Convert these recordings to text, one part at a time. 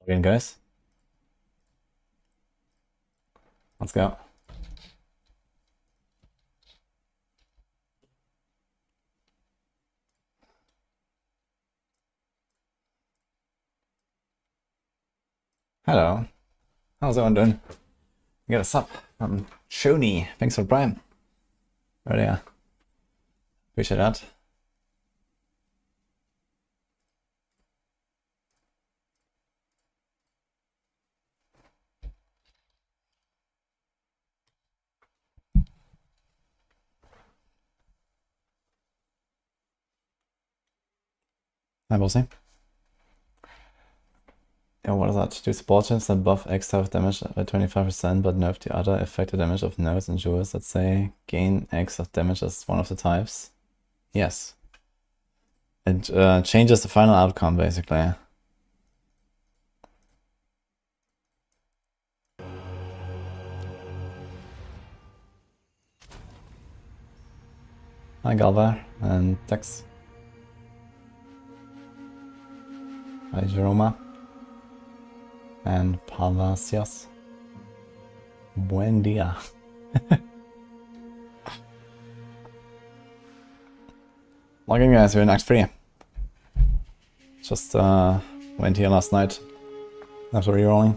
Again, guys. Let's go. Hello. How's everyone doing? You got a sub from Shoni. Thanks for Prime. Right there. Appreciate that. Hi, Bossy. Yeah, what is that? Do supporters that buff X have damage by 25% but nerf the other affected damage of nodes and jewels that say gain X of damage as one of the types? Yes. It changes the final outcome, basically. Hi, Galva and Tex. Hi, Jeroma. And Palacios. Buen dia. Logging guys, we're in Act 3. Just went here last night after rerolling.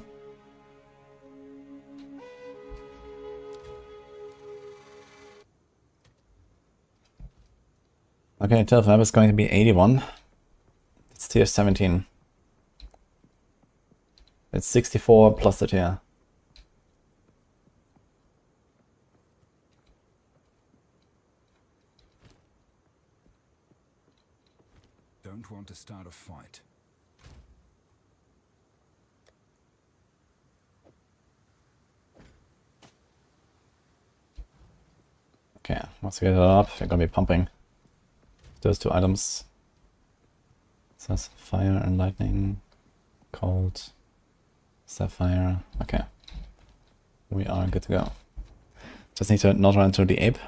Okay, Tilf map is going to be 81. It's tier 17. It's 64 plus the tier. Don't want to start a fight. Okay, once we get it up, we're gonna be pumping those two items. It says fire and lightning, cold, sapphire. Okay, we are good to go. Just need to not run into the ape.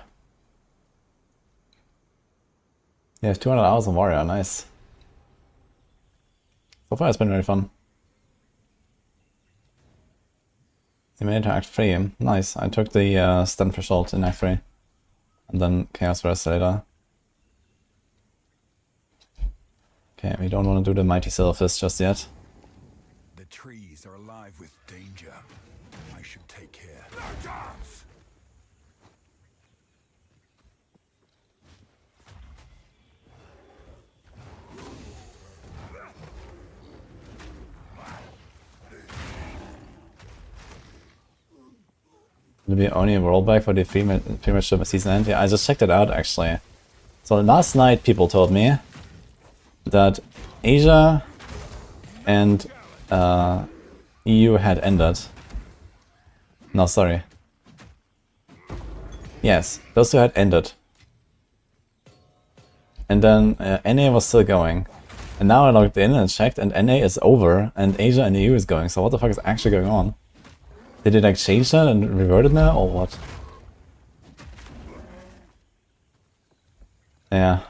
Yeah, 200 hours of warrior, nice. So far it's been really fun. You made it to Act 3, nice. I took the stun threshold in Act 3. And then Chaos Rest later. Okay, we don't want to do the Mighty Silverfist just yet. The trees are alive with danger. I should take care. No chance! Will be only a rollback for the premature season end? Yeah, I just checked it out actually. So last night people told me that Asia and EU had ended. No, sorry. Yes, those two had ended. And then NA was still going. And now I logged in and checked and NA is over and Asia and EU is going. So what the fuck is actually going on? Did it like change that and revert it now or what? Yeah.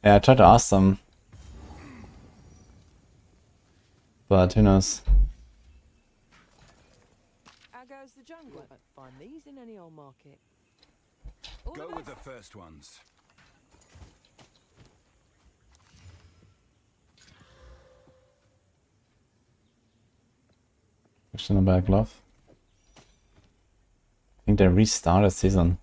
Yeah, I tried to ask them. But who knows? How goes the jungle? I find these in any old market. Go with the first ones. Question about glove. I think they restarted season.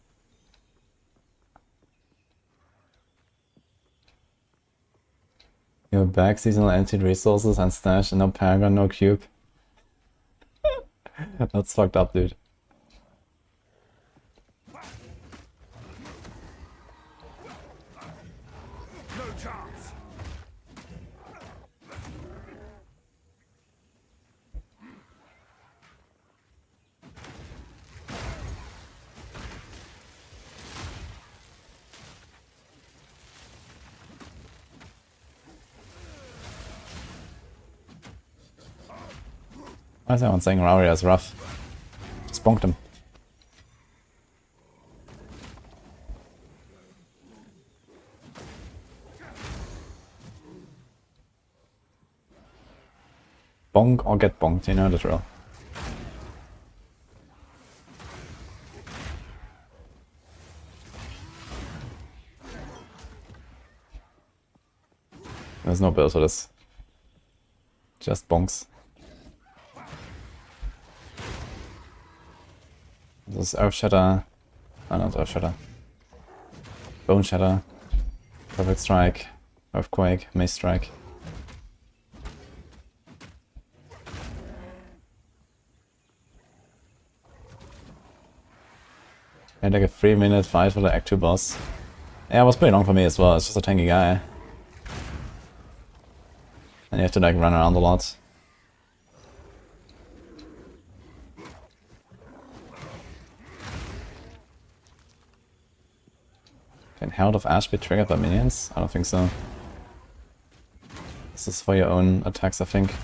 You're back, seasonal emptied resources and stash and no paragon, no cube. That's fucked up, dude. No chance! Why is everyone saying Rauria is rough? Just bonked him. bonk or get bonked, you know the drill. There's no build for this. Just bonks. This is Earth Shatter. Oh, not Earth Shatter. Bone Shatter. Perfect Strike. Earthquake. Mace Strike. And like a 3-minute fight for the Act 2 boss. Yeah, it was pretty long for me as well. It's just a tanky guy. And you have to like run around a lot. Can Herald of Ash be triggered by minions? I don't think so. This is for your own attacks, I think.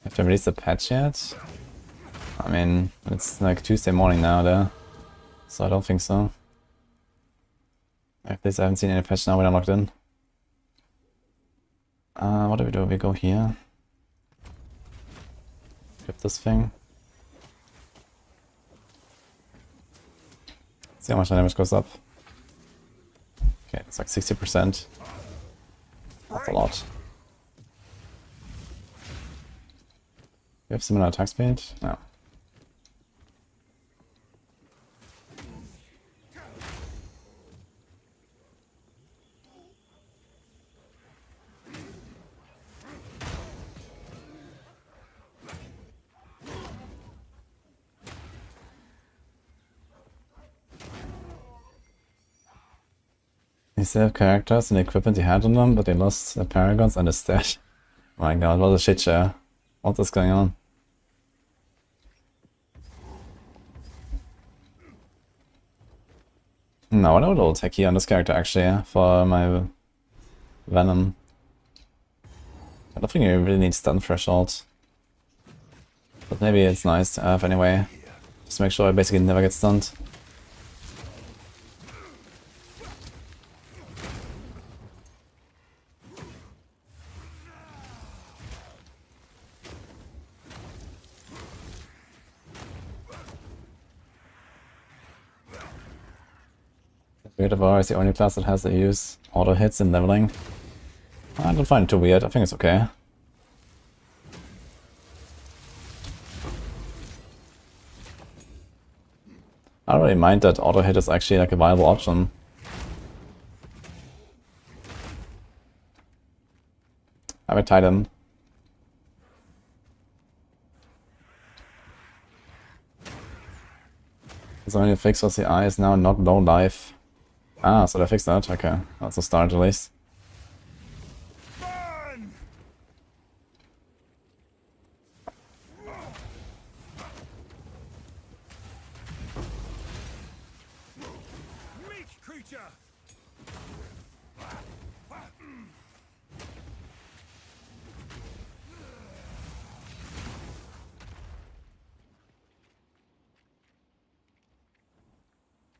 Have they released the patch yet? I mean, it's like Tuesday morning now there, so I don't think so. At least I haven't seen any patch now when I'm logged in. What do we do? We go here. Grab this thing. See how much the damage goes up. Okay, it's like 60%. That's a lot. We have similar attack speed? No. They still have characters and equipment they had on them, but they lost the paragons and the stash. Oh my god, what a shit show. What is going on? No, I would attack here on this character actually for my Venom. I don't think you really need stun threshold. But maybe it's nice to have anyway. Just to make sure I basically never get stunned. Weird of R is the only class that has to use auto hits in leveling. I don't find it too weird, I think it's okay. I don't really mind that auto hit is actually like a viable option. I have a Titan. The only fix was the eye is now not low life. Ah, so they fixed that? Okay, that's a start at least. Burn! Meat creature!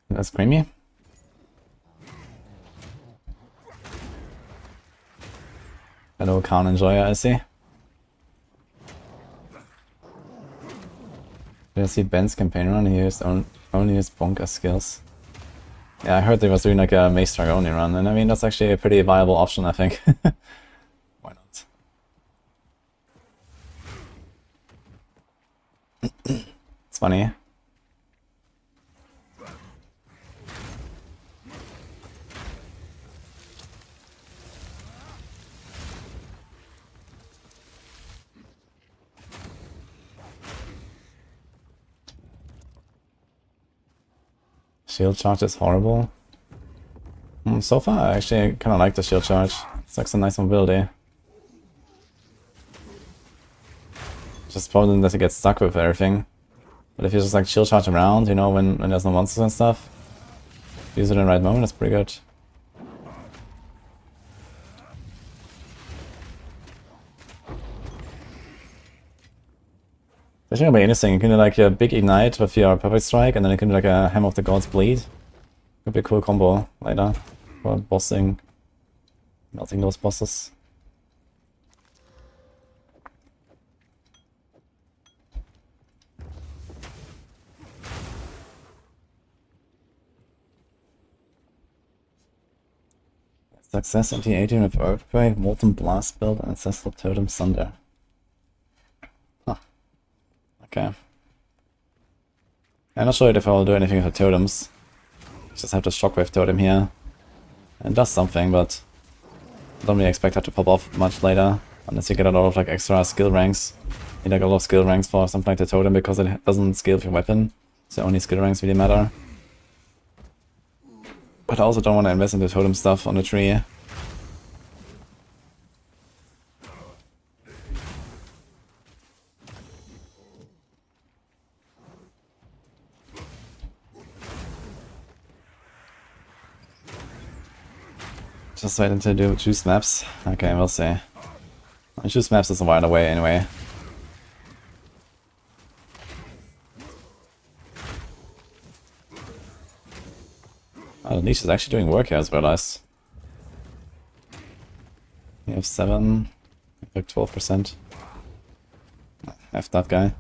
That's creamy. Hello, Khan Enjoyer, I see. Did I see Ben's campaign run? He used only his bonk as skills. Yeah, I heard they was doing like a Mace Strike only run, and I mean that's actually a pretty viable option, I think. Why not? It's funny. Shield charge is horrible. So far, I actually kind of like the shield charge. It's like some nice mobility. Just problem that it gets stuck with everything. But if you just like shield charge around, you know, when there's no monsters and stuff, use it in the right moment, it's pretty good. This is gonna be interesting. You can do like a big ignite with your perfect strike, and then you can do like a Hammer of the Gods bleed. Could be a cool combo later for bossing, melting those bosses. Success anti-aging with Earthquake, Molten Blast build, and Ancestral Totem Sunder. Huh. Okay. I'm not sure if I'll do anything with the totems. Just have the Shockwave Totem here. It does something, but I don't really expect that to pop off much later. Unless you get a lot of like extra skill ranks. You like a lot of skill ranks for something like the totem because it doesn't scale with your weapon. So only skill ranks really matter. But I also don't want to invest in the totem stuff on the tree. Just wait until you choose maps. Okay, we'll see. Choose maps isn't right away anyway. Oh, the niche is actually doing work here as well as. You have 7, like 12%. F that guy.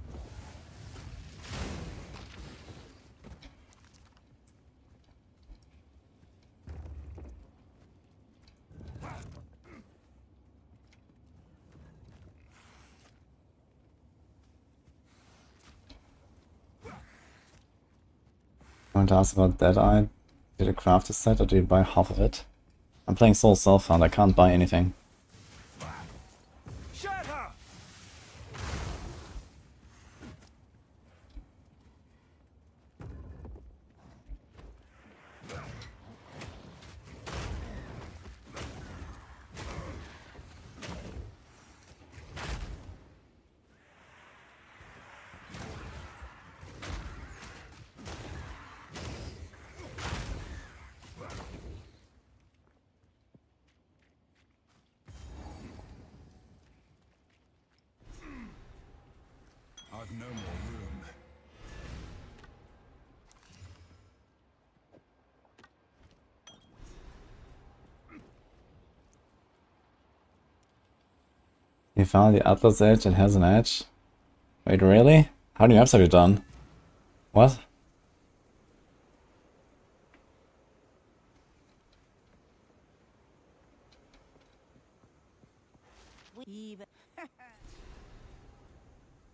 I want to ask about Deadeye. Did you craft a set or did you buy half of it? I'm playing Soul Self-Found, I can't buy anything. I've no more room. You found the Atlas Edge and has an edge? Wait, really? How many maps have you done? What?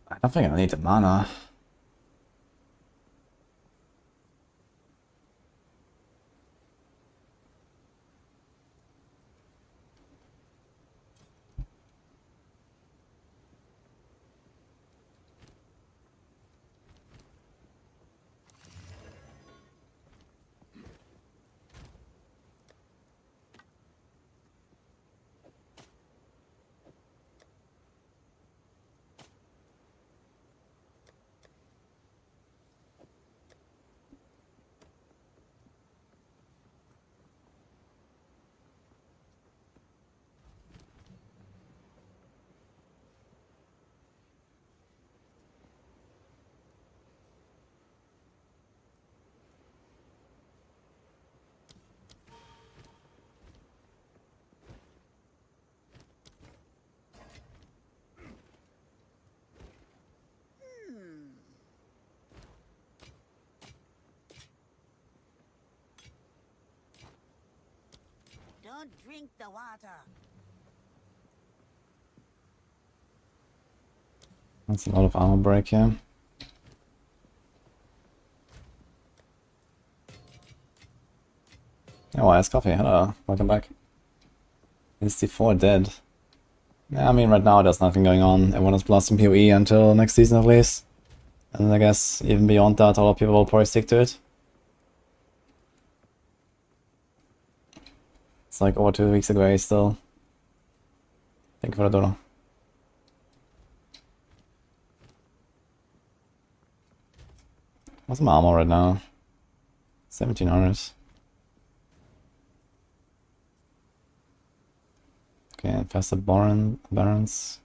I don't think I need the mana. Don't drink the water. That's a lot of armor break here. Oh, Ice Coffee, hello, welcome back. Is D4 dead? Yeah, I mean right now there's nothing going on. Everyone is blasting PoE until next season at least. And I guess even beyond that, a lot of people will probably stick to it. It's like over 2 weeks away still. Thank you for the dollar. What's my armor right now? 1700. Okay, faster Barons.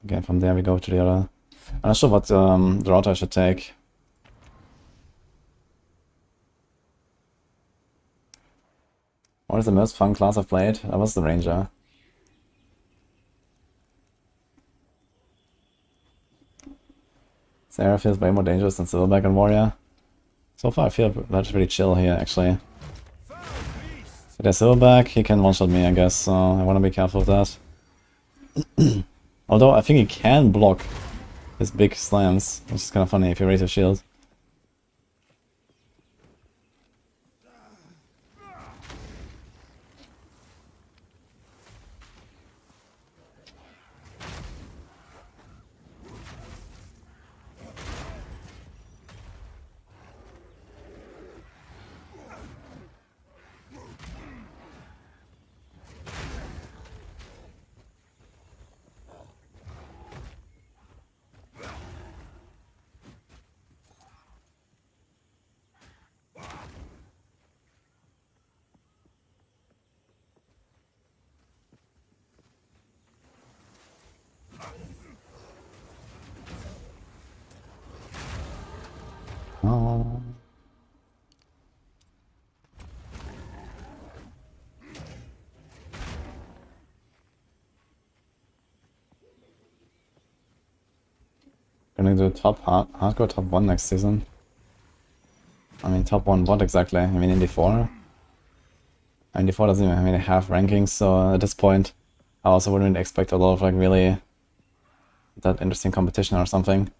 Again, from there we go to the other. I'm not sure what the route I should take. What is the most fun class I've played? That was the Ranger. Sarah feels way more dangerous than Silverback and Warrior. So far I feel that's pretty chill here, actually. If there's Silverback, he can one-shot me, I guess, so I want to be careful with that. Although I think he can block his big slams, which is kind of funny if you raise your shield. Oh. Gonna do hardcore top 1 next season. I mean, top 1 what exactly? I mean, Indy 4? Indy 4 doesn't even have rankings, so at this point I also wouldn't expect a lot of like really that interesting competition or something.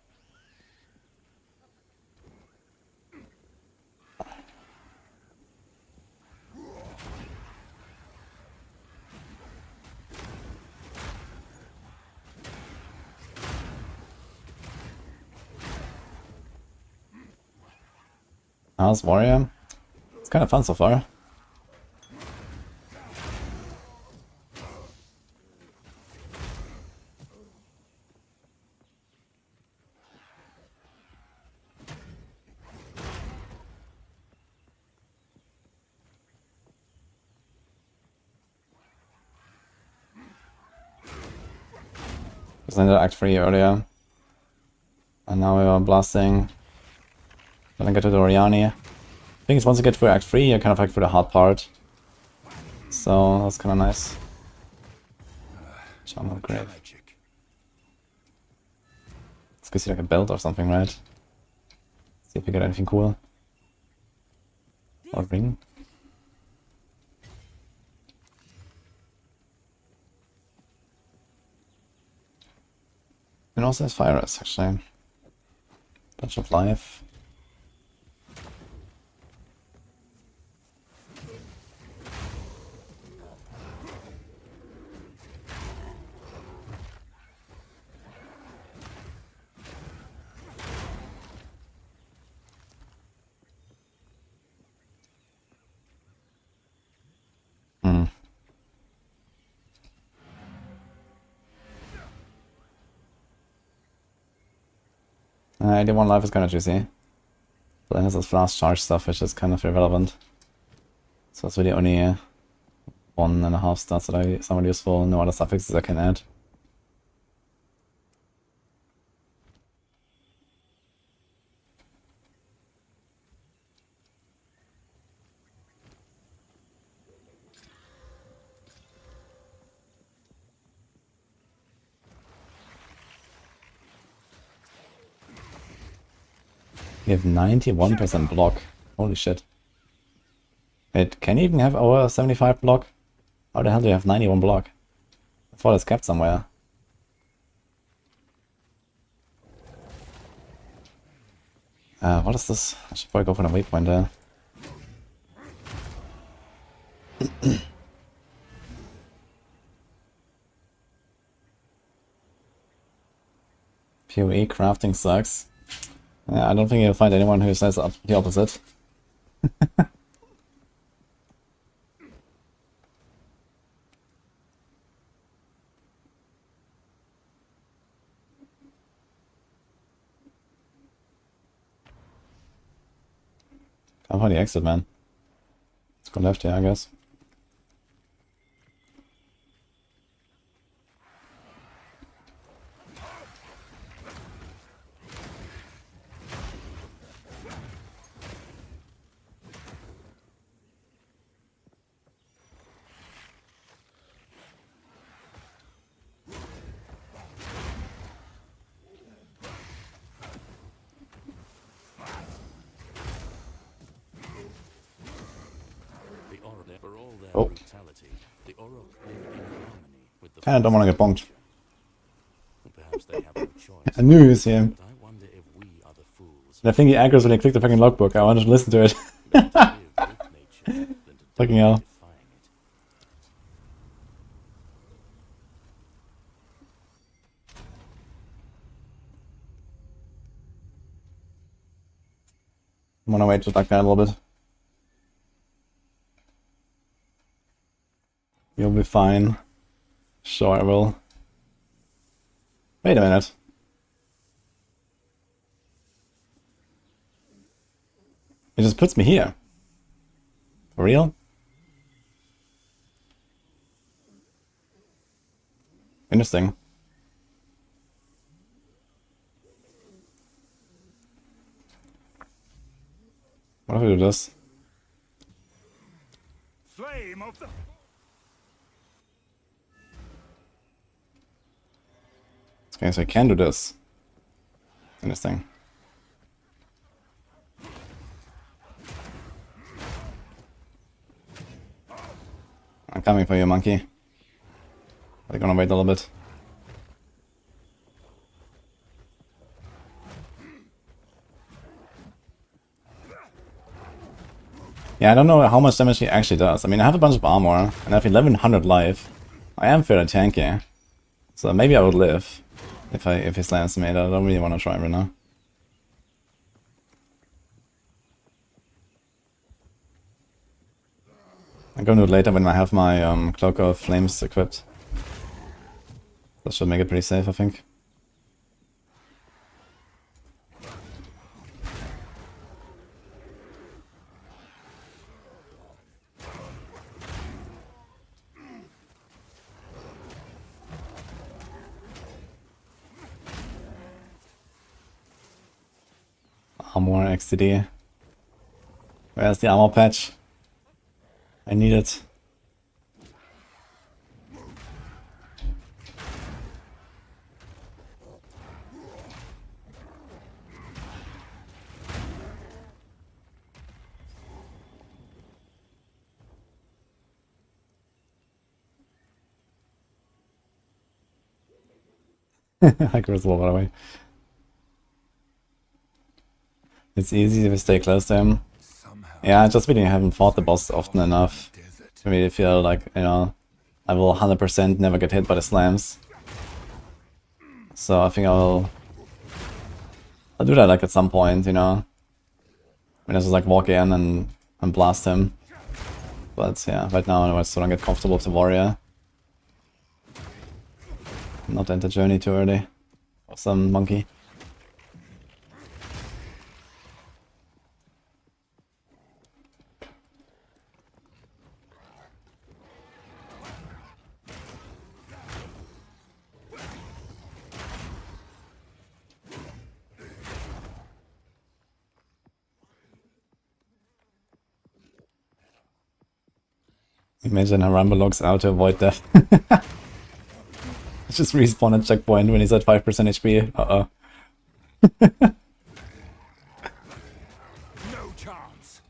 How's Warrior? It's kind of fun so far. Just ended Act 3 earlier. And now we are blasting. Gonna get to the Oriani. I think it's once you get through Act 3, you're kind of like through the hard part. So that's kind of nice. Charm of the Grave. This gives you like a belt or something, right? See if we get anything cool. Or ring. And also has fire arrows, actually. Bunch of life. Hmm. 81 life is kind of juicy. But it has this fast charge stuff, which is kind of irrelevant. So it's really only 1.5 stats that I somewhat useful, no other suffixes I can add. We have 91% block. Holy shit. Wait, can you even have over 75 block? How the hell do you have 91 block? I thought it's kept somewhere. What is this? I should probably go for the waypoint there. PoE crafting sucks. I don't think you'll find anyone who says the opposite. Can't find the exit, man. Let's go left here, I guess. For all their Oh. brutality, the Orok live in harmony with the Kinda don't wanna get bonked. Perhaps they have no choice. I knew he was here. But I wonder if we are the fools And I think he aggroes when I click the fucking logbook. I wanted to listen to it. who live with nature than to Fucking die hell. defying it. I'm gonna wait to duck that a little bit. You'll be fine. Sure I will. Wait a minute. It just puts me here. For real? Interesting. What if I do this? Flame of the... Okay, so I can do this. Interesting. I'm coming for you, monkey. I'm gonna wait a little bit. Yeah, I don't know how much damage he actually does. I mean, I have a bunch of armor, and I have 1100 life. I am fairly tanky. So maybe I would live if he slams me. I don't really want to try right now. I'm gonna do it later when I have my Cloak of Flames equipped. That should make it pretty safe, I think. Armor XTD. Where's the armor patch? I need it. I grizzle, by the way. It's easy to stay close to him. Yeah, I just really haven't fought the boss often enough to really feel like, you know, I will 100% never get hit by the slams. So I think I'll do that like at some point, you know. I mean, I just like walk in and blast him. But yeah, right now I just don't get comfortable with the warrior. Not enter journey too early. Or some monkey. Imagine a Rumble logs out to avoid death. Just respawn at checkpoint when he's at 5% HP. Uh-oh. No chance.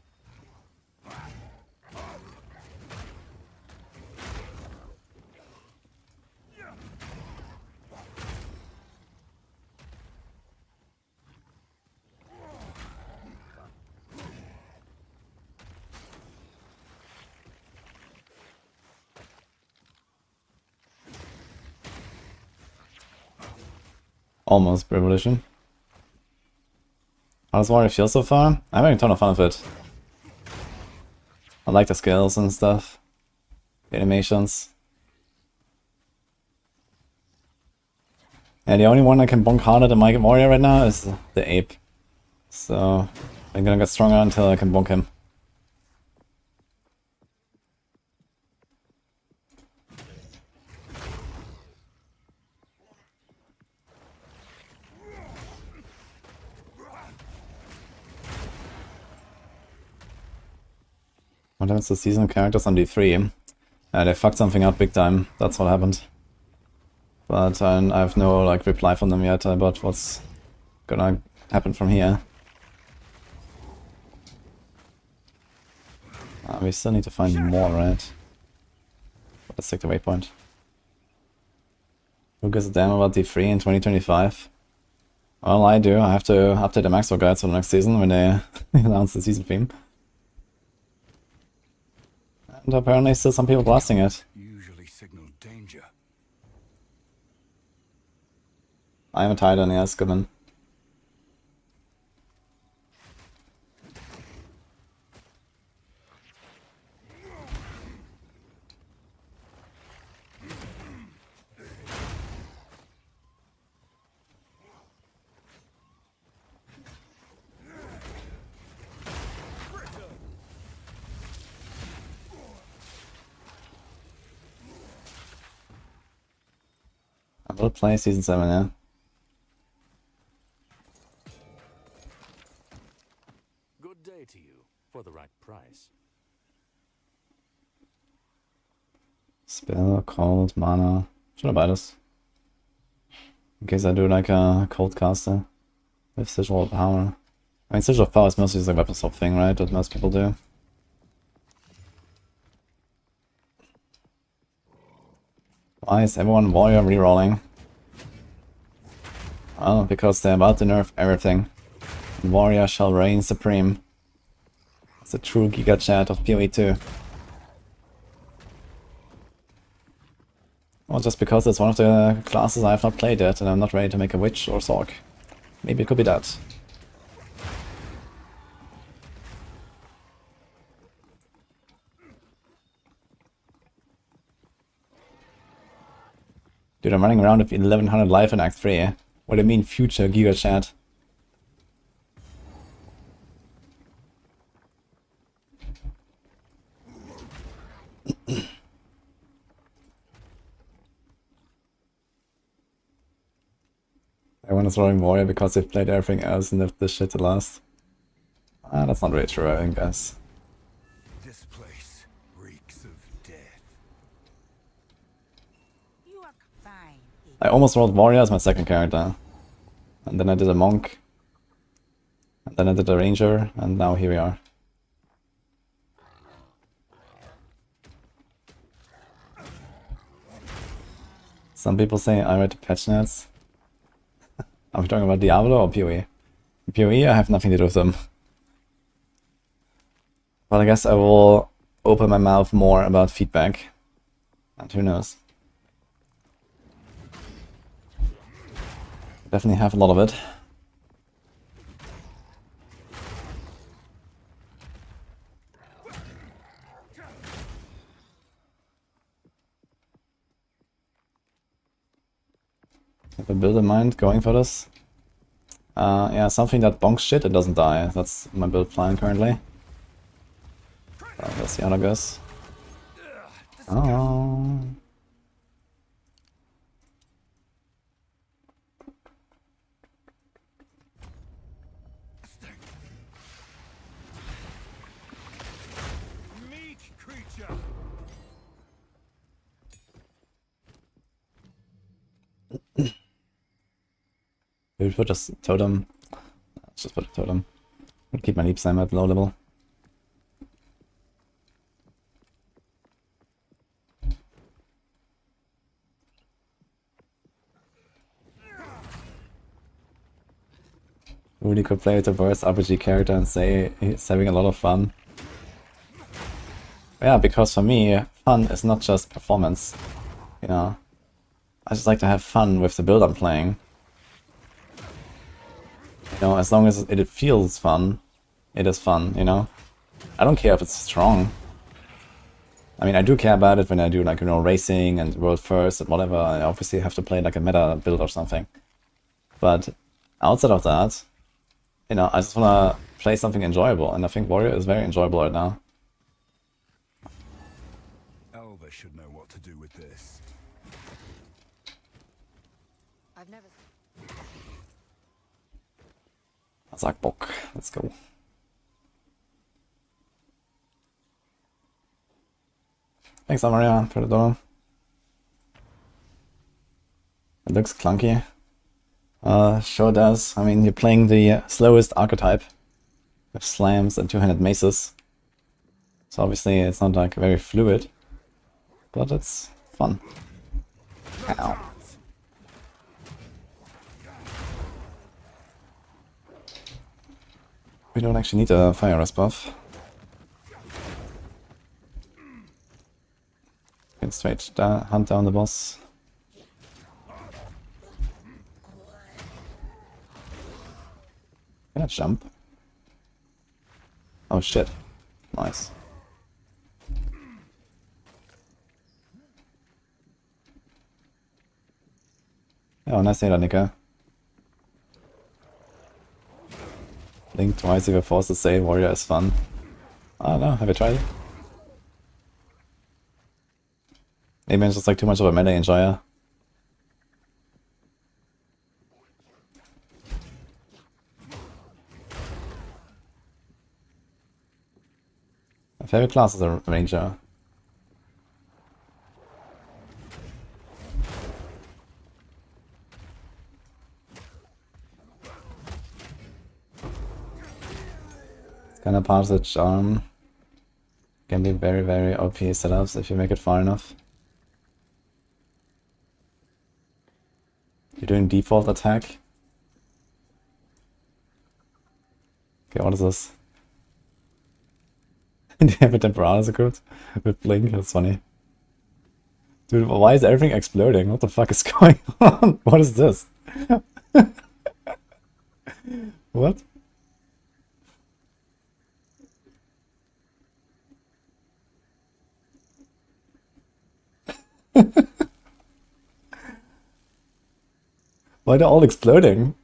Almost Revolution. How does Warrior feel so far? I'm having a ton of fun with it. I like the skills and stuff. The animations. And the only one I can bonk harder than my Warrior right now is the Ape. So I'm gonna get stronger until I can bonk him. What happens to seasonal characters on D3? They fucked something up big time. That's what happened. But I have no like reply from them yet about what's gonna happen from here. We still need to find more, right? Let's take the waypoint. Who gives a damn about D3 in 2025? Well, I do. I have to update the Maxroll guides for the next season when they announce the season theme. And apparently still some people blasting it. Usually signal danger. I am a Titan, yes, good one. I will play season 7, yeah. Good day to you, for the right price. Spell, cold, mana. Should I buy this? In case I do like a cold caster with Sigil of Power. I mean, Sigil of Power is mostly just a weapon swap thing, right? That most people do. Why is everyone warrior rerolling? Well, because they're about to nerf everything. And warrior shall reign supreme. It's a true giga chat of PoE 2. Well, just because it's one of the classes I have not played yet and I'm not ready to make a witch or Sorc. Maybe it could be that. Dude, I'm running around with 1100 life in Act 3. What do you mean, future Giga Chat? Everyone is rolling warrior because they've played everything else and left this shit to last. Ah, that's not really true, I guess. This place reeks of death. You are fine. I almost rolled warrior as my second character. And then I did a monk. And then I did a ranger, and now here we are. Some people say I read the patch notes. Are we talking about Diablo or PoE? PoE, I have nothing to do with them. But I guess I will open my mouth more about feedback. And who knows? Definitely have a lot of it. Have a build in mind going for this. Yeah, something that bonks shit and doesn't die. That's my build plan currently. Let's see how that goes. Oh. Meat creature. We put a totem. Let's just put a totem. I'll keep my leap time at low level. Really could play with the worst RPG character and say he's having a lot of fun. Yeah, because for me, fun is not just performance. You know, I just like to have fun with the build I'm playing. You know, as long as it feels fun, it is fun, you know? I don't care if it's strong. I mean, I do care about it when I do, like, you know, racing and world first and whatever. I obviously have to play, like, a meta build or something. But outside of that, you know, I just want to play something enjoyable. And I think Warrior is very enjoyable right now. Elva should know what to do with this. I've never. Sackbock, let's go. Thanks, Amaria, for the door. It looks clunky. Sure does. I mean, you're playing the slowest archetype with slams and two-handed maces. So obviously it's not like very fluid, but it's fun. Ow. We don't actually need a fire rest buff. Can straight hunt down the boss. Can I jump? Oh shit. Nice. Oh, nice data, Nika. Link twice if you're forced to say warrior is fun. I don't know, have you tried it? Maybe it's just like too much of a meta enjoyer. My favorite class is a ranger. It's kind of part of the charm. Can be very, very OP setups if you make it far enough. You're doing default attack. Okay, what is this? Do you have a Temporalis equipped with Blink? That's funny. Dude, why is everything exploding? What the fuck is going on? What is this? What? Why are they all exploding?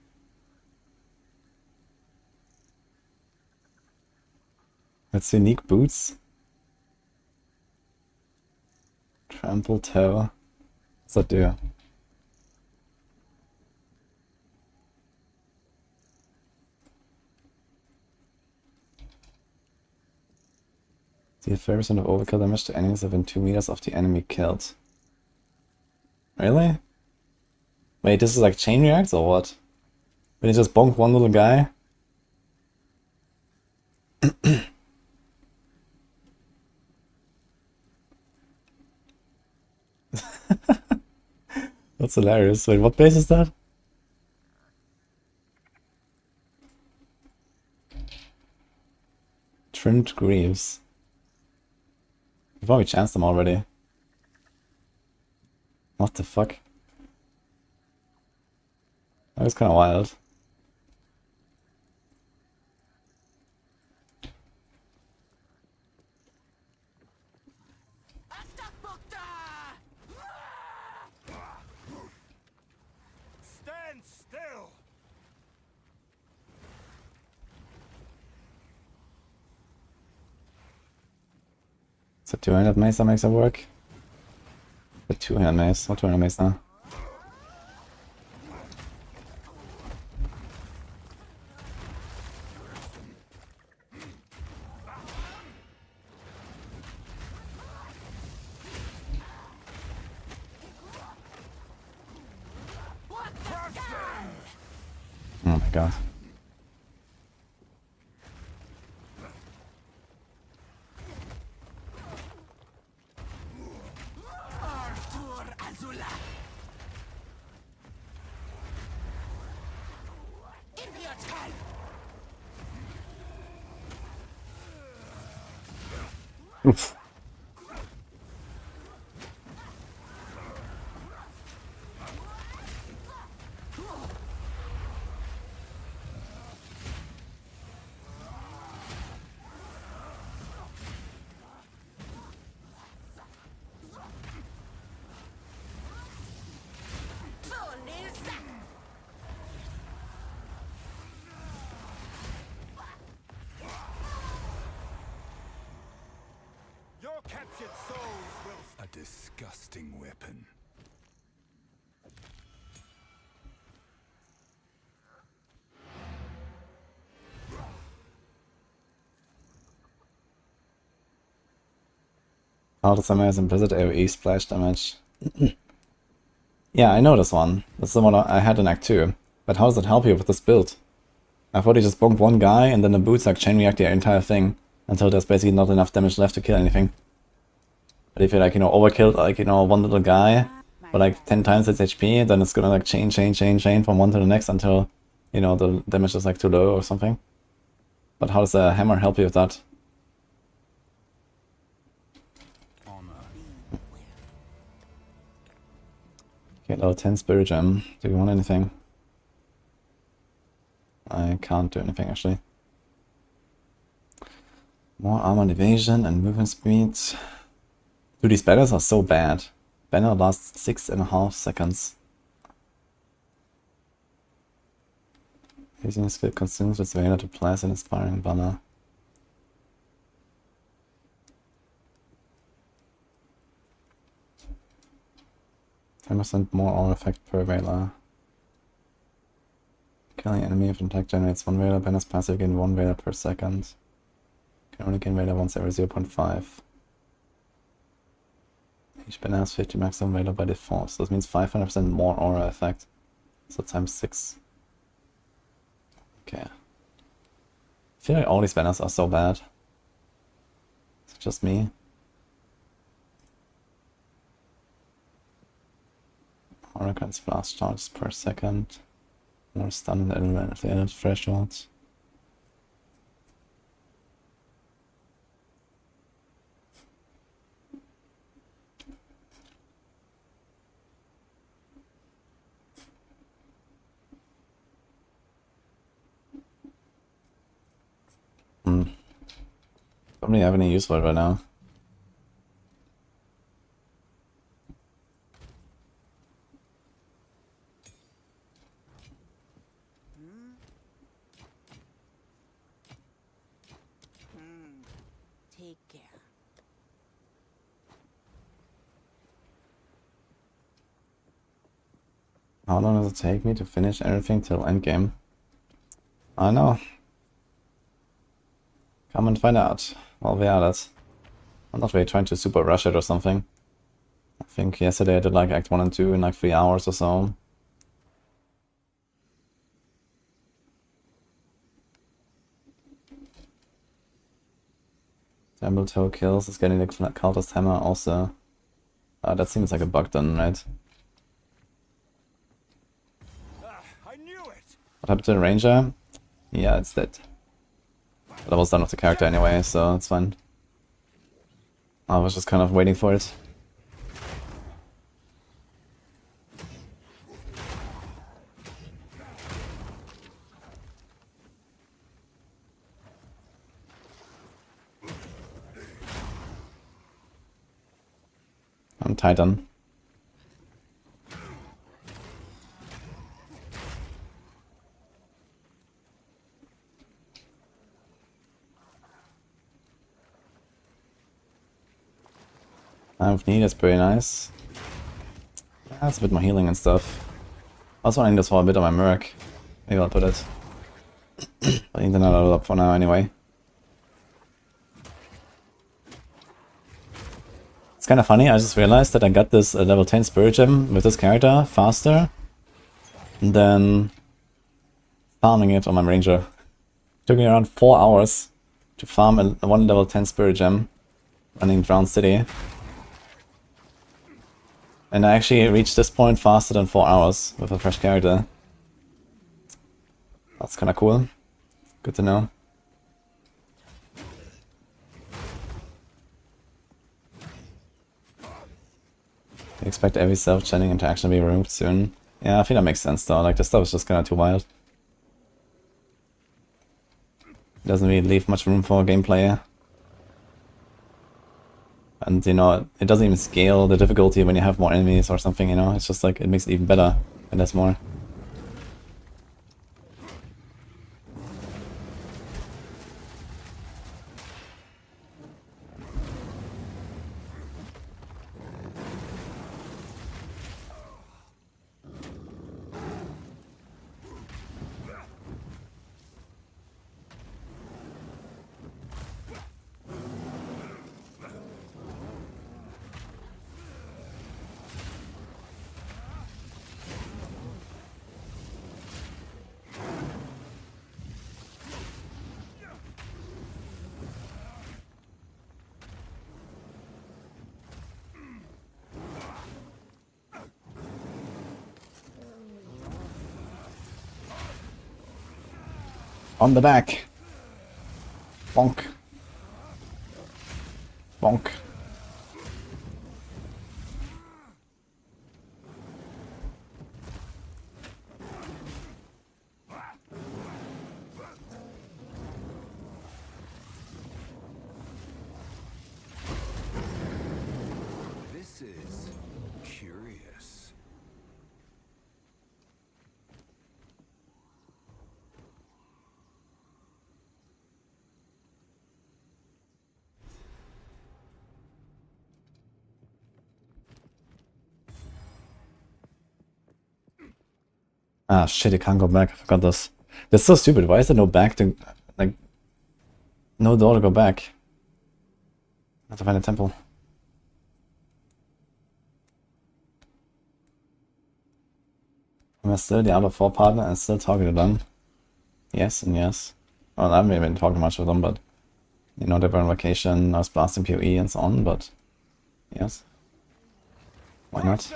That's unique boots. Trample toe. What's that do? Deal 30% of overkill damage to enemies within 2 meters of the enemy killed. Really? Wait, this is like chain reacts or what? When you just bonk one little guy? That's hilarious. Wait, what base is that? Trimmed Greaves. We've probably chanced them already. What the fuck? That was kind of wild. Stand still. Is it 200 mace that makes it work? The 200 mace, not 200 mace now. Oh my god. Oof. Your captured souls will... A disgusting weapon. How does Summoners and Blizzard AoE splash damage? Yeah, I know this one. That's the one I had in Act 2. But how does that help you with this build? I thought you just bonked one guy and then the boots like chain react the entire thing. until there's basically not enough damage left to kill anything. But if you like, you know, overkilled like, you know, one little guy for like 10 times its HP, then it's gonna like chain from one to the next until, you know, the damage is like too low or something. But how does a hammer help you with that? Okay, level 10 Spirit Gem. Do you want anything? I can't do anything actually. More armor and evasion and movement speed. Dude, these banners are so bad. Banner lasts 6.5 seconds. Using skill consumes its value to place an inspiring banner. %10 more aura effect per Veiler. Killing enemy if an attack generates 1 Veiler, banner's passive gain 1 Veiler per second. Can only gain Veiler once every 0.5. Each banner has 50 maximum Veiler by default, so this means 500% more aura effect. So times 6. Okay. I feel like all these banners are so bad. Is it just me? Aura grants blast charges per second. More stun than the added thresholds. Don't really have any use for it right now. Take care. How long does it take me to finish everything till endgame? I know. Come and find out. Well, we are that. I'm not really trying to super rush it or something. I think yesterday I did like Act 1 and 2 in like 3 hours or so. Diablo toe kills is getting the cultist hammer also. That seems like a bug then, right? I knew it. What happened to the ranger? Yeah, it's dead. But I was done with the character anyway, so it's fine. I was just kind of waiting for it. I'm Titan. Of need is pretty nice. That's a bit more healing and stuff. I also need this for a bit of my Merc. Maybe I'll put it. I think they're not level up for now anyway. It's kind of funny, I just realized that I got this level 10 Spirit Gem with this character faster than farming it on my Ranger. Took me around 4 hours to farm a 1 level 10 Spirit Gem running Drowned City. And I actually reached this point faster than 4 hours with a fresh character. That's kinda cool. Good to know. I expect every self-chanting interaction to be removed soon. Yeah, I think that makes sense though, like this stuff is just kinda too wild. It doesn't really leave much room for gameplay. And you know, it doesn't even scale the difficulty when you have more enemies or something, you know, it's just like, it makes it even better when there's more. On the back. Bonk. Bonk. This is curious. Ah, shit, you can't go back. I forgot this. That's so stupid. Why is there no back to... like... no door to go back? I have to find a temple. Am I still Diablo 4 partner and still talking to them? Yes and yes. Well, I haven't even been talking much with them, but... you know, they were on vacation, I was blasting PoE and so on, but... yes. Why not?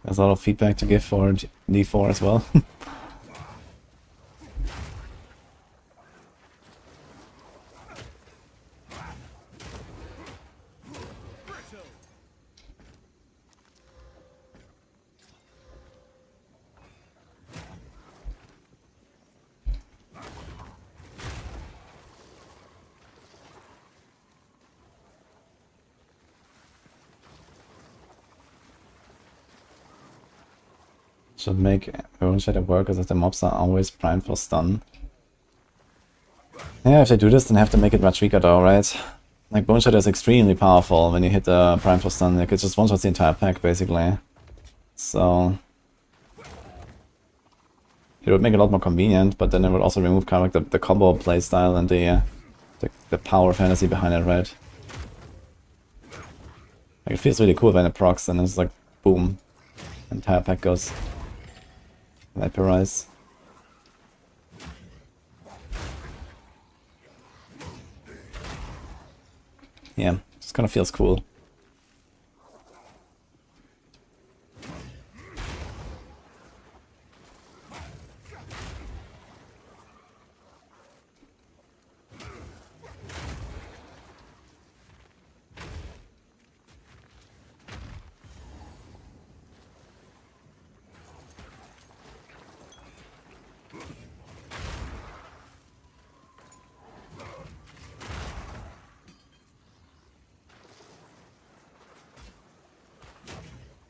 There's a lot of feedback to give for D4 as well. Should make Ruin Shadow work as if the mobs are always primed for stun. Yeah, if they do this, then they have to make it much weaker though, right? Like, Bone Shadow is extremely powerful when you hit the prime for stun. Like, it just one-shots the entire pack, basically. So... it would make it a lot more convenient, but then it would also remove kind of like the combo playstyle and the power fantasy behind it, right? Like, it feels really cool when it procs and it's like, boom. The entire pack goes vaporize. Yeah, just kind of feels cool.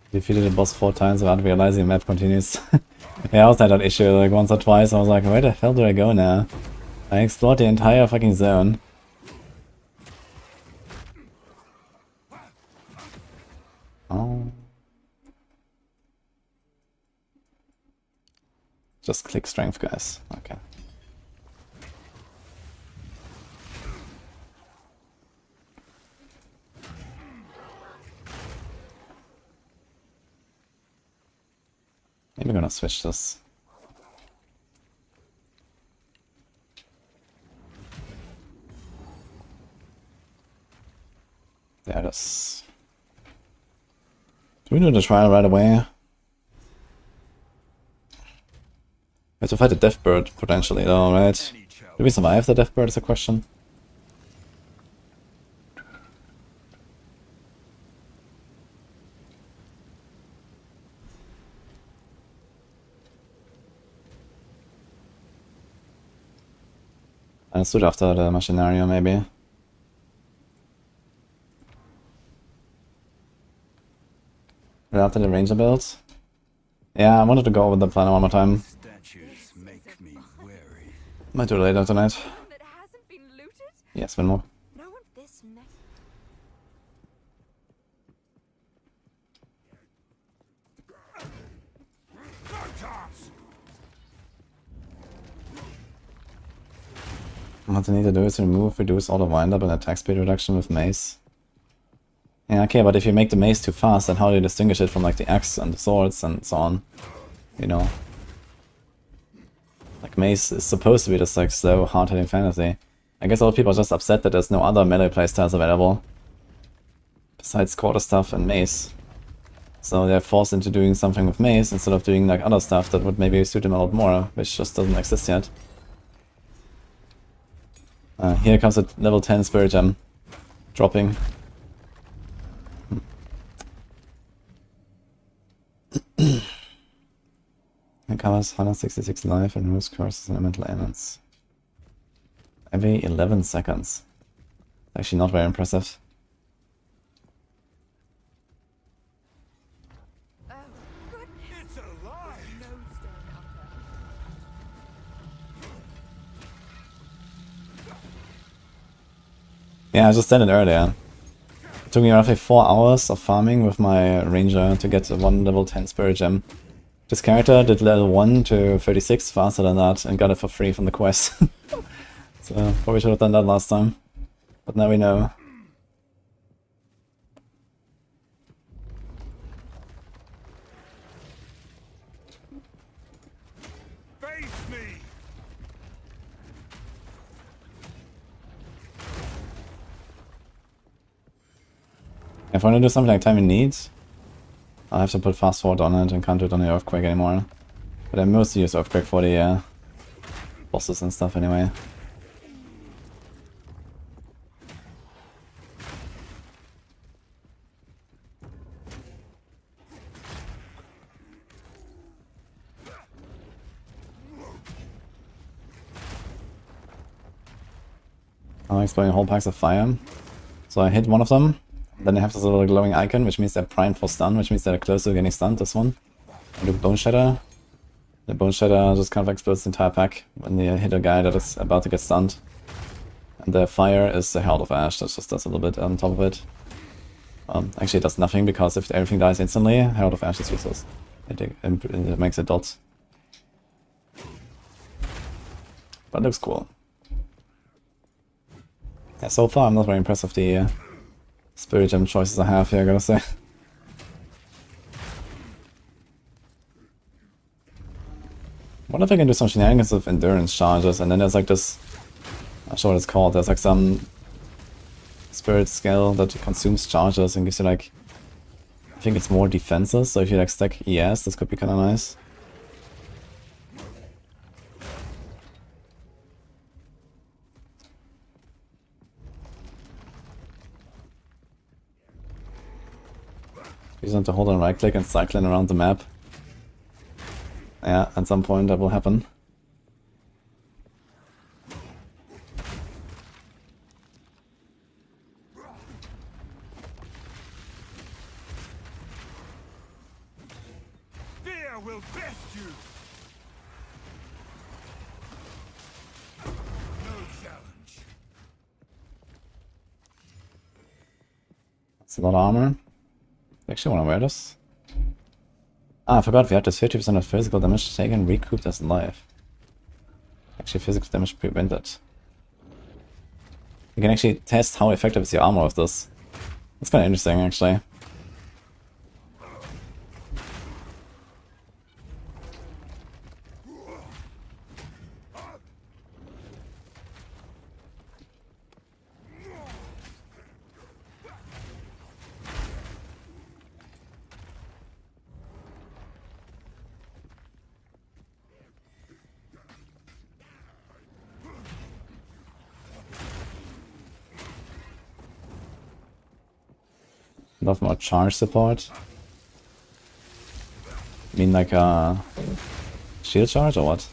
Defeated the boss 4 times without realizing the map continues. Yeah, I also had that issue like once or twice. I was like, where the hell do I go now? I explored the entire fucking zone. Oh. Just click strength, guys. Okay. Maybe I'm gonna switch this. There it is. Do we do the trial right away? We have to fight the Death Bird potentially though, right? Do we survive the Death Bird is a question. I stood after the Machinario, maybe. Right after the Ranger build? Yeah, I wanted to go over the plan one more time. Statues make me wary. Might do it later tonight. That hasn't been looted? Yes, one more. No one this neck. What I need to do is reduce all the windup and attack speed reduction with mace. Yeah, okay, but if you make the mace too fast, then how do you distinguish it from like the axe and the swords and so on? You know? Like mace is supposed to be this like slow, hard-hitting fantasy. I guess a lot of people are just upset that there's no other melee playstyles available. Besides quarter stuff and mace. So they're forced into doing something with mace instead of doing like other stuff that would maybe suit them a lot more, which just doesn't exist yet. Here comes a level 10 Spirit Gem. Dropping. It covers 166 life and removes curses and elemental ailments. Every 11 seconds. Actually not very impressive. Oh, goodness. It's alive! No stone hunter. Yeah, I just said it earlier. It took me roughly 4 hours of farming with my ranger to get one level 10 Spirit Gem. This character did level 1 to 36 faster than that and got it for free from the quest. So probably should have done that last time. But now we know. Face me! If I want to do something like Time in Need, I'll have to put fast forward on it and can't do it on the Earthquake anymore. But I mostly use Earthquake for the bosses and stuff anyway. I'm exploding whole packs of fire. So I hit one of them, then they have this little glowing icon, which means they're primed for stun, which means they're close to getting stunned, this one. I do Bone Shatter. The Bone Shatter just kind of explodes the entire pack when they hit a guy that is about to get stunned. And the fire is the Herald of Ash, that just does a little bit on top of it. Actually it does nothing, because if everything dies instantly, Herald of Ash is useless. It makes a dot. But it looks cool. Yeah, so far I'm not very impressed with the Spirit Gem choices I have here, I gotta say. What if I can do some shenanigans with endurance charges, and then there's like this, I'm not sure what it's called, there's like some spirit skill that consumes charges and gives you like, I think it's more defenses, so if you like stack ES, this could be kinda nice. You just have to hold on right click and cycling around the map. Yeah, at some point that will happen. Fear will best you! No challenge. That's a lot of armor. Actually want to wear this. Ah, I forgot we had this 50% of physical damage taken recouped as life. Actually, physical damage prevented. You can actually test how effective is your armor with this. That's kind of interesting, actually. Love more charge support. I mean like a shield charge or what?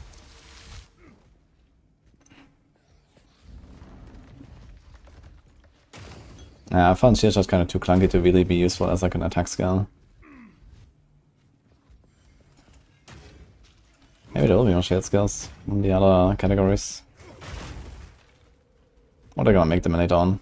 Yeah, I found shield charge kind of too clunky to really be useful as like an attack skill. Maybe there will be more shield skills in the other categories. Or they're gonna make them later on.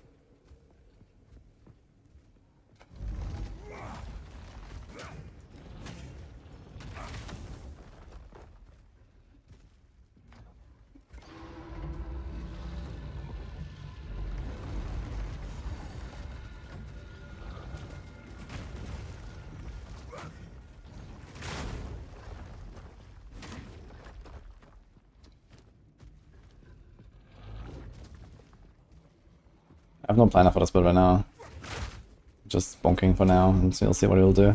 I have no planner for this build right now. Just bonking for now, and so you'll see what he'll do.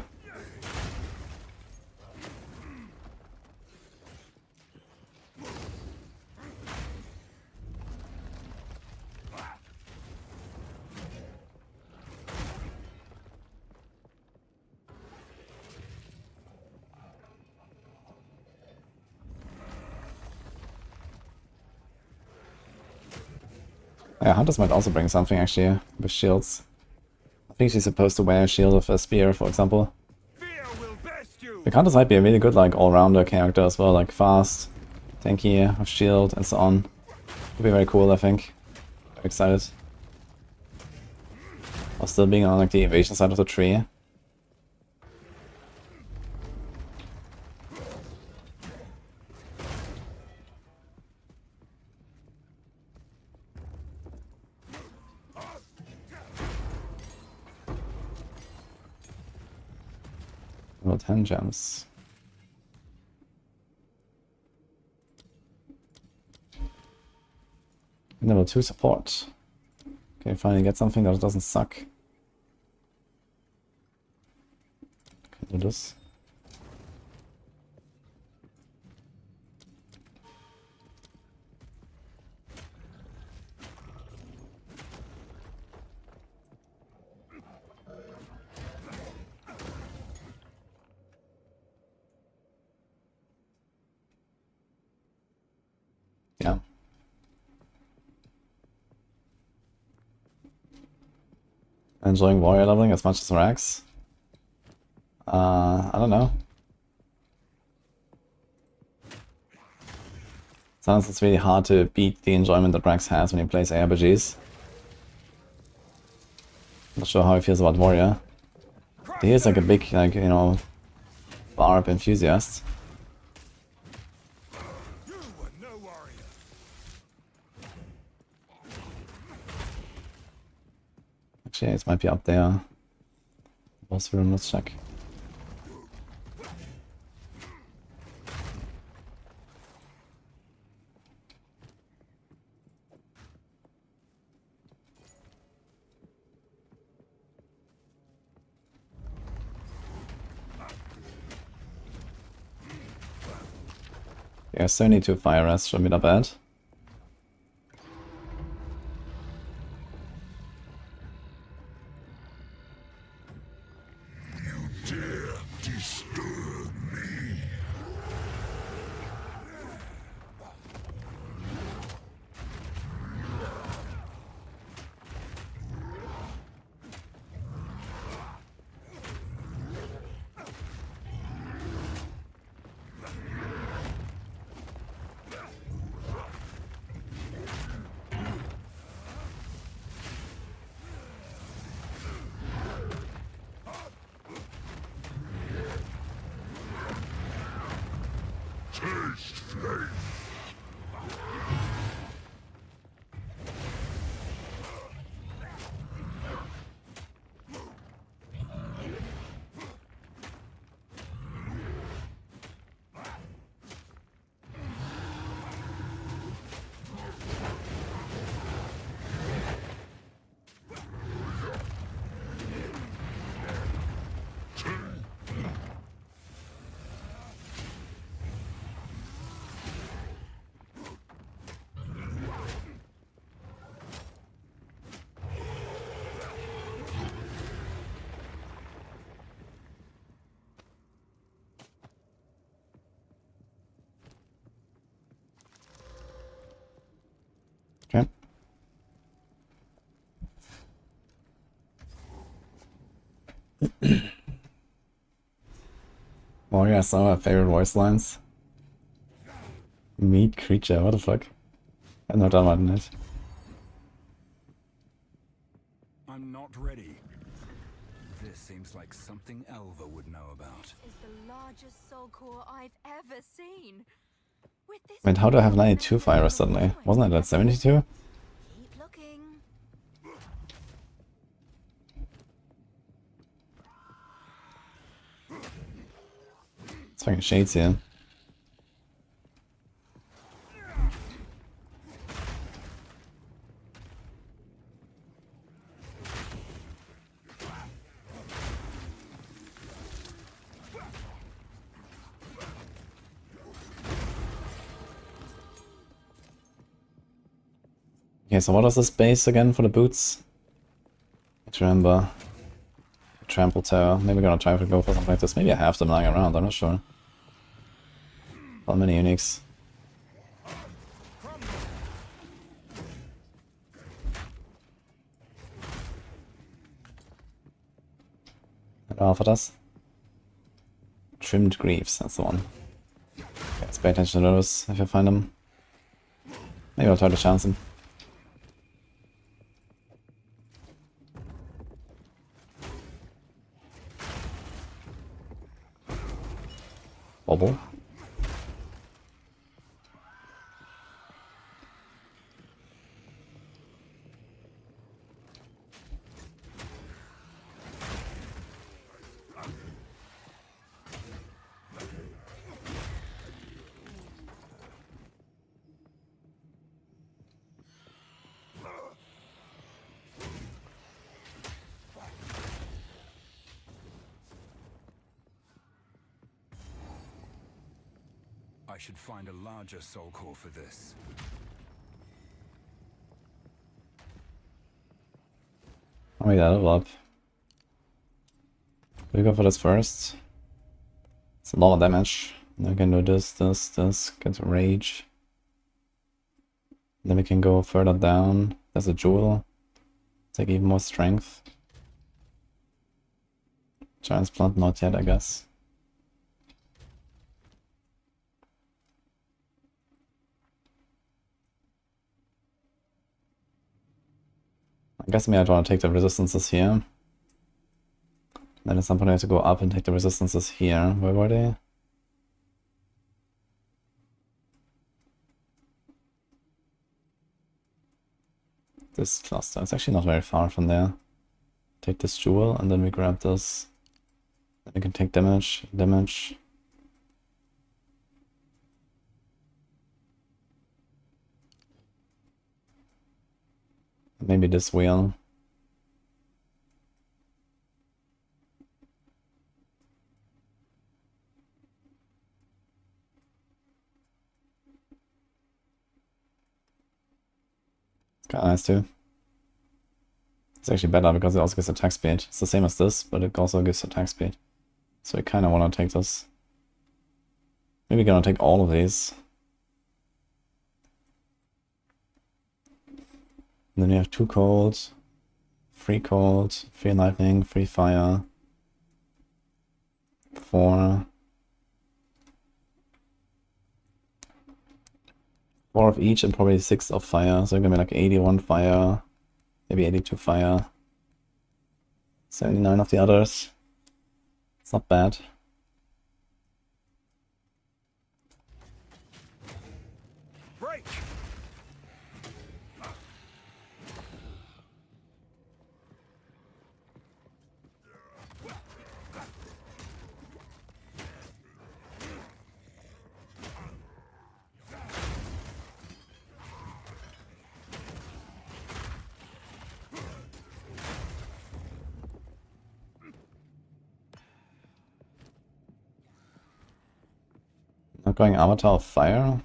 Yeah, Hunters might also bring something actually with shields. I think she's supposed to wear a shield with a spear, for example. Fear will best you. The Hunters might be a really good like all-rounder character as well, like fast, tanky, with shield and so on. Would be very cool, I think. Very excited. While still being on like the evasion side of the tree. Level 10 gems. Level 2 support. Okay, finally get something that doesn't suck. Can do this. Yeah. Enjoying warrior leveling as much as Rax? I don't know. Sometimes it's really hard to beat the enjoyment that Rax has when he plays ARPGs. Not sure how he feels about warrior. He is like a big, like, you know, barb enthusiast. You were no warrior. Actually, it might be up there. Boss room, let's check. Yeah, 72 fire rest should be not bad. Okay. Warrior, some of my favorite voice lines. Meat creature, what the fuck? I've not done one in it. I'm not ready. This seems like something Elva would know about. This is the largest soul core I've ever seen. With this Wait, how do I have 92 fire rest suddenly? Wasn't I at 72? Keep looking. It's fucking shades here. Okay, so what was this base again for the boots? I remember. Trample Tower. Maybe we're gonna try to go for something like this. Maybe I have them lying around, I'm not sure. Not many uniques. What offered us? Trimmed Greaves, that's the one. Okay, let's pay attention to those if I find them. Maybe I'll try to chance them. Bobble. I should find a larger soul core for this. Oh yeah, level up. We go for this first. It's a lot of damage. Then we can do this, get to rage. Then we can go further down. There's a jewel. Take even more strength. Transplant, not yet, I guess. I guess maybe I'd want to take the resistances here. Then at some point I have to go up and take the resistances here. Where were they? This cluster. It's actually not very far from there. Take this jewel and then we grab this. Then we can take damage. Maybe this wheel. It's kinda nice too. It's actually better because it also gives attack speed. It's the same as this, but it also gives attack speed. So I kinda wanna take this. Maybe gonna take all of these. And then you have 2 cold, 3 cold, 3 lightning, 3 fire, 4. 4 of each and probably 6 of fire. So you're gonna be like 81 fire, maybe 82 fire, 79 of the others. It's not bad. Break! Not going Avatar of Fire?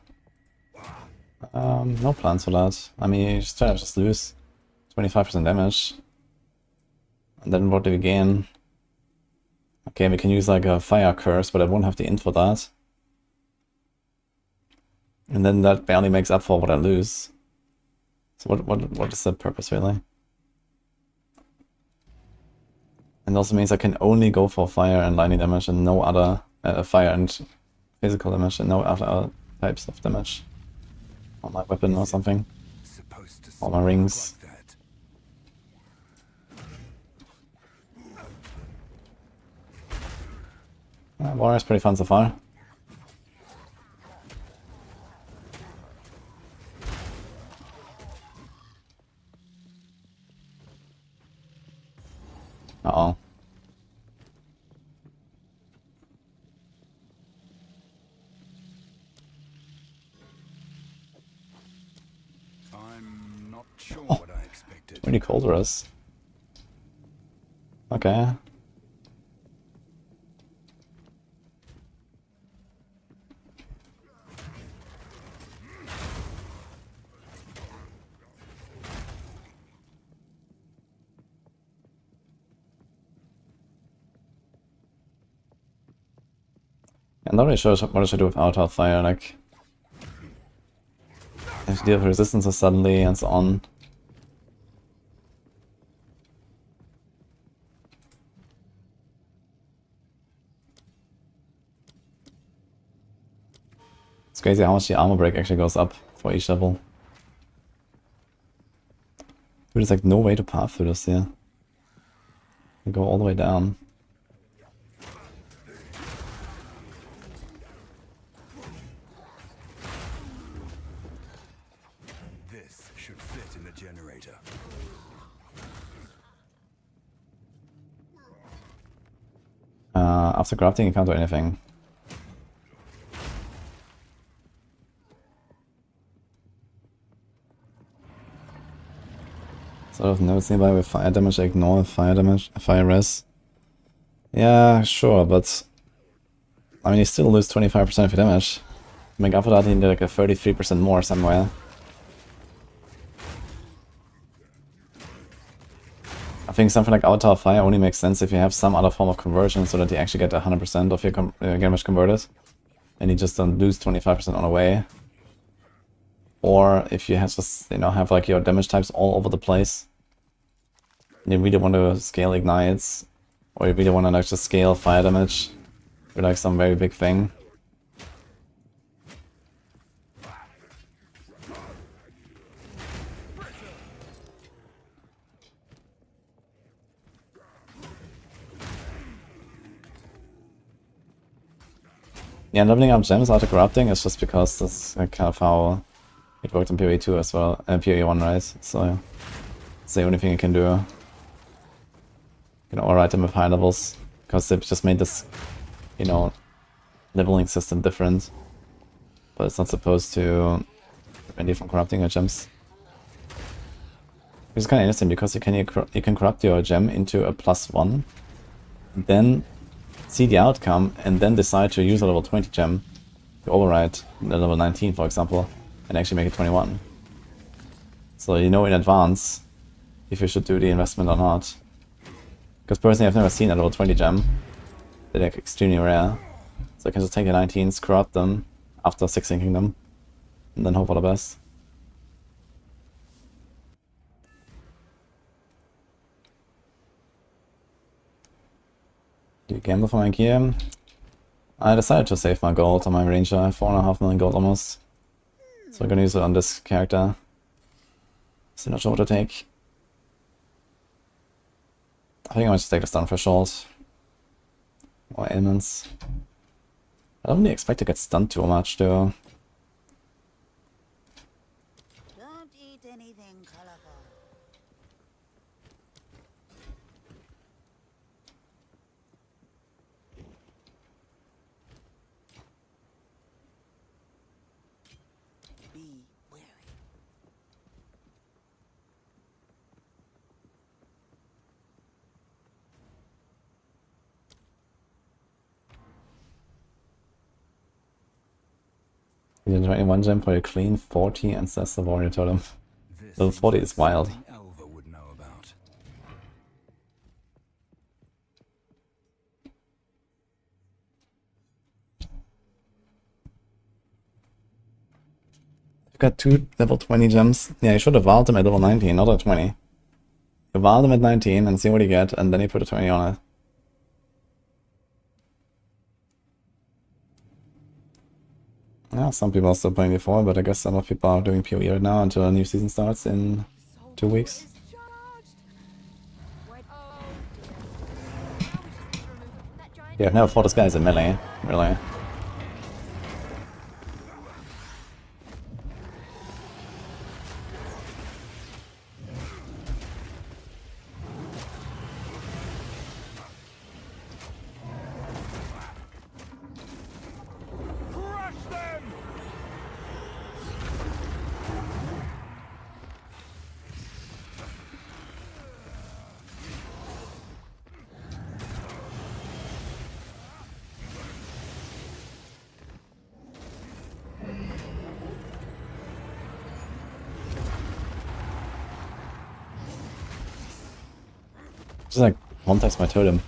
No plans for that. I mean, you just try to just lose 25% damage. And then what do we gain? Okay, we can use like a Fire Curse, but I won't have the int for that. And then that barely makes up for what I lose. So what is the purpose really? And also means I can only go for fire and lightning damage and no other fire and physical damage and no other types of damage on my weapon or something. Supposed to Or my rings. like that. Warrior's pretty fun so far. Uh-oh. I'm not sure what I expected. Really cold for us. Okay. I'm not really sure what I should do with Avatar of Fire, like... I have to deal with resistances suddenly and so on. It's crazy how much the armor break actually goes up for each level. There's like no way to path through this here. You go all the way down. This should fit in the generator. After corrupting, you can't do anything. Sort of notes nearby with fire damage, ignore fire damage, fire res. Yeah, sure, but I mean, you still lose 25% of your damage. Make up for that, you need like a 33% more somewhere. I think something like Avatar of Fire only makes sense if you have some other form of conversion so that you actually get 100% of your damage converted. And you just don't lose 25% on the way. Or if you have just, you know, have like your damage types all over the place. And you really want to scale ignites. Or you really want to like just scale fire damage. With like some very big thing. Yeah, leveling up gems after corrupting is just because that's kind of how it worked in PoE 2 as well, PoE 1, right? So it's the only thing you can do. You can override them with high levels, because they just made this, you know, leveling system different. But it's not supposed to prevent you from corrupting your gems. Which is kind of interesting, because you can corrupt your gem into a +1, then see the outcome, and then decide to use a level 20 gem to override the level 19, for example, and actually make it 21. So you know in advance if you should do the investment or not. Because personally I've never seen a level 20 gem. They're like extremely rare. So I can just take the 19s, corrupt them after 6-inking them, and then hope for the best. Do you gamble for my gear? I decided to save my gold on my ranger. I have 4.5 million gold almost. So I'm gonna use it on this character. Still not sure what to take. I think I might just take the stun threshold. Or ailments. I don't really expect to get stunned too much though. Don't eat anything colorful. Be wary. You did 21 gem for your clean 40 Ancestor Warrior Totem. This Level 40 is wild. something Elva would know about. You've got 2 level 20 gems. Yeah, you should have vaulted them at level 19, not at 20. You vault them at 19 and see what you get, and then you put a 20 on it. Yeah, some people are still playing before, but I guess some of people are doing PoE right now until a new season starts in 2 weeks. Wait, oh. Now we just need to remove it from that giant. Yeah, I've never fought this guy as a melee, really. Crush them! Just like one taps my totem.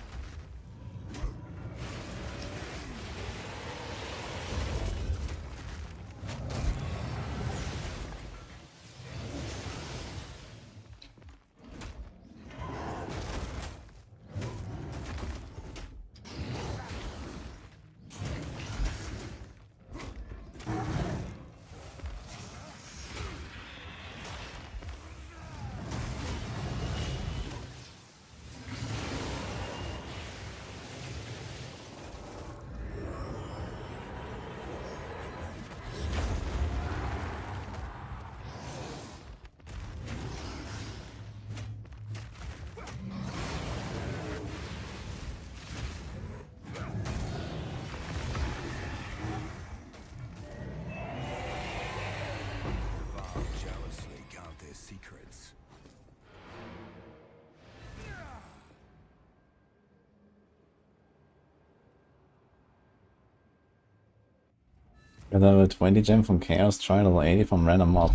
Got level 20 gem from Chaos, try level 80 from random mob.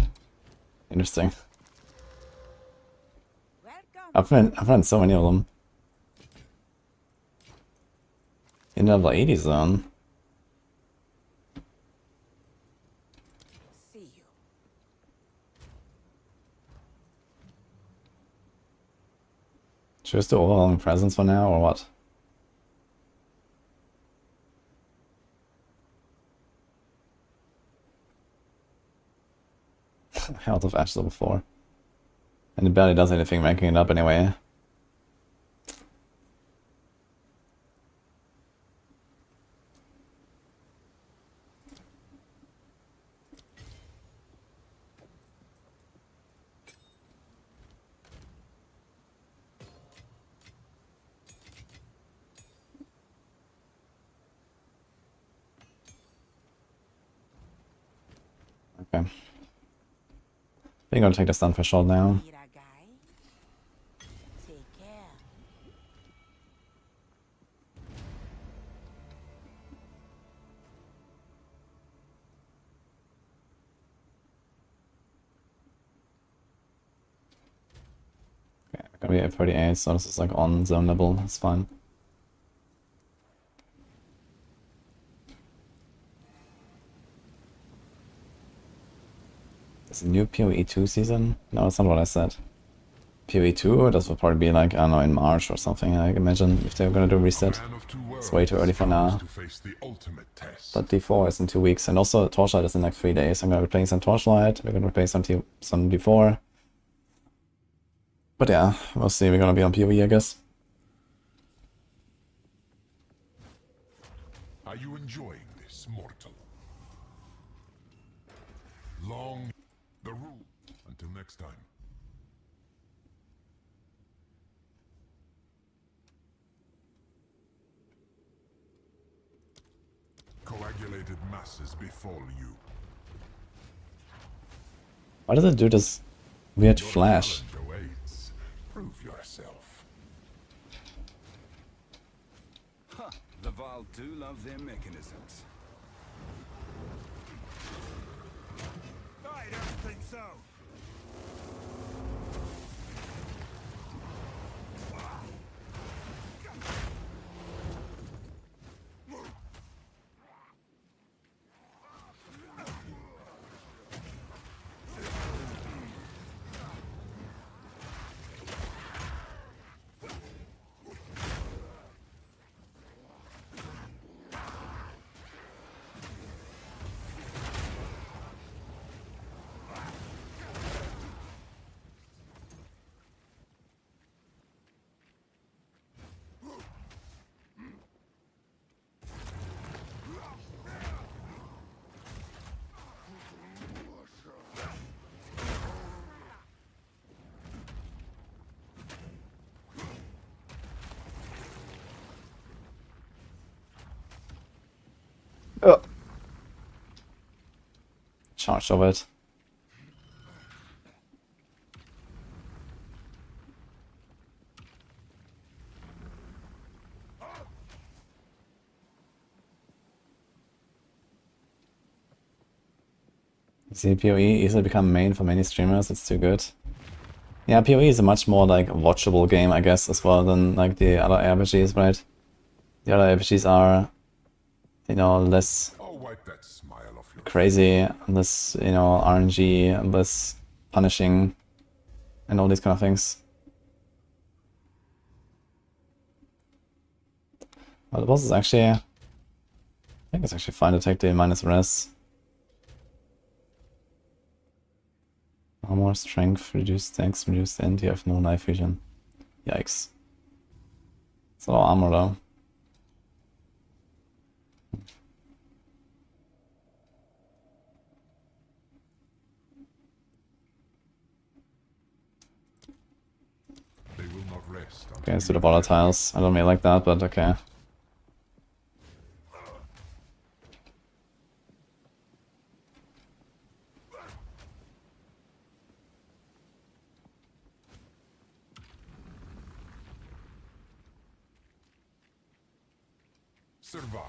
Interesting. Welcome. I've found so many of them. In the level 80 zone. See you. Choose the overwhelming presence for now, or what? Health of Ash level 4. And it barely does anything ranking it up anyway. Okay. I think I'll take the stun for short now. Need a guy? Take care. Okay, we're gonna be at 38, so this is like on zone level, it's fine. Is a new PoE 2 season? No, that's not what I said. PoE 2, this will probably be like, I don't know, in March or something, I imagine, if they're gonna do a reset. It's way too early for now. But D4 is in 2 weeks, and also Torchlight is in like 3 days. I'm gonna be playing some Torchlight, we're gonna be playing some D4. But yeah, we'll see, we're gonna be on PoE, I guess. Are you enjoying this, mortal? Long the rule. Until next time. Coagulated masses befall you. Why does it do this weird flash? Challenge awaits. Prove yourself. Huh. The Val do love their mechanisms. I don't think so. Oh. Charge of it. See, PoE easily become main for many streamers, it's too good. Yeah, PoE is a much more like watchable game, I guess, as well than like the other RPGs, right? The other RPGs are, you know, less I'll wipe that smile off your crazy, less, you know, RNG, less punishing, and all these kind of things. Well, the boss is actually, I think it's actually fine to take the minus res. Armor, strength, reduced dex, reduced end, you have no knife vision. Yikes. It's a lot of armor though. They will not rest until Okay, let's do the you volatiles. I don't really like that, but okay. survive.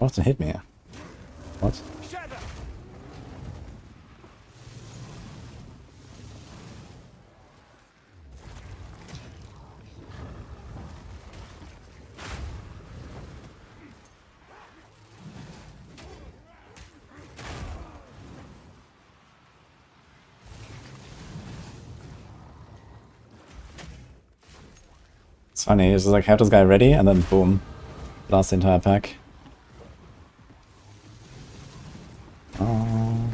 What's to hit me? What? It's funny, you just like have this guy ready and then boom. Blast the entire pack. Oh.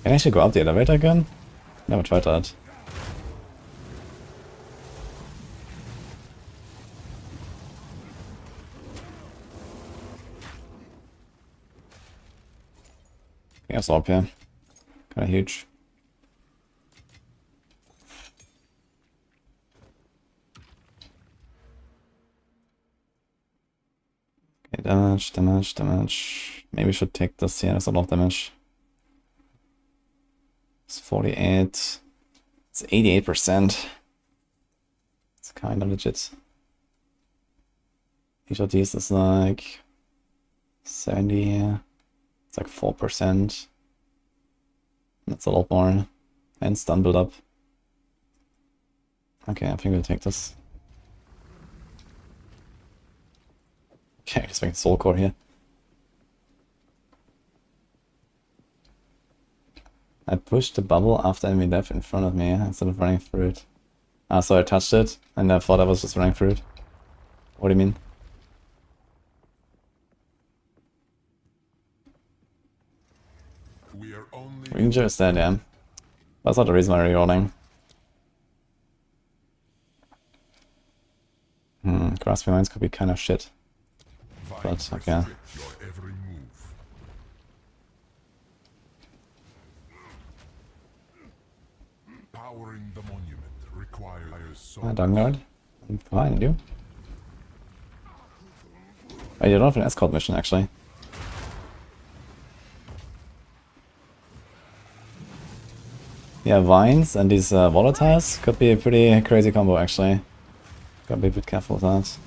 Can I actually go up the elevator again? Never tried that. Yeah, it's up here. Kinda huge. Okay, damage, damage, damage. Maybe we should take this here, that's a lot of damage. It's 48. It's 88%. It's kind of legit. Each of these is like 70. It's like 4%. That's a lot more. And stun build up. Okay, I think we'll take this. Okay, just making soul core here. I pushed the bubble after enemy left in front of me instead of running through it. Ah, so I touched it and I thought I was just running through it. What do you mean? We are only Ranger is dead, yeah. That's not the reason why I'm rerolling. Grasping Minds could be kind of shit. But, okay. your every move. Powering the monument requires so Dungard. I'm fine, you? Oh, you don't have an escort mission, actually. Yeah, vines and these volatiles could be a pretty crazy combo, actually. Gotta be a bit careful with that.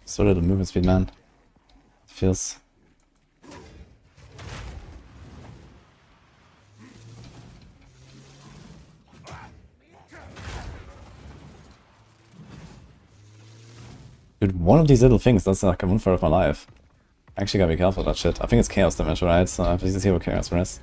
So little movement speed, man. Feels. Dude, one of these little things, that's like a one-third of my life. I actually gotta be careful with that shit. I think it's chaos damage, right? So I have to see what chaos is.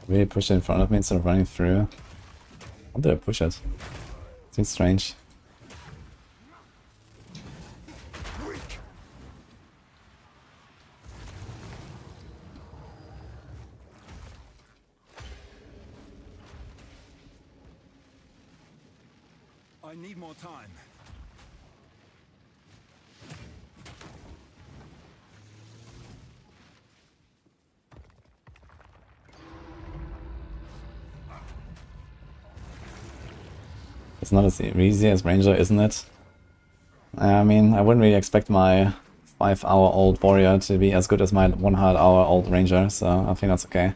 Really push it in front of me instead of running through. How did I push it? Seems strange. I need more time. It's not as easy as Ranger, isn't it? I mean, I wouldn't really expect my 5-hour-old warrior to be as good as my 100-hour-old Ranger, so I think that's okay.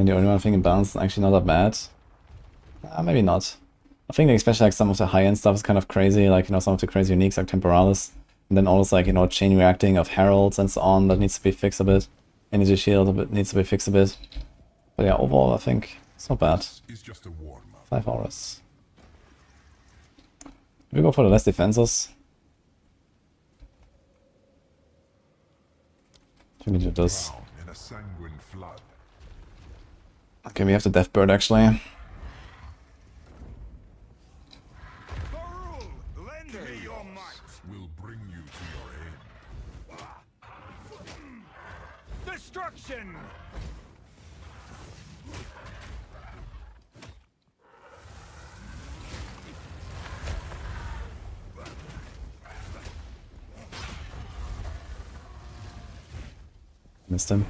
mean, the only one thinking balance is actually not that bad. Maybe not. I think especially like some of the high-end stuff is kind of crazy, like, you know, some of the crazy uniques like Temporalis. And then also like, you know, chain reacting of heralds and so on that needs to be fixed a bit. Energy shield a bit needs to be fixed a bit. But yeah, overall I think it's not bad. It's just a warm-up. 5 auras. We go for the less defenses. We need to do this. Drown in a sanguine flood. Okay, we have the Death Bird actually. Reroll, lend me your might. Will bring you to your aim. Destruction! Missed him.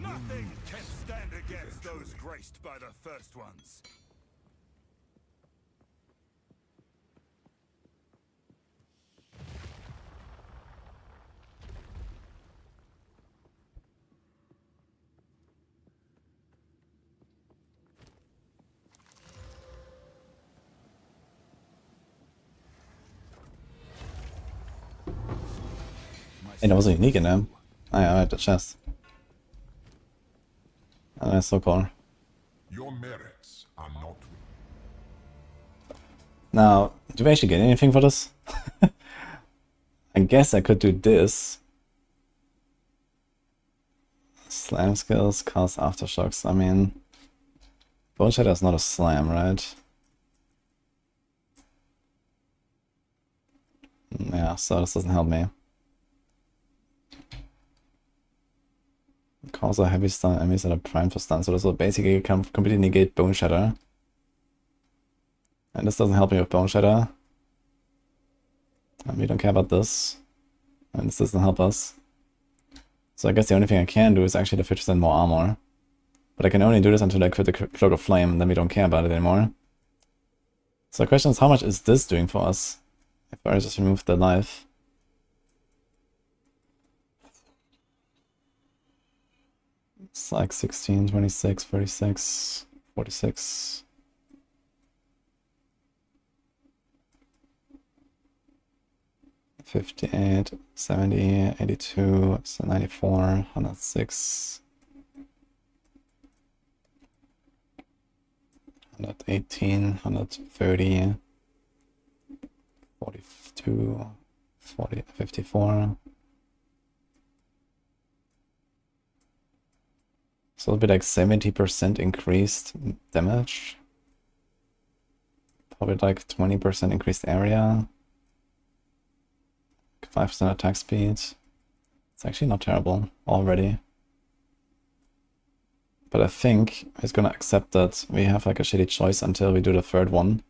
Nothing can stand against those graced by the first ones. Hey, there was a unique in them. I had the chest. Oh, that's so cool. Your merits are not. Now, do we actually get anything for this? I guess I could do this. Slam skills cause aftershocks. I mean, Bone Shatter is not a slam, right? Yeah, so this doesn't help me. Cause a heavy stun enemies that are primed for stun, so this will basically completely negate Bone Shatter. And this doesn't help me with Bone Shatter. And we don't care about this. And this doesn't help us. So I guess the only thing I can do is actually the 50% more armor. But I can only do this until I quit the Cloak of Flame, and then we don't care about it anymore. So the question is, how much is this doing for us? If I just remove the life. It's like 16, 26, 36, 46. $58, $70, $82, so $94, $106, $118, $130, $42, $40, $54. So it'll be like 70% increased damage. Probably like 20% increased area. 5% attack speed. It's actually not terrible already. But I think he's gonna accept that we have like a shitty choice until we do the third one.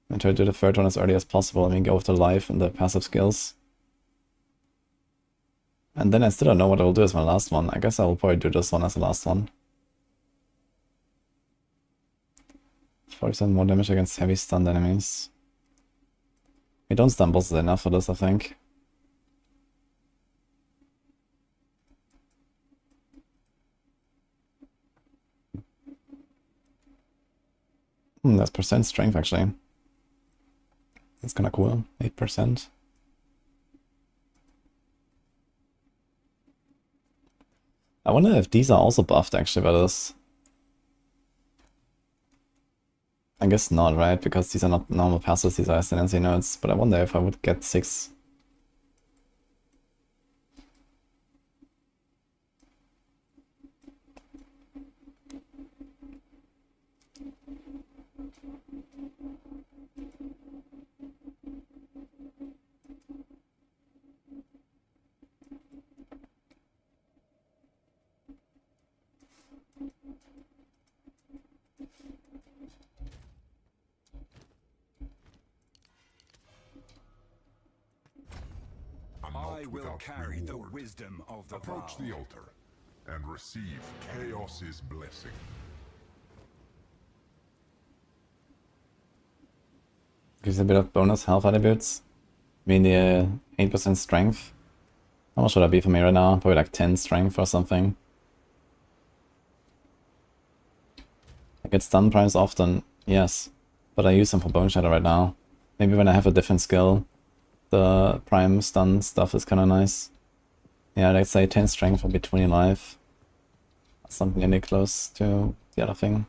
And try to do the third one as early as possible. I mean, go with the life and the passive skills. And then I still don't know what I will do as my last one. I guess I will probably do this one as the last one. 40% more damage against heavy stunned enemies. We don't stun bosses enough for this, I think. That's percent strength actually. That's kinda cool. 8%. I wonder if these are also buffed actually by this. I guess not, right? Because these are not normal passes, these are ascendancy nodes. But I wonder if I would get 6. I will carry the wisdom of the Approach vow. the altar and receive Chaos's blessing. Gives a bit of bonus health attributes. I mean the 8% strength. How much should that be for me right now? Probably like 10 strength or something. I get stun primes often, yes. But I use them for Bone Shatter right now. Maybe when I have a different skill, the prime stun stuff is kinda nice. Yeah, let's say 10 strength will be 20 life. Something really close to the other thing.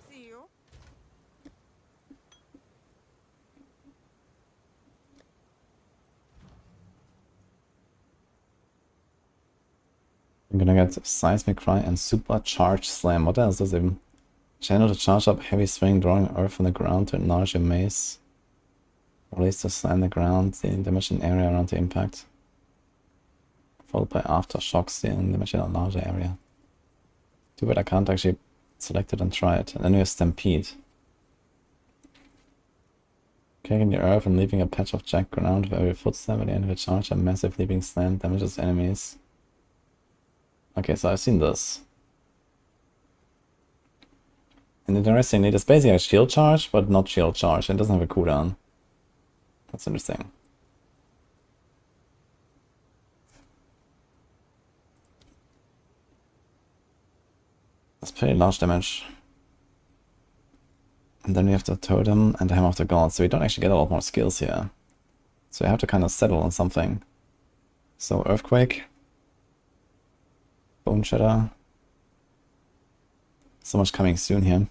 See you. I'm gonna get Seismic Cry and Supercharged Slam. What else does even? Channel to charge up heavy swing, drawing earth from the ground to enlarge your mace. Release to slam the ground, dealing damage in area around the impact. Followed by aftershocks, dealing damage in a larger area. Too bad I can't actually select it and try it. And then we have Stampede. Kicking the earth and leaving a patch of jagged ground with every footstep at the end of a charge, a massive leaping slant damages enemies. Okay, so I've seen this. And interestingly, it's basically a shield charge, but not shield charge. It doesn't have a cooldown. That's interesting. That's pretty large damage. And then we have the Totem and the Hammer of the Gods, so we don't actually get a lot more skills here. So we have to kind of settle on something. So Earthquake. Bone Shatter. So much coming soon here.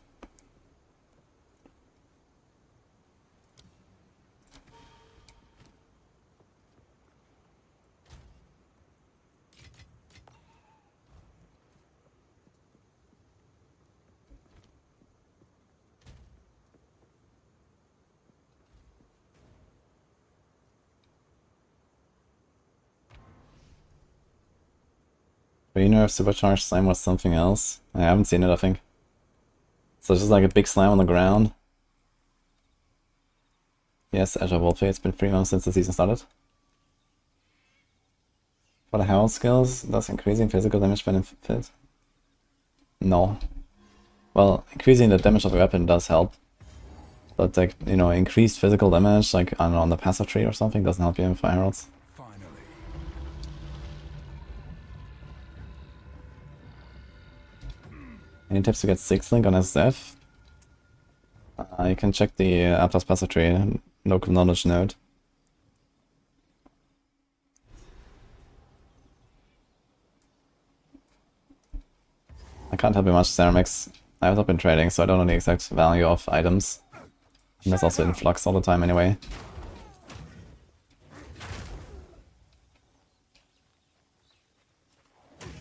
But you know if Supercharged Slam was something else? I haven't seen it, I think. So it's just like a big slam on the ground. Yes, Azure Warfare, it's been 3 months since the season started. For the Herald skills, does increasing physical damage benefit? No. Well, increasing the damage of a weapon does help. But like, you know, increased physical damage, like, I don't know, on the passive tree or something, doesn't help you for Heralds. Finally. Any tips to get 6 link on SSF? You can check the Atlas passive tree, local knowledge node. I can't help you much, Ceramics. I have not been trading, so I don't know the exact value of items. And that's also in flux all the time anyway.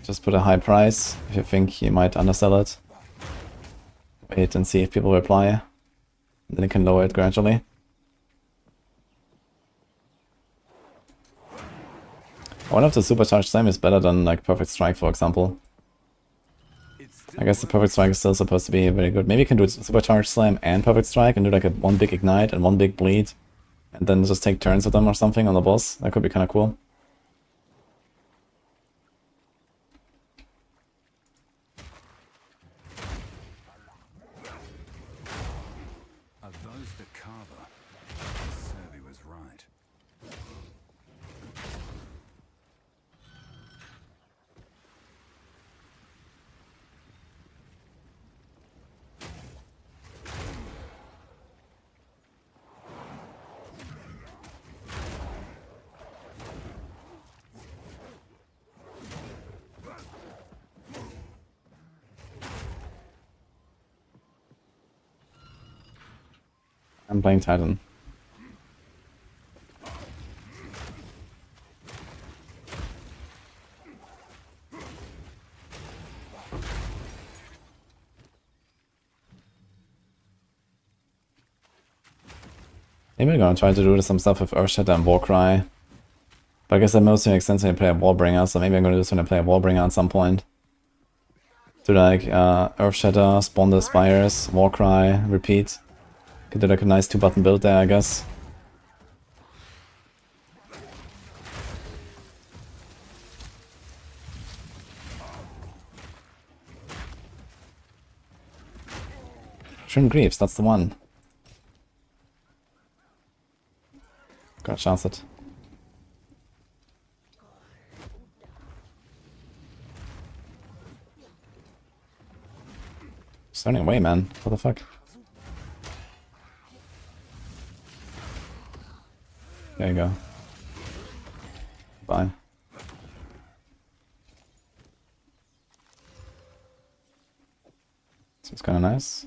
Just put a high price if you think you might undersell it. Wait and see if people reply. Then you can lower it gradually. I wonder if the Supercharged Slam is better than like Perfect Strike, for example. It's I guess the Perfect Strike is still supposed to be very good. Maybe you can do Supercharge Slam and Perfect Strike and do like a one big Ignite and one big Bleed. And then just take turns with them or something on the boss. That could be kind of cool. Of those that carver, Serby was right. I'm playing Titan. Maybe we're gonna try to do some stuff with Earthshatter and Warcry. But I guess that mostly makes sense when you play a Warbringer, so maybe I'm gonna do this when I play a Warbringer at some point. Do like Earthshatter, spawn the Spires, Warcry, repeat. Could do like a nice 2-button build there, I guess. Trim Greaves, that's the one. Gotta chance it. It's running away, man. What the fuck? There you go. Bye. So it's kind of nice.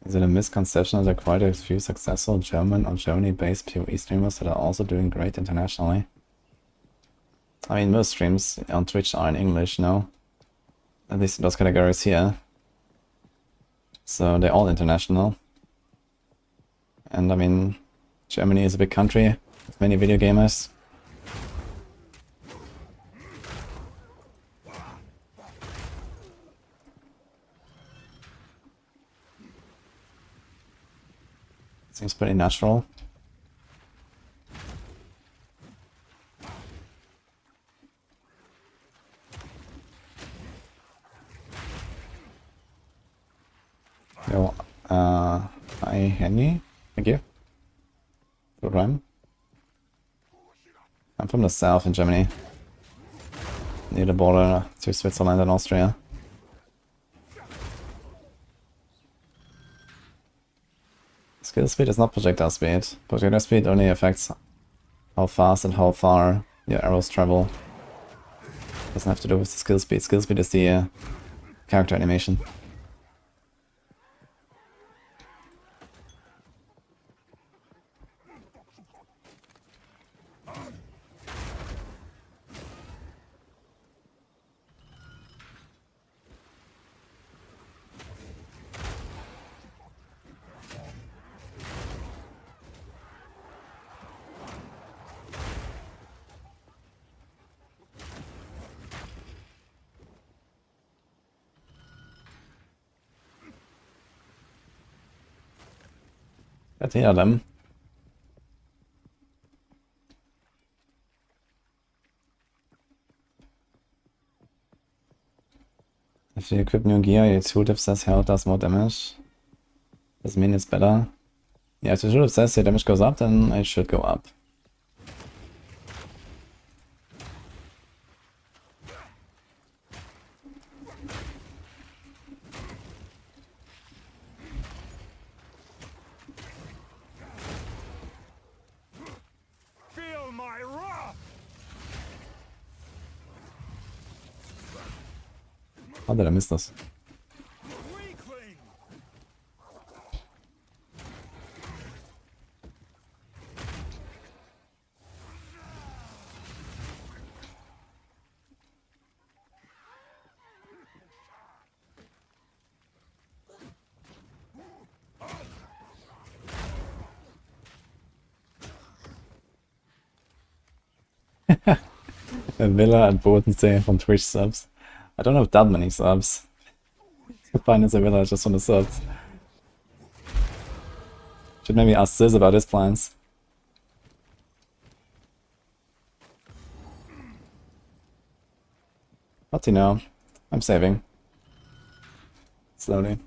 Is it a misconception that there are quite a few successful German or Germany-based PoE streamers that are also doing great internationally? I mean, most streams on Twitch are in English, no? At least in those categories here. So they're all international. And I mean, Germany is a big country with many video gamers. Seems pretty natural. Yo, hi Henry, thank you. Good rhyme. I'm from the south in Germany, near the border to Switzerland and Austria. Skill speed is not projectile speed. Projectile speed only affects how fast and how far your arrows travel. Doesn't have to do with the skill speed. Skill speed is the character animation. Let's hear them. If you equip new gear, your tooltip says health does more damage. Does it mean it's better? Yeah, if the tooltip says your damage goes up, then it should go up. Feel my wrath! How did I miss this? Weakling! A villa at Bodensee from Twitch subs. I don't have that many subs. To finance a villa just on the subs. Should maybe ask Sis about his plans. But you know, I'm saving. Slowly.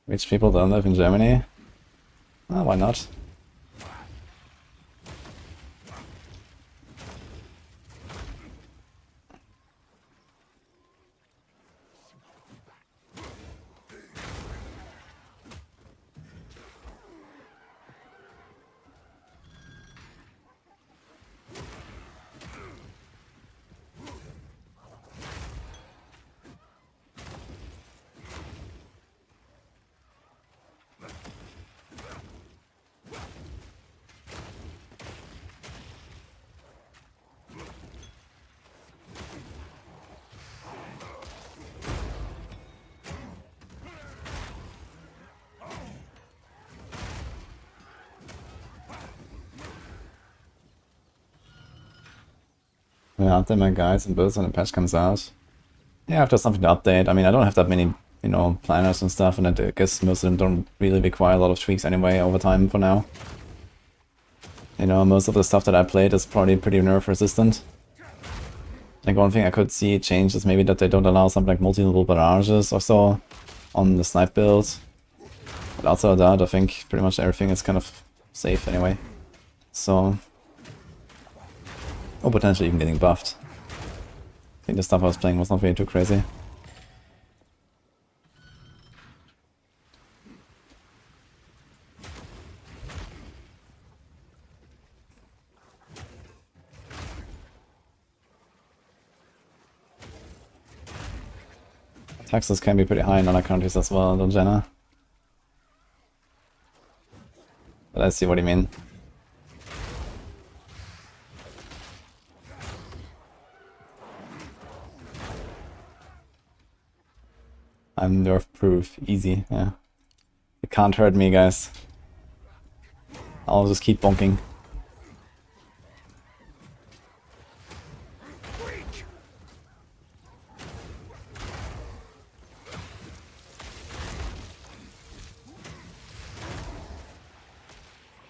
Rich people don't live in Germany? Ah, why not? Yeah, update my guys and builds when the patch comes out. Yeah, if there's something to update. I mean, I don't have that many, you know, planners and stuff, and I guess most of them don't really require a lot of tweaks anyway over time for now. You know, most of the stuff that I played is probably pretty nerf resistant. I think one thing I could see change is maybe that they don't allow something like multiple barrages or so on the snipe build. But outside of that, I think pretty much everything is kind of safe anyway. So... or potentially even getting buffed. I think the stuff I was playing was not really too crazy. Taxes can be pretty high in other countries as well, don't Jenna? But I see what you mean. I'm nerf proof, easy, yeah. It can't hurt me, guys. I'll just keep bonking.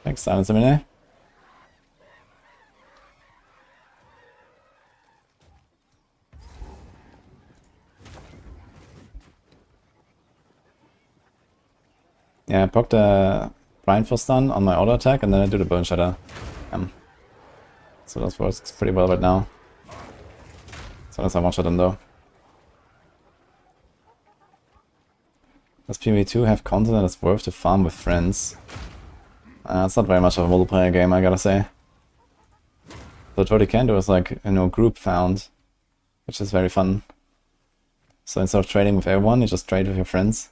Thanks, Silence a minute. Yeah, I proc the Blind for stun on my auto attack and then I do the Bone Shatter. So that works pretty well right now. So that's I one-shot him though. Does PvE2 have content that is worth to farm with friends? It's not very much of a multiplayer game, I gotta say. But what you can do is like, you know, group found, which is very fun. So instead of trading with everyone, you just trade with your friends.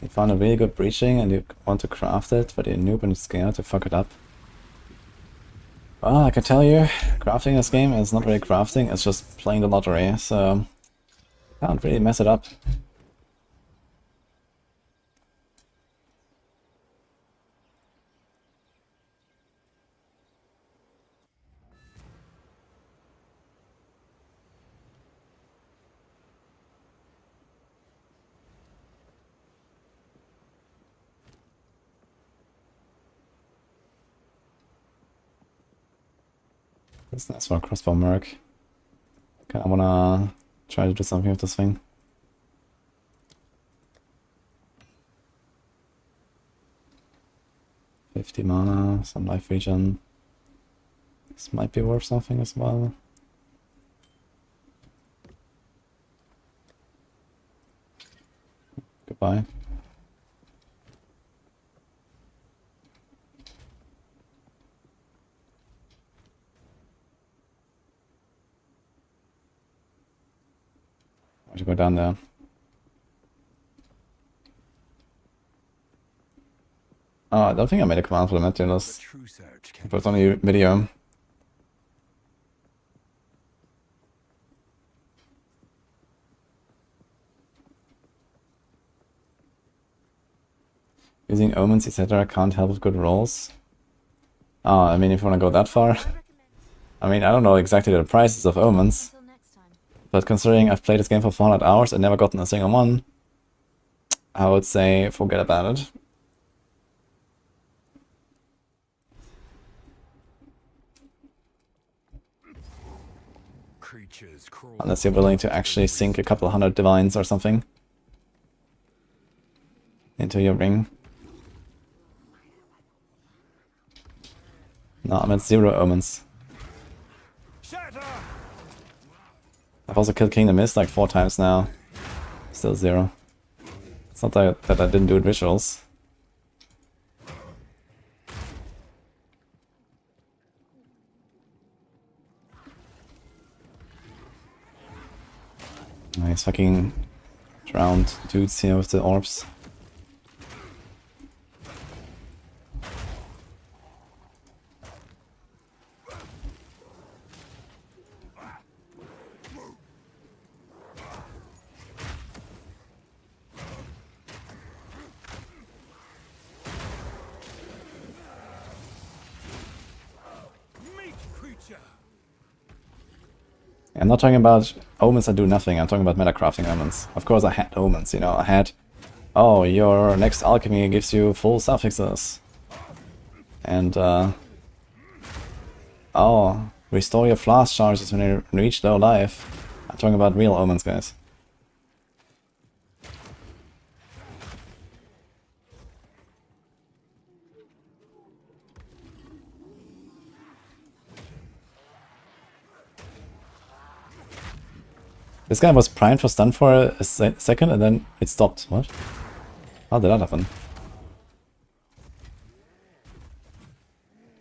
You found a really good breaching and you want to craft it, but you're noob and you're scared to fuck it up. Well, I can tell you, crafting this game is not really crafting, it's just playing the lottery, so can't really mess it up. That's nice for a crossbow merc. Okay, I wanna try to do something with this thing. $50 mana, some life regen. This might be worth something as well. Goodbye. Why'd you go down there? Oh, I don't think I made a command for the The Meteorless. true search It can was only video. Using omens, etc. can't help with good rolls. Oh, I mean, if you want to go that far. I mean, I don't know exactly the prices of omens. Until next time. But considering I've played this game for 400 hours and never gotten a single one, I would say forget about it. creatures crawl. Unless you're willing to actually sink a couple hundred divines or something into your ring. No, I'm at 0 omens. Shatter! I've also killed Kingdom Mist like 4 times now. Still 0. It's not that I didn't do rituals. Nice fucking drowned dudes here with the orbs. Meat creature! I'm not talking about omens that do nothing, I'm talking about meta crafting omens. Of course I had omens, you know, I had, oh, your next alchemy gives you full suffixes. And, oh, restore your flask charges when you reach low life. I'm talking about real omens, guys. This guy was primed for stun for a second and then it stopped. What? How did that happen?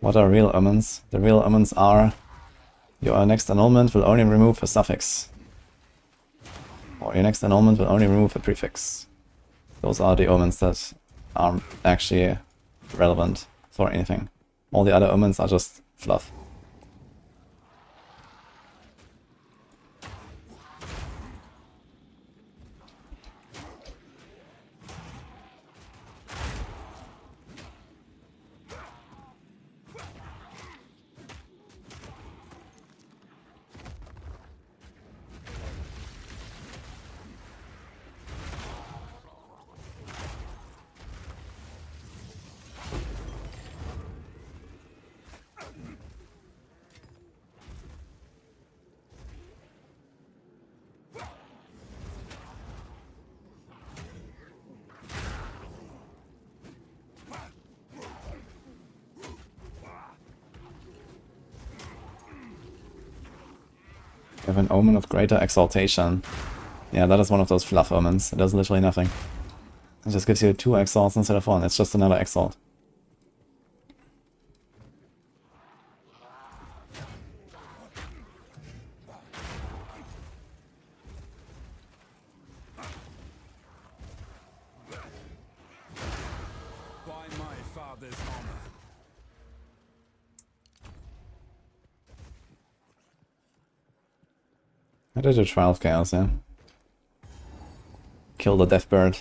What are real omens? The real omens are your next annulment will only remove a suffix. Or your next annulment will only remove a prefix. Those are the omens that are actually relevant for anything. All the other omens are just fluff. You have an omen of greater exaltation. Yeah, that is one of those fluff omens. It does literally nothing. It just gives you 2 exalts instead of 1. It's just another exalt. By my father's honor. I did a Trial of Chaos, yeah. Kill the Death Bird.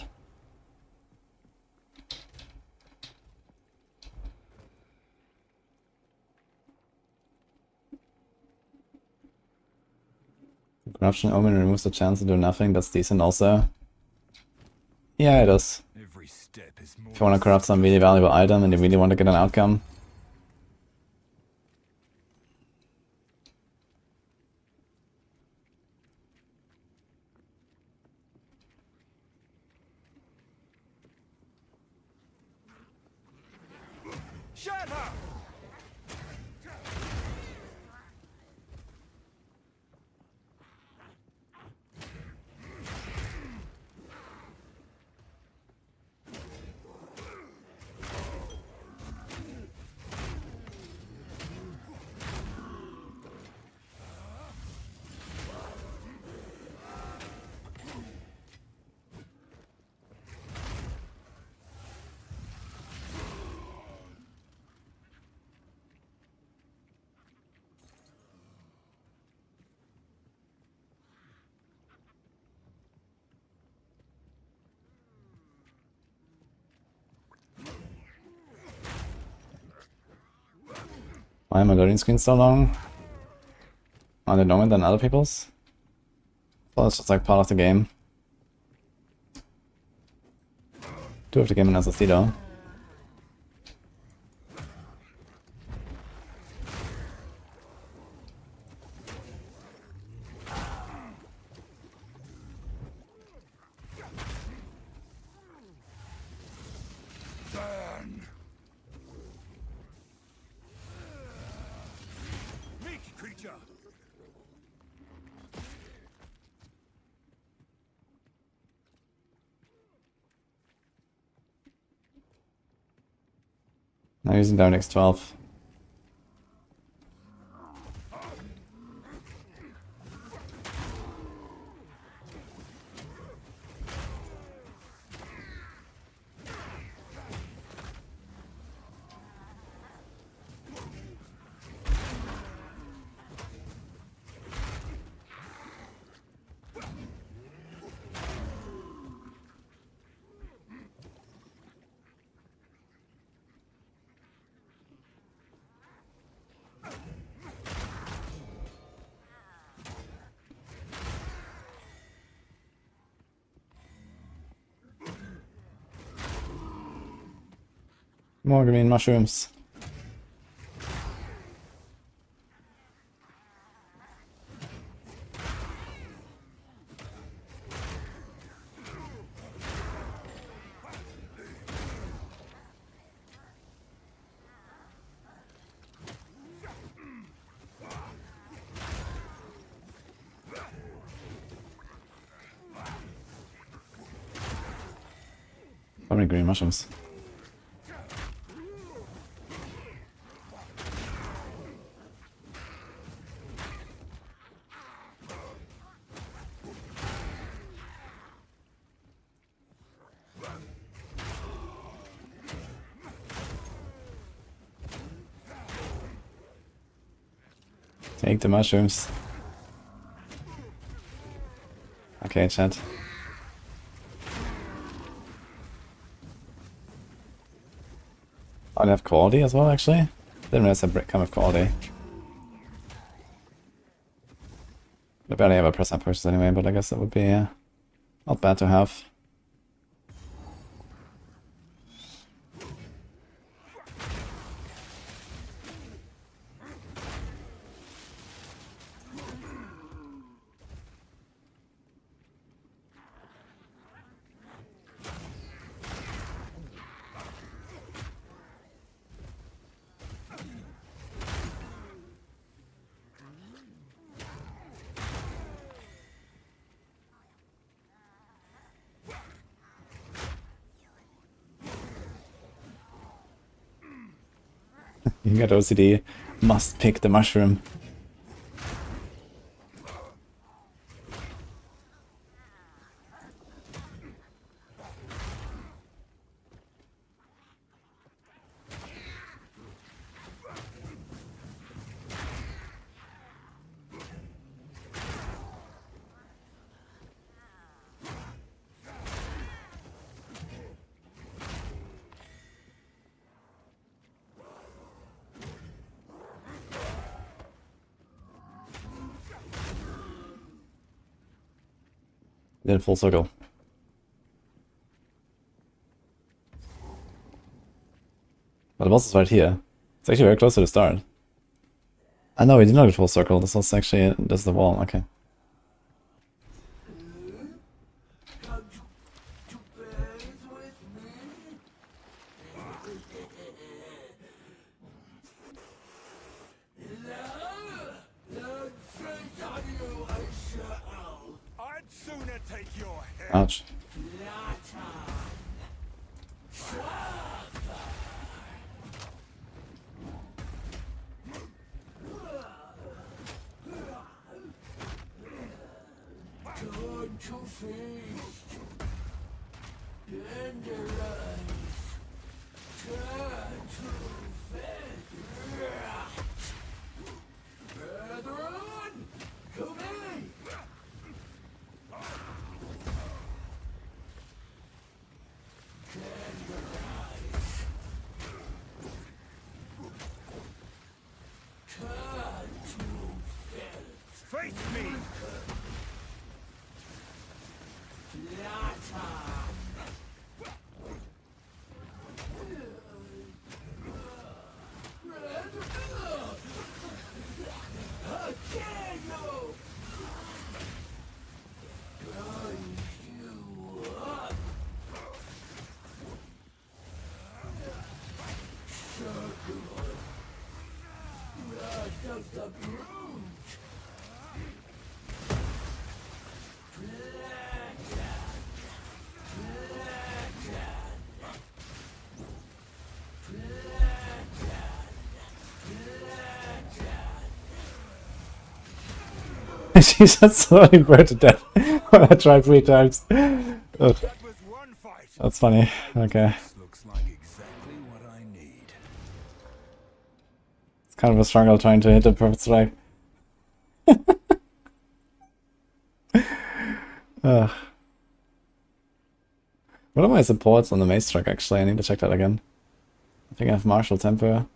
Corruption Omen removes the chance to do nothing, that's decent also. Yeah, it is. Every step is more. If you want to corrupt some really valuable item and you really want to get an outcome. Shatter! Why am I loading screen so long? Are they longer than other people's? Well, it's just like part of the game. Do have the game in SSD though. Burn! Meat creature! Now using down X12. More green mushrooms. How many green mushrooms? Take the mushrooms. Okay, chat. Oh, they have quality as well, actually? Didn't realize they come with quality. I barely ever press that purchase anyway, but I guess that would be not bad to have. You got OCD. Must pick the mushroom. Did full circle. But the boss is right here. It's actually very close to the start. I know, we did not get full circle. This was actually, this is the wall, okay. I'd sooner take your head. Ouch. She's just slowly burned to death when I tried 3 times. Ugh, That was one fight. that's funny. Okay. This looks like exactly what I need. It's kind of a struggle trying to hit the perfect strike. Ugh. What are my supports on the mace truck actually? I need to check that again. I think I have martial temper.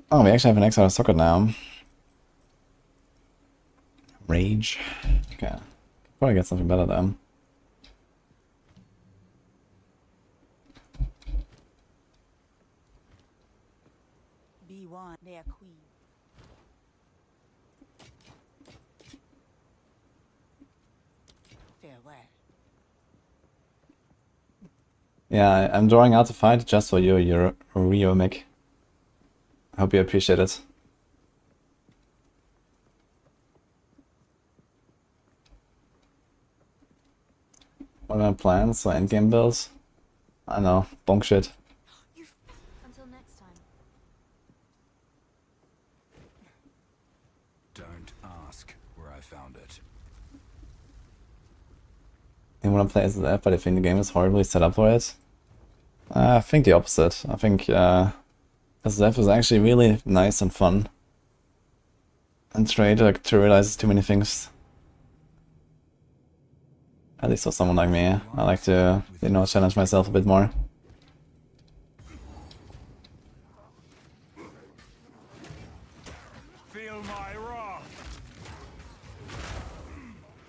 Oh, we actually have an Exile socket now. Rage. Okay. Probably get something better then. B1, their queen. Farewell. Yeah, I'm drawing out the fight just for you, Rio Mick. I hope you appreciate it. What are my plans for endgame builds? I don't know, bonk shit. Until next time. Don't ask where I found it. They want to play SSF, but I think the game is horribly set up for it. I think the opposite. I think SSF is actually really nice and fun. And Trade to realize too many things. At least for someone like me. I like to, you know, challenge myself a bit more. Feel my wrath.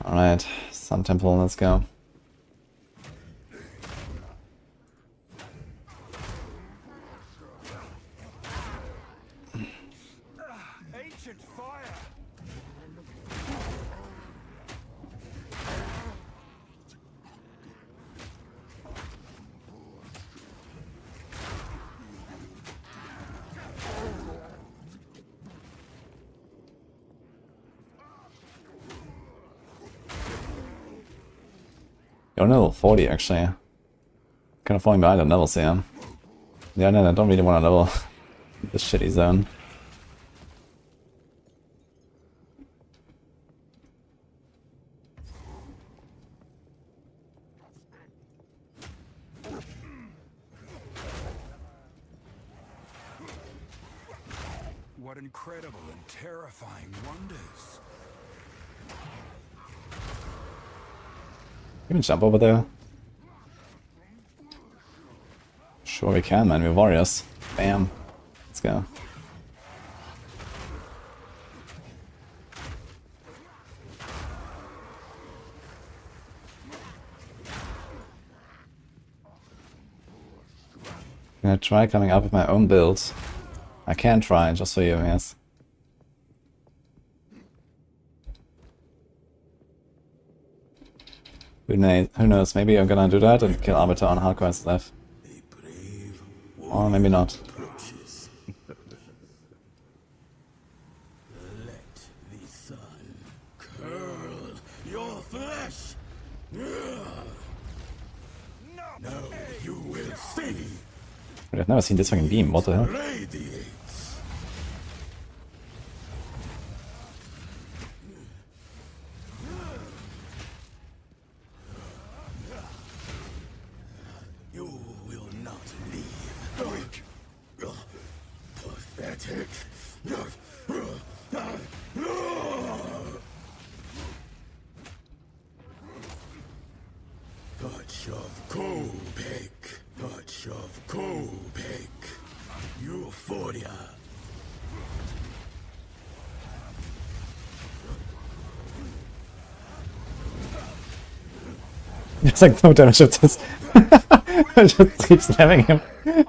Alright, Sun Temple, let's go. Ancient fire. You're level 40 actually. Kind of falling behind on levels here. Yeah, no, I don't really want to level this shitty zone. What incredible and terrifying wonders. You can jump over there. Sure we can, man. We're warriors. Bam. Let's go. I'm gonna try coming up with my own build. I can try, just for you, yes. Who knows, maybe I'm gonna do that and kill Arbiter on hardcore SSF. Or maybe not. Your flesh. No, you will see. I've never seen this fucking beam, what the hell? Radiates. You will not leave. Pathetic. Touch of Kopek. Touch of Kopek. Euphoria. It's like no damage of this. I just keep slamming him. I do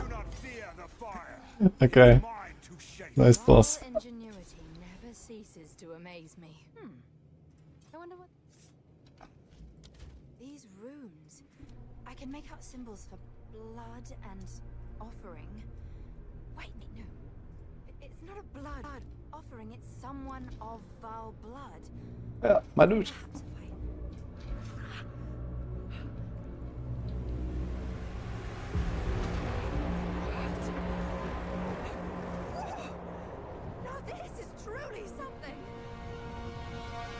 not fear the fire. Okay, Mine to shape. nice boss. Your ingenuity never ceases to amaze me. I wonder what... These runes... I can make out symbols for blood and offering. Wait, no. It's not a blood offering, it's someone of vile blood. Yeah, my dude. Perhaps if Now this is truly something.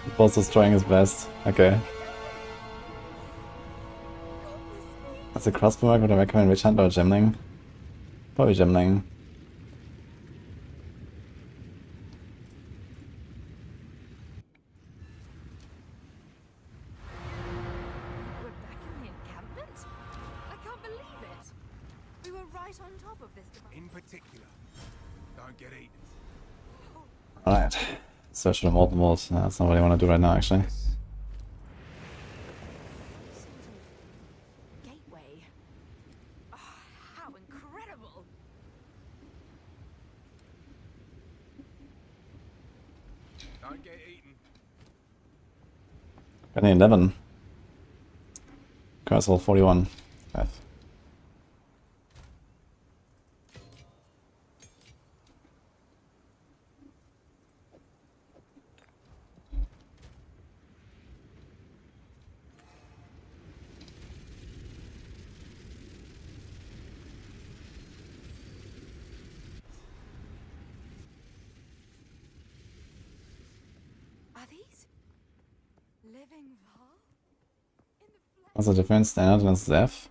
The boss is trying his best. Okay. That's a crossbow. Would I recommend Witch Hunter or Gemling? Probably Gemling. We're back in the encampment? I can't believe it. We were right on top of this device. In particular, don't get eaten. Alright. Search for the open world. No, that's not what I want to do right now, actually. Some sort of gateway. Oh, how incredible! Don't get eaten. Got an 11. Castle 41. F. Are these living Val? In the flesh? What's the difference? Standard and Zeph?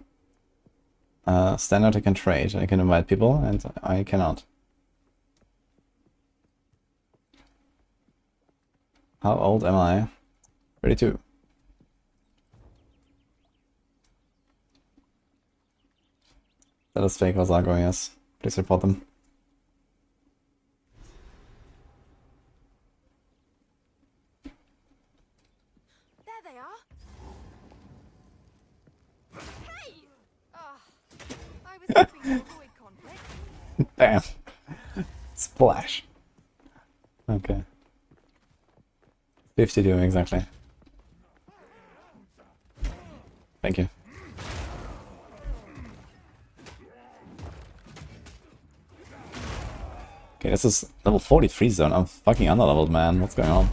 Standard I can trade. I can invite people, and I cannot. How old am I? 32. That is fake, was Argo, yes. Please report them. There they are. Hey! Oh, I was hoping to avoid conflict. Damn. Splash. Okay. 52 exactly. Thank you. Okay, this is level 43 zone. I'm fucking underleveled, man. What's going on?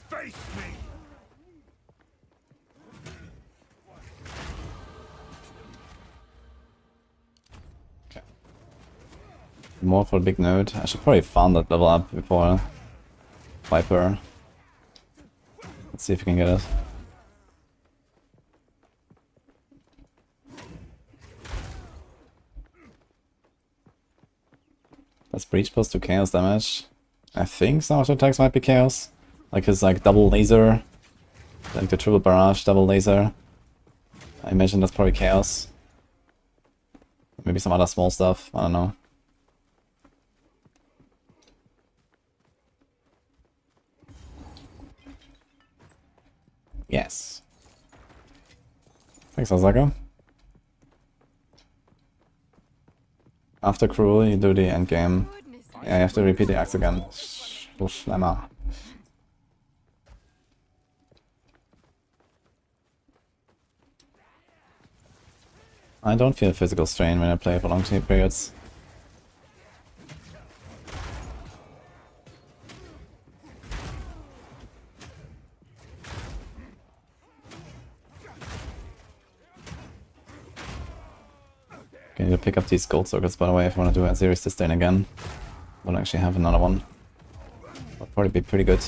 Face me! More for a big node. I should probably farm that level up before Viper. Let's see if we can get it. Does Breach supposed to chaos damage? I think some of the attacks might be chaos. Like his double laser. Like the triple barrage, double laser. I imagine that's probably chaos. Maybe some other small stuff, I don't know. Yes. Thanks, Osaka. After Cruel, you do the endgame. Goodness. Yeah, you have to repeat the axe again. Schlemmer. I don't feel physical strain when I play for long periods. Okay, I need to pick up these gold circles, by the way, if I want to do a series sustain again. Don't actually have another one. That'll probably be pretty good.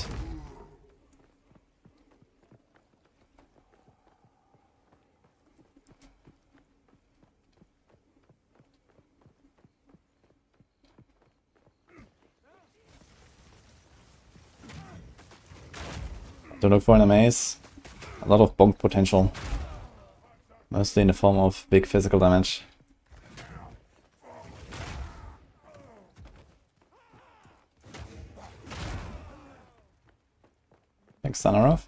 To look for an amaze. A lot of bonk potential. Mostly in the form of big physical damage. Thanks, Sanarov.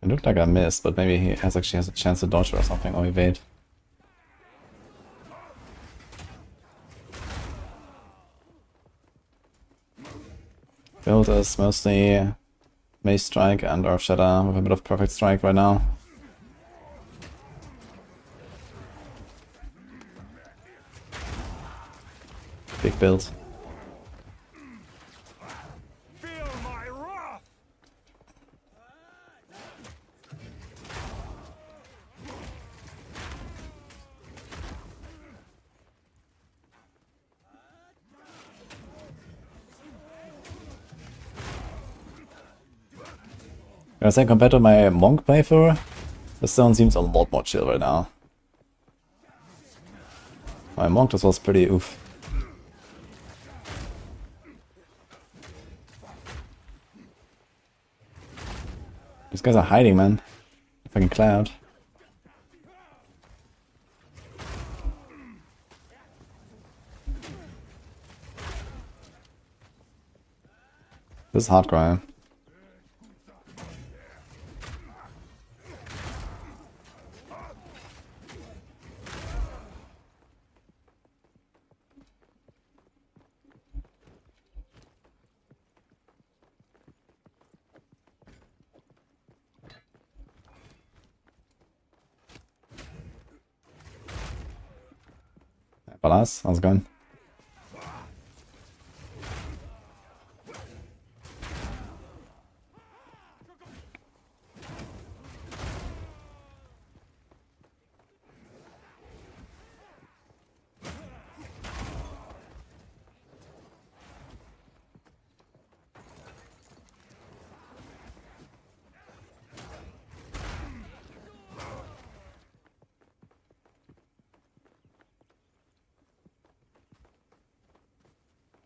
It looked like I missed, but maybe he actually has a chance to dodge or something, or evade. Build is mostly Mace Strike and Earth Shatter with a bit of Perfect Strike right now. Big build. Feel my wrath! I say compared to my Monk playthrough, this zone seems a lot more chill right now. My Monk just was pretty oof. These guys are hiding, man. Fucking Cloud. This is hardcore. Balas, how's it going?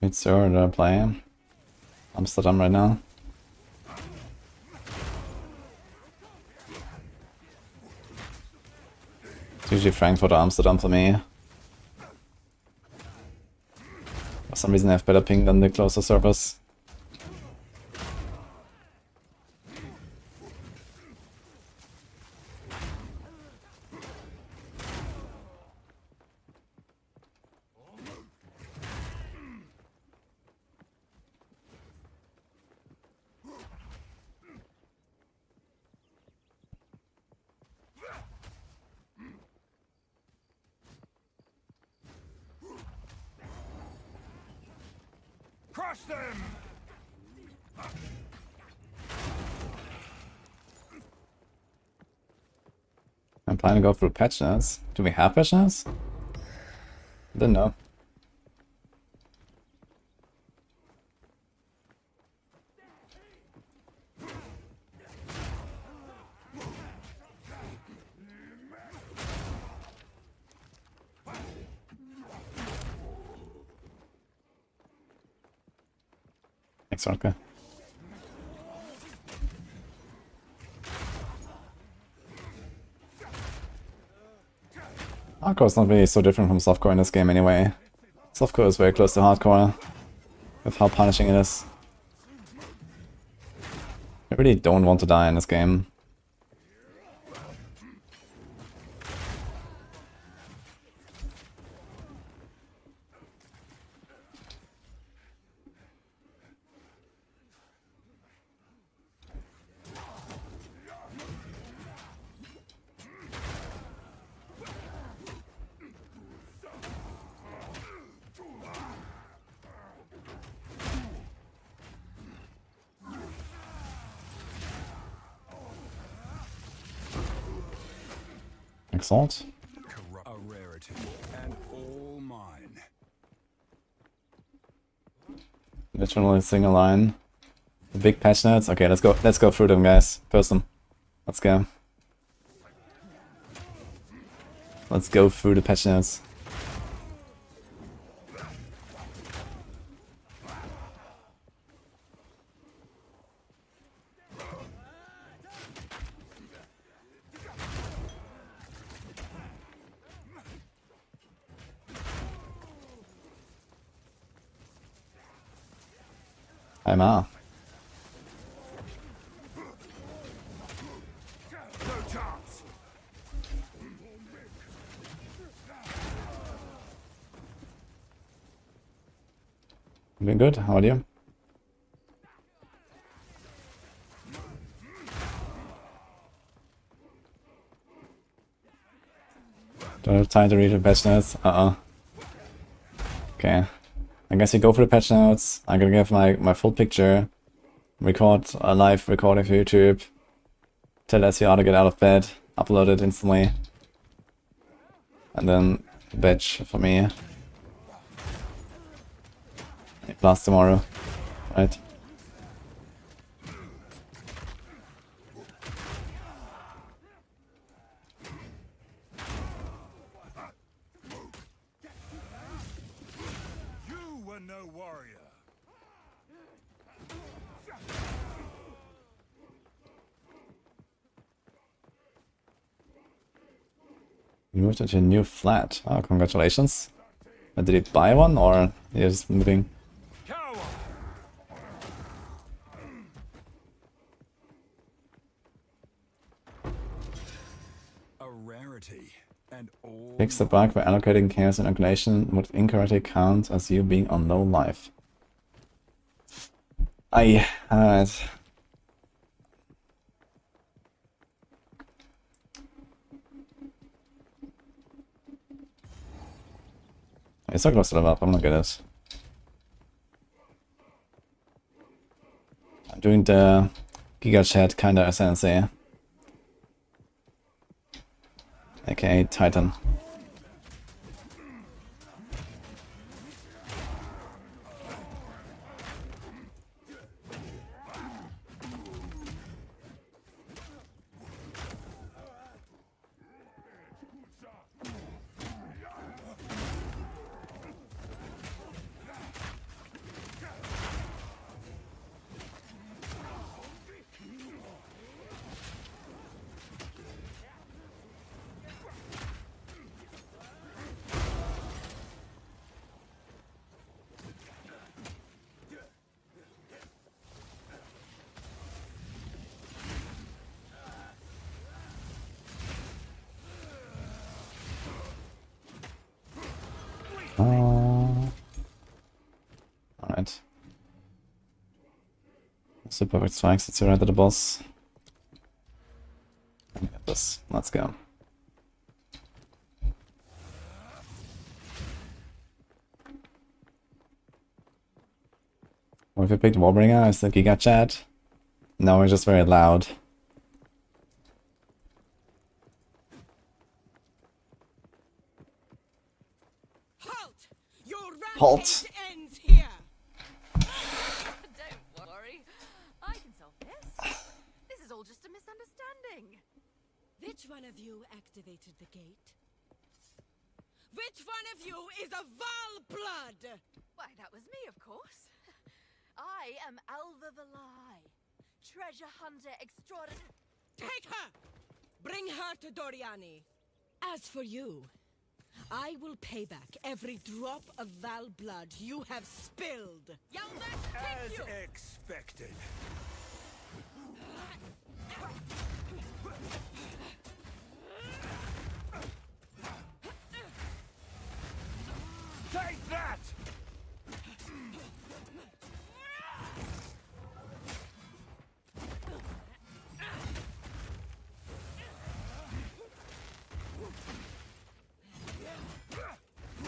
It's sure to play Amsterdam right now. It's usually Frankfurt or Amsterdam for me. For some reason I have better ping than the closer servers. Crush them! I'm planning to go through patch notes. Do we have patch notes? Didn't know. Thanks, Rodka. Hardcore is not really so different from softcore in this game anyway. Softcore is very close to hardcore with how punishing it is. I really don't want to die in this game. Exalt. A rarity, and all mine. Literally single line. The big patch notes. Okay, let's go through them, guys. Post them. Let's go. Let's go through the patch notes. Hi Ma. good. How are you? Don't have time to read the patch notes. Okay. I guess you go for the patch notes. I'm gonna give my full picture. Record a live recording for YouTube. Tell SU how to get out of bed. Upload it instantly. And then batch for me. Plus tomorrow. Right? You were no warrior. You moved into a new flat. Oh, congratulations. Did you buy one or you're just moving? Coward! A rarity, and all Fix the bug by allocating chaos and inclination would incorrectly count as you being on low life. I had. It's so close to level up, I'm not good at it. I'm doing the Giga Chat kinda SNC. AKA Titan. Alright. Super perfect strikes, it's right at the boss. And get this. Let's go. What if you picked Warbringer as the Giga Chat? No, we're just very loud. Halt! Your Halt. rampage ends here. Don't worry. I can solve this. This is all just a misunderstanding. Which one of you activated the gate? Which one of you is a Val blood? Why, that was me, of course. I am Alva Valai, treasure hunter extraordinary. Take her! Bring her to Doriani. As for you, I will pay back every drop of Val blood you have spilled. As expected. Take that!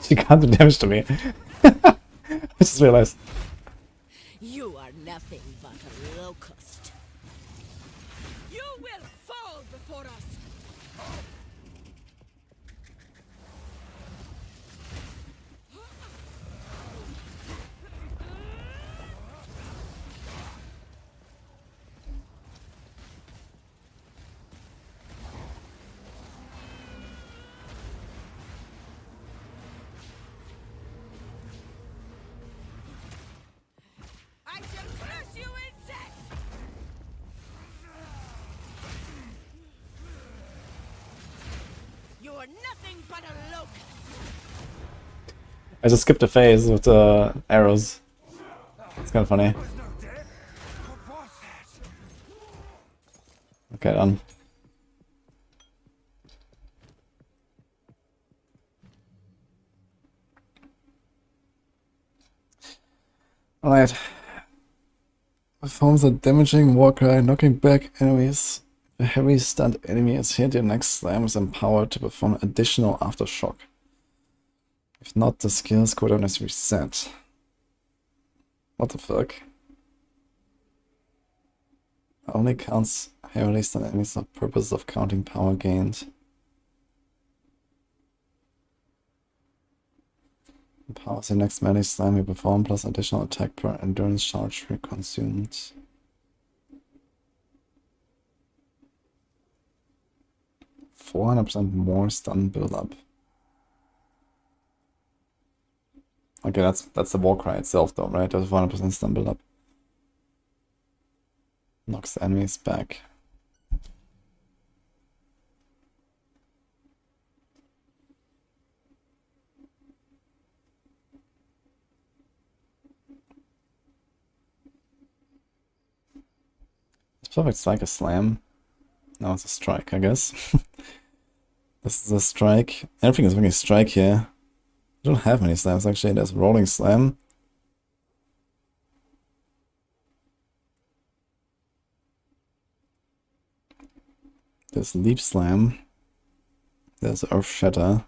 She can't do damage to me. I just realized. You are nothing but a locust. You will fall before us. I shall crush you, insect! You are nothing but a locust. I just skipped a phase with the arrows. It's kind of funny. Was no dead? What was that? Okay, done. Alright. Performs a damaging Warcry, knocking back enemies. The heavy stunned enemy is hit, your next slam is empowered to perform additional aftershock. If not, the skill's cooldown is reset. What the fuck? Only counts heavily stunned enemies for the purpose of counting power gained. Empowers your next melee slam you perform plus additional attack per endurance charge consumed. %400 more stun build-up. Okay, that's the Warcry itself though, right? There's 400% stun build-up. Knocks enemies back. Is Perfect Strike a slam? No, it's a strike, I guess. This is a strike. Everything is fucking strike here. I don't have many slams actually. There's Rolling Slam. There's Leap Slam. There's Earth Shatter.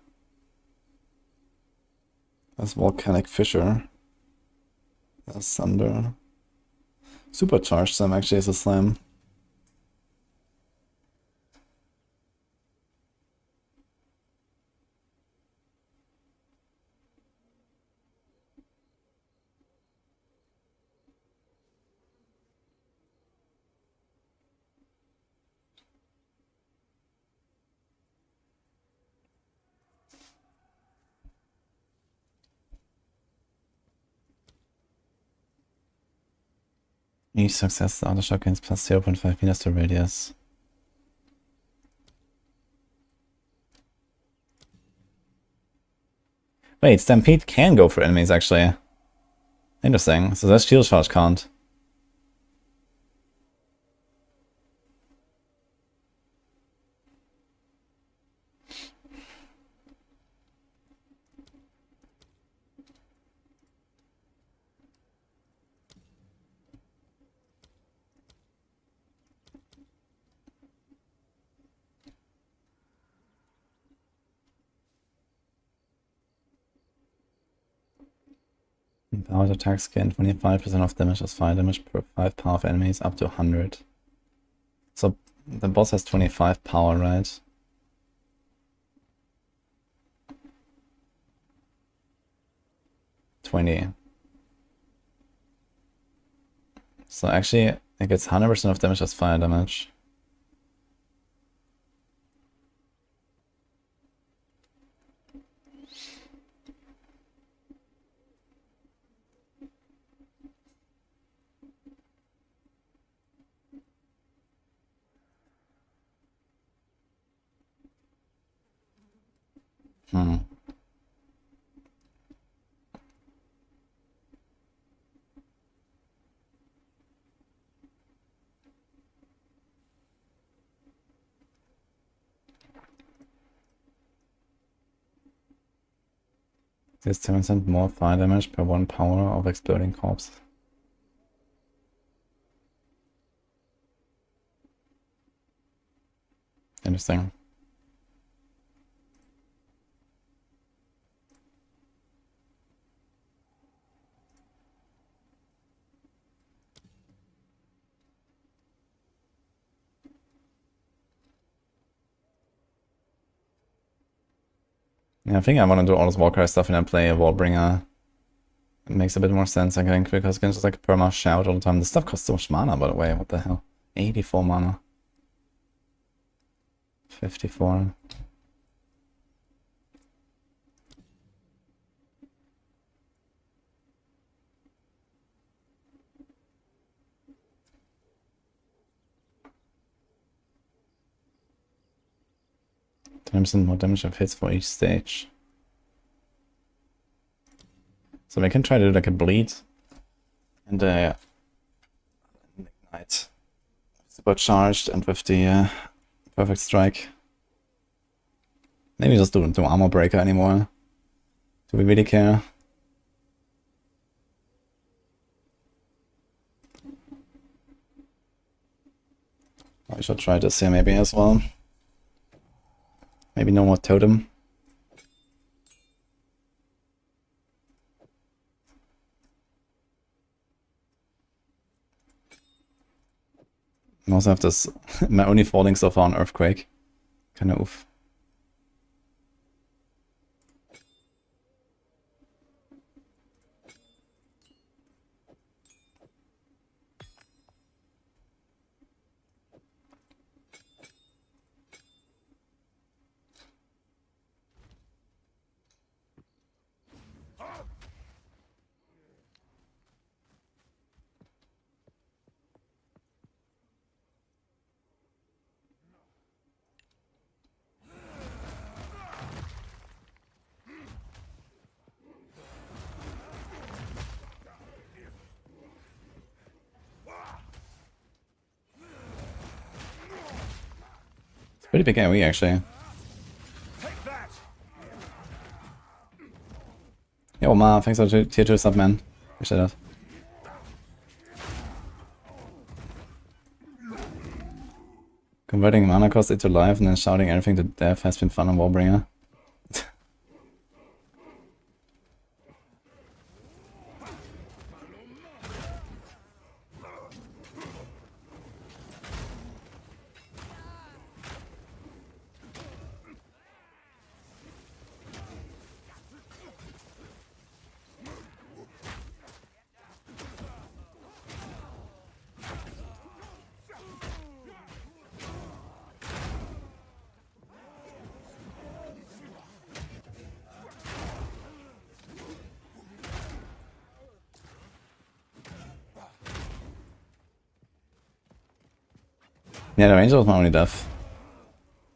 There's Volcanic Fissure. There's Thunder. Supercharged Slam actually is a slam. Each success aftershock gains plus 0.5 meters to radius. Wait, Stampede can go for enemies actually. Interesting. So that shield charge can't. Empowered attacks gain 25% of damage as fire damage per 5 power of enemies up to 100. So the boss has 25 power, right? $20. So actually it gets 100% of damage as fire damage. There's 10% more fire damage per 1 power of exploding corpse. Interesting. Yeah, I think I want to do all this Warcry stuff and then play a Wallbringer. It makes a bit more sense, I think, because you can just like perma shout all the time. This stuff costs so much mana, by the way. What the hell? 84 mana. 54. Times and more damage of hits for each stage. So we can try to do like a bleed and ignite. Supercharged and with the perfect strike. Maybe just do armor breaker anymore. Do we really care? I should try this here maybe as well. Maybe no more totem. I also have this, my only falling so far on Earthquake. Kinda oof. Pretty big AoE actually. Yo ma, thanks for tier 2 sub man. Appreciate that. Converting mana cost into life and then shouting everything to death has been fun on Warbringer. Yeah, the Ranger was my only death.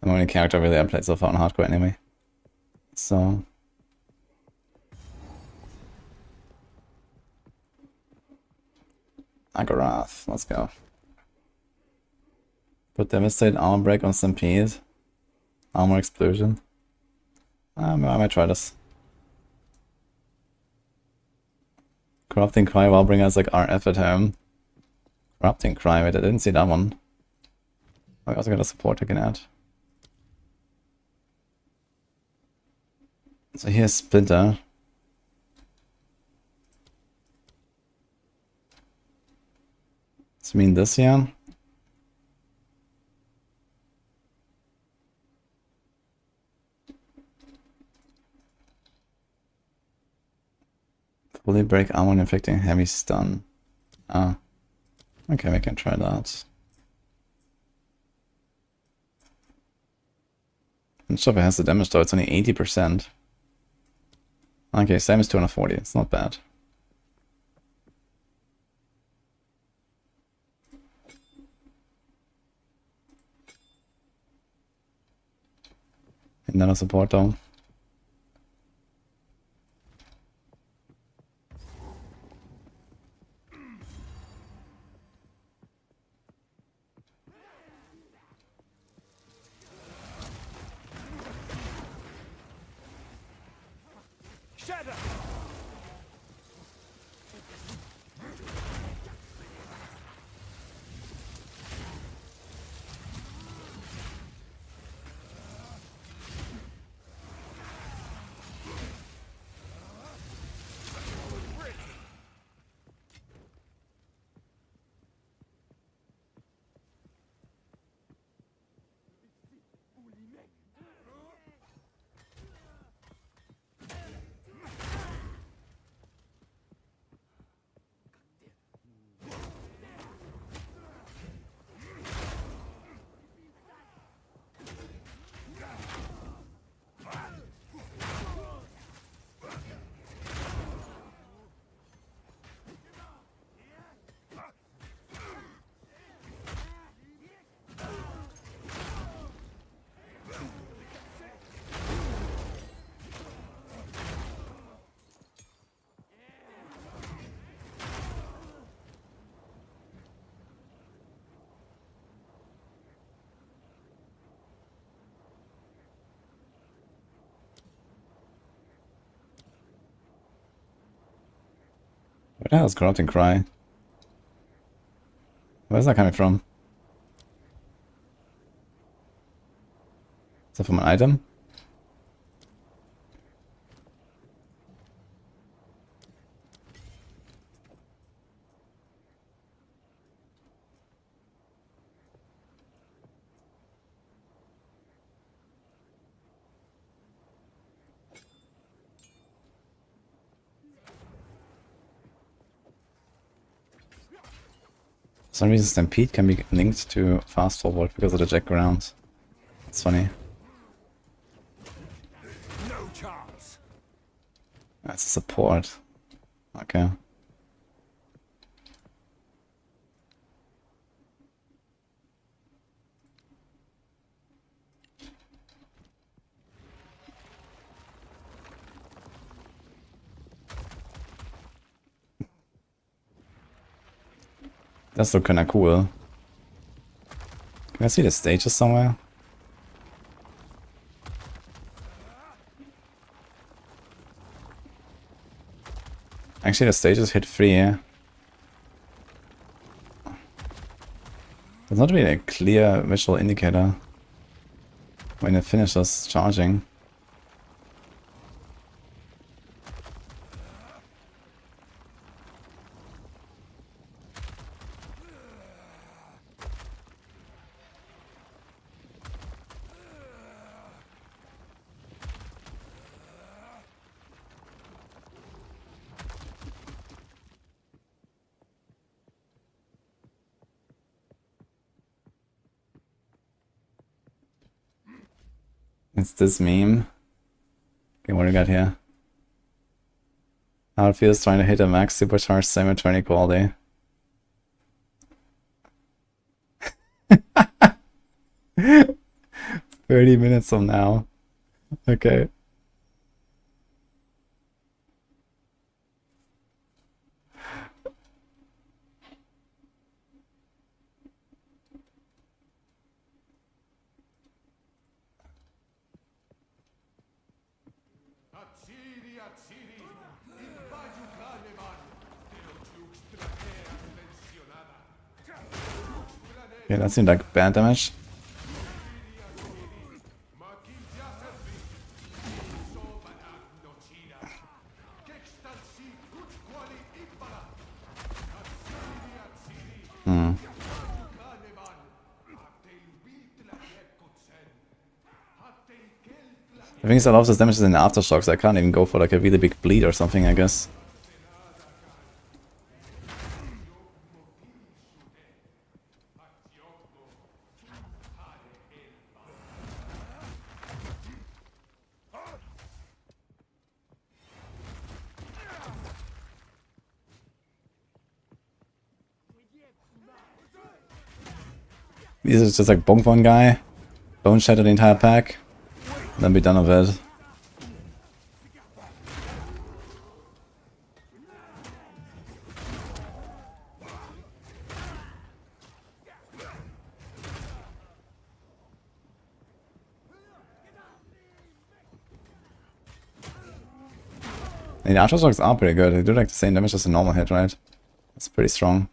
My only character really I played so far on hardcore anyway. So... Agarath, let's go. Put Devastate, Armor Break on Stampede. Armor Explosion. I might try this. Corrupting Cry while bringing us like RF at home. Corrupting Cry, wait, I didn't see that one. I also got a support I can add. So here's Splinter. So I mean this here. Fully break armor and inflicting heavy stun. Ah. Okay, we can try that. I'm not sure if it has the damage though, it's only 80%. Okay, same as 240, it's not bad. Another support though. Where the hell is Corrupting Cry? Where's that coming from? Is that from an item? For some reason Stampede can be linked to Fast Forward because of the jack ground. It's funny. No chance. That's a support. Okay. That's look kinda cool. Can I see the stages somewhere? Actually, the stages hit free, yeah. There's not really a clear visual indicator when it finishes charging. It's this meme. Okay, what do we got here? How it feels trying to hit a max supercharged semi-20 quality. "30 minutes from now." Okay. Okay, that seemed like bad damage. The thing is, a lot of this damage is in the aftershocks. I can't even go for like a really big bleed or something, I guess. These is just like bonk one guy, bone shatter the entire pack, then be done with it. And the aftershocks are pretty good. They do like the same damage as a normal hit, right? That's pretty strong.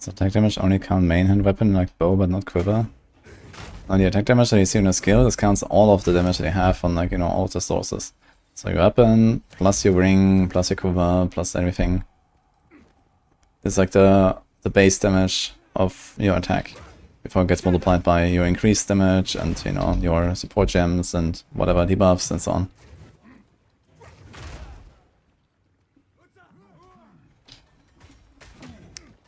Does attack damage only count main hand weapon like bow but not quiver? On the attack damage that you see on the skill, this counts all of the damage that you have on, like, you know, all of the sources. So your weapon, plus your ring, plus your quiver, plus everything. It's like the base damage of your attack before it gets multiplied by your increased damage and, you know, your support gems and whatever debuffs and so on.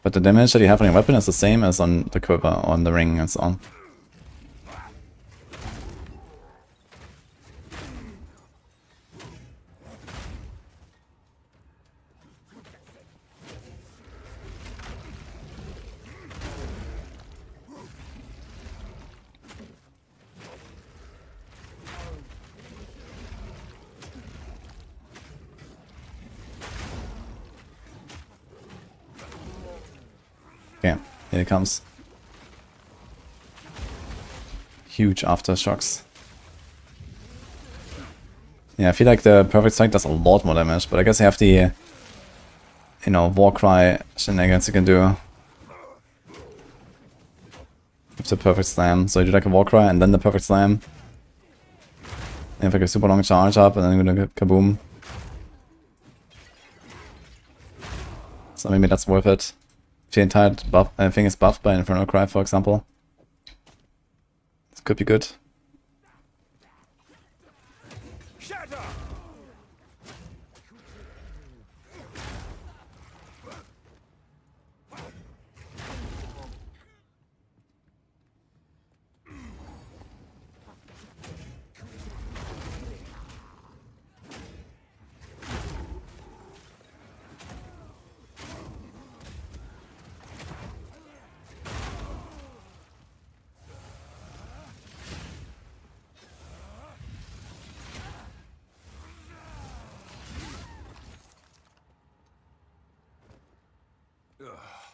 But the damage that you have on your weapon is the same as on the quiver, on the ring and so on. Okay, here it comes. Huge aftershocks. Yeah, I feel like the Perfect Strike does a lot more damage, but I guess you have the, you know, Warcry shenanigans you can do with the Perfect Slam. So you do like a Warcry and then the Perfect Slam. You have like a super long charge up and then you're gonna get kaboom. So maybe that's worth it. If the entire thing is buffed by Infernal Cry, for example. This could be good.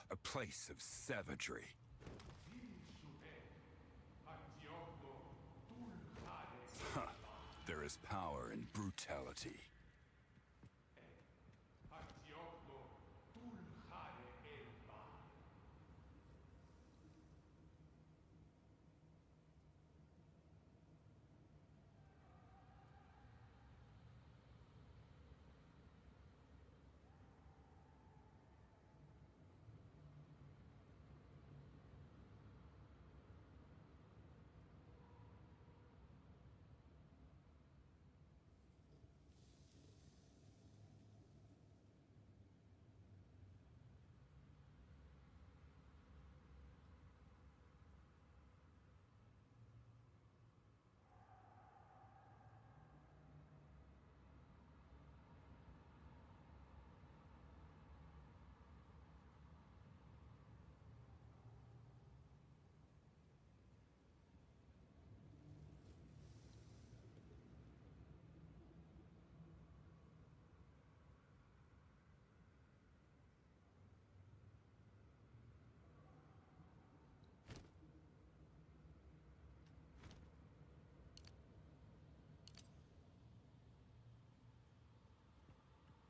A place of savagery. Huh. There is power in brutality.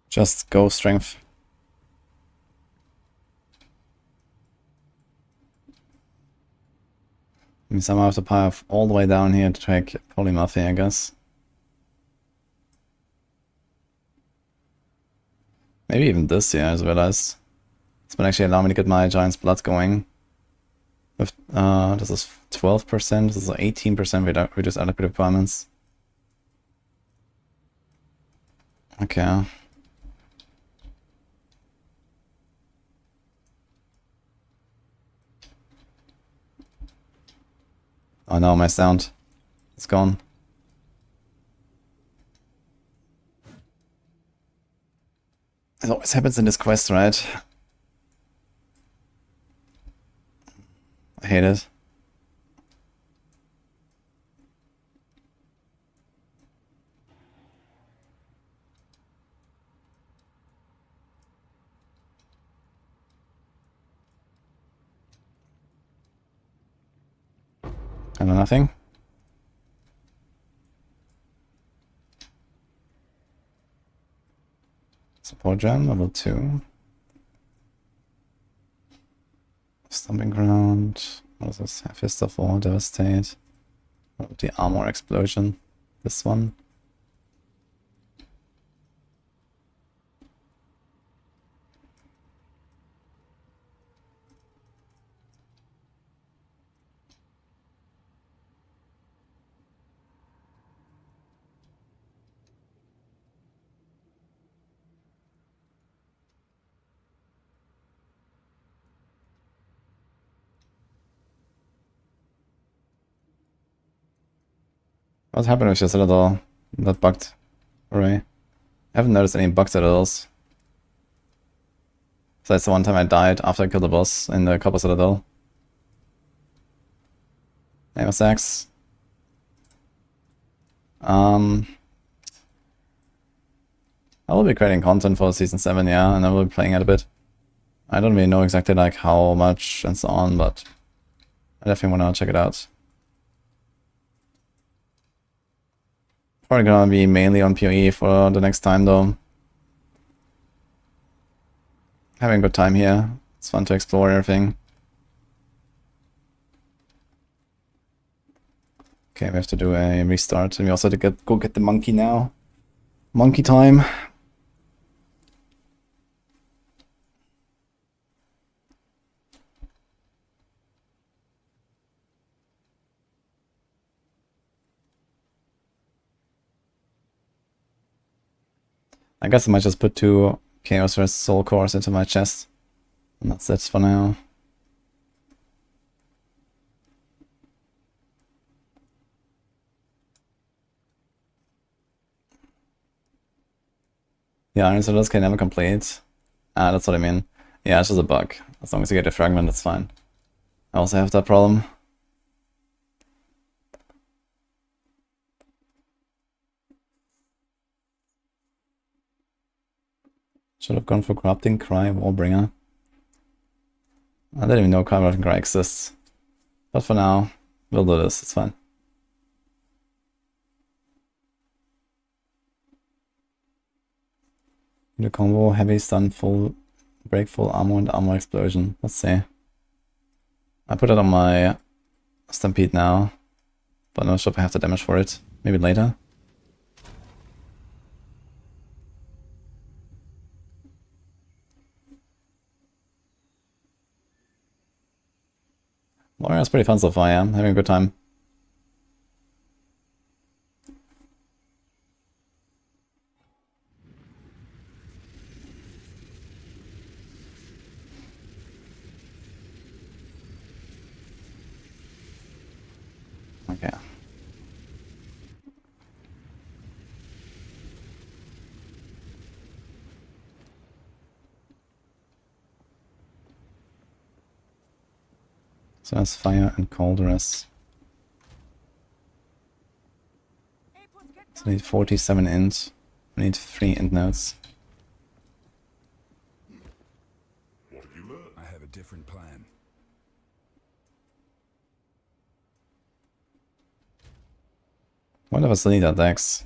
Just go strength. I mean, somehow I have to power all the way down here to take Polymathy, I guess. Maybe even this here, I just realized. This might actually allow me to get my Giant's Blood going. With, this is 12%, this is 18% reduced adequate requirements. Okay. Oh no, my sound. It's gone. It always happens in this quest, right? I hate it. I know nothing. Support gem, level 2. Stomping ground. What is this? Fist of War, Devastate. The armor explosion. This one. What happened with your Citadel? That bugged array. I haven't noticed any bugged Citadels. So that's the one time I died after I killed the boss in the Copper Citadel. Name of Sax. I will be creating content for Season 7, yeah, and I will be playing it a bit. I don't really know exactly like how much and so on, but I definitely want to check it out. Probably gonna be mainly on PoE for the next time though. Having a good time here. It's fun to explore everything. Okay, we have to do a restart, and we also have to go get the monkey now. Monkey time. I guess I might just put 2 Chaos Rest Soul Cores into my chest. And that's it for now. Yeah, Iron Soldiers can never complete. Ah, that's what I mean. Yeah, it's just a bug. As long as you get a fragment, that's fine. I also have that problem. Should have gone for Corrupting Cry Warbringer. I didn't even know Corrupting Cry exists. But for now, we'll do this, it's fine. The combo, heavy stun, full break, full armor, and armor explosion. Let's see. I put it on my Stampede now, but I'm not sure if I have the damage for it. Maybe later. Warrior's pretty fun so far, yeah. I'm having a good time. Okay. So that's fire and cold rest. So I need 47 int. I need 3 int nodes. I have a different plan. What if I still need that dex?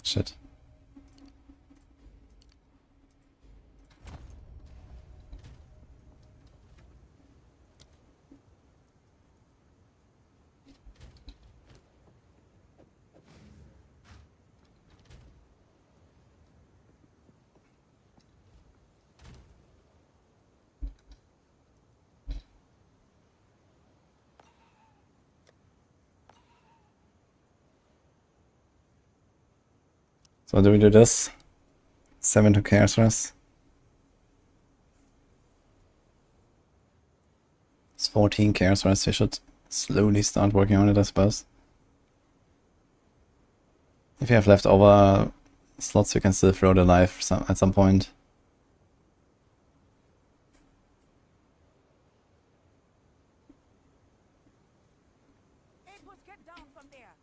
Shit. So do we do this? 7 to Chaos Rest. It's 14 Chaos Rest, we should slowly start working on it, I suppose. If you have leftover slots, you can still throw the life at some point. Get down from there.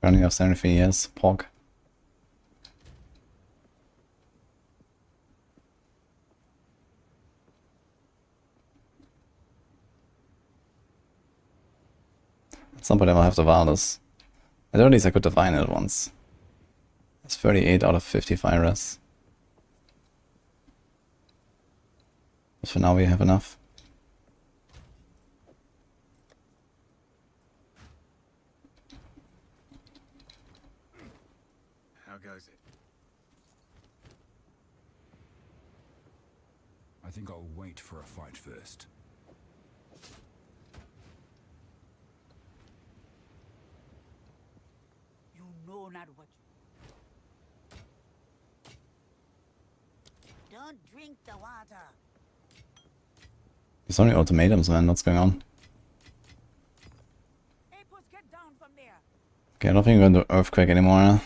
Burning of 73 years, pork. At some point I will have to vow this. At least I could divine it once. It's 38 out of 50 fire res. But for now we have enough. How goes it? I think I'll wait for a fight first. You know not what. Don't drink the water. There's only ultimatums, man. What's going on? Apos, get down from there. Okay, I don't think we're going to Earthquake anymore.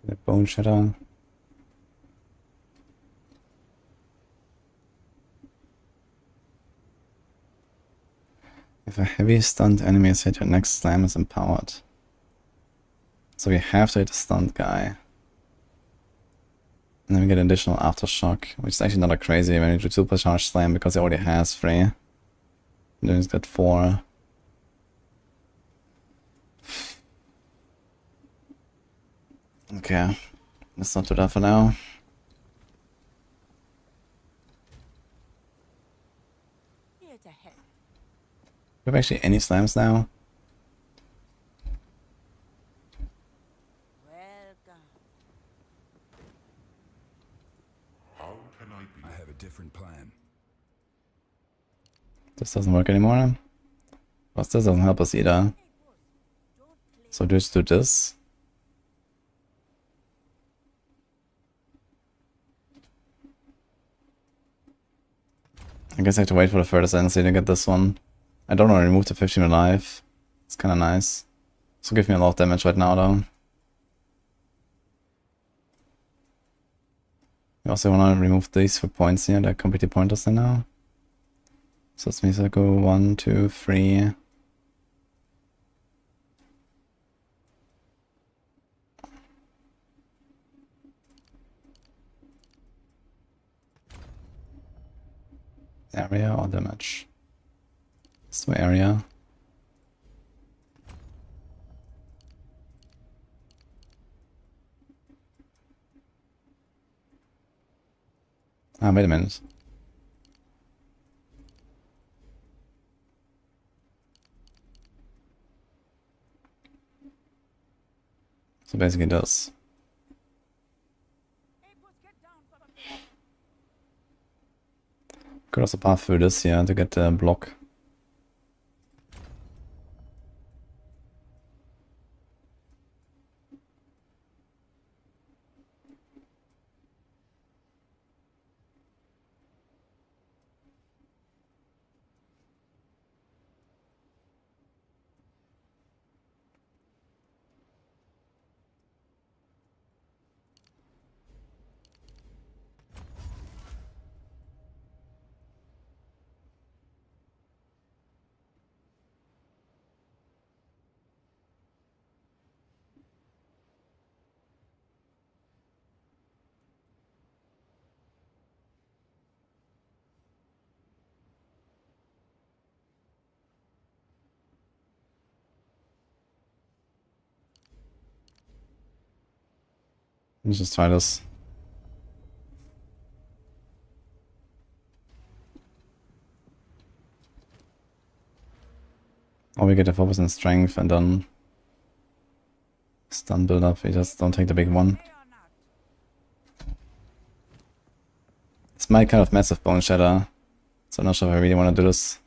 The Bone Shatter. If a heavy stunned enemy is hit, your next slam is empowered. So we have to hit the stunned guy. And then we get additional aftershock, which is actually not a crazy when you do supercharged slam because he already has 3. And then he's got 4. Okay, let's not do that for now. Here's a head. Do we have actually any slams now? Welcome. How can I be? I have a different plan. This doesn't work anymore. Plus this doesn't help us either. So just do this. I guess I have to wait for the furthest NC to get this one. I don't want to remove the 15 alive. It's kind of nice. This will give me a lot of damage right now though. We also want to remove these 4 points here. They're completely pointless now. So this means I go 1, 2, 3. Area or damage? So area. Ah, wait a minute. So basically this. Could also path through this here to get the block. Let's just try this. Or we get a 4% strength and then stun build up. We just don't take the big one. It's my kind of massive bone shatter, so I'm not sure if I really want to do this.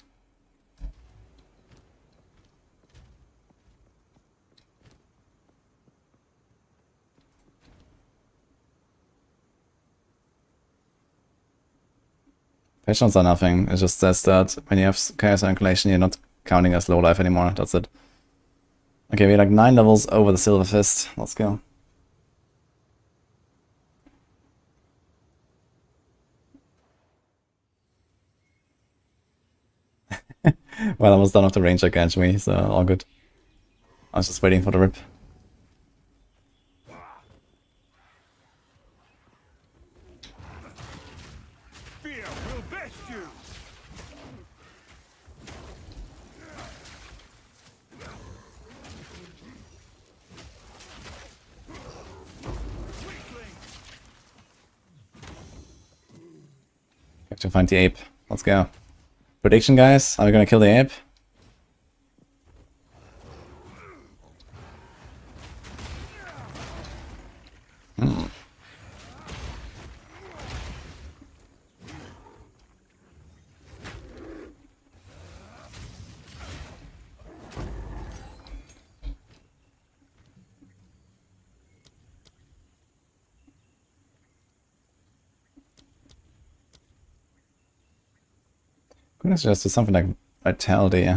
Patience are nothing. It just says that when you have chaos annihilation, you're not counting as low life anymore. That's it. Okay, we're like 9 levels over the Silver Fist. Let's go. Well, I was done with the ranger catch me, so all good. I was just waiting for the rip. Fear will best you. Have to find the ape. Let's go. Prediction, guys. Are we gonna kill the ape? Could I just do something like Vitality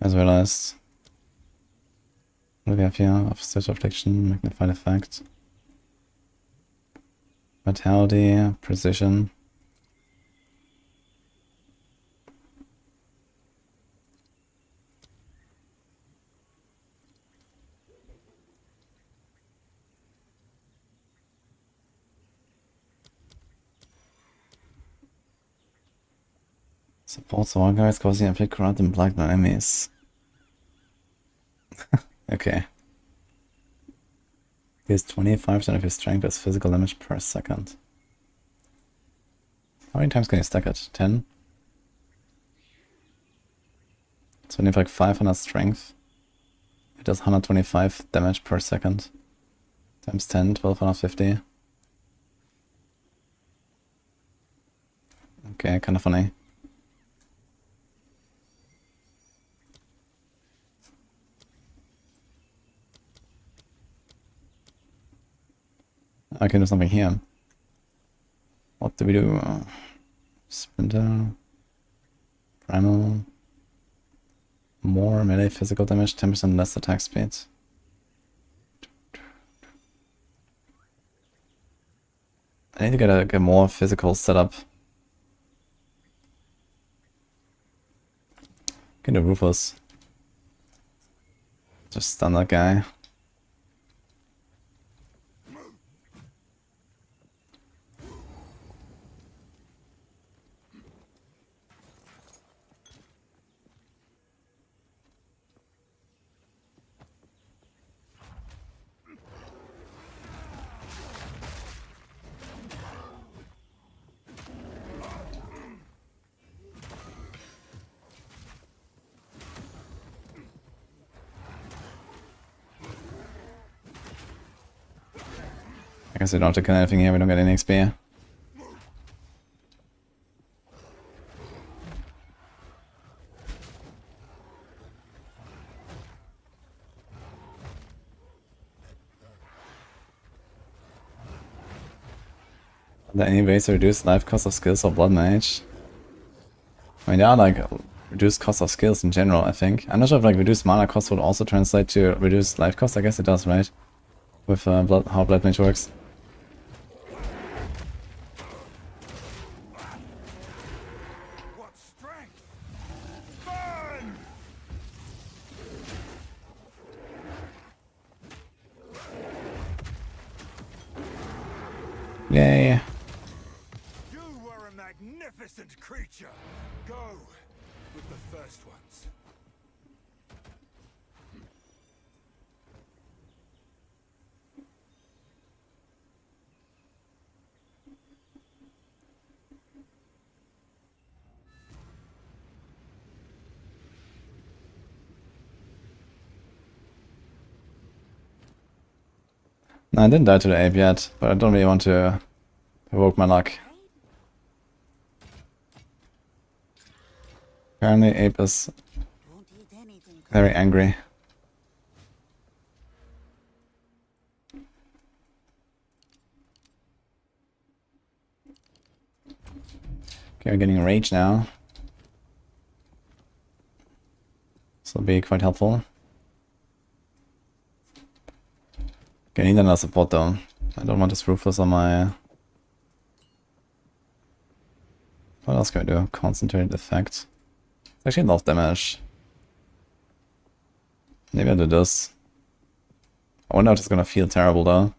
as well as what do we have here? Offset Reflection, Magnified Effect. Vitality, Precision. Supports all guys causing inflict corrupt and black enemies. Okay. He has 25% of his strength as physical damage per second. How many times can you stack it? 10? So when you have like 500 strength, it does 125 damage per second. Times 10, 1250. Okay, kind of funny. I can do something here. What do we do? Splinter. Primal. More melee physical damage, 10% less attack speed. I need to get a more physical setup. Get a Rufus. Just stun that guy. I guess we don't have to kill anything here, we don't get any XP. Are there any ways to reduce life cost of skills or blood mage? I mean, there are like reduced cost of skills in general, I think. I'm not sure if like reduced mana cost would also translate to reduced life cost. I guess it does, right? With how blood mage works. What strength! Burn! Yay. You were a magnificent creature. Go with the first ones. No, I didn't die to the ape yet, but I don't really want to provoke my luck. Apparently ape is Won't eat anything. very angry. Okay, we're getting rage now. This will be quite helpful. Okay, I need another support though. I don't want this Ruthless on my... What else can I do? Concentrated effect. It's actually a lot of damage. Maybe I do this. I wonder if it's gonna feel terrible though.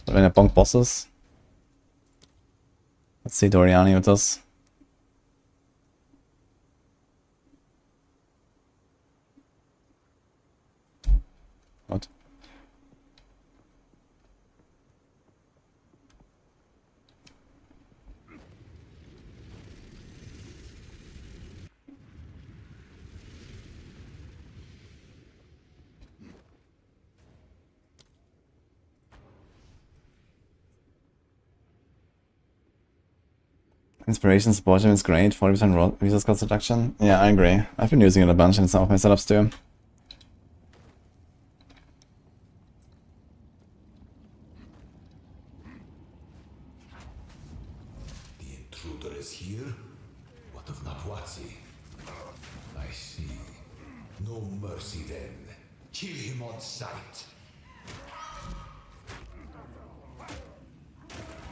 But when I bonk bosses... Let's see Doriani with this. What? Inspiration support gem is great, 40% resource cost reduction. Yeah, I agree. I've been using it a bunch in some of my setups too. The intruder is here? What of Natwatsi? I see. No mercy then. Kill him on sight.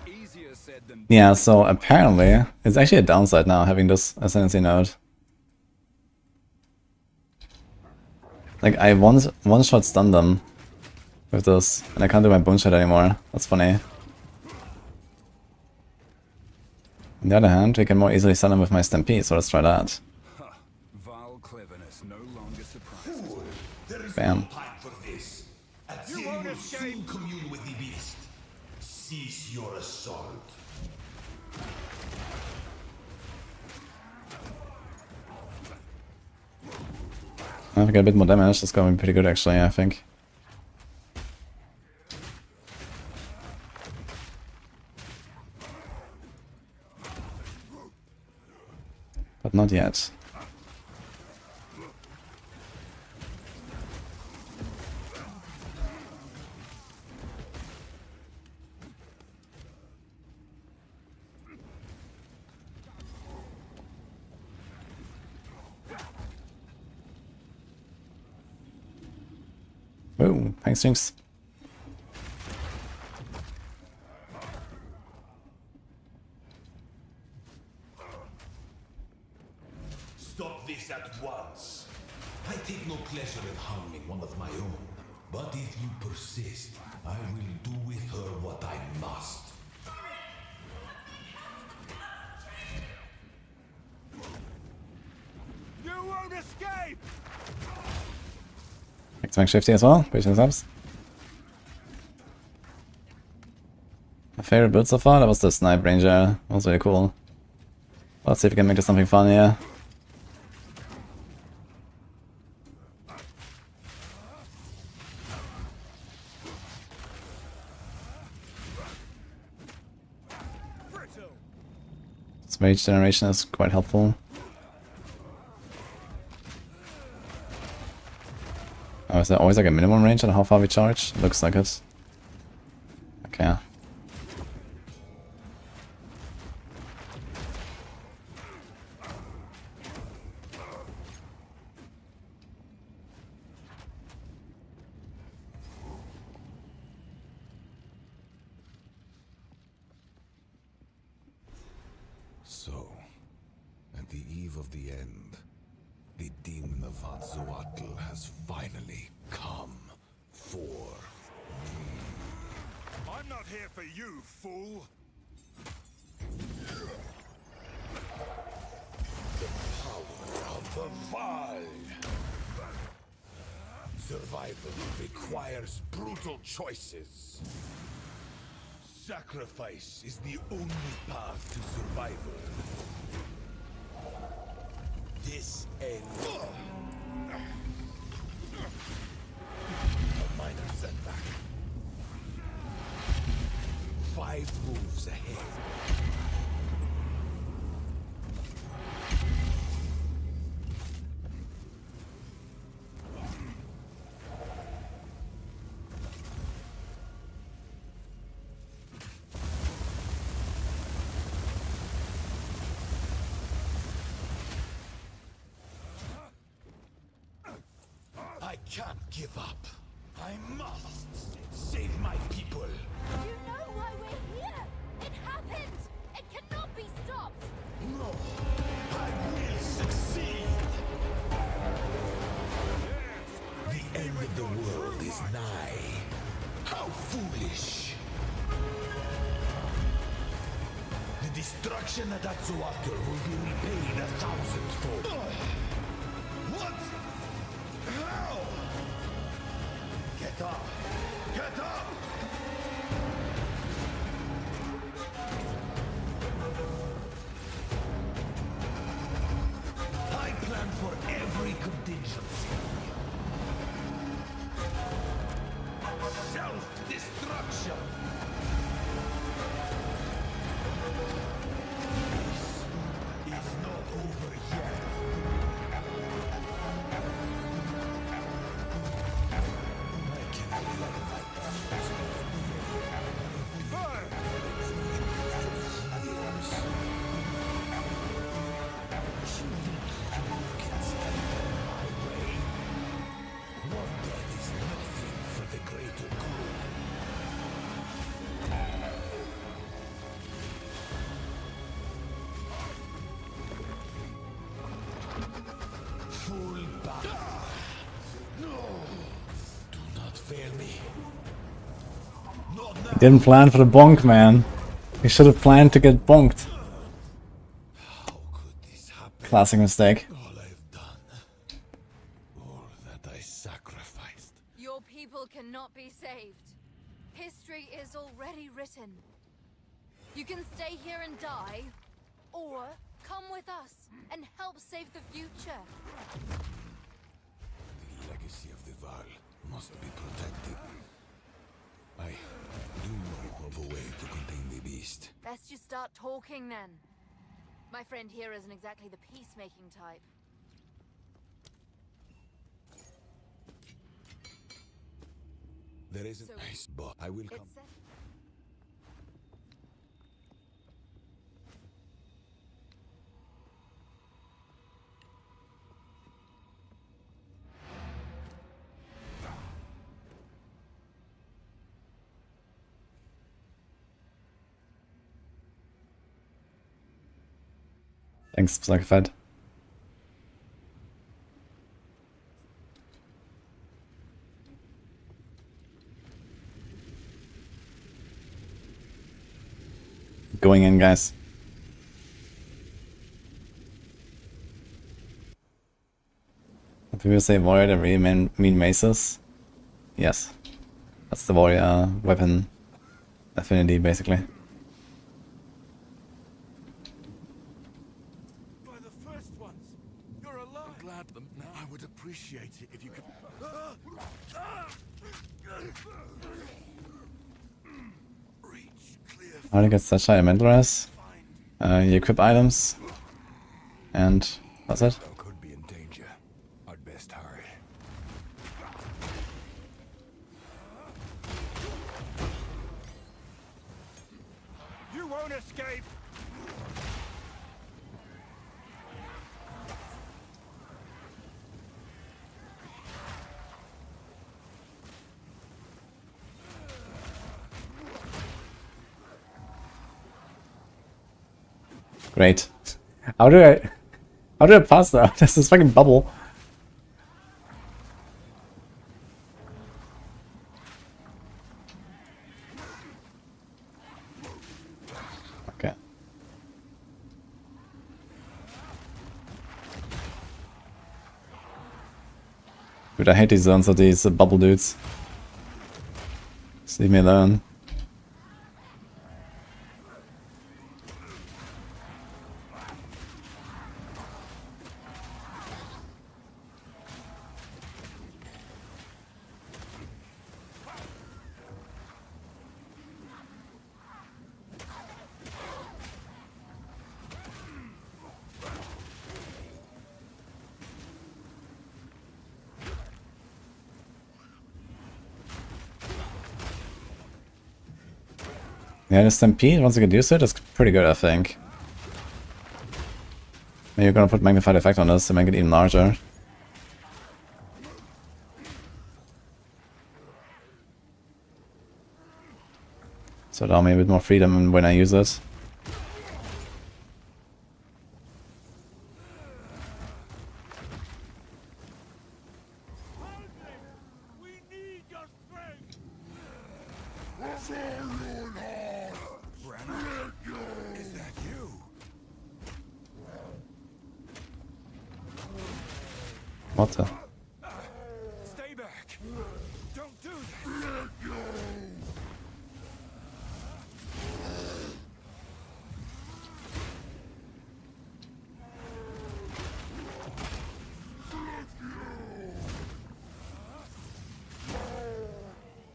Easier said than Yeah, so apparently it's actually a downside now having this Ascendancy node. Like I one-shot stun them with this, and I can't do my bone shot anymore. That's funny. On the other hand, we can more easily stun them with my Stampede, so let's try that. vile cleverness no longer surprises. There is Bam. no time for this. You won't escape. Commune with the beast. Cease your assault. If I get a bit more damage, that's gonna be pretty good actually, I think. But not yet. Whoa, thanks, Jinx. Stop this at once. I take no pleasure in harming one of my own. But if you persist, I will do with her what I must. You won't escape! Thanks, Max Shifty as well. Appreciate the subs. My favorite build so far, that was the Snipe Ranger. That was really cool. Let's see if we can make this something fun here. This Rage generation is quite helpful. Oh, is there always like a minimum range on how far we charge? Looks like it. Okay. So, at the eve of the end, the demon of Atzoatl has finally come for me. I'm not here for you, fool! Of the vile! Survival requires brutal choices. Sacrifice is the only path to survival. This ends. A minor setback. 5 moves ahead. I can't give up. I must save my people. You know why we're here! It happened! It cannot be stopped! No, I will succeed. The end of the world is nigh. How foolish! The destruction at Atsuatur will be repaid 1,000-fold. What? How? Get up! Get up! I plan for every contingency. Self-destruction! This is not over yet. I cannot let my past can stand in my way. One death is nothing for the greater good. Full battle. No! Do not fail me. Not now. Didn't plan for the bonk, man. He should have planned to get bonked. How could this happen? Classic mistake. All I've done. All that I sacrificed. Your people cannot be saved. History is already written. You can stay here and die, or come with us and help save the future. The legacy of the Val must be protected. I do know of a way to contain the beast. Let's just start talking then. My friend here isn't exactly the peacemaking type. There is a So- nice but I will come. It's Thanks, Psychophed. Going in, guys. Do people say warrior that really mean maces? Yes. That's the warrior weapon affinity, basically. By the first ones, you're alive. I'm glad them now. I would appreciate it if you could. Reach clear. How to get such high mental res? You equip items. And that's it. Thou could be in danger. I'd best hurry. You won't escape. Great. How do I pass that? There's this fucking bubble. Okay. Dude, I hate these zones of these bubble dudes. Just leave me alone. Yeah, the Stampede, once you get used to it, it's pretty good, I think. Maybe you're gonna put Magnified Effect on this to make it even larger. So allow me a bit more freedom when I use it. Is that you? What the? Stay back! Don't do this!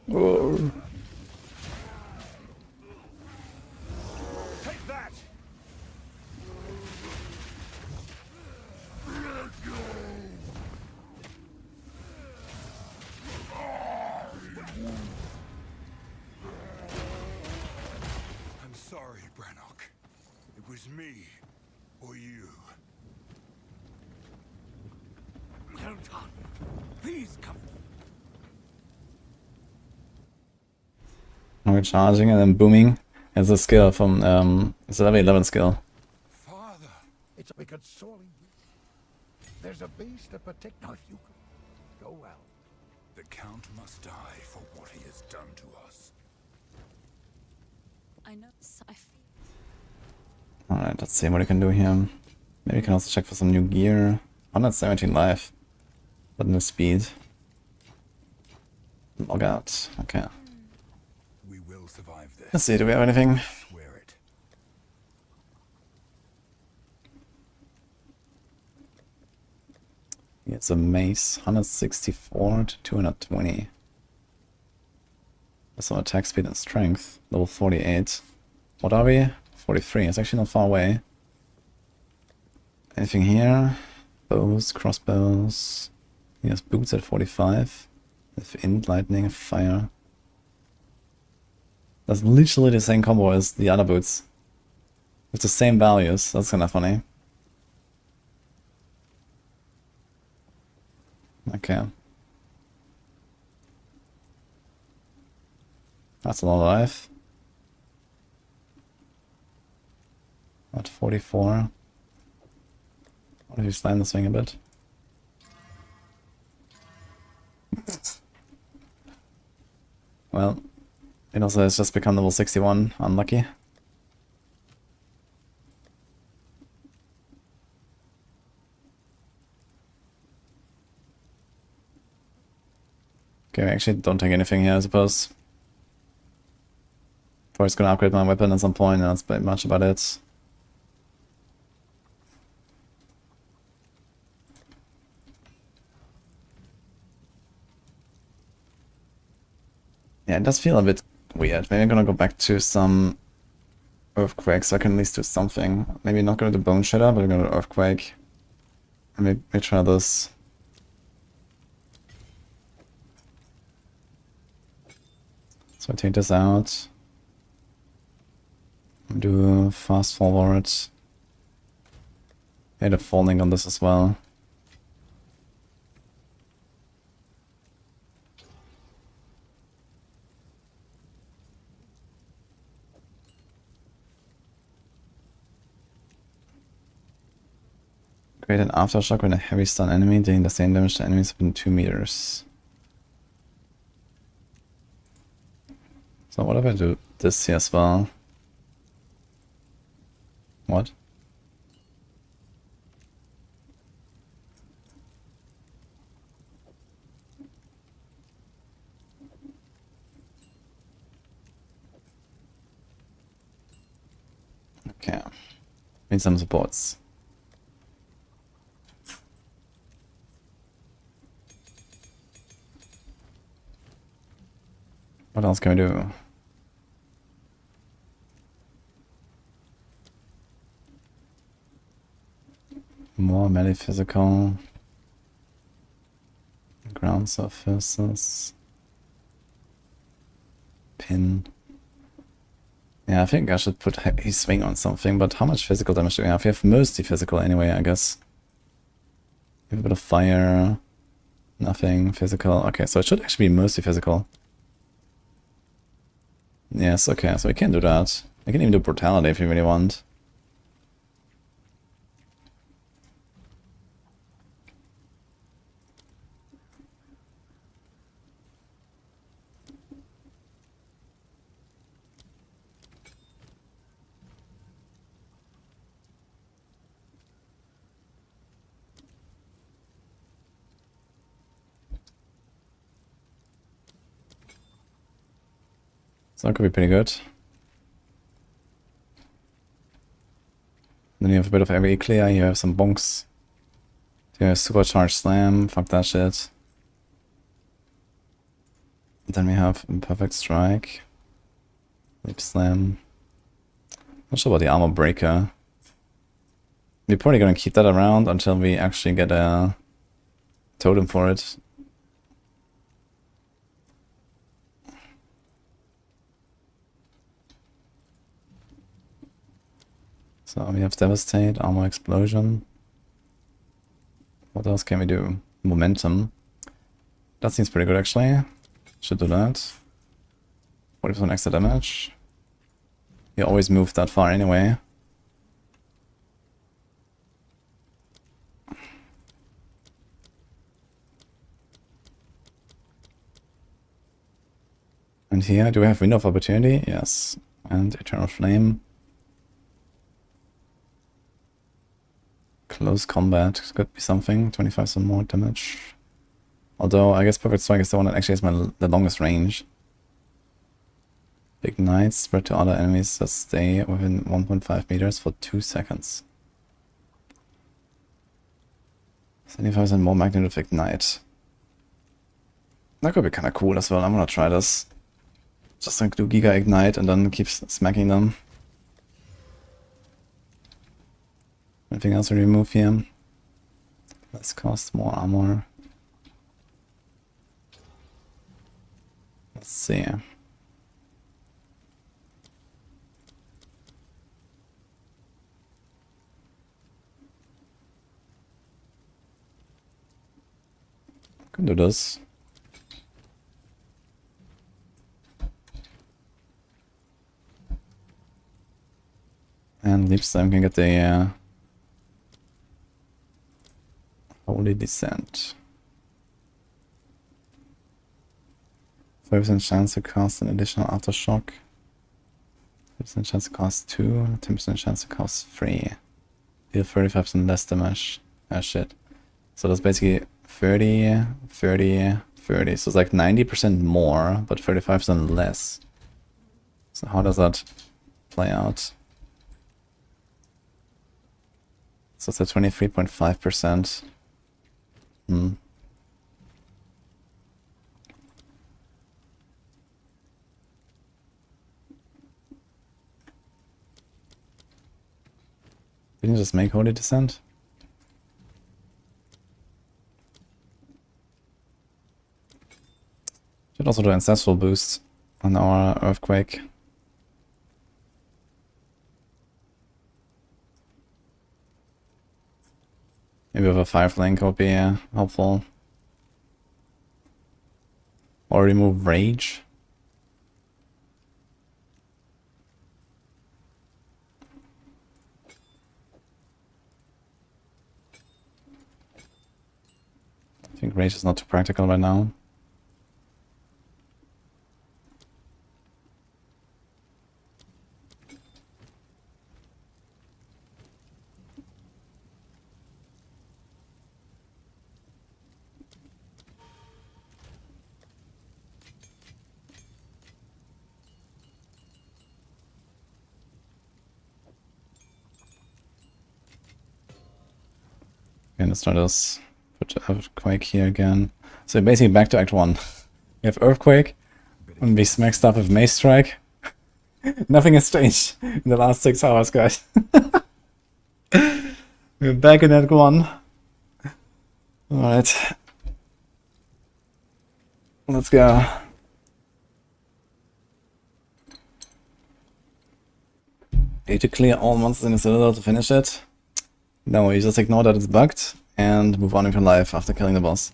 Whoa. Take that! I'm sorry, Brannock. It was me, or you. Well done. Please come. We're charging and then booming. It's a skill from it's a level 11 skill. Father! It's we could sorely. There's a beast to protect. Now, if you could go well. The Count must die for what he has done to us. I know. Alright, let's see what we can do here. Maybe we can also check for some new gear. 117 life. But no speed. Log out. Okay. We will survive this. Let's see, do we have anything? Swear it. It's a mace. 164 to 220. That's some attack speed and strength. Level 48. What are we? 43. It's actually not far away. Anything here? Bows, crossbows. He has boots at 45. With int, lightning, fire. That's literally the same combo as the other boots. With the same values. That's kinda funny. Okay. That's a lot of life. At 44. What if you slam this thing a bit? Well, it also has just become level 61. Unlucky. Okay, we actually don't take anything here, I suppose. First gonna upgrade my weapon at some point, and that's pretty much about it. Yeah, it does feel a bit weird. Maybe I'm gonna go back to some Earthquake so I can at least do something. Maybe not gonna do Bone Shatter, but I'm gonna do Earthquake. And maybe try this. So I take this out. Do fast forward. Hit a falling on this as well. Create an aftershock when a heavy stun enemy, dealing the same damage to enemies within 2 meters. So what if I do this here as well? What? Okay. Need some supports. What else can we do? More melee physical. Ground surfaces. Pin. Yeah, I think I should put heavy swing on something, but how much physical damage do we have? We have mostly physical anyway, I guess. We have a bit of fire. Nothing physical. Okay, so it should actually be mostly physical. Yes, okay, so we can do that. I can even do brutality if you really want. So that could be pretty good. Then you have a bit of AoE clear, you have some bonks. You have supercharged slam, fuck that shit. Then we have perfect strike. Leap slam. Not sure about the armor breaker. We're probably gonna keep that around until we actually get a totem for it. So we have Devastate, Armor Explosion. What else can we do? Momentum. That seems pretty good actually. Should do that. 40% extra damage. You always move that far anyway. And here, do we have Window of Opportunity? Yes. And Eternal Flame. Close combat could be something. 25% more damage. Although, I guess Perfect Strike is the one that actually has the longest range. Ignite, spread to other enemies that stay within 1.5 meters for 2 seconds. 75% more magnitude of Ignite. That could be kind of cool as well. I'm gonna try this. Just like do Giga Ignite and then keep smacking them. Anything else to remove here? Let's cost more armor. Let's see. Can do this. And Leap Slam can get the Holy Descent. 5% chance to cast an additional Aftershock. 5% chance to cast 2, 10% chance to cast 3. Deal 35% less damage. Ah shit. So that's basically 30, 30, 30. So it's like 90% more, but 35% less. So how does that play out? So it's at 23.5%. Didn't you just make Holy Descent? Should also do Ancestral Boost on our Earthquake. Maybe with a 5 link would be helpful. Or remove Rage. I think Rage is not too practical right now. Okay, let's try this. Put Earthquake here again. So basically back to Act 1. We have Earthquake, and we smack stuff with Mace Strike. Nothing has changed in the last 6 hours, guys. We're back in Act 1. Alright. Let's go. Need to clear all monsters in the Citadel to finish it. No, you just ignore that it's bugged and move on with your life after killing the boss.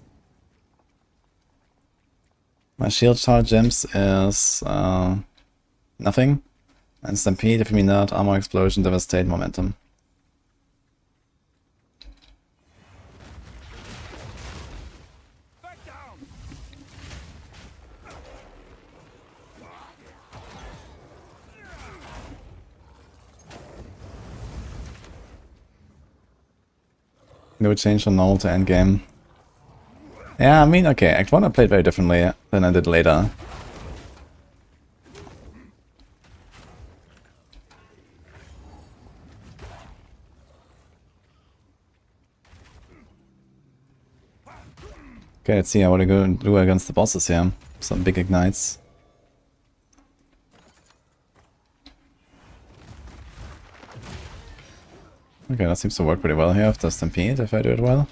My shield charge gems is Nothing? And Stampede, if you mean that, Armor Explosion, Devastate, Momentum. Back down! No change from normal to endgame. Yeah, I mean, okay, Act 1 I played very differently than I did later. Okay, let's see how to go and do against the bosses here. Some big ignites. Okay, that seems to work pretty well here with the Stampede, if I do it well.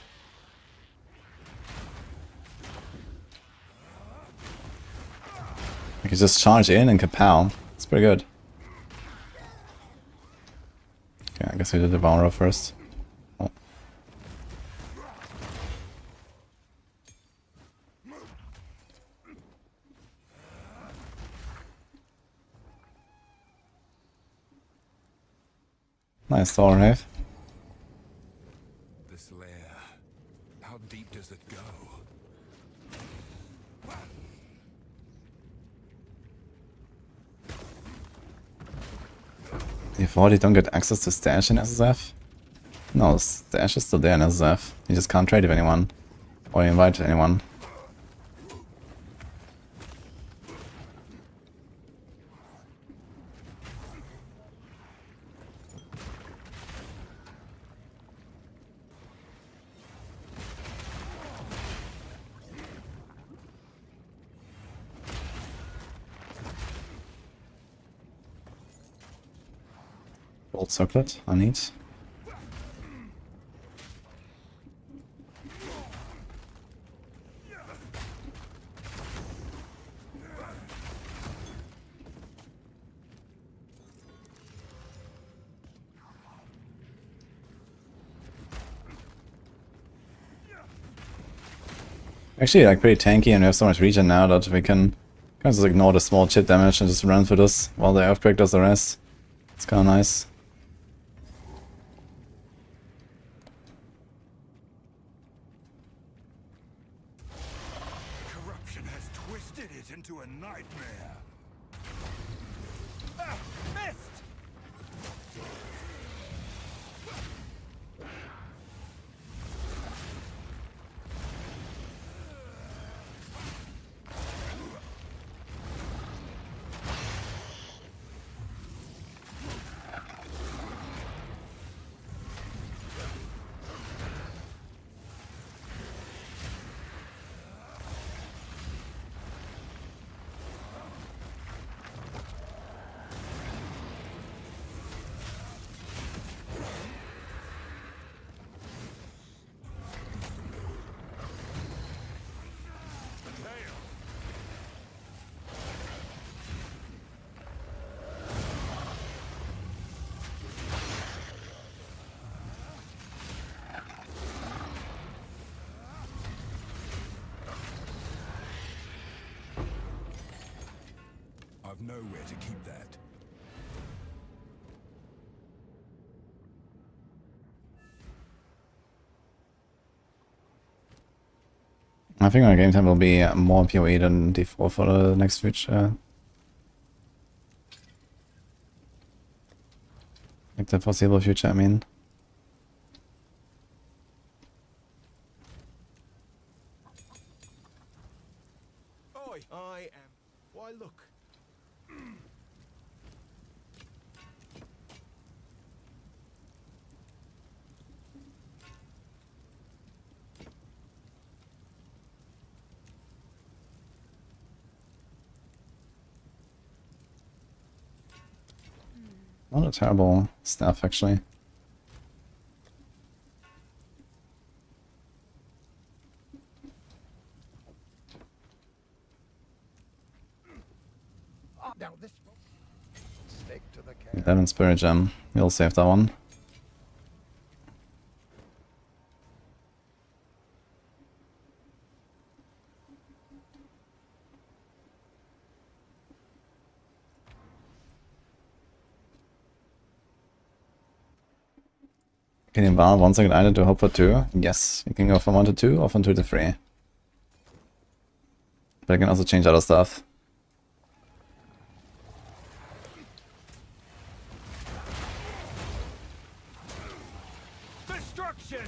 I can just charge in and kapow. It's pretty good. Okay, I guess we did the Devourer first. Oh. Nice Thor Rave. This lair, how deep does it go? You thought you don't get access to stash in SSF? No, stash is still there in SSF. You just can't trade with anyone. Or invite anyone. Gold circlet, I need. Actually, like pretty tanky, and we have so much regen now that we can just ignore the small chip damage and just run for this while the Earthquake does the rest. It's kind of nice. Corruption has twisted it into a nightmare. Ah, missed! I've nowhere to keep that. I think our game time will be more PoE than D4 for the next future. Like the foreseeable future, I mean. Oi, I am. Why look? Not a terrible staff, actually. Now this one. Stick to the can. 11 Spirit Gem. We'll save that one. Can you bar one second item to hope for 2? Yes, you can go from 1 to 2 or from 2 to 3. But I can also change other stuff. Destruction!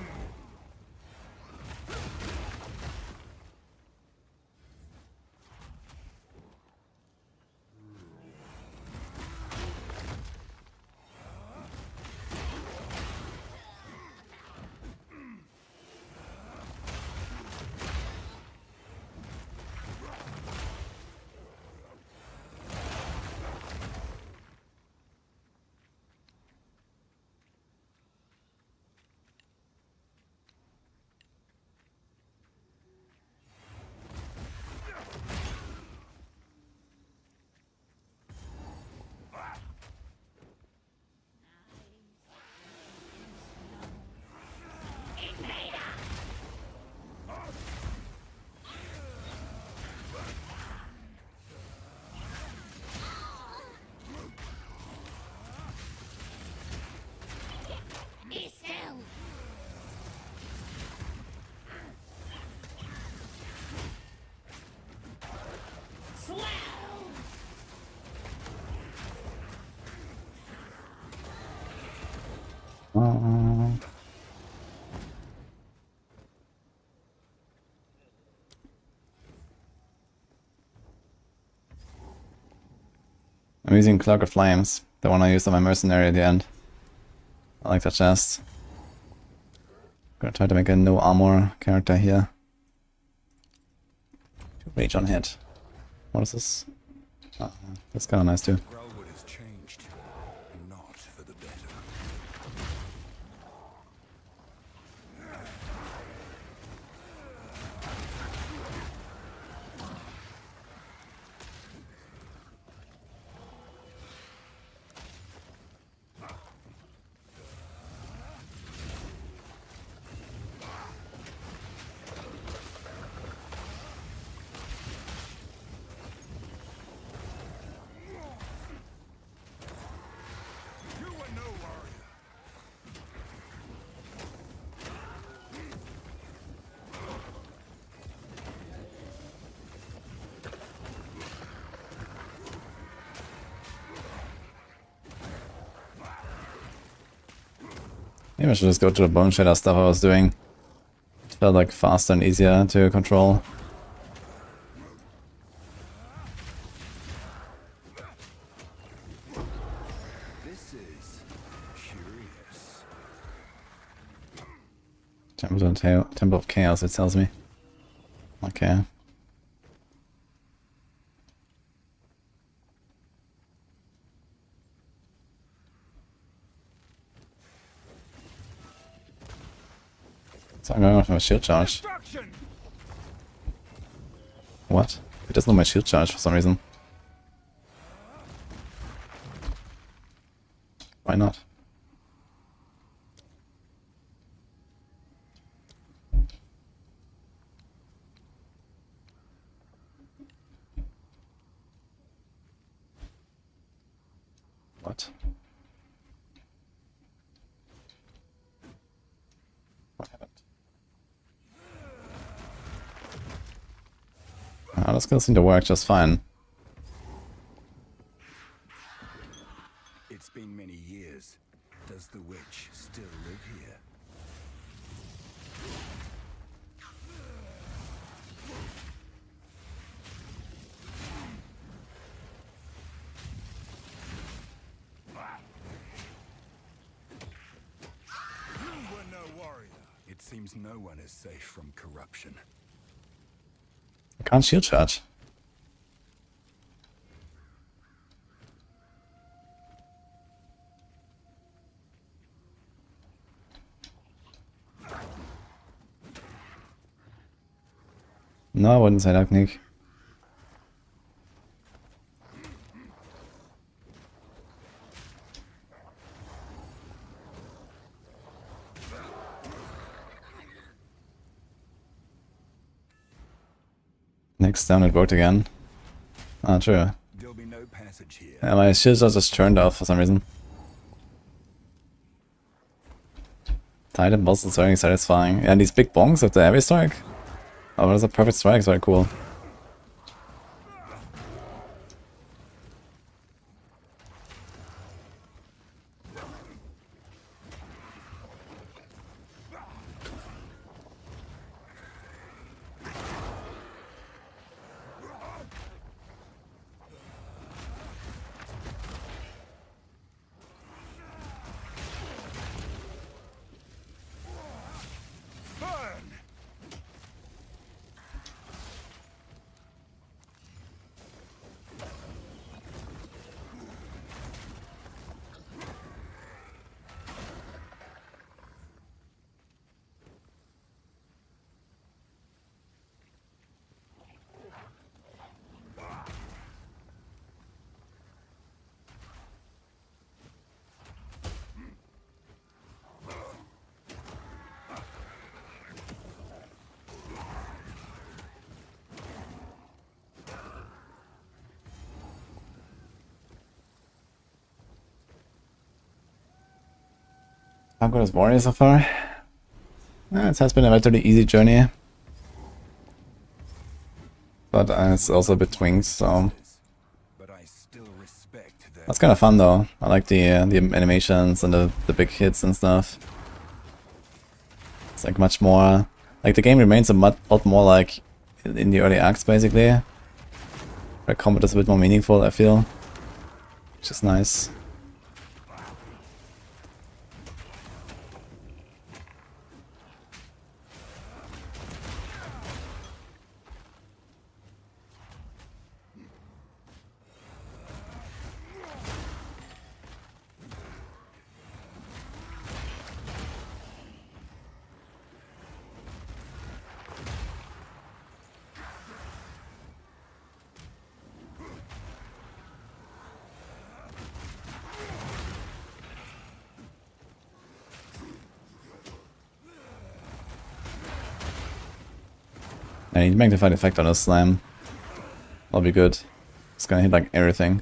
I'm using Cloak of Flames, the one I used on my mercenary at the end. I like that chest. Gonna try to make a no armor character here. Rage on hit. What is this? Oh, that's kinda nice too. Growlwood has changed, not for the better. You were no warrior. Maybe I should just go to the Bone Shader stuff I was doing. It felt like faster and easier to control. This is curious. Temple of Chaos, it tells me. Okay. So I'm going off my shield charge. Destruction! What? It doesn't know my shield charge for some reason. Why not? What? What happened? Ah, this skill seemed to work just fine. It's been many years. Does the witch still live here? You were no warrior. It seems no one is safe from corruption. I can't shield charge. No, I wouldn't say that, Nick. Next down it worked again. Ah, true. There'll be no passage here. Yeah, my shields are just turned off for some reason. Titan boss is very satisfying. Yeah, and these big bongs with the heavy strike. Oh, that's a perfect strike, it's very cool. How good is Warrior so far? It has been a relatively easy journey. But it's also a bit twinged, so... That's kind of fun though. I like the animations and the big hits and stuff. It's like much more... Like the game remains a lot more like in the early acts basically. Where combat is a bit more meaningful, I feel. Which is nice. I need magnified effect on a slam. That'll be good. It's gonna hit like everything.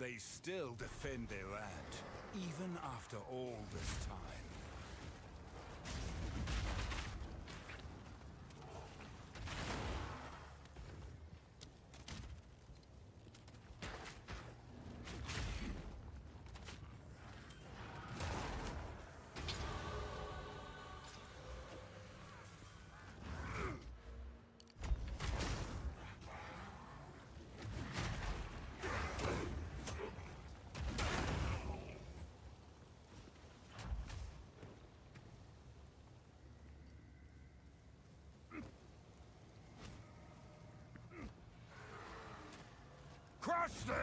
They still defend their land, even after all this time. Crush them!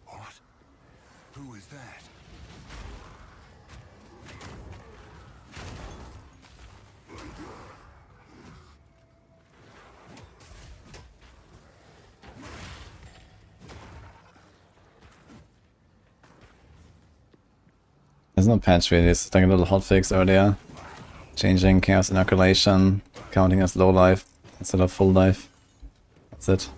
What? Who is that? There's no patch really, it's like a little hotfix earlier. Changing Chaos Inoculation, counting as low life instead of full life. That's it.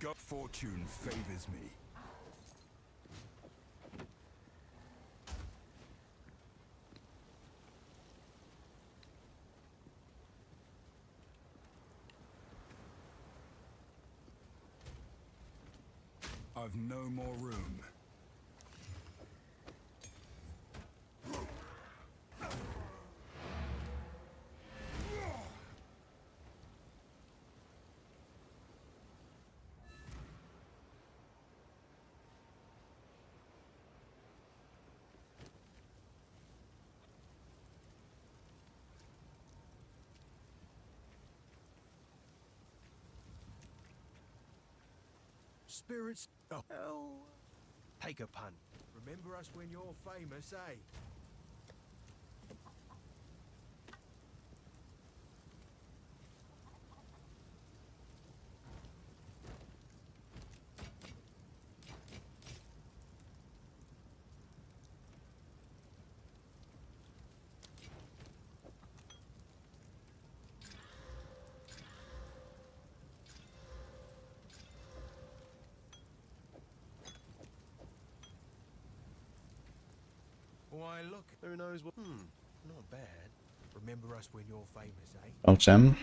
God fortune favors me. I've no more room. Spirits. Oh, hell. Take a punt. Remember us when you're famous, eh? Why, look, who knows what... not bad. Remember us when you're famous, eh? Oh, gem.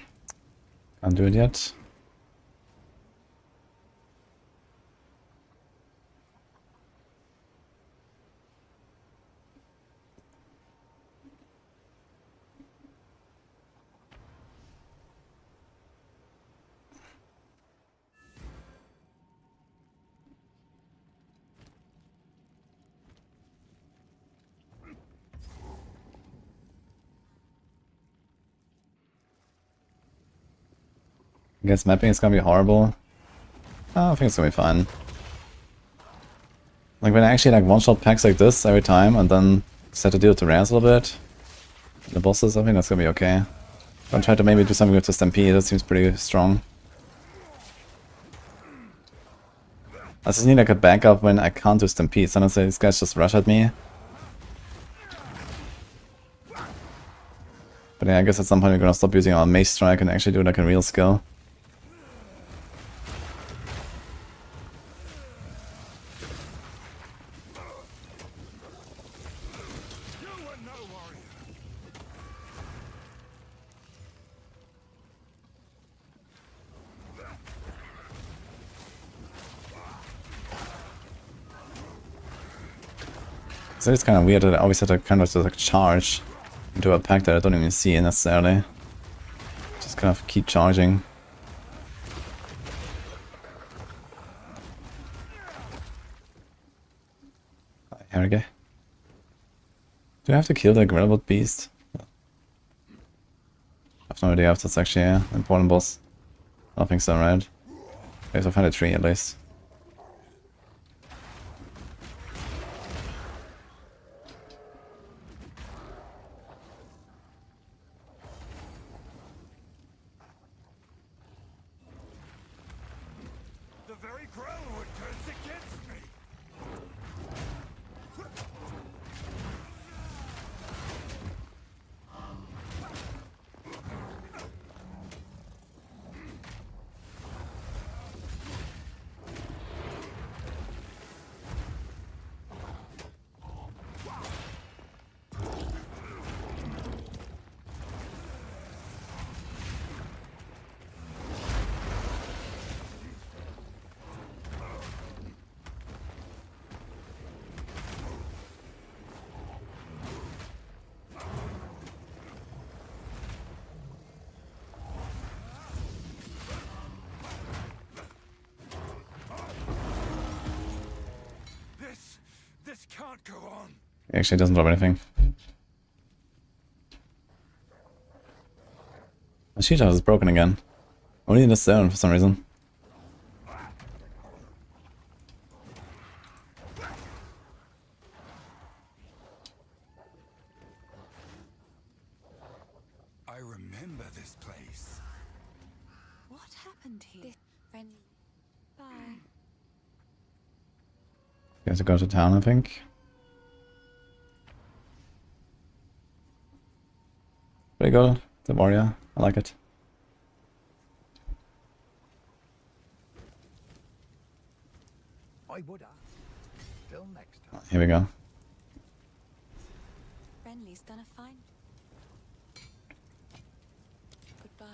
Can't do it yet. I guess mapping is gonna be horrible. Oh, I think it's gonna be fine. Like when I actually like one-shot packs like this every time and then set to deal with the rares a little bit. The bosses, I think that's gonna be okay. I'll try to maybe do something with the Stampede, that seems pretty strong. I just need like a backup when I can't do Stampede. Sometimes these guys just rush at me. But yeah, I guess at some point we're gonna stop using our Mace Strike and actually do like a real skill. So it's kind of weird that I always have to kind of just like charge into a pack that I don't even see necessarily. Just kind of keep charging. Here we go. Do I have to kill the Grillbot Beast? I have no idea if that's actually an important boss. I don't think so, right? I have to find a tree at least. Can't go on. He actually doesn't drop anything. My shield is broken again. Only in the zone for some reason. I remember this place. What happened here? Bye. You have to go to town, I think. Pretty good. The warrior. I like it. I would have. Till next time. Here we go. Renly's done a fine. Goodbye.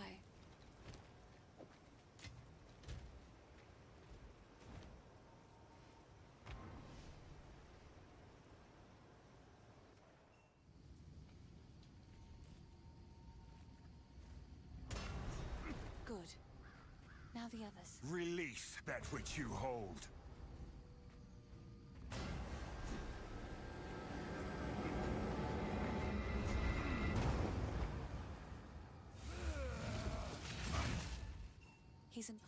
Good. Now the others. Release that which you hold. He's an...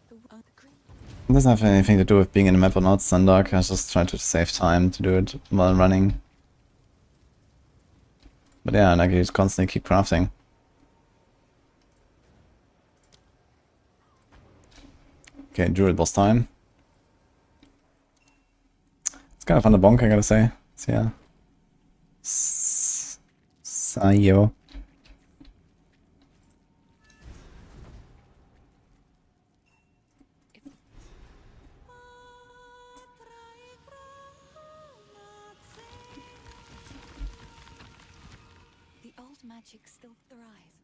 The green. It doesn't have anything to do with being in the map or not, Sundark. I was just trying to save time to do it while running. But yeah, like you just constantly keep crafting. Okay, Druid boss time. It's kind of fun to bonk, I gotta say. So yeah. Sayo. The old magic still thrives.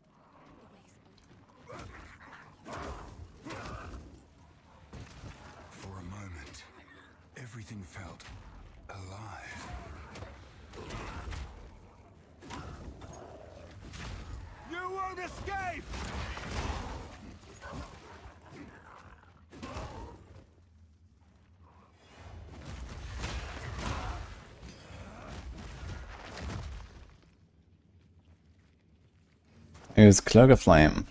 For a moment, everything felt alive. You won't escape! Use Cloak of Flame.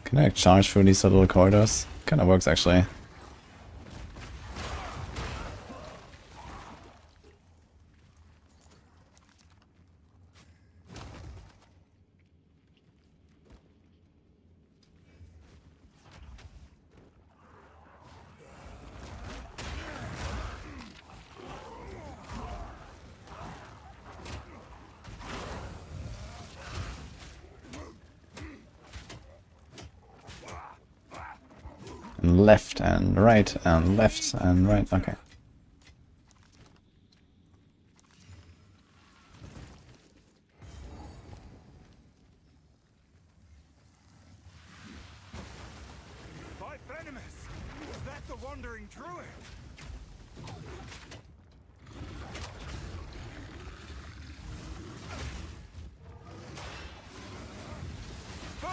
Can I charge through these little corridors? Kinda works actually. And left and right and left and right. Okay. By Venomous! Was that the Wandering Druid? Burn!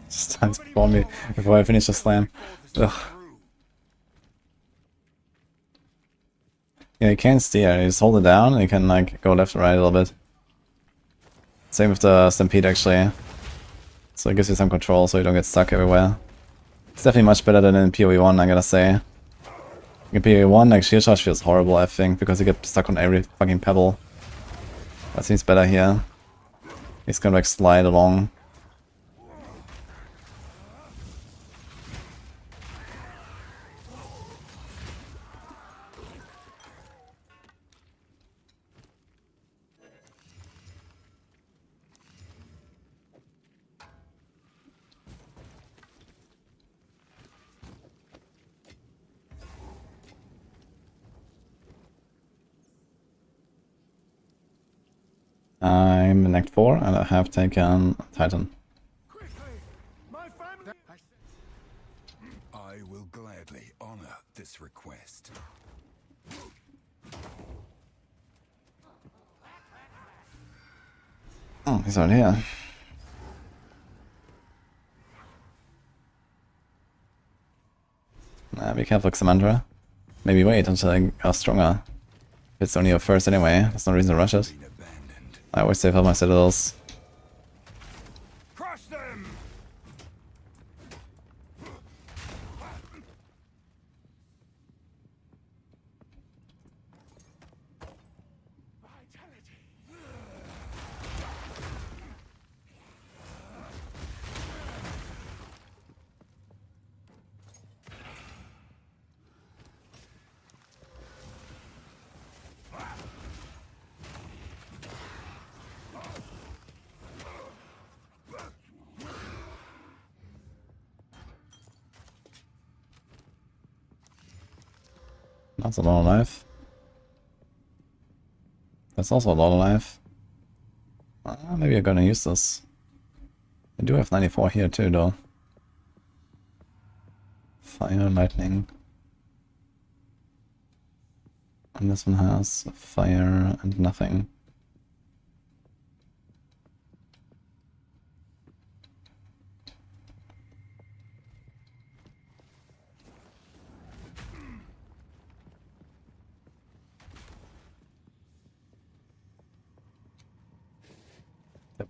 Just time to before me before I finish the slam. Ugh. Yeah, you can't steer. You just hold it down and you can like go left or right a little bit. Same with the Stampede actually. So it gives you some control so you don't get stuck everywhere. It's definitely much better than in PoE 1, I gotta say. In PoE 1, like shield charge feels horrible, I think, because you get stuck on every fucking pebble. That seems better here. He's gonna like slide along. I'm in Act 4 and I have taken Titan. I will gladly honor this request. Oh, he's already here. Be careful, Xamandra. Maybe wait until I are stronger. If it's only your first anyway, there's no reason to rush it. I always save up my citadels. Crush them! That's a lot of life. That's also a lot of life. Maybe I'm gonna use this. I do have 94 here too, though. Fire, lightning. And this one has fire and nothing.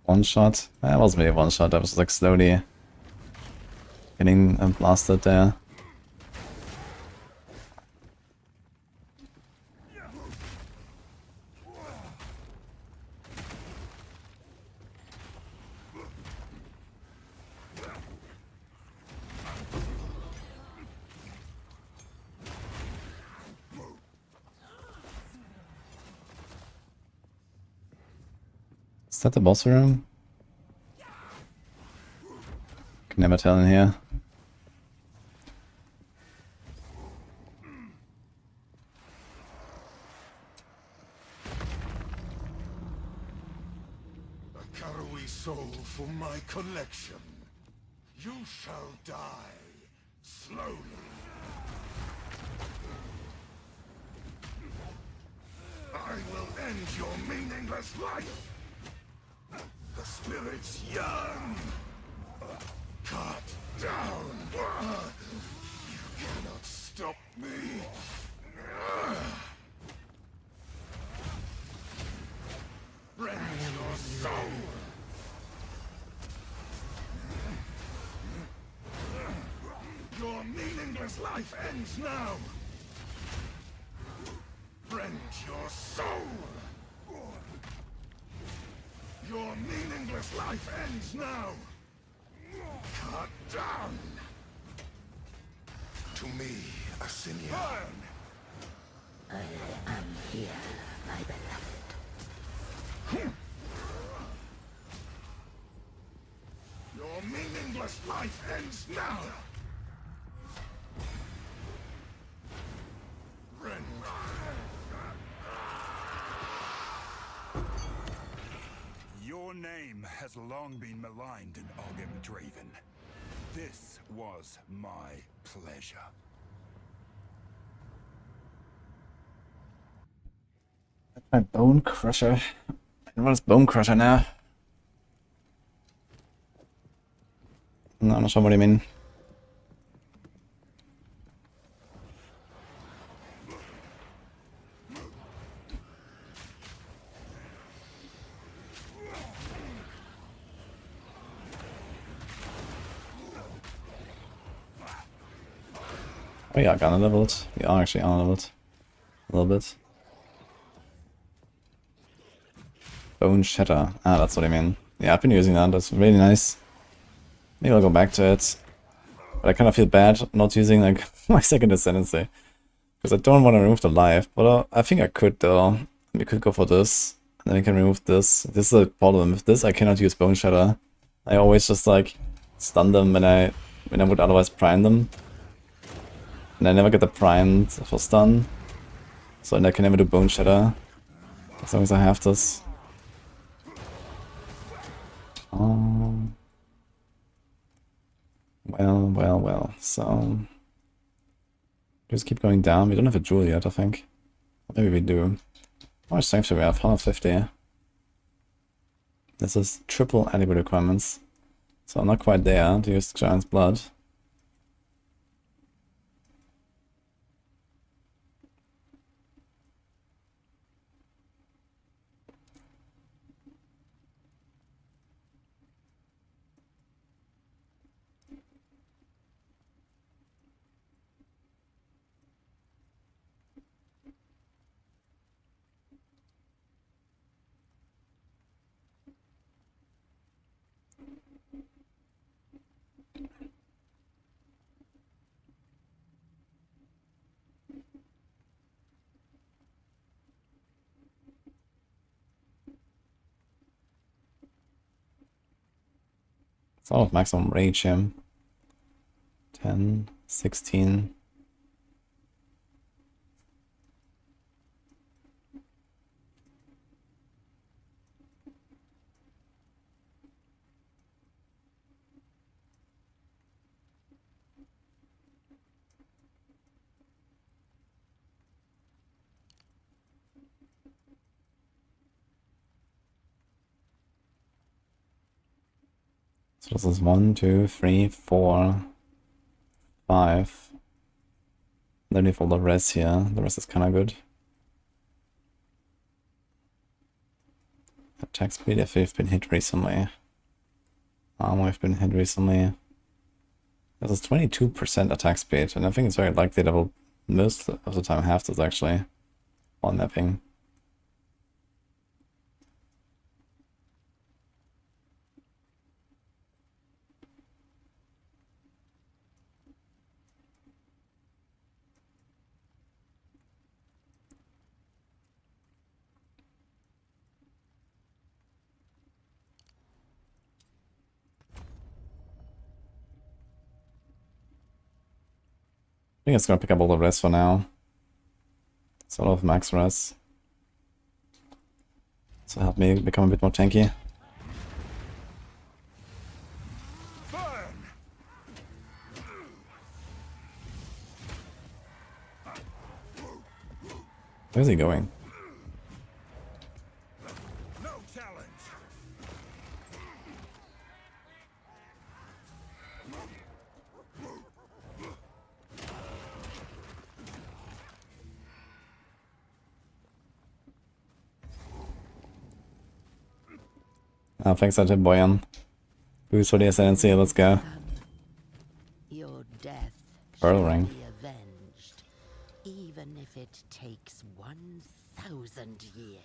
One shot? That wasn't really one shot, that was like slowly getting blasted there. Is that the boss room? Can never tell in here. A Karui soul for my collection. You shall die slowly. I will end your meaningless life. The spirits yearn. Cut down. You cannot stop me. Rend your soul. Your meaningless life ends now. Rend your soul. Your meaningless life ends now. Cut down. To me, a Asinian. I am here, my beloved. Your meaningless life ends now. Rend. Your name has long been maligned in Ogem Draven. This was my pleasure. My Bone Crusher. What is Bone Crusher now? No, I'm not sure what you mean. Oh yeah, gunner leveled. We are actually armor leveled. A little bit. Bone Shatter. Ah, that's what I mean. Yeah, I've been using that. That's really nice. Maybe I'll go back to it. But I kind of feel bad not using like my second ascendancy. Because I don't want to remove the life. But I think I could though. We could go for this. And then we can remove this. This is a problem. With this I cannot use Bone Shatter. I always just like stun them when I would otherwise prime them. And I never get the primed for stun. So I can never do Bone Shatter. As long as I have this. Well. So just keep going down. We don't have a jewel yet, I think. Maybe we do. How much strength do we have? 150. This is triple attribute requirements. So I'm not quite there to use Giant's Blood. It's all of maximum rage here. 10, 16. So this is 1, 2, 3, 4, 5. Then we fold the rest here. The rest is kind of good. Attack speed if we've been hit recently. Armor we've been hit recently. This is 22% attack speed, and I think it's very likely that we'll most of the time have this actually on mapping. I think it's gonna pick up all the rest for now. Sort of max res. So help me become a bit more tanky. Where's he going? No challenge. Oh, thanks, Ted Boyan. Boost for the ascendancy, let's go. Your death Pearl shall ring. be avenged, even if it takes 1,000 years.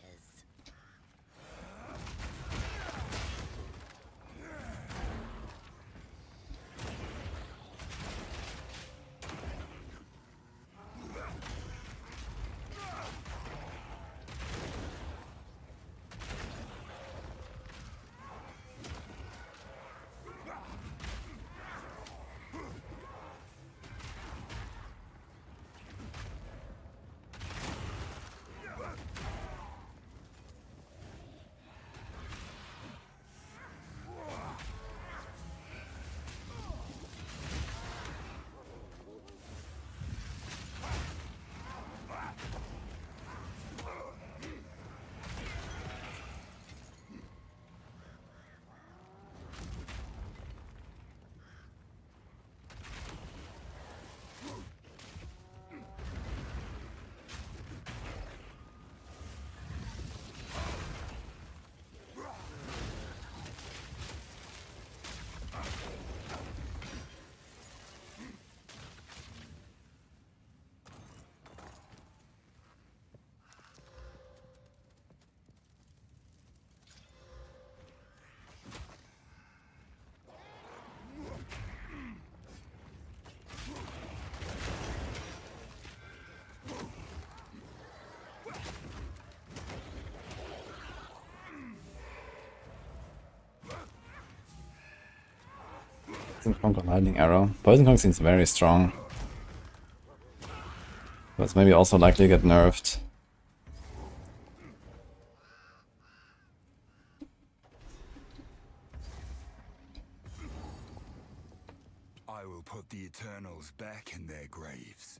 Poison Conk or Lightning Arrow. Poison Conk seems very strong. But it's maybe also likely to get nerfed. I will put the Eternals back in their graves.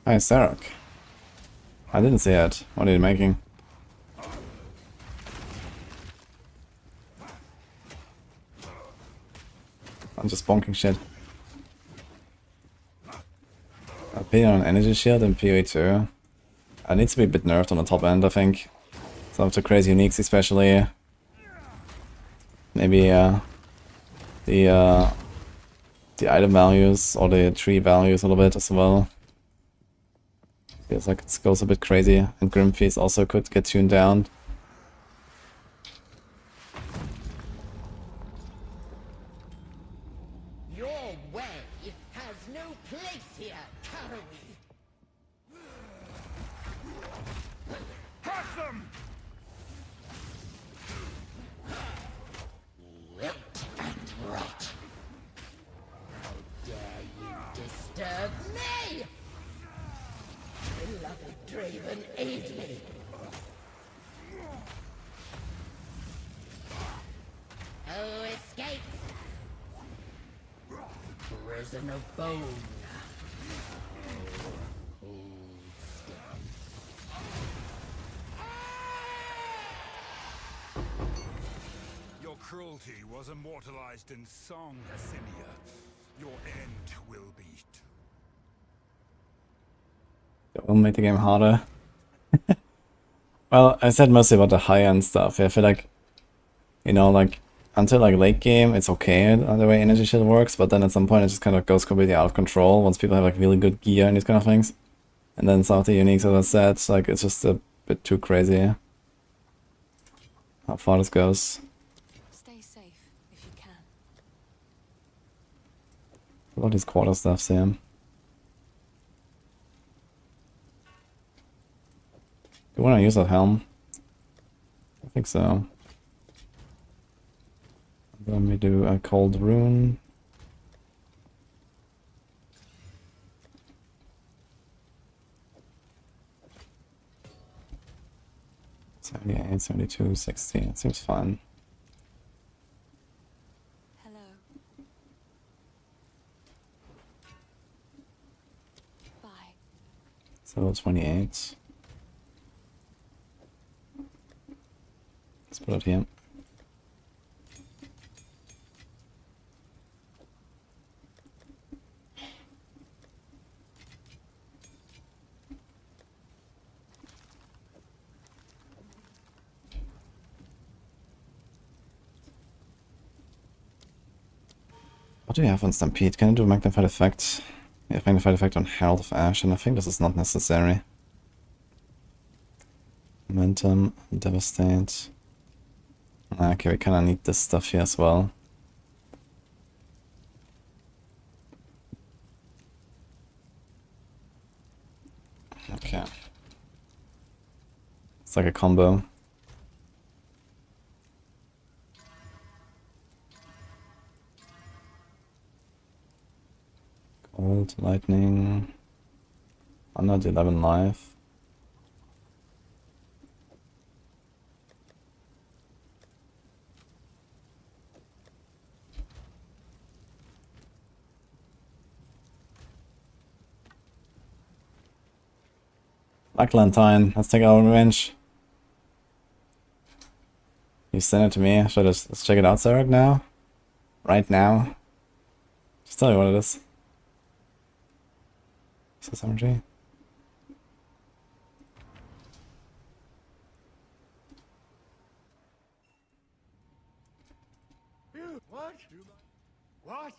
Hi, Sarek. I didn't see it. What are you making? I'm just bonking shit. Opinion on Energy Shield and PoE 2. It needs to be a bit nerfed on the top end, I think. Some of the crazy uniques especially. Maybe the item values or the tree values a little bit as well. Feels like it goes a bit crazy, and Grim Feast also could get tuned down. Your way has no place here, Karui. Crush them! Wilt and rot. How dare you disturb me? Beloved Draven, aid me. Oh, escape! Prison of bone. Hold still. Your cruelty was immortalized in song, Asinia. Your end will be. That will make the game harder. Well, I said mostly about the high-end stuff. I feel like, you know, like, until like late game, it's okay the way Energy Shield works, but then at some point it just kind of goes completely out of control once people have like really good gear and these kind of things. And then some of the uniques, as I said, like, it's just a bit too crazy how far this goes. Stay safe if you can. A lot of these quarter stuffs here. Do you want to use that helm? I think so. Let me do a cold rune. 78, 72, 60. It seems fine. Hello. Bye. So 28. Let's put it here. What do you have on Stampede? Can I do Magnified Effect? Yeah, Magnified Effect on Herald of Ash, and I think this is not necessary. Momentum, Devastate. Okay, we kinda need this stuff here as well. Okay. It's like a combo. Cold, lightning. Under the 11 life. Black Lantern, let's take our revenge. You send it to me. Should I just let's check it out, Zarek, now? Right now? Just tell me what it is. Is this energy? What? What?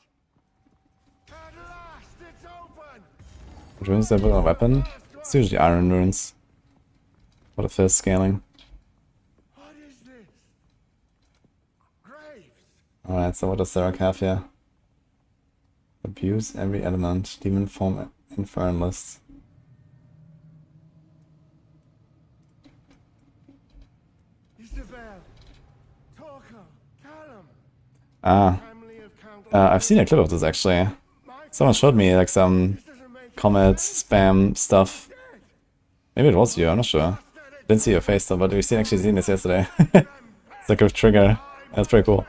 At last, it's open! Runes that put on a weapon? It's usually iron runes. What if it's scaling? What is this? Graves! Alright, so what does Zarek have here? Abuse every element. Demon form infernalist. Isabel, Torko, Callum. Ah. I've seen a clip of this actually. Someone showed me like some comet spam stuff. Maybe it was you, I'm not sure. Didn't see your face though, but we've actually seen this yesterday. It's like a trigger. That's pretty cool.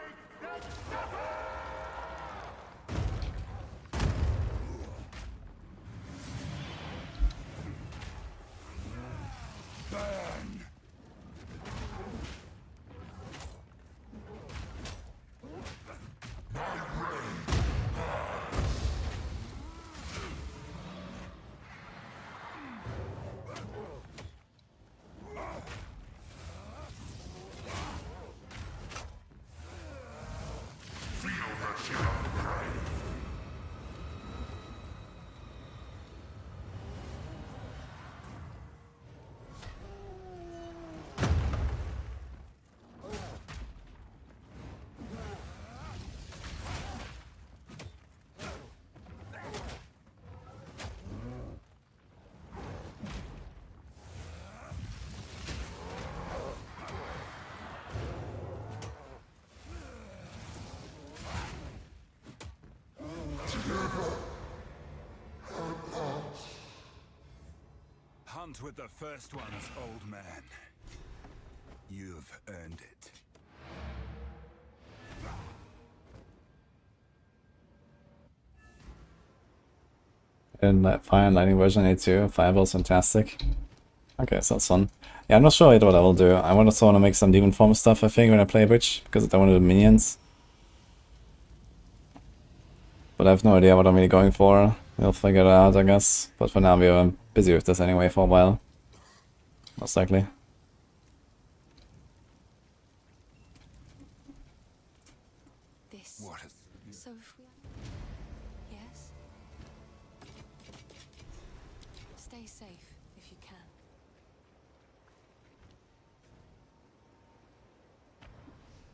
Hunt with the first ones, old man. You've earned it. In that Fire and Lightning version A2, Fireball's fantastic. Okay, so that's fun. Yeah, I'm not sure yet what I will do. I also want to make some demon form stuff, I think, when I play Witch, because I don't want to do minions. But I have no idea what I'm really going for. We'll figure it out, I guess. But for now, we are busy with this anyway for a while. Most likely. This. What is... So if we... Yes? Stay safe if you can.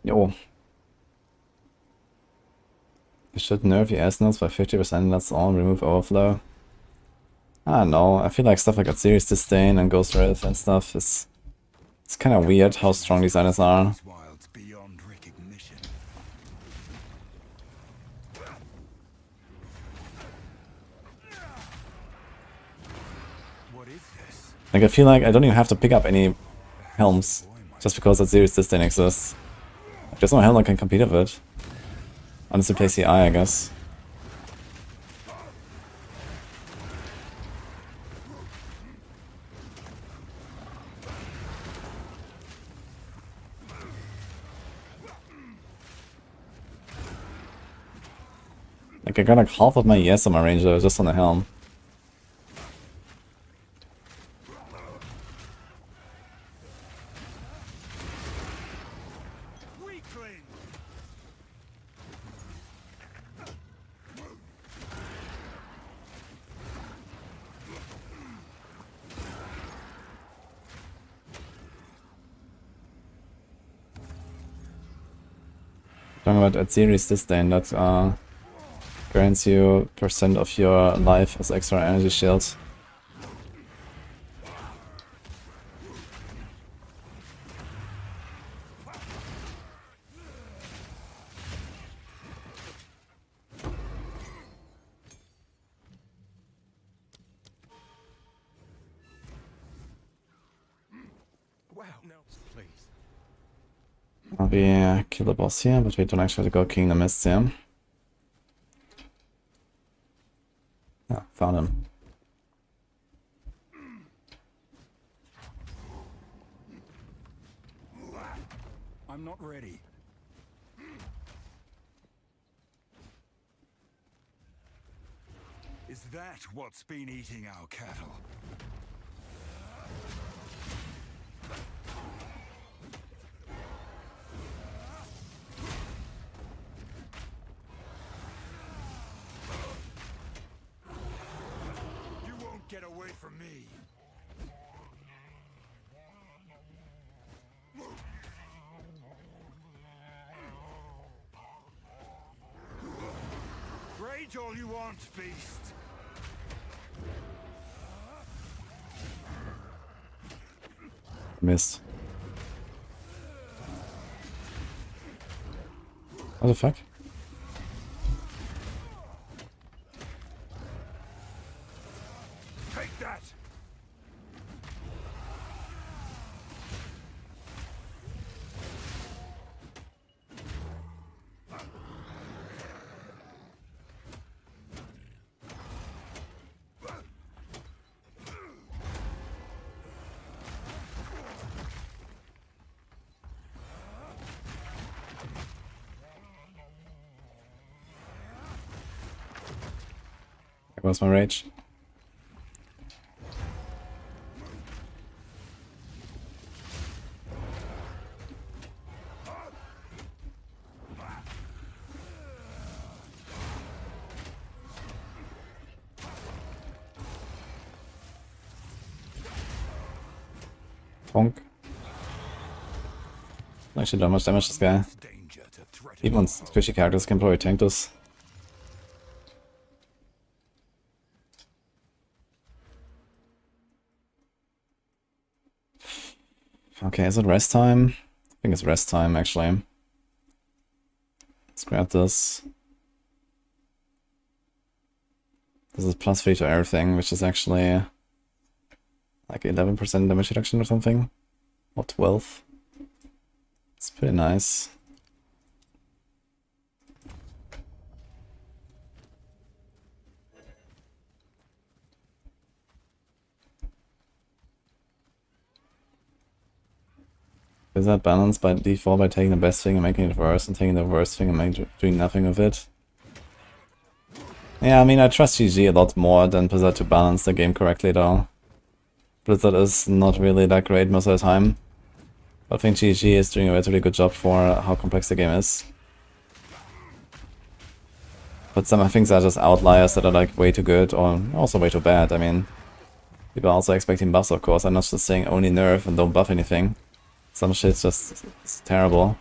Yo. You should nerf your S-notes by 50%, that's all, remove overflow. I don't know, I feel like stuff like Series Disdain and Ghost Wraith and stuff is... It's kind of weird how strong these items are. beyond recognition. What is this? Like I feel like I don't even have to pick up any helms. Just because that series disdain exists. There's no hell that can compete with it. Unless you play CI, I guess. Like I got like half of my ES on my ranger just on the helm. Talking about at series disdain that grants you % of your life as extra energy shield. Wow, no, please. We kill the boss here, but we don't actually have to go King the Mist here. Yeah, found him. I'm not ready. Is that what's been eating our cattle? You won't get away from me. Rage all you want, beast. Missed. What the fuck? Take that. That was my rage. Bonk. Actually, not much damage this guy. Even squishy characters can probably tank this. Okay, is it rest time? I think it's rest time actually. Let's grab this. This is +3 to everything, which is actually like 11% damage reduction or something. Or 12. It's pretty nice. Is that balanced by default by taking the best thing and making it worse, and taking the worst thing and doing nothing with it? Yeah, I mean, I trust GG a lot more than Blizzard to balance the game correctly though. Blizzard is not really that great most of the time. But I think GG is doing a relatively good job for how complex the game is. But some things are just outliers that are like way too good or also way too bad. I mean, people are also expecting buffs, of course. I'm not just saying only nerf and don't buff anything. Some shit's just it's terrible.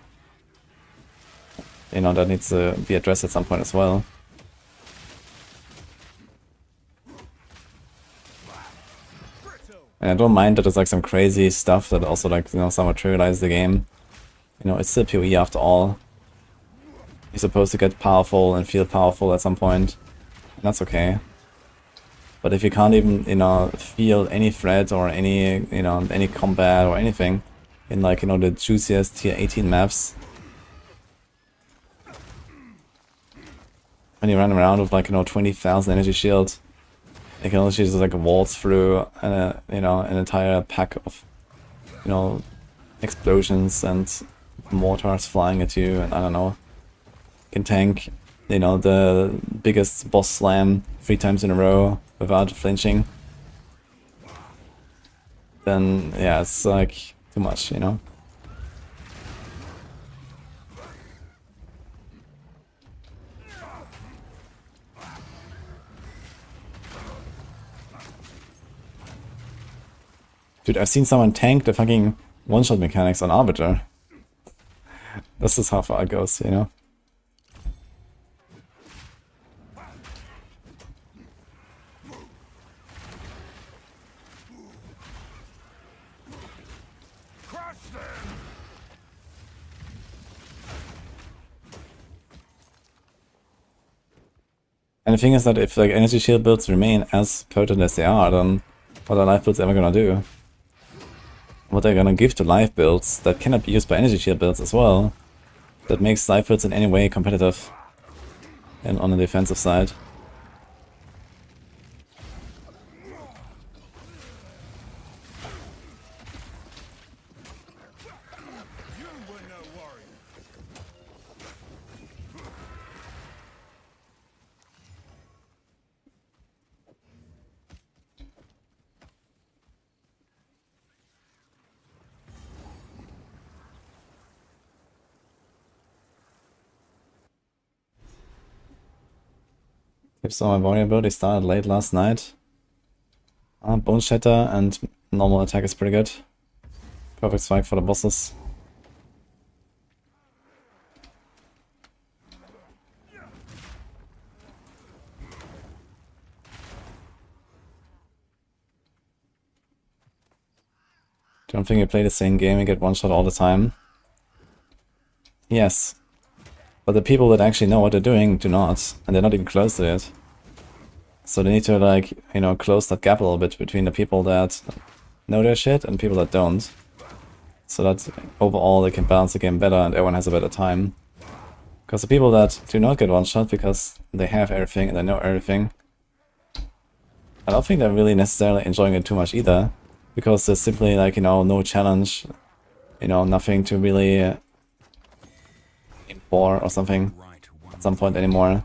You know, that needs to be addressed at some point as well. And I don't mind that there's like some crazy stuff that also like, you know, somewhat trivializes the game. You know, it's still PoE after all. You're supposed to get powerful and feel powerful at some point. And that's okay. But if you can't even, you know, feel any threat or any, you know, any combat or anything, in like, you know, the juiciest tier 18 maps. When you run around with like, you know, 20,000 energy shield, you can also just like waltz through you know, an entire pack of, you know, explosions and mortars flying at you, and I don't know, you can tank, you know, the biggest boss slam 3 times in a row without flinching. Then yeah, it's like too much, you know. Dude, I've seen someone tank the fucking one-shot mechanics on Arbiter. This is how far it goes, you know? And the thing is that if like energy shield builds remain as potent as they are, then what are life builds ever gonna do? What they're gonna give to life builds that cannot be used by energy shield builds as well, that makes life builds in any way competitive and on the defensive side. So my warrior ability started late last night. Bone Shatter and normal attack is pretty good. Perfect strike for the bosses. Don't think you play the same game and get one shot all the time. Yes. But the people that actually know what they're doing do not, and they're not even close to it. So they need to, like, you know, close that gap a little bit between the people that know their shit and people that don't. So that overall they can balance the game better and everyone has a better time. Because the people that do not get one shot because they have everything and they know everything, I don't think they're really necessarily enjoying it too much either. Because there's simply, like, you know, no challenge, you know, nothing to really aim for or something at some point anymore.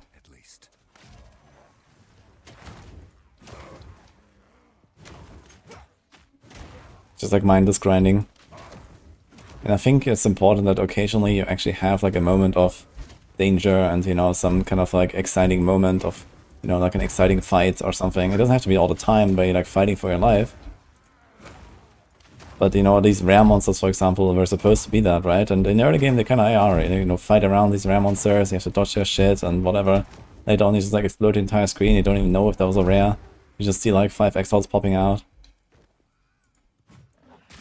Just like mindless grinding. And I think it's important that occasionally you actually have like a moment of danger and, you know, some kind of like exciting moment of, you know, like an exciting fight or something. It doesn't have to be all the time where you're like fighting for your life. But, you know, these rare monsters, for example, were supposed to be that, right? And in the early game they kinda are, you know, fight around these rare monsters, you have to dodge their shit and whatever. Later on you just like explode the entire screen, you don't even know if that was a rare. You just see like 5 Exiles popping out.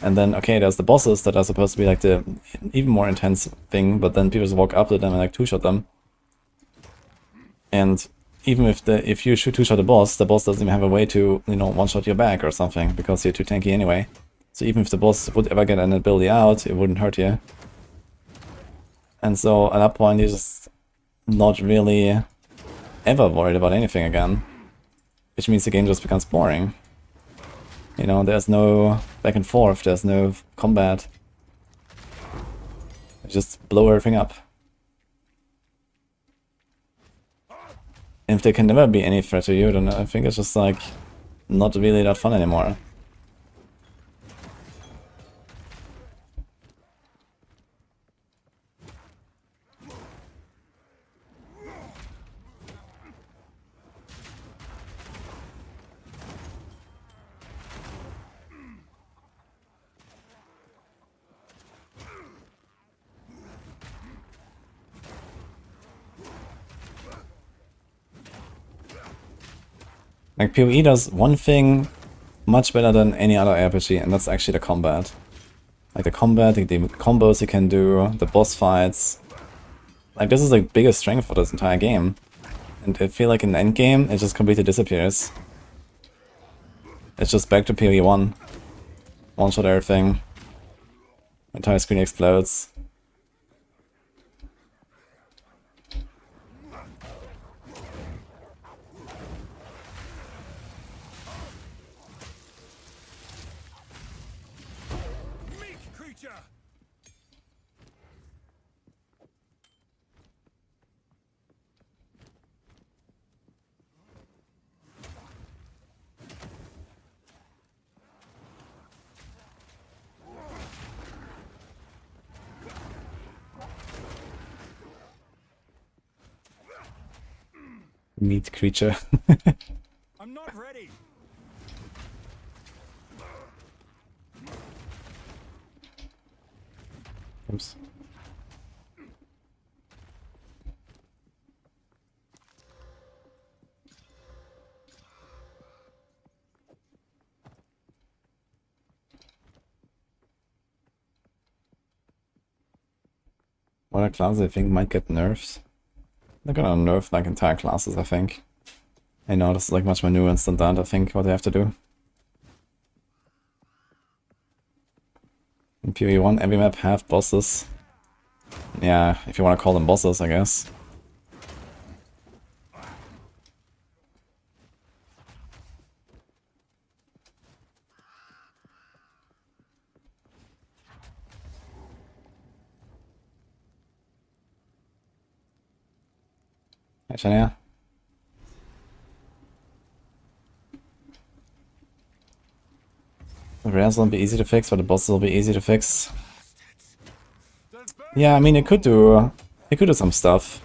And then, okay, there's the bosses that are supposed to be like the even more intense thing, but then people just walk up to them and like two-shot them. And even if you shoot two-shot the boss doesn't even have a way to, you know, one-shot your back or something, because you're too tanky anyway. So even if the boss would ever get an ability out, it wouldn't hurt you. And so at that point you're just not really ever worried about anything again. Which means the game just becomes boring. You know, there's no back and forth, there's no combat. You just blow everything up. And if there can never be any threat to you, then I think it's just like not really that fun anymore. Like, PoE does one thing much better than any other RPG, and that's actually the combat. Like, the combat, the combos you can do, the boss fights. Like, this is the biggest strength for this entire game. And I feel like in Endgame, it just completely disappears. It's just back to PoE 1. One-shot everything. entire screen explodes. Meek creature! Meat creature. I'm not ready. Oops. What are classes I think might get nerfs? They're gonna nerf like entire classes, I think. I know this is like much more nuanced than that, I think, what they have to do. In PvE1, every map have bosses. Yeah, if you want to call them bosses, I guess. Hey, Shania. The rares will be easy to fix, but the bosses will be easy to fix. Yeah, I mean, it could do some stuff.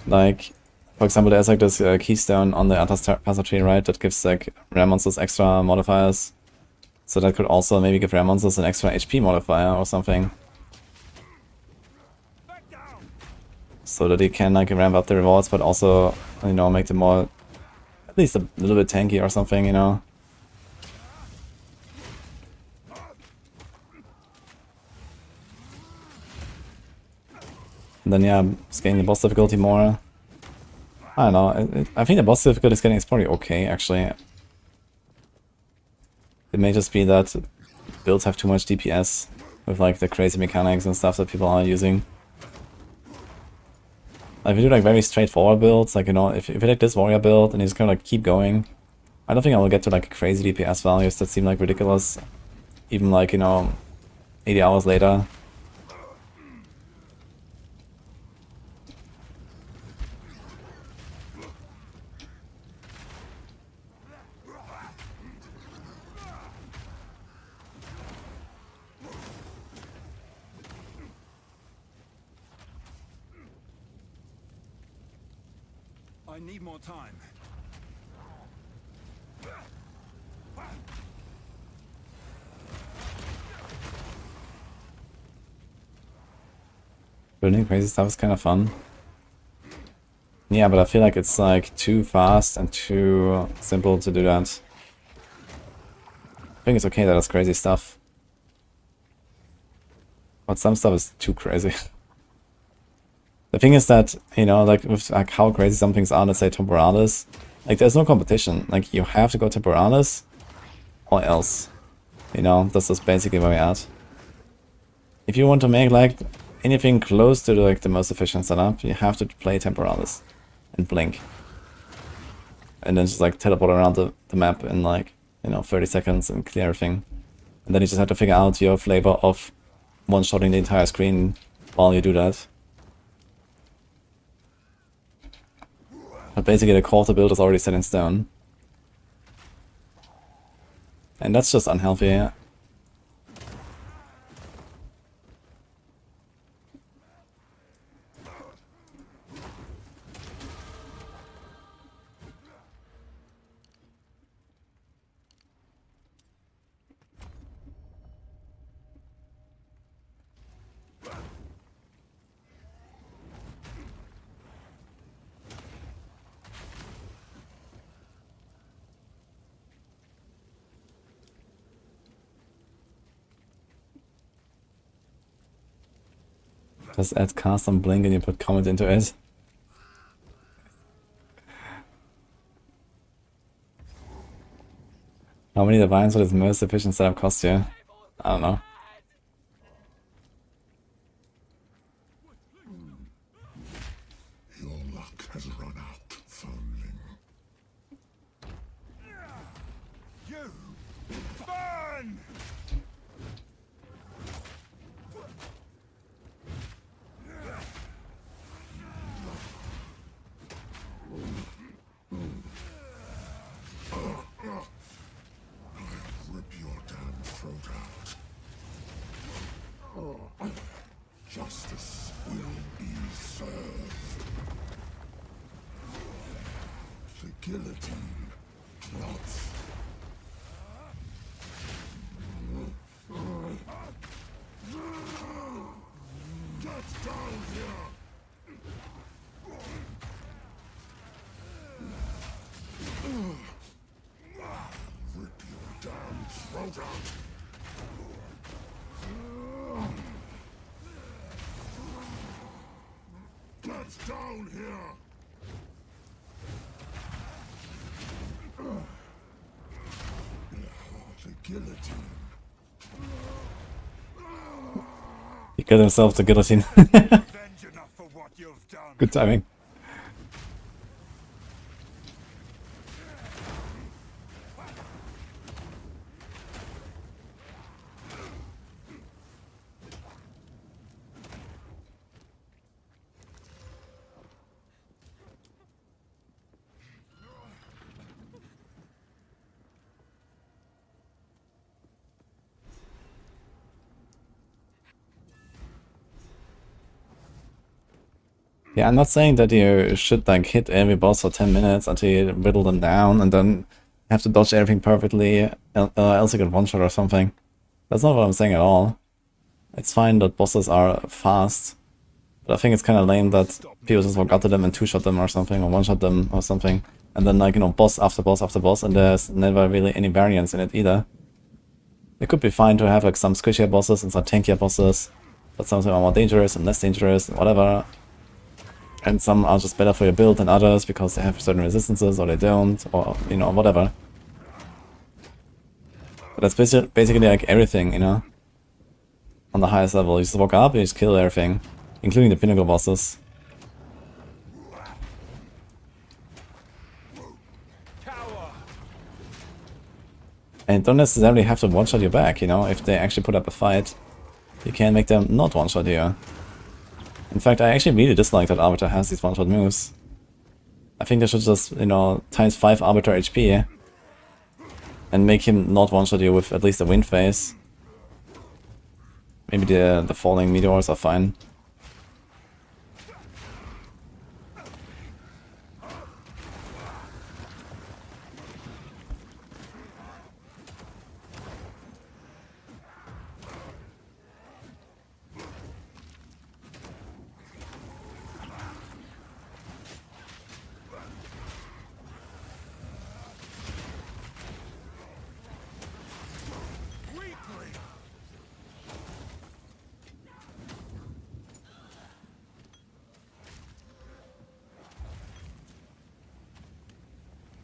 Like, for example, there's like this keystone on the Atas tree, right? That gives like rare monsters extra modifiers. So that could also maybe give rare monsters an extra HP modifier or something. So that you can like ramp up the rewards, but also, you know, make them more, at least a little bit tanky or something, you know. And then yeah, scaling the boss difficulty more. I don't know, I think the boss difficulty scaling is probably okay, actually. It may just be that builds have too much DPS with like the crazy mechanics and stuff that people are using. Like if you do like very straightforward builds, like, you know, if you take this warrior build and you just kind of like keep going, I don't think I will get to like crazy DPS values that seem like ridiculous, even like, you know, 80 hours later. I need more time. Building crazy stuff is kind of fun. Yeah, but I feel like it's like too fast and too simple to do that. I think it's okay that it's crazy stuff. But some stuff is too crazy. The thing is that, you know, like with like how crazy some things are, let's say temporalis, like there's no competition. Like you have to go temporalis or else. You know, this is basically where we're at. If you want to make like anything close to like the most efficient setup, you have to play temporalis and blink. And then just like teleport around the map in like, you know, 30 seconds and clear everything. And then you just have to figure out your flavor of one-shotting the entire screen while you do that. But basically the core to build is already set in stone. And that's just unhealthy. Just add cast on blink and you put comment into it. How many divines would this most efficient setup cost you? I don't know. again! Rip your damn throat out. Justice will be served. The guillotine plots. Get down here! Rip your damn throat out! Get down here! The guillotine. He killed himself, the guillotine. Revenge enough for what you've done. Good timing. Yeah, I'm not saying that you should like hit every boss for 10 minutes until you whittle them down and then have to dodge everything perfectly, else you get one-shot or something. That's not what I'm saying at all. It's fine that bosses are fast, but I think it's kind of lame that people just walk up to them and two-shot them or something, or one-shot them or something, and then like, you know, boss after boss after boss, and there's never really any variance in it either. It could be fine to have like some squishier bosses and some tankier bosses, but some are more dangerous and less dangerous and whatever. And some are just better for your build than others because they have certain resistances or they don't, or, you know, whatever. But that's basically like everything, you know? On the highest level, you just walk up and you just kill everything, including the pinnacle bosses. And don't necessarily have to one-shot you back, you know? If they actually put up a fight, you can make them not one-shot you. In fact, I actually really dislike that Arbiter has these one-shot moves. I think they should just, you know, times 5 Arbiter HP and make him not one-shot you with at least a wind phase. Maybe the falling meteors are fine.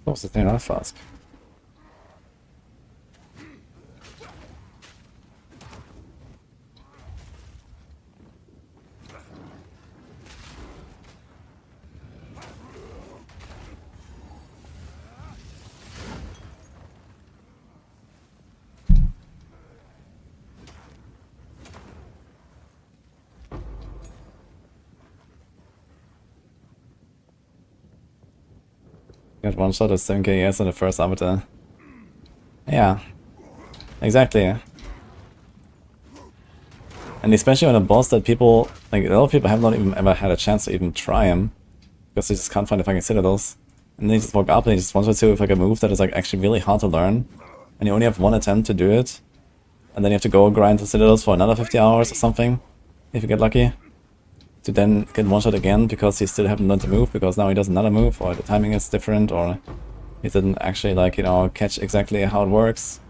What was the thing on that flask? Got one shot at 7k ES on the first Arbiter. Yeah, exactly. And especially on a boss that people, like, a lot of people have not even ever had a chance to even try him, because they just can't find the fucking citadels. And they just walk up and they just one shot to with like a move that is like actually really hard to learn, and you only have one attempt to do it, and then you have to go grind the citadels for another 50 hours or something, if you get lucky, to then get one shot again because he still haven't learned the move, because now he does another move, or the timing is different, or he didn't actually, like, you know, catch exactly how it works.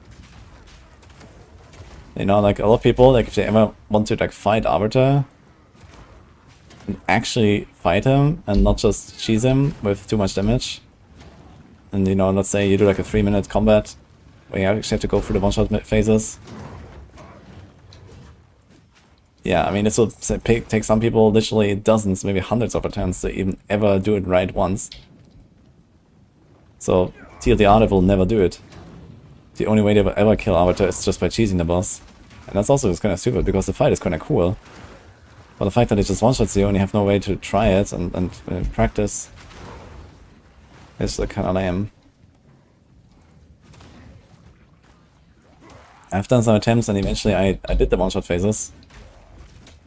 You know, like, a lot of people, like, if they ever want to, like, fight Arbiter and actually fight him and not just cheese him with too much damage, and, you know, let's say you do like a 3-minute combat where you actually have to go through the one-shot phases. Yeah, I mean, this will take some people literally dozens, maybe hundreds of attempts to even ever do it right once. So TLDR will never do it. the only way they will ever kill Arbiter is just by cheesing the boss. And that's also kind of stupid, because the fight is kind of cool. But the fact that it just one-shots you and you have no way to try it and practice is kind of lame. I've done some attempts and eventually I did the one-shot phases.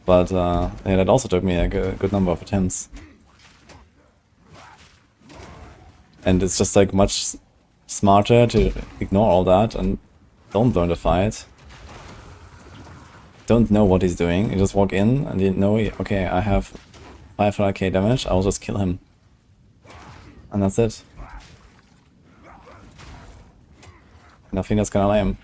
But yeah, that also took me a good number of attempts. And it's just like much smarter to ignore all that and don't learn the fight. Don't know what he's doing. You just walk in and you know, okay, I have 500k damage, I'll just kill him. And that's it. And I think that's kinda lame.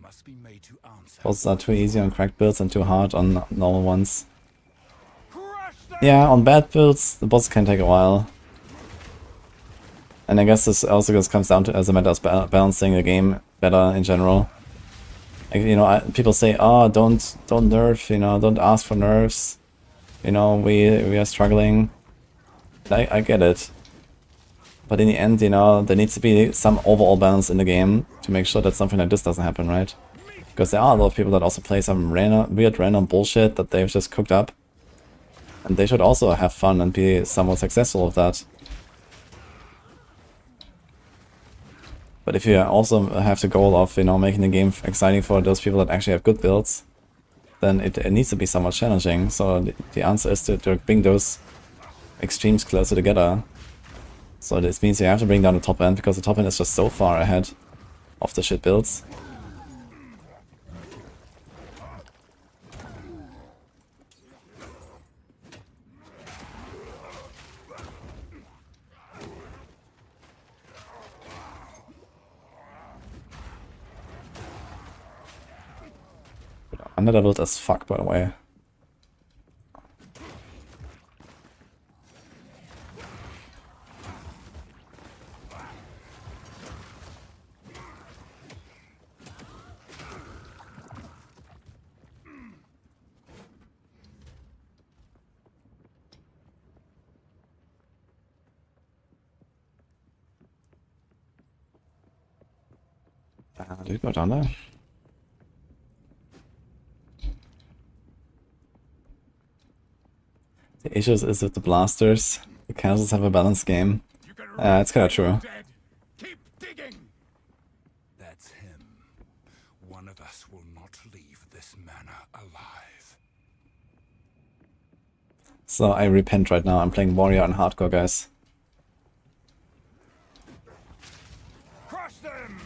Must be made to answer. Bosses are too easy on cracked builds and too hard on normal ones. Yeah, on bad builds, the boss can take a while. And I guess this also just comes down to as a matter of balancing the game better in general. Like, you know, people say, oh, don't nerf, you know, don't ask for nerfs. You know, we are struggling. I get it. But in the end, you know, there needs to be some overall balance in the game to make sure that something like this doesn't happen, right? Because there are a lot of people that also play some weird random bullshit that they've just cooked up. And they should also have fun and be somewhat successful with that. But if you also have the goal of, you know, making the game exciting for those people that actually have good builds, then it needs to be somewhat challenging. So the answer is to bring those extremes closer together. So this means you have to bring down the top end, because the top end is just so far ahead of the shit builds. Underleveled as fuck, by the way. Did it go down there? The issue is with the blasters. The castles have a balanced game. It's kind of true. Keep digging. That's him. One of us will not leave this manor alive. So I repent right now. I'm playing warrior on hardcore, guys. Crush them.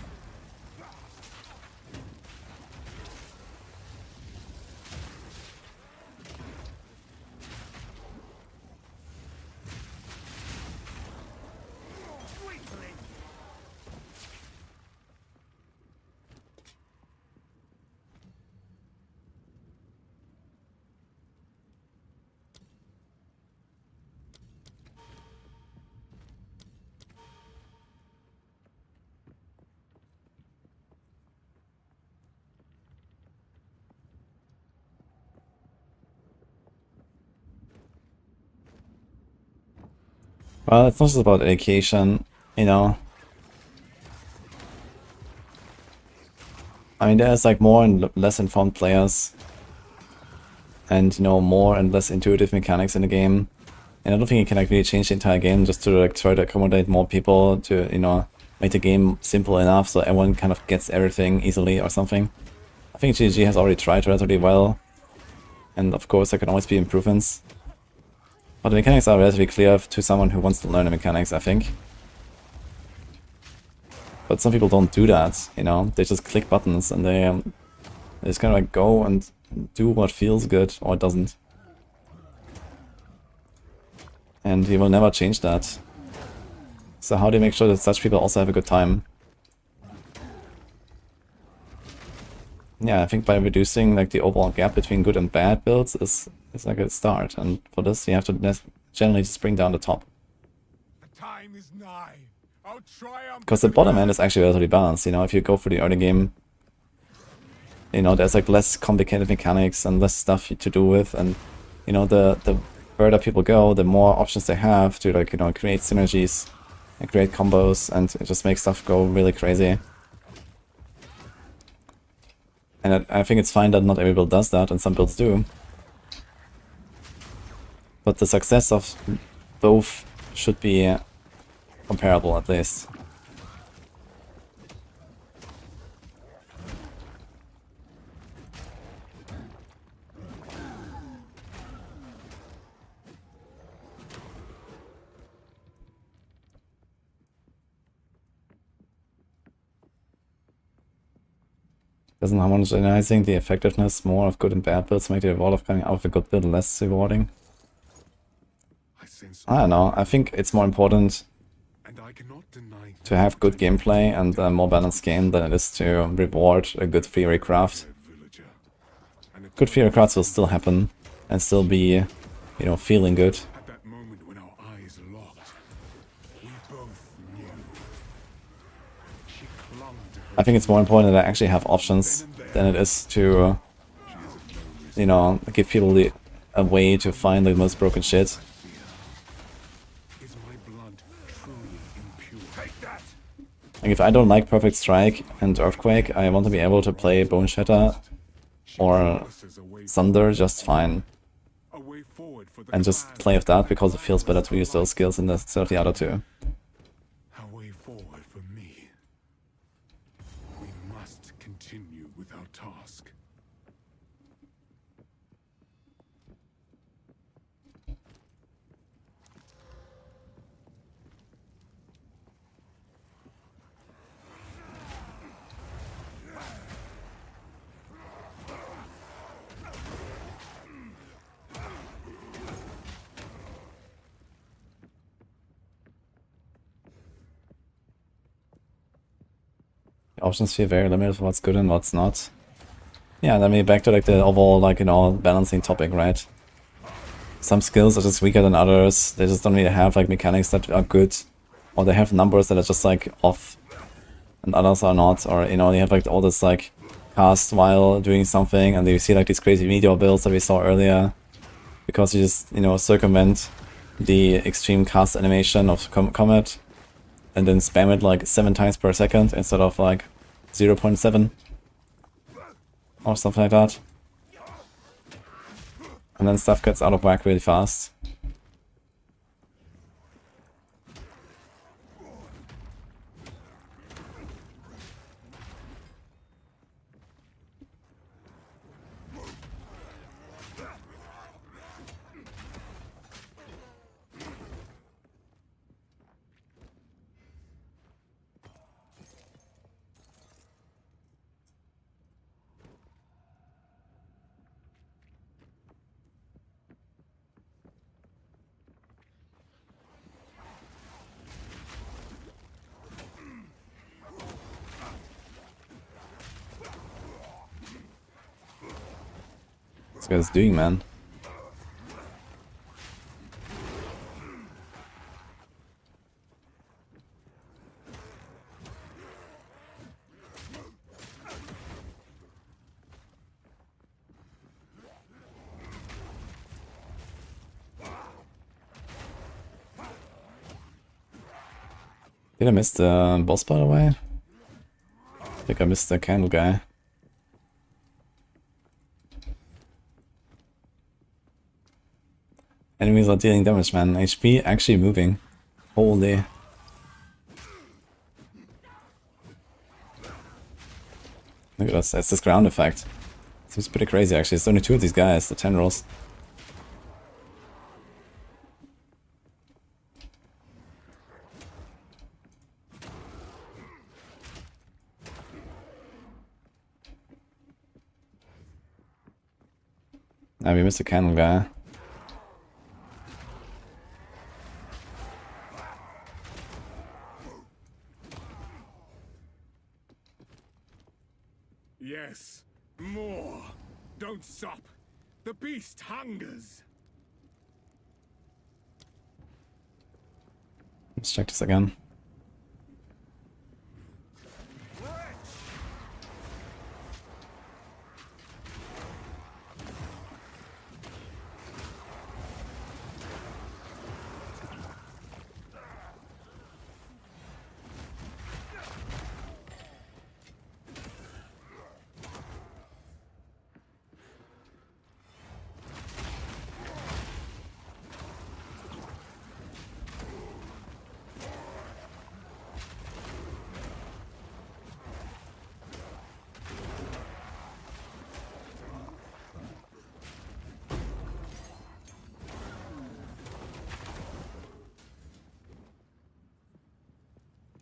Well, it's not just about education, you know. I mean, there's like more and less informed players. And, you know, more and less intuitive mechanics in the game. And I don't think you can like really change the entire game just to like try to accommodate more people to, you know, make the game simple enough so everyone kind of gets everything easily or something. I think GG has already tried relatively well. And of course there can always be improvements. But the mechanics are relatively clear to someone who wants to learn the mechanics, I think. But some people don't do that, you know. They just click buttons and they just kind of like go and do what feels good or it doesn't. And you will never change that. So how do you make sure that such people also have a good time? Yeah, I think by reducing like the overall gap between good and bad builds is like a start. And for this you have to generally just bring down the top. The time is nigh. I'll triumph. Because the bottom end is actually relatively balanced, you know, if you go for the early game, you know, there's like less complicated mechanics and less stuff to do with, and you know, the further people go, the more options they have to, like, you know, create synergies and create combos, and it just makes stuff go really crazy. And I think it's fine that not every build does that, and some builds do. But the success of both should be comparable, at least. Doesn't homogenizing the effectiveness more of good and bad builds make the reward of coming out of a good build less rewarding? I don't know. I think it's more important to have good gameplay and a more balanced game than it is to reward a good theory craft. Good theory crafts will still happen and still be, you know, feeling good. I think it's more important that I actually have options than it is to, you know, give people a way to find the most broken shit. Like, if I don't like Perfect Strike and Earthquake, I want to be able to play Bone Shatter or Thunder just fine. And just play with that because it feels better to use those skills instead of the other two. Options feel very limited for what's good and what's not. Yeah, then we're back to like the overall, like, you know, balancing topic, right? Some skills are just weaker than others. They just don't really have like mechanics that are good, or they have numbers that are just like off, and others are not. Or, you know, they have like all this like cast while doing something, and you see like these crazy meteor builds that we saw earlier, because you just, you know, circumvent the extreme cast animation of Comet, and then spam it like 7 times per second instead of like 0.7 or something like that. And then stuff gets out of whack really fast. This guy's doing, man. Did I miss the boss, by the way? I think I missed the candle guy. Enemies are dealing damage, man. HP actually moving. Holy. Look at this, that's this ground effect. Seems pretty crazy actually. It's only 2 of these guys, the 10 rolls. Ah, we missed the candle guy. Yes, more. Don't stop. The beast hungers. Let's check this again.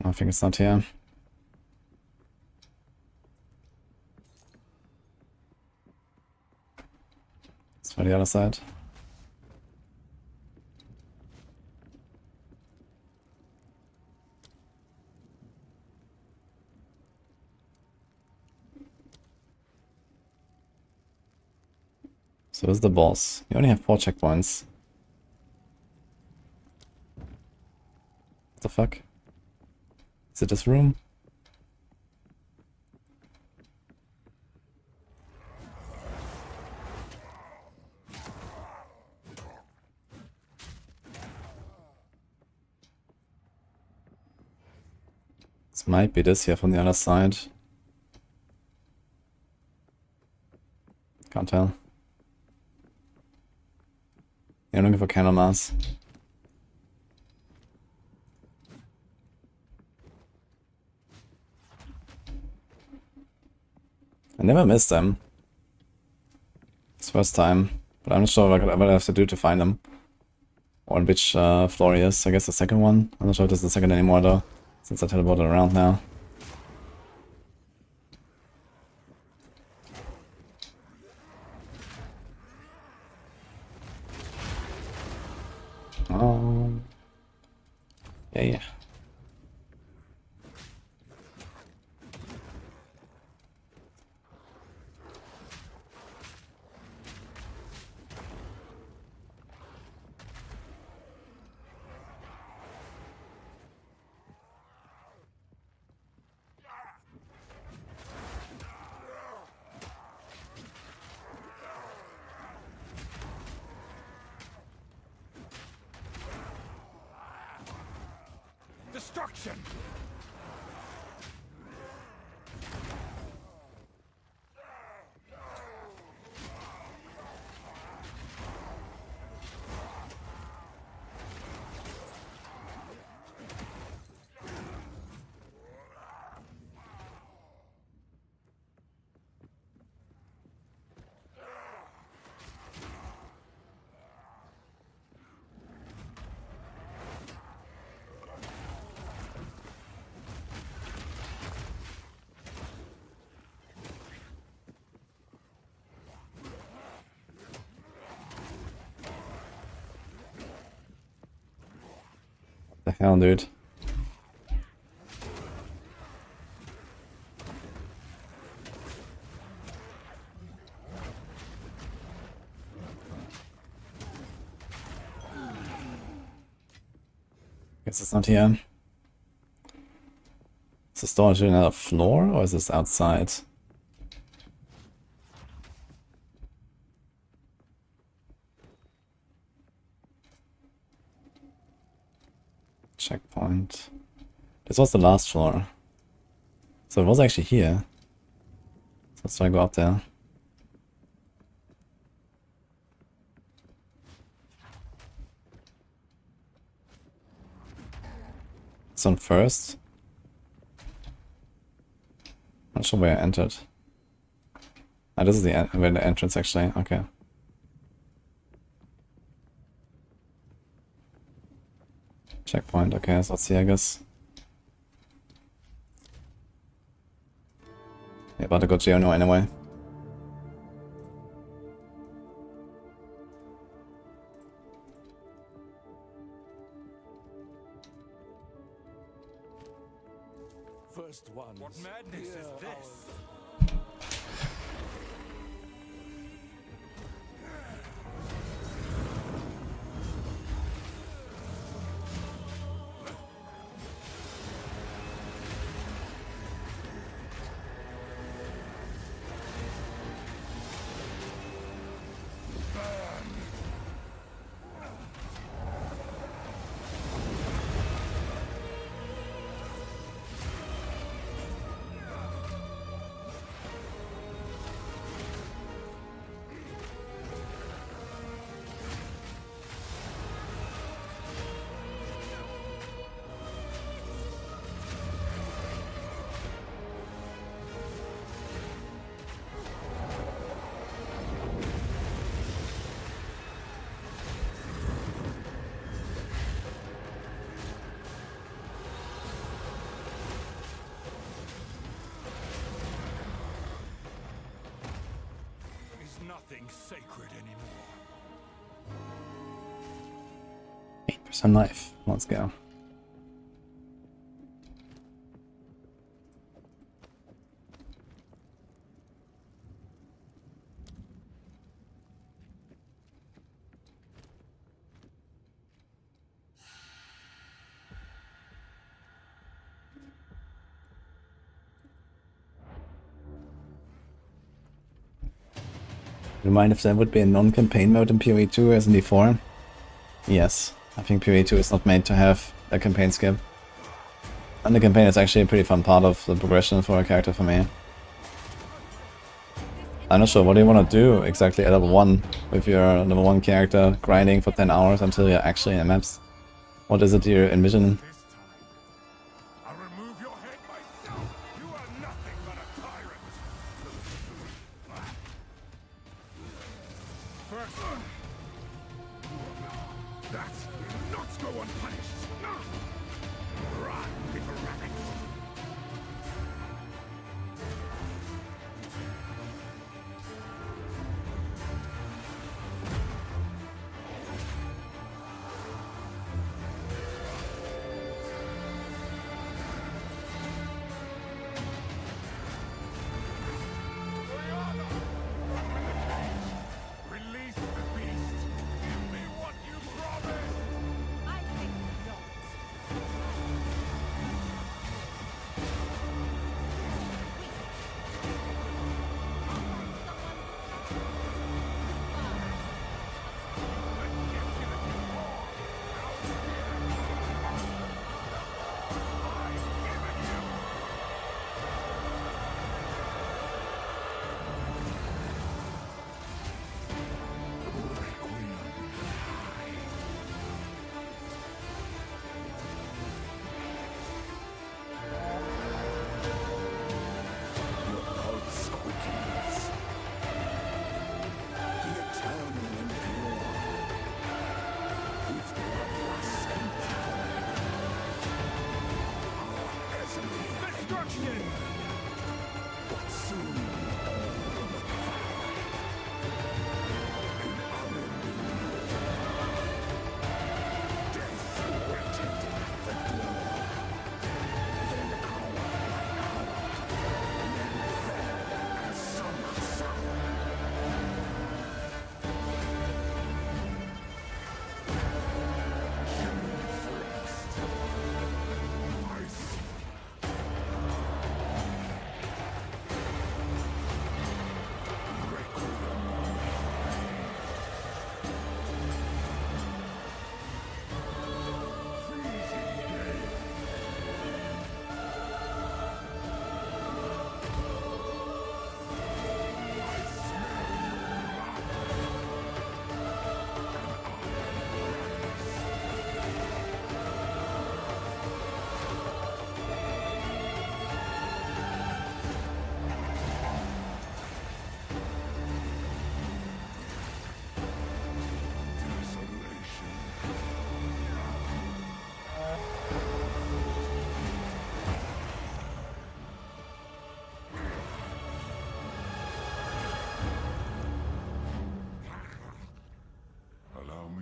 I think it's not here. It's by the other side. So this is the boss. You only have 4 checkpoints. What the fuck? Is it this room? This might be this here from the other side. Can't tell. Yeah, I'm looking for candle mass. I never missed them. It's first time, but I'm not sure what I have to do to find them. Or on which floor he is. I guess the second one. I'm not sure if this is the second anymore though, since I teleported around now. Yeah. Destruction! The hell, dude. Guess it's not here. Is the storage in another floor or is this outside? Checkpoint. This was the last floor. So it was actually here. So let's try to go up there. It's on first. Not sure where I entered. Ah, this is the where the entrance actually. Okay. Checkpoint, okay, so let's see, I guess. Yeah, about to go Geono anyway. First one. What madness is this? nothing sacred anymore. 8% life. Let's go. Do you mind if there would be a non-campaign mode in PoE2 as in D4? Yes. I think PoE2 is not made to have a campaign skip. And the campaign is actually a pretty fun part of the progression for a character for me. I'm not sure, what do you want to do exactly at level 1 with your level 1 character grinding for 10 hours until you're actually in maps? What is it you envision? I'll remove your head myself. You are nothing but a tyrant. First one. That will not go unpunished. Run, little rabbit. Release the beast. Give me what you promised. I think not. Destruction! But soon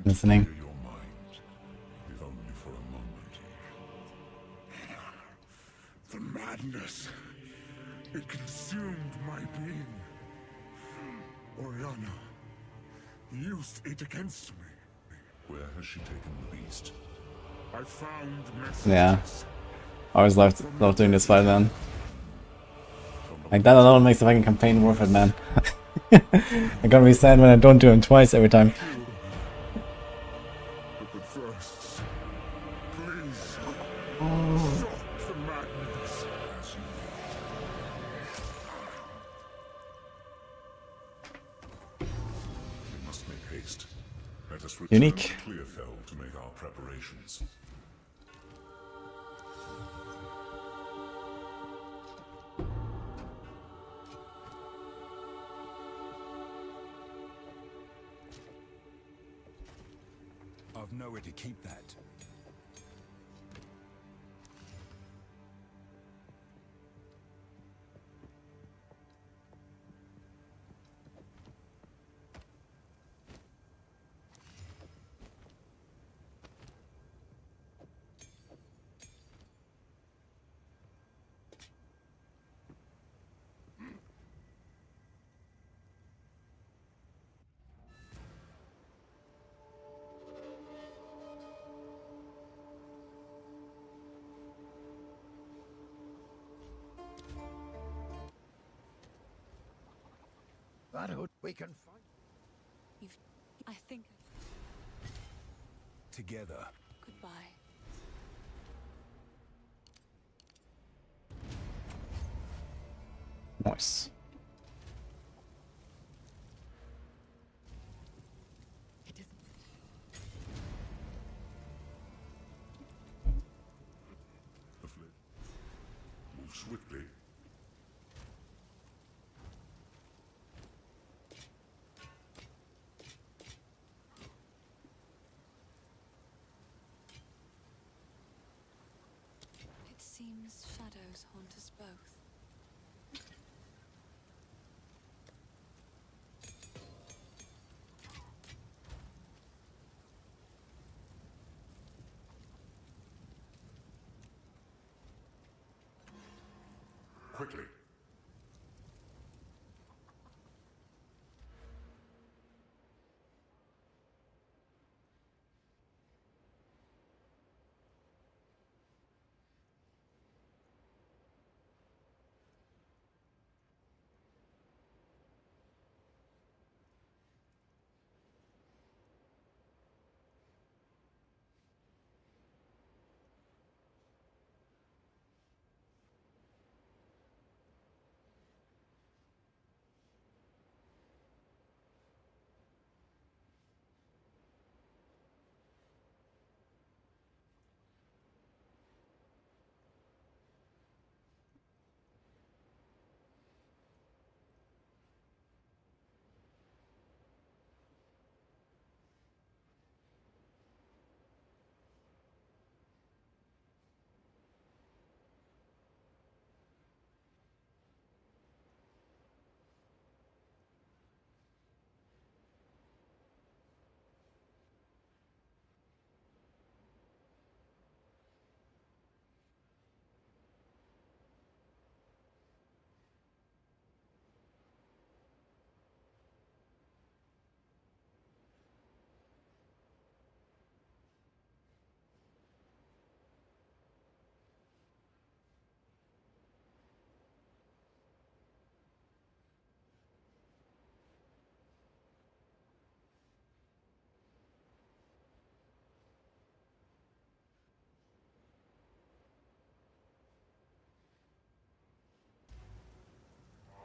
Listening. Your mind, if only for a moment. the madness. It consumed my being. Oriana used it against me. Where has she taken the beast? I found messages. Yeah. I always loved doing this fight, man. Like that alone makes the fucking campaign worth it, man. I'm gonna be sad when I don't do him twice every time. But first, please stop the madness. We must make haste. Let us return Unique. to Clearfell to make our preparations. I've nowhere to keep that. Shadow, we can find. You've... I think... Together. Goodbye. Nice. It isn't... The flesh. Move swiftly. It seems shadows haunt us both. Quickly.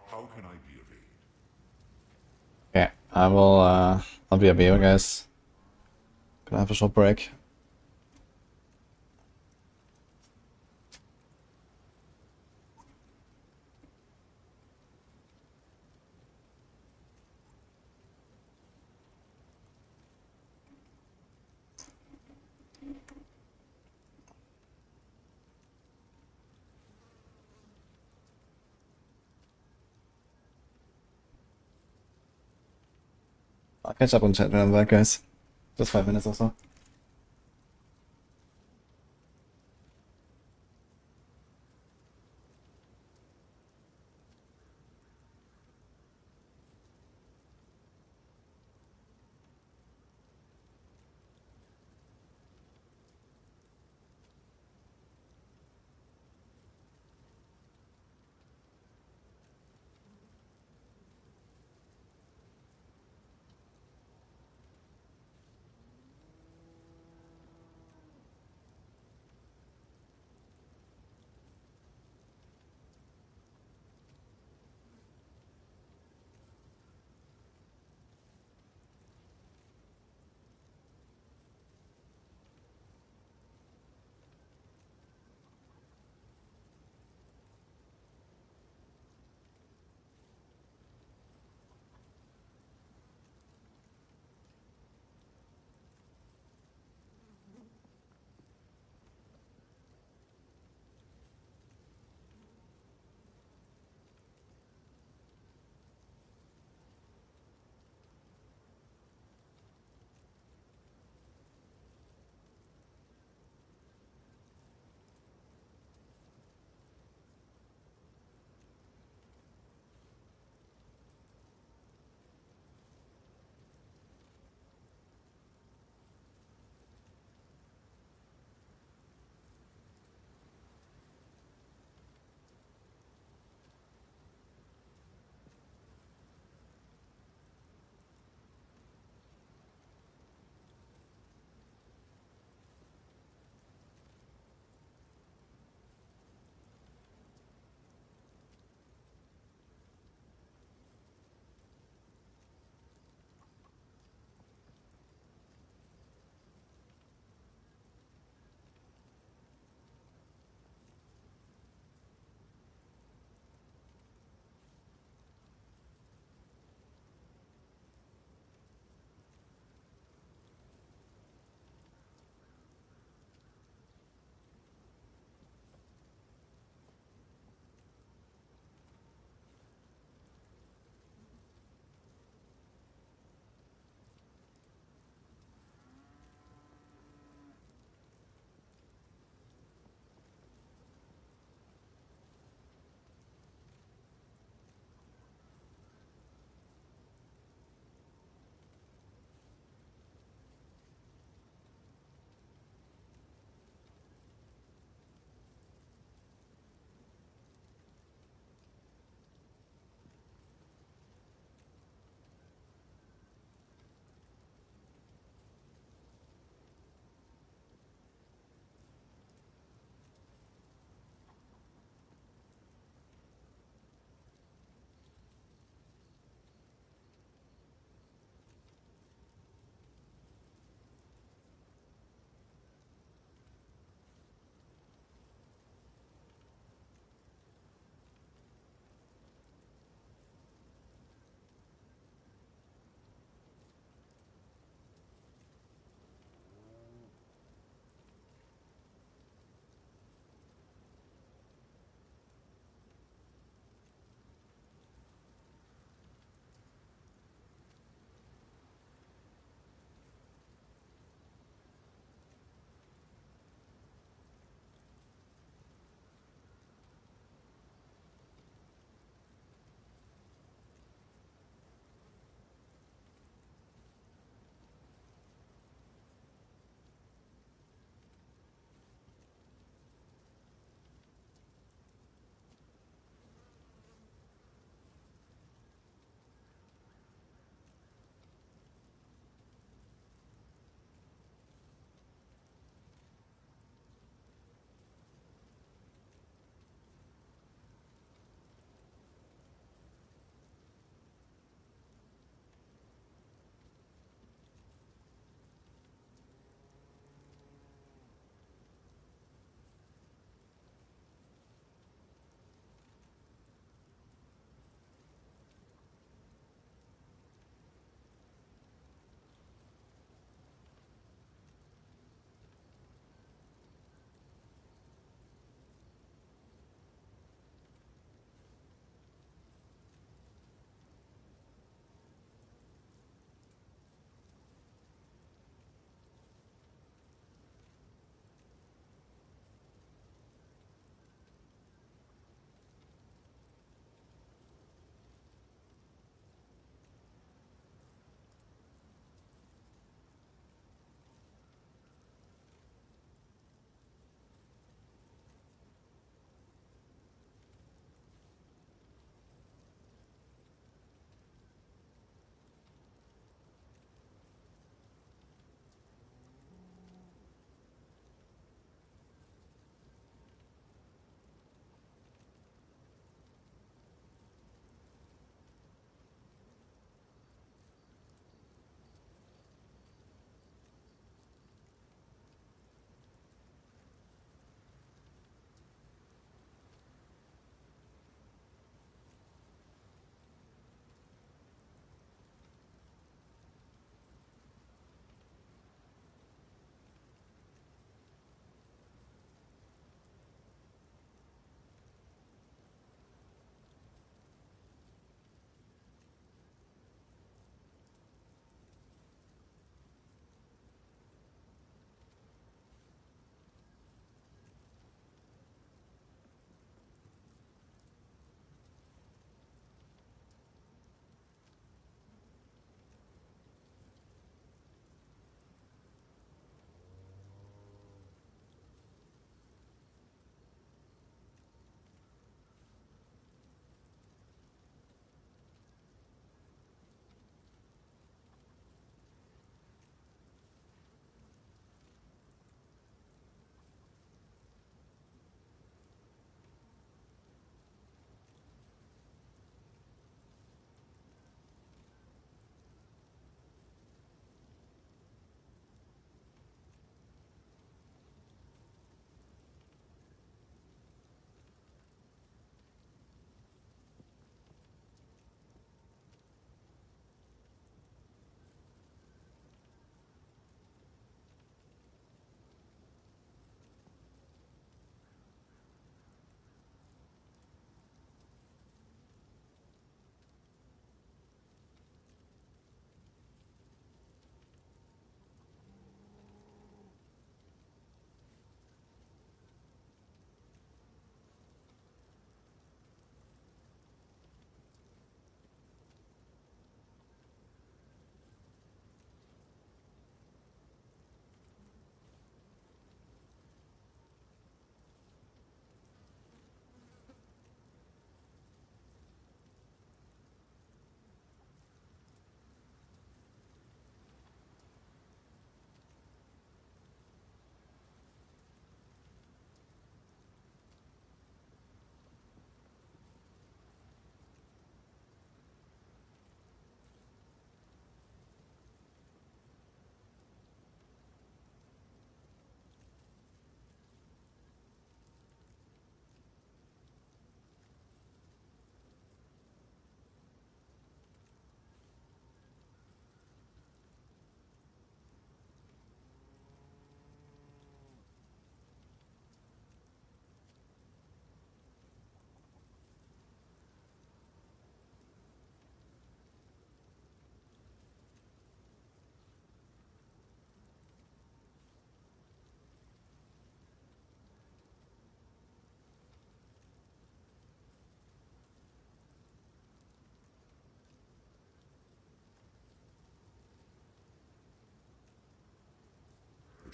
How can I be of aid? Okay, I will, I'll be a beaver, guys. Gonna have a short break. I'll catch up on chat when I'm back, guys. Just 5 minutes or so.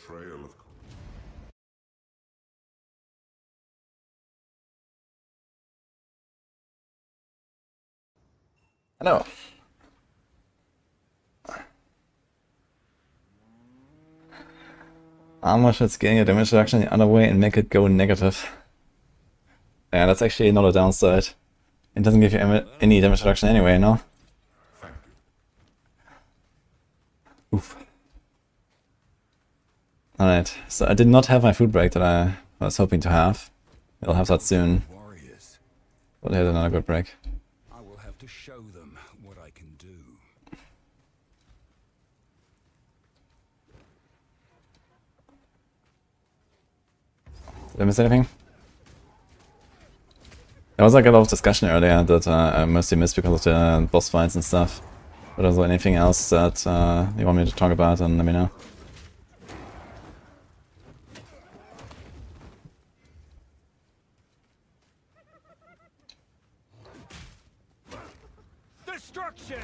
betrayal of... Hello. Armor should scale your damage reduction the other way and make it go negative. Yeah, that's actually not a downside. It doesn't give you any damage reduction anyway, no? Oof. Alright, so I did not have my food break that I was hoping to have. We'll have that soon. But here's another good break. I will have to show them what I can do. Did I miss anything? There was like a lot of discussion earlier that I mostly missed because of the boss fights and stuff. But is there anything else that you want me to talk about, and let me know. Destruction!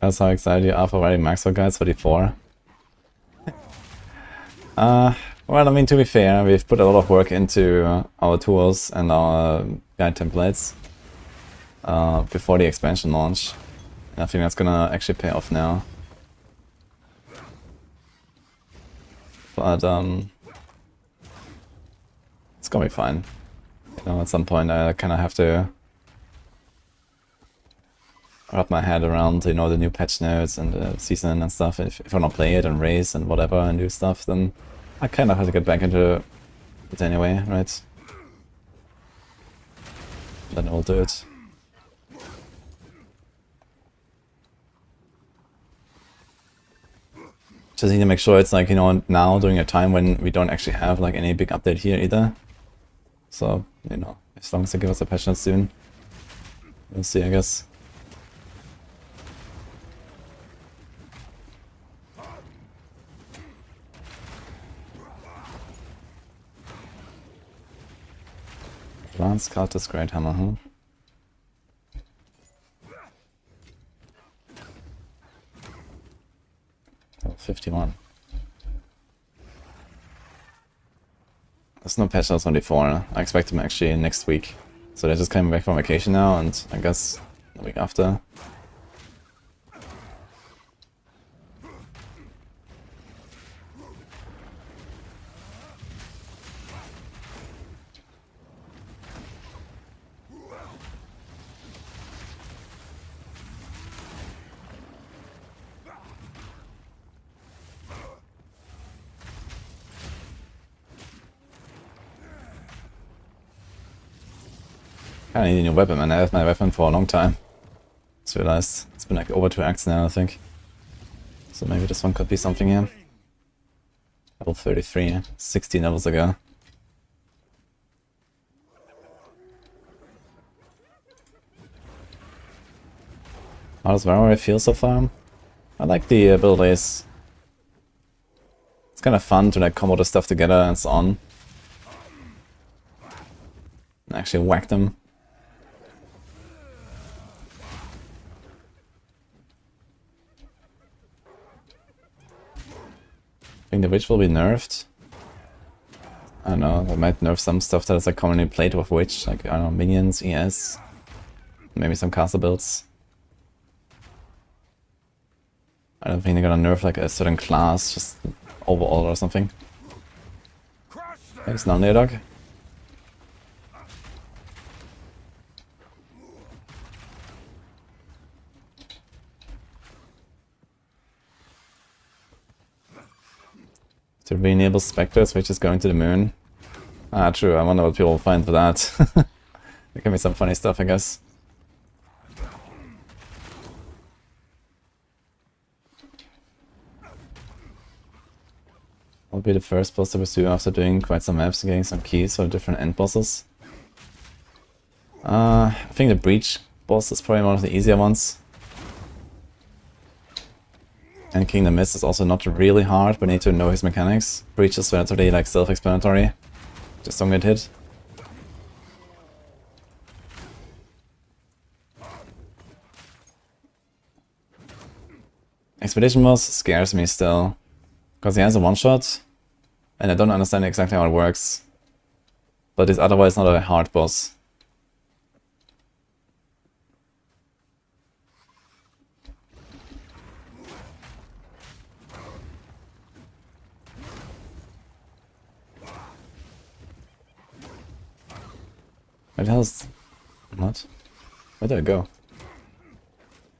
That's how excited you are for writing Maxroll guides for D4. Well, I mean, to be fair, we've put a lot of work into our tools and our guide templates before the expansion launch. And I think that's gonna actually pay off now. But it's gonna be fine. You know, at some point I kind of have to wrap my head around, you know, the new patch notes and the season and stuff. If I want to play it and race and whatever and do stuff, then I kind of have to get back into it anyway, right? Then I'll do it. Just need to make sure it's like, you know, now during a time when we don't actually have like any big update here either. So, you know, as long as they give us a patch note soon, we'll see, I guess. Advanced Cultist Great Hammer, huh? Oh, 51. There's no patch notes on D4. I expect them actually next week. So they're just coming back from vacation now, and I guess the week after. I need a new weapon, man. I have my weapon for a long time. Just realized it's been like over 2 acts now, I think. So maybe this one could be something here. Level 33, 16 levels ago. How does Reroll feel so far? I like the abilities. It's kind of fun to like combo the stuff together and so on. And actually whack them. I think the Witch will be nerfed. I don't know, they might nerf some stuff that is like commonly played with Witch, like, I don't know, minions, ES, maybe some caster builds. I don't think they're gonna nerf like a certain class, just overall or something. Thanks, now Dog. To re-enable specters, which is going to the moon. Ah, true, I wonder what people will find for that. There can be some funny stuff, I guess. I'll be the first boss to pursue after doing quite some maps and getting some keys for different end bosses. I think the Breach boss is probably one of the easier ones. And Kingdom Mist is also not really hard, but need to know his mechanics. Breach is relatively like self-explanatory. Just don't get hit. Expedition Boss scares me still. Because he has a one-shot, and I don't understand exactly how it works. But it's otherwise not a hard boss. Where the hell is... What? Where did I go?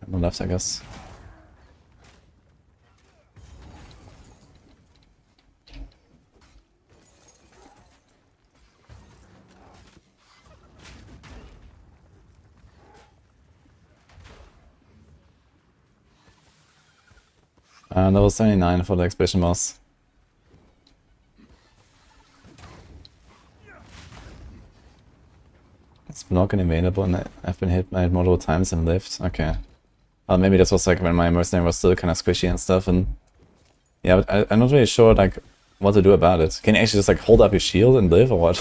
On the left, I guess. Level 79 for the Expedition Boss. It's block and available, and I've been hit by it multiple times and lived. Okay. Well, maybe this was like when my mercenary was still kind of squishy and stuff, and... Yeah, but I'm not really sure, like, what to do about it. Can you actually just, like, hold up your shield and live, or what?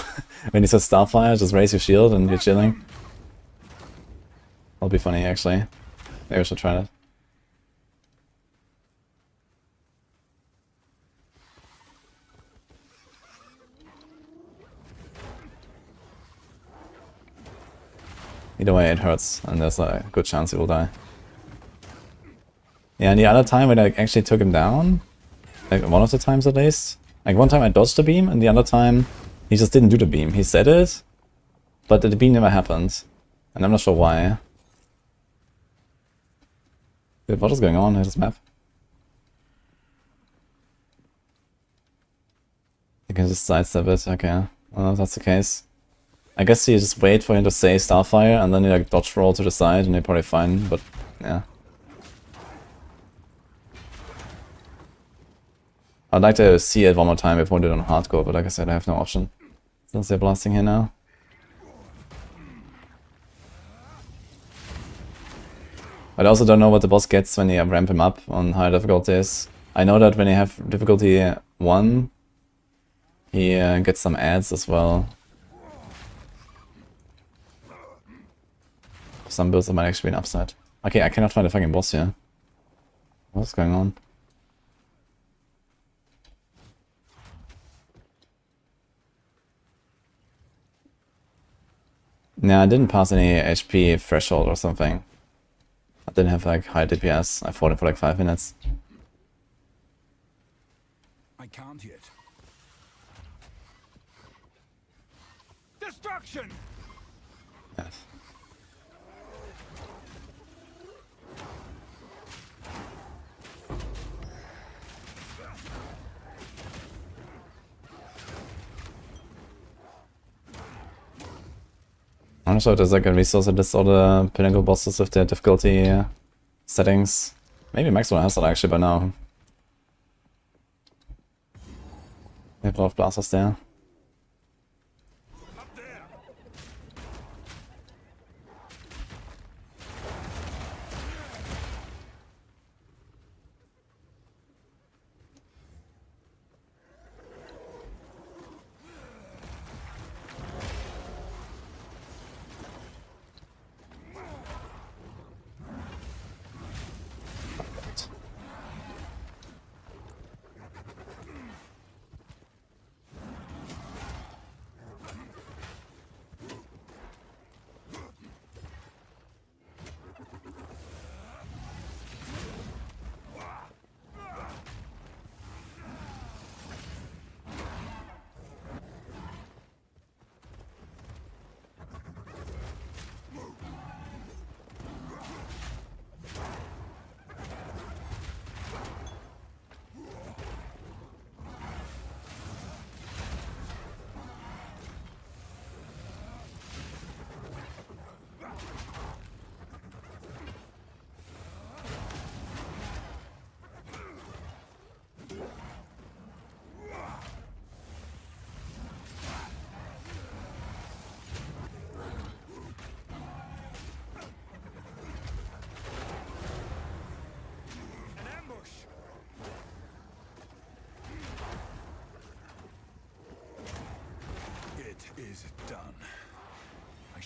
When he says Starfire, just raise your shield and you're chilling? That'll be funny, actually. Maybe I should try that. Either way, it hurts, and there's a good chance he will die. Yeah, and the other time when I actually took him down, like one of the times at least, like one time I dodged the beam, and the other time he just didn't do the beam. He said it, but the beam never happened, and I'm not sure why. Dude, what is going on in this map? You can just sidestep it, okay. Well, if that's the case. I guess you just wait for him to say Starfire, and then you like dodge roll to the side, and you're probably fine, but yeah. I'd like to see it one more time before I do it on hardcore, but like I said, I have no option. Since they're blasting here now. But I also don't know what the boss gets when you ramp him up on higher difficulties. I know that when you have difficulty 1, he gets some ads as well. Some builds that might actually be an upside. Okay, I cannot find a fucking boss here. What's going on? Nah, I didn't pass any HP threshold or something. I didn't have like high DPS. I fought it for like 5 minutes. I can't yet. Destruction! Yes. I'm not sure if there's like a resource that lists all the pinnacle bosses with their difficulty settings. Maybe Maxroll has that actually by now. We have a lot of blasters there.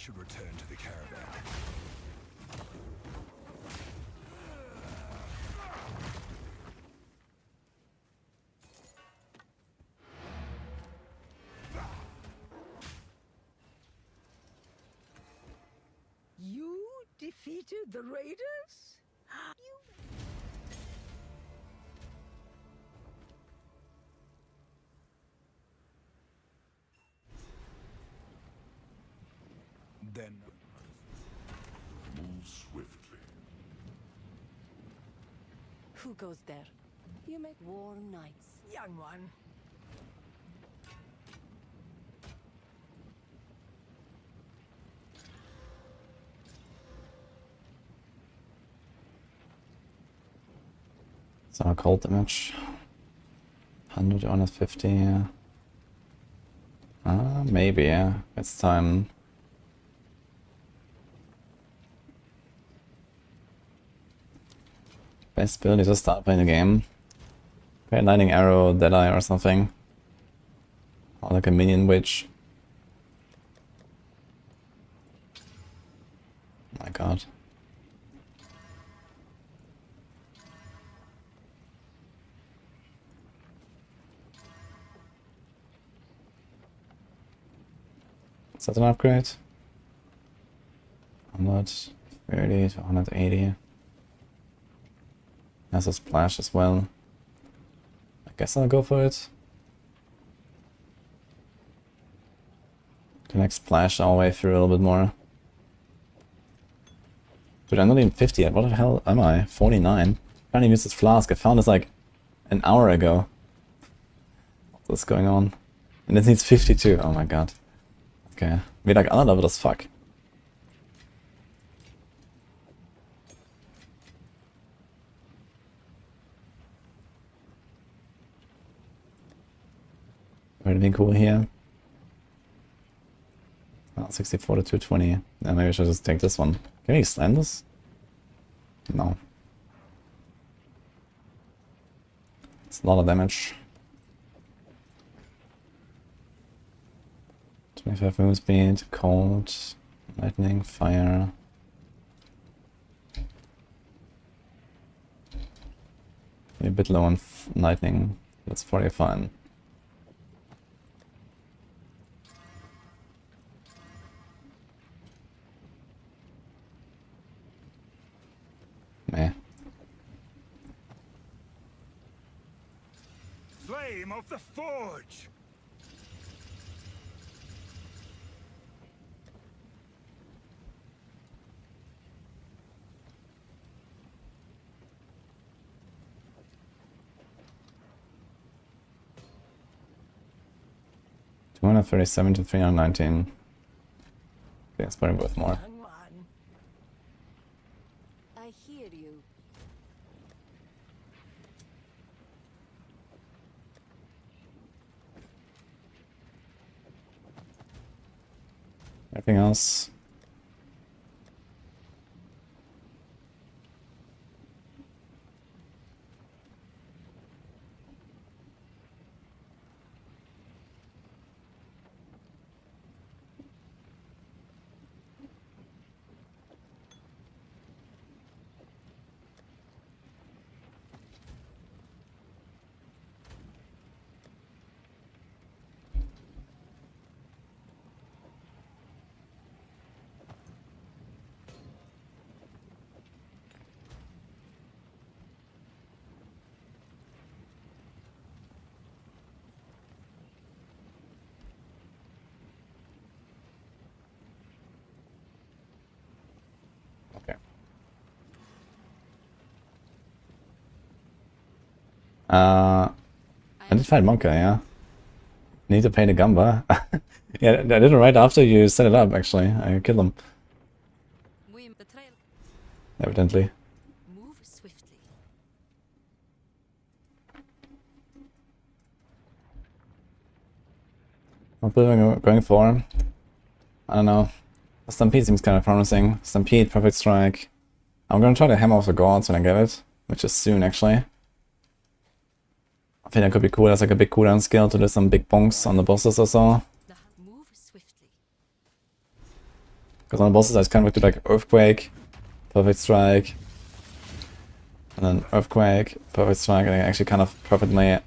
should return to the caravan. You defeated the raiders? You... Then Move swiftly. Who goes there? You make warm nights. Young one. So cold damage. 100, 150. Maybe, yeah. It's time. Best build is to start playing the game. Play a lightning arrow, deadeye or something. Or like a minion witch. My god. Is that an upgrade? 130 to 180. Has a splash as well. I guess I'll go for it. Can I splash all the way through a little bit more? Dude, I'm not even 50 yet. What the hell am I? 49? I can't even use this flask. I found this like an hour ago. What's going on? And it needs 52. Oh my god. Okay. Wie like other level as fuck. Anything cool here? Oh, 64 to 220. Yeah, maybe I should just take this one. Can we slam this? No. It's a lot of damage. 25 move speed, cold, lightning, fire. A bit low on lightning. That's probably fine. Meh. Flame of the Forge! $237 to 319. Okay, it's probably worth more. Young one. I hear you. Anything else? Okay. I did fight Monka, yeah. Need to pay the Gamba. Yeah, I did it right after you set it up, actually. I killed him. The trail. Evidently. Move swiftly. What build am I going for? I don't know. Stampede seems kind of promising. Stampede, Perfect Strike. I'm gonna try to Hammer of the Gods when I get it. Which is soon, actually. I think that could be cool. That's like a big cooldown skill to do some big bonks on the bosses or so. Move swiftly. Because on the bosses I kind of do like Earthquake, Perfect Strike, and then Earthquake, Perfect Strike, and it actually kind of perfectly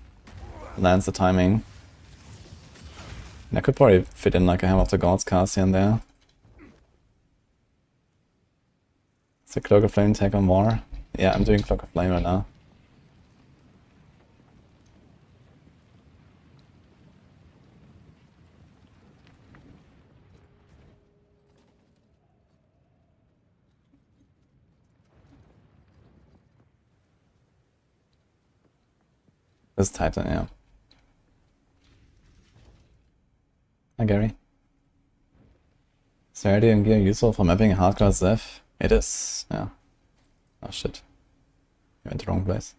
lands the timing. And I could probably fit in like a Hammer of the Gods cast here and there. Is the Cloak of Flame take on more? Yeah, I'm doing Cloak of Flame right now. This Titan, yeah. Hi Gary. Is the Guardian gear useful for mapping a hardcore Zeph? It is, yeah. Oh shit. You went the wrong place.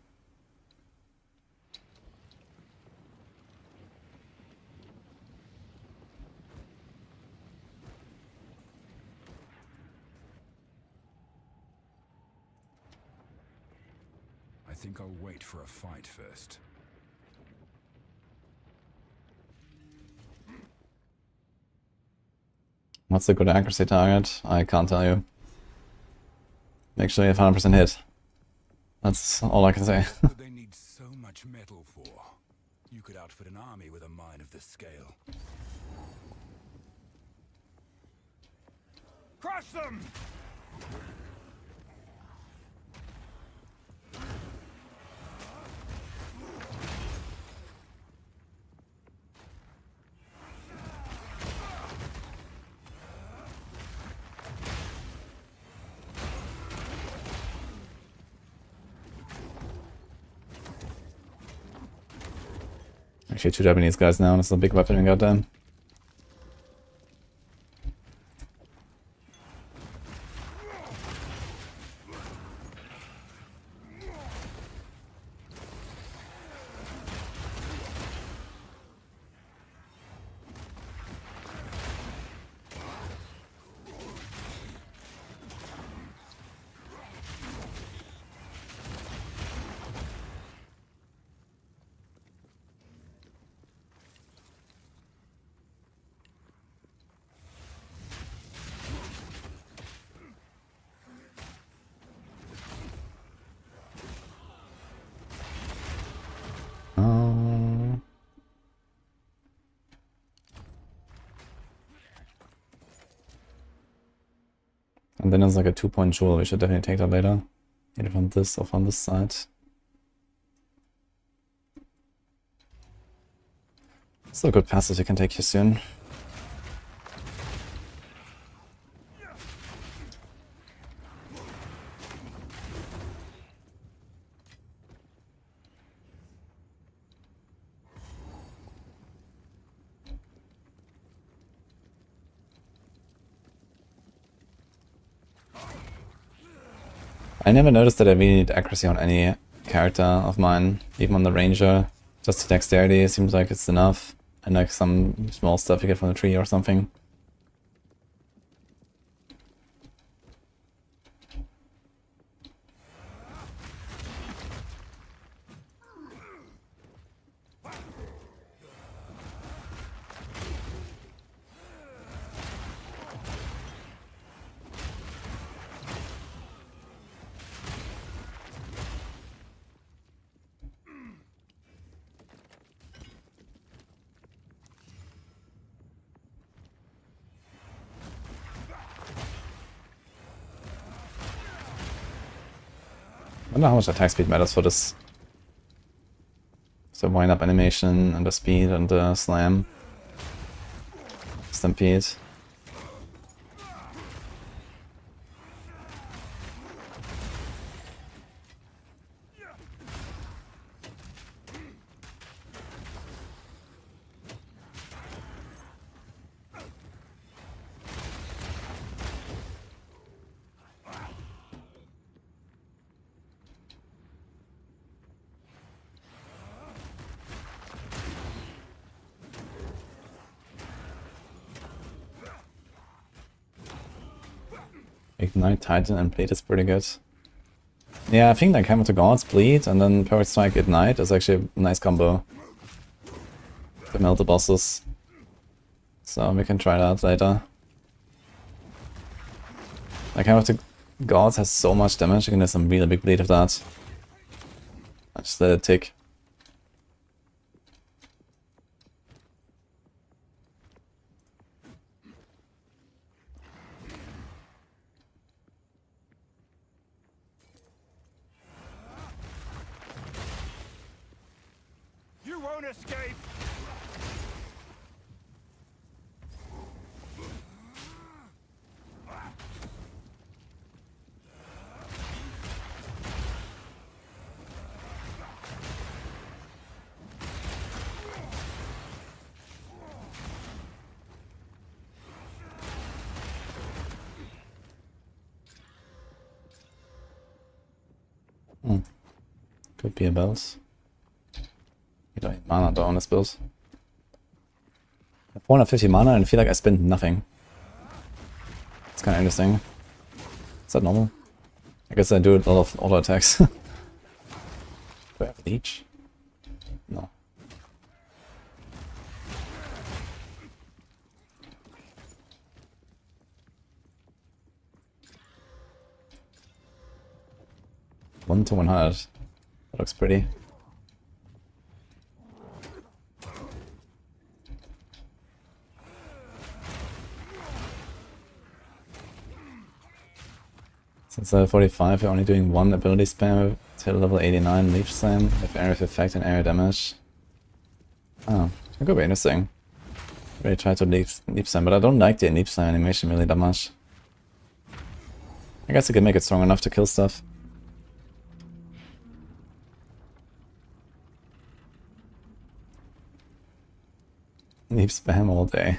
I think I'll wait for a fight first. What's a good accuracy target? I can't tell you. Make sure you have 100% hit. That's all I can say. What they need so much metal for? You could outfit an army with a mine of this scale. Crush them! Actually, 2 Japanese guys now, that's a big weapon we got them. And then there's like a 2-point jewel, we should definitely take that later. Either from this or from this side. Still good passes you can take here soon. I never noticed that I really need accuracy on any character of mine, even on the ranger. Just the dexterity, it seems like it's enough. And like some small stuff you get from the tree or something. I wonder how much attack speed matters for this. So wind up animation and the speed and the slam. Stampede. Ignite, Titan, and Bleed is pretty good. Yeah, I think like Hammer to Gods, Bleed, and then Perfect Strike, Ignite is actually a nice combo to melt the bosses. So we can try that later. Like, Hammer of the Gods has so much damage, you can do some really big bleed of that. I just let it tick. You won't escape! Could be a boss. You don't need mana though on this build. I have 450 mana and I feel like I spent nothing. It's kind of interesting. Is that normal? I guess I do a lot of auto attacks. Do I have leech? No. One to 100. That looks pretty. Since level 45, we're only doing one ability spam till level 89 leech slam with area of effect and area damage. Oh, that could be interesting. Really try to leap slam, but I don't like the leap slam animation really that much. I guess I can make it strong enough to kill stuff. Leap spam all day.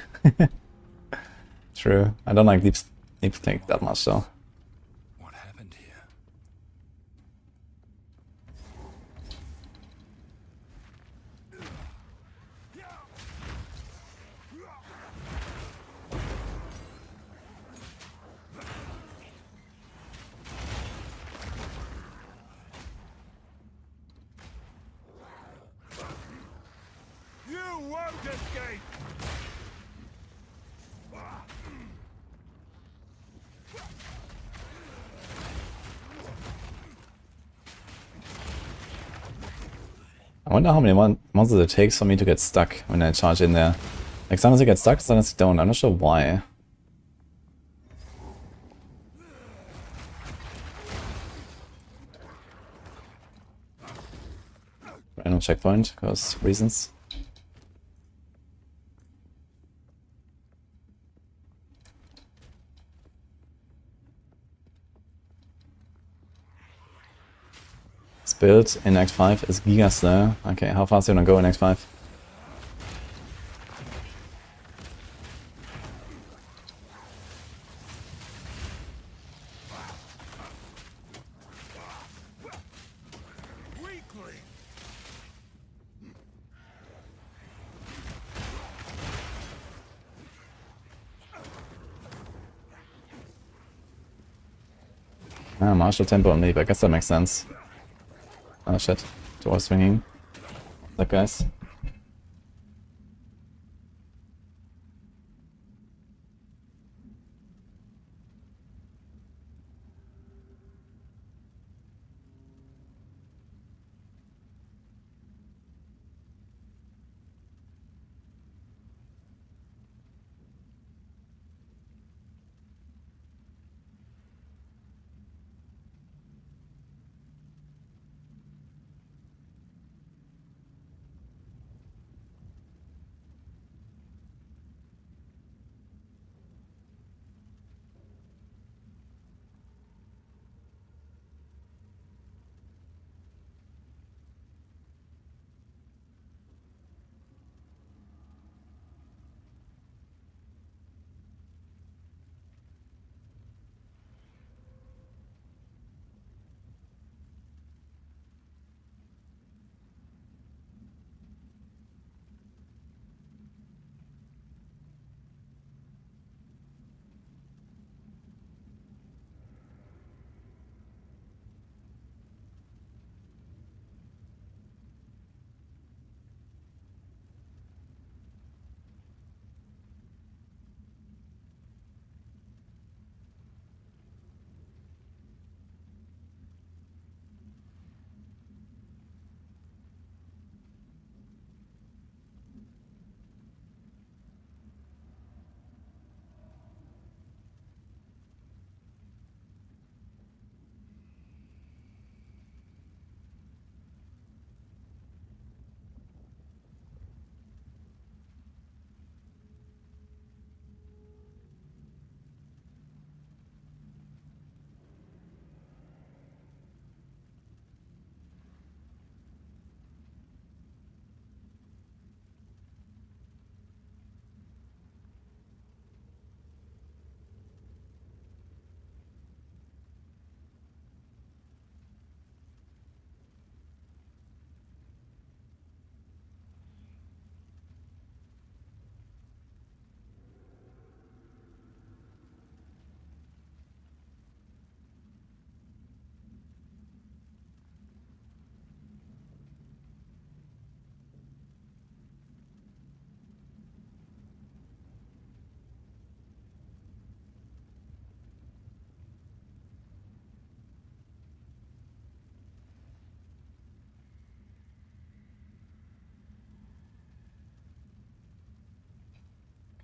True. I don't like leap click that much though. What happened here? You won't escape! I wonder how many monsters it takes for me to get stuck when I charge in there. Like sometimes I get stuck, sometimes I don't. I'm not sure why. Random checkpoint, because reasons. Build in Act 5 is Giga Slayer. Okay, how fast do you wanna go in Act 5? Ah, martial tempo and leap. I guess that makes sense. Oh shit. Door swinging. What's up, guys?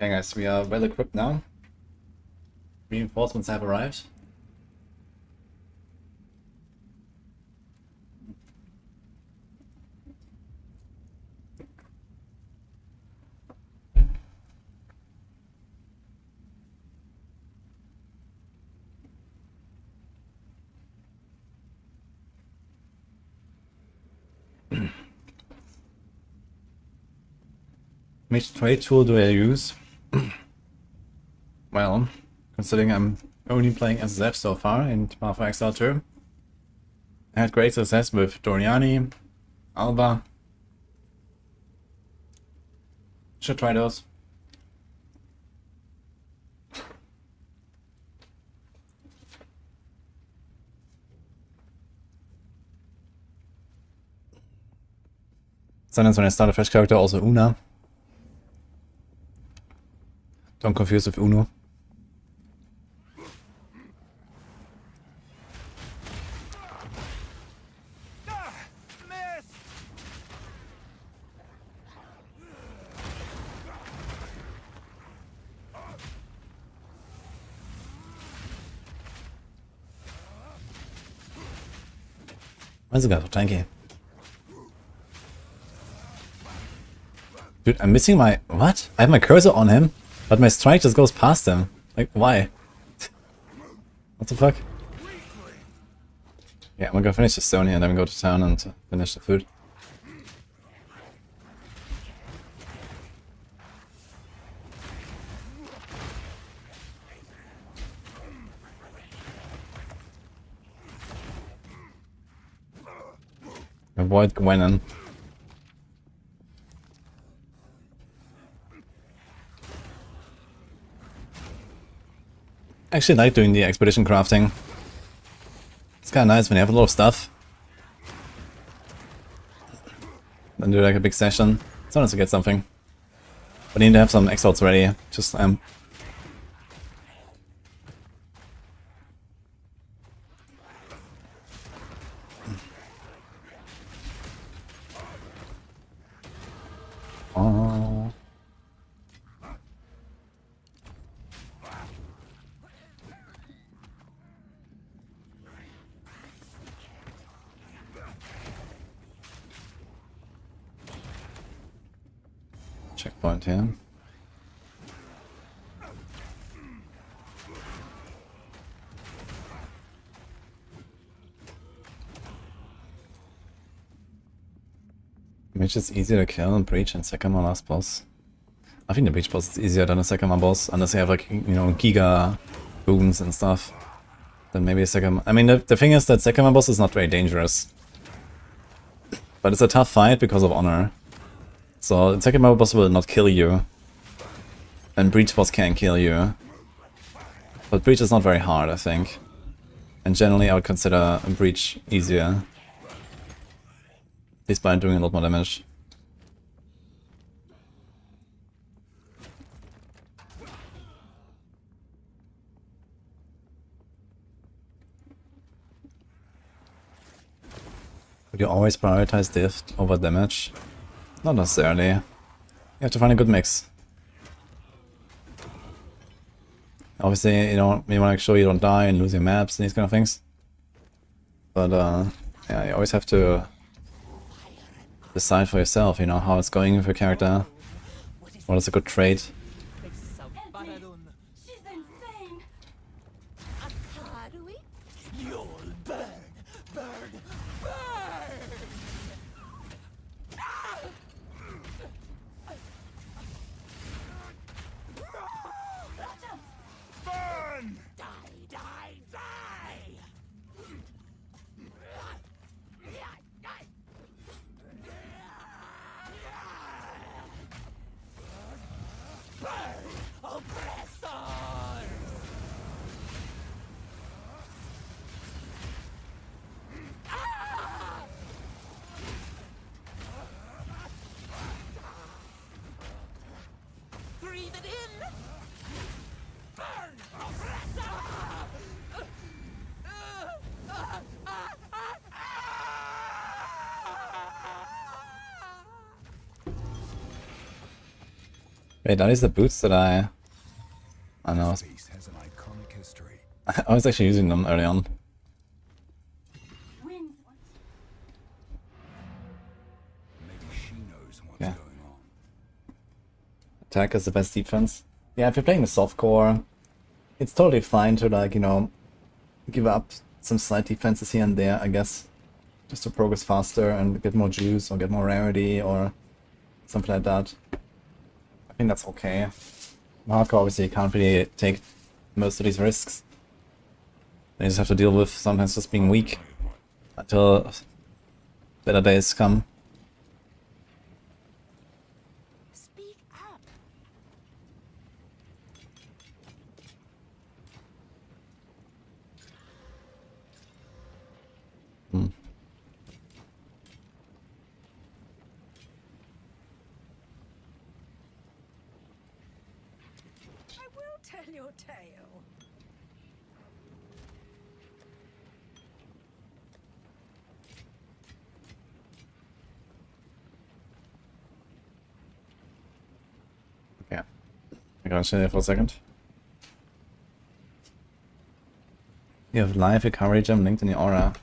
Okay guys, we are well equipped now. Reinforcements have arrived. Which trade tool do I use? Well, considering I'm only playing SSF so far in Path of Exile 2, I had great success with Doriani, Alba. Should try those. Sometimes when I start a fresh character, also Una. Don't confuse with Uno. Why is the guy so tanky? Dude, I'm missing my... What? I have my cursor on him, but my strike just goes past him. Like, why? What the fuck? Yeah, I'm gonna finish the stone here and then go to town and finish the food. Avoid Gwenin. I actually like doing the expedition crafting. It's kinda nice when you have a lot of stuff. Then do like a big session. It's nice to get something. But you need to have some exiles ready. Just Oh. Checkpoint here. Mage is easier to kill in Breach and second one last boss. I think the Breach boss is easier than the second one boss, unless you have like, you know, Giga boons and stuff. Then maybe a second... I mean, the thing is that second one boss is not very dangerous. But it's a tough fight because of honor. So the second one boss will not kill you. And Breach boss can kill you. But Breach is not very hard, I think. And generally I would consider a Breach easier. At least by doing a lot more damage. Would you always prioritize diff over damage? Not necessarily. You have to find a good mix. Obviously, you want to make sure you don't die and lose your maps and these kind of things. But yeah, you always have to decide for yourself, you know, how it's going with your character. What is a good trait? She's insane. You'll burn, burn, burn! Burn! Die, die, die! Burn, oppressors! Breathe it in! Burn, oppressor! Wait, are these the boots that I know. This beast has an iconic history. I was actually using them early on. Maybe she knows what's Yeah. going on. Attack is the best defense. Yeah, if you're playing the softcore, it's totally fine to, like, you know, give up some slight defenses here and there, I guess. Just to progress faster and get more juice or get more rarity or something like that. I think that's okay. Hardcore, obviously, you can't really take most of these risks. You just have to deal with sometimes just being weak until better days come. Speak up. Hmm. I will tell your tale. Okay. I'm gonna stay there for a second. You have live recovery gem linked in the aura.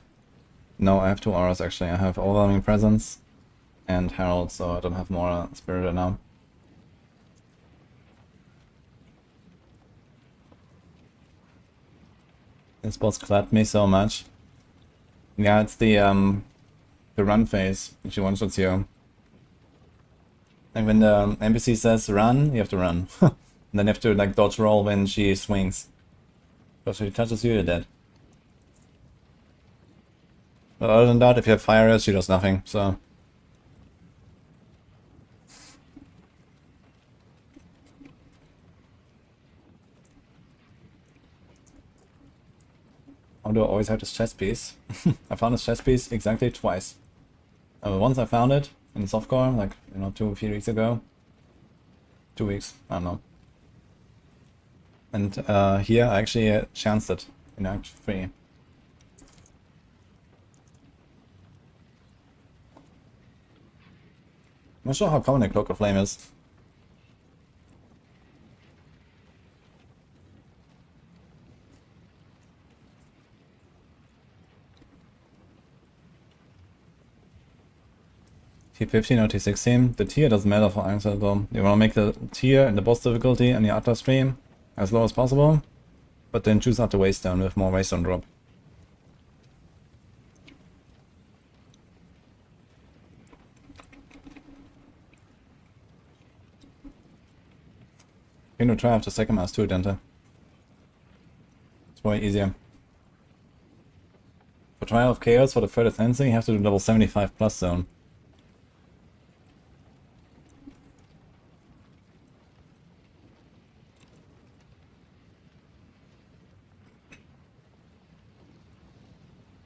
No, I have 2 auras actually. I have Overwhelming Presence and Herald, so I don't have more Spirit right now. This boss clapped me so much. Yeah, it's the run phase, which you one-shots you. Like when the NPC says run, you have to run. And then you have to like dodge roll when she swings. Because if she touches you, you're dead. But other than that, if you have fire, she does nothing, so... How do I always have this chest piece? I found this chest piece exactly twice. Once I found it in softcore, like, you know, 2 weeks ago. 2 weeks, I don't know. And here I actually chanced it in Act 3. I'm not sure how common a Cloak of Flame is. T15 or T16, the tier doesn't matter for Exile though. You want to make the tier and the boss difficulty and the Atlas stream as low as possible, but then choose out the Waystone with more Waystone drop. You can try after second mass too, Dente. It's way easier. For Trial of Chaos for the further cleansing, you have to do level 75 plus zone.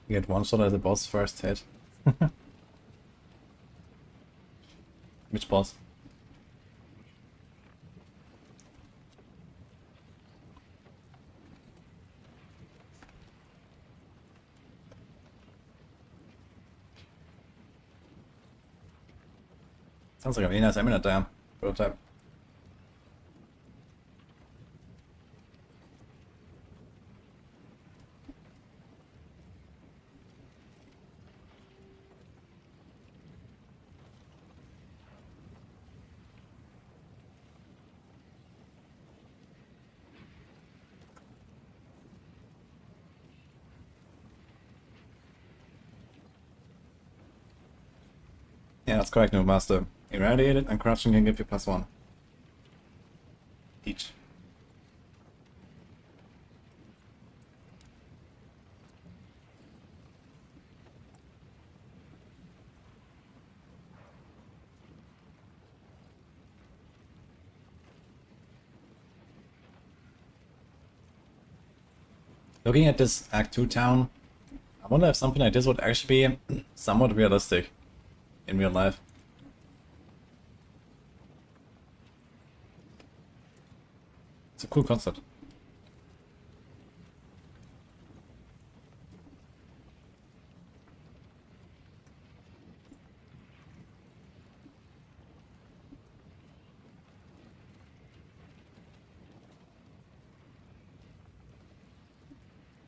You get one shot as a boss first hit. Which boss? Sounds like a really nice eminent there. Prototype. Yeah, that's correct, Noob Master. Irradiated and corruption can give you +1. Each. Looking at this Act 2 town, I wonder if something like this would actually be somewhat realistic in real life. It's a cool concept.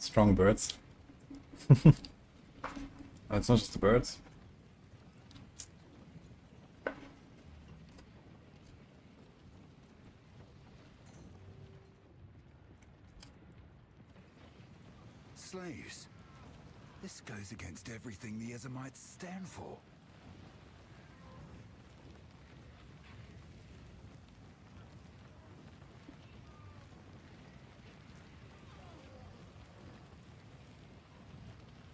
Strong birds. Oh, it's not just the birds. Slaves. This goes against everything the Ezamites stand for.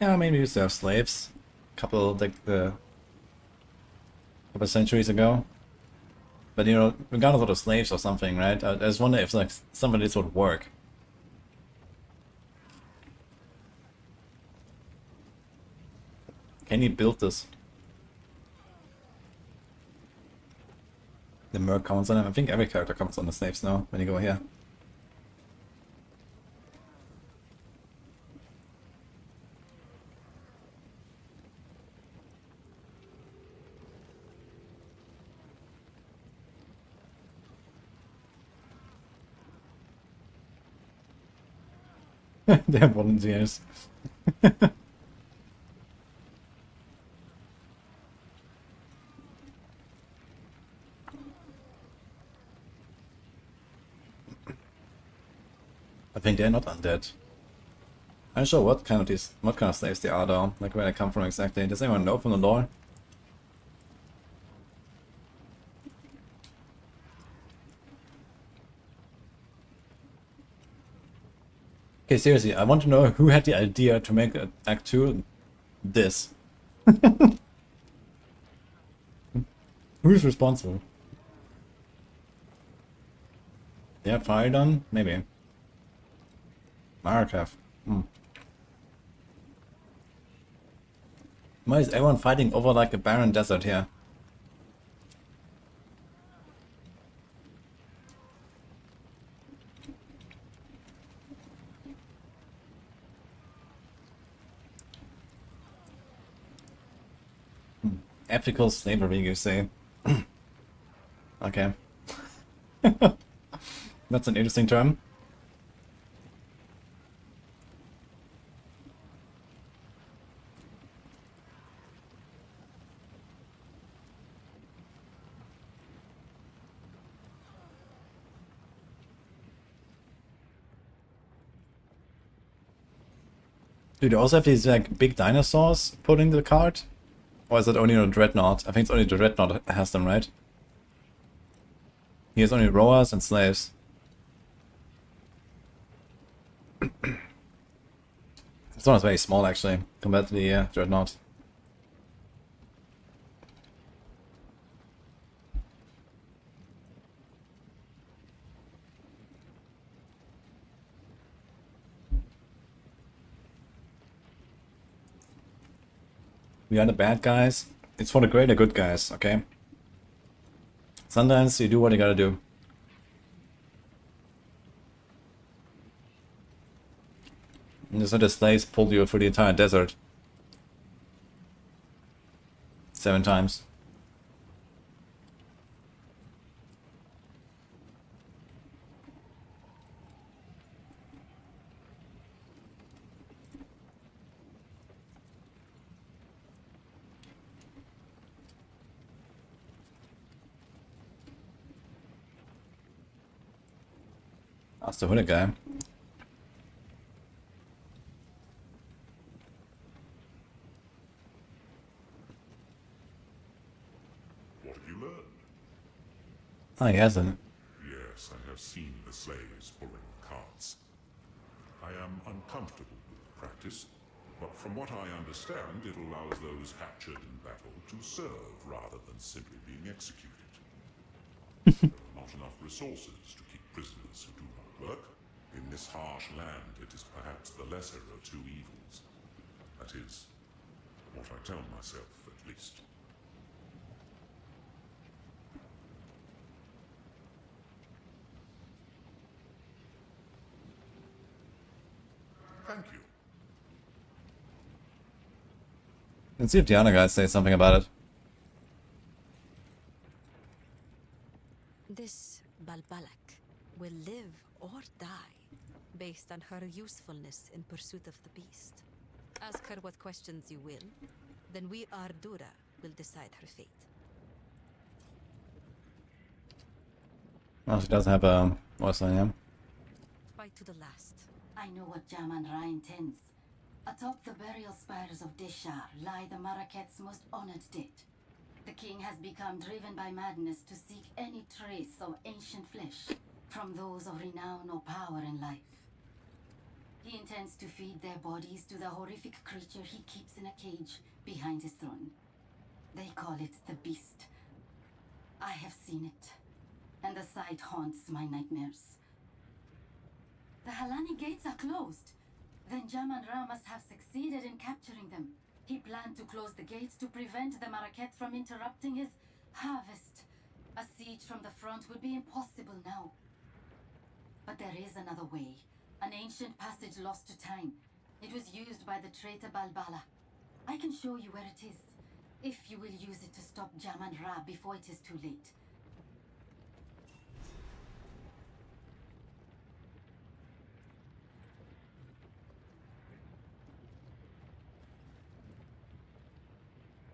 Yeah, maybe we used to have slaves. Couple centuries ago. But you know, we got a lot of slaves or something, right? I just wonder if like some of this would work. Can you build this? The merc counts on them. I think every character counts on the slaves now when you go here. They're volunteers. I think they're not undead. I'm not sure what kind of slaves they are though, like where they come from exactly. Does anyone know from the lore? Okay, seriously, I want to know who had the idea to make Act 2 this. Who's responsible? Yeah, fire done? Maybe. Markov. Why is everyone fighting over like a barren desert here? Ethical slavery, you say? Okay. That's an interesting term. Do they also have these like big dinosaurs put in the cart? Or is it only the Dreadnought? I think it's only the Dreadnought that has them, right? He has only rowers and slaves. This one is very small actually, compared to the Dreadnought. We are the bad guys. It's for the greater good guys, okay? Sometimes you do what you gotta do. And just let the slaves pull you through the entire desert. 7 times. That's the hooded guy. What have you learned? Oh, he hasn't. Yes, I have seen the slaves pulling carts. I am uncomfortable with the practice, but from what I understand, it allows those captured in battle to serve rather than simply being executed. There are not enough resources to keep prisoners who do not work. In this harsh land, it is perhaps the lesser of two evils. That is what I tell myself, at least. Thank you. Let's see if the other guys say something about it. This Balbalak will live or die based on her usefulness in pursuit of the beast. Ask her what questions you will, then we Ardura will decide her fate. Well, she does have a what's her name? Fight to the last. I know what Jaman-Ra intends. Atop the burial spires of Deshar lie the Maraket's most honored dead. The king has become driven by madness to seek any trace of ancient flesh from those of renown or power in life. He intends to feed their bodies to the horrific creature he keeps in a cage behind his throne. They call it the Beast. I have seen it, and the sight haunts my nightmares. The Halani gates are closed. Then Jaman-Ra must have succeeded in capturing them. He planned to close the gates to prevent the Maraket from interrupting his harvest. A siege from the front would be impossible now. But there is another way. An ancient passage lost to time. It was used by the traitor Balbala. I can show you where it is, if you will use it to stop Jaman-Ra before it is too late.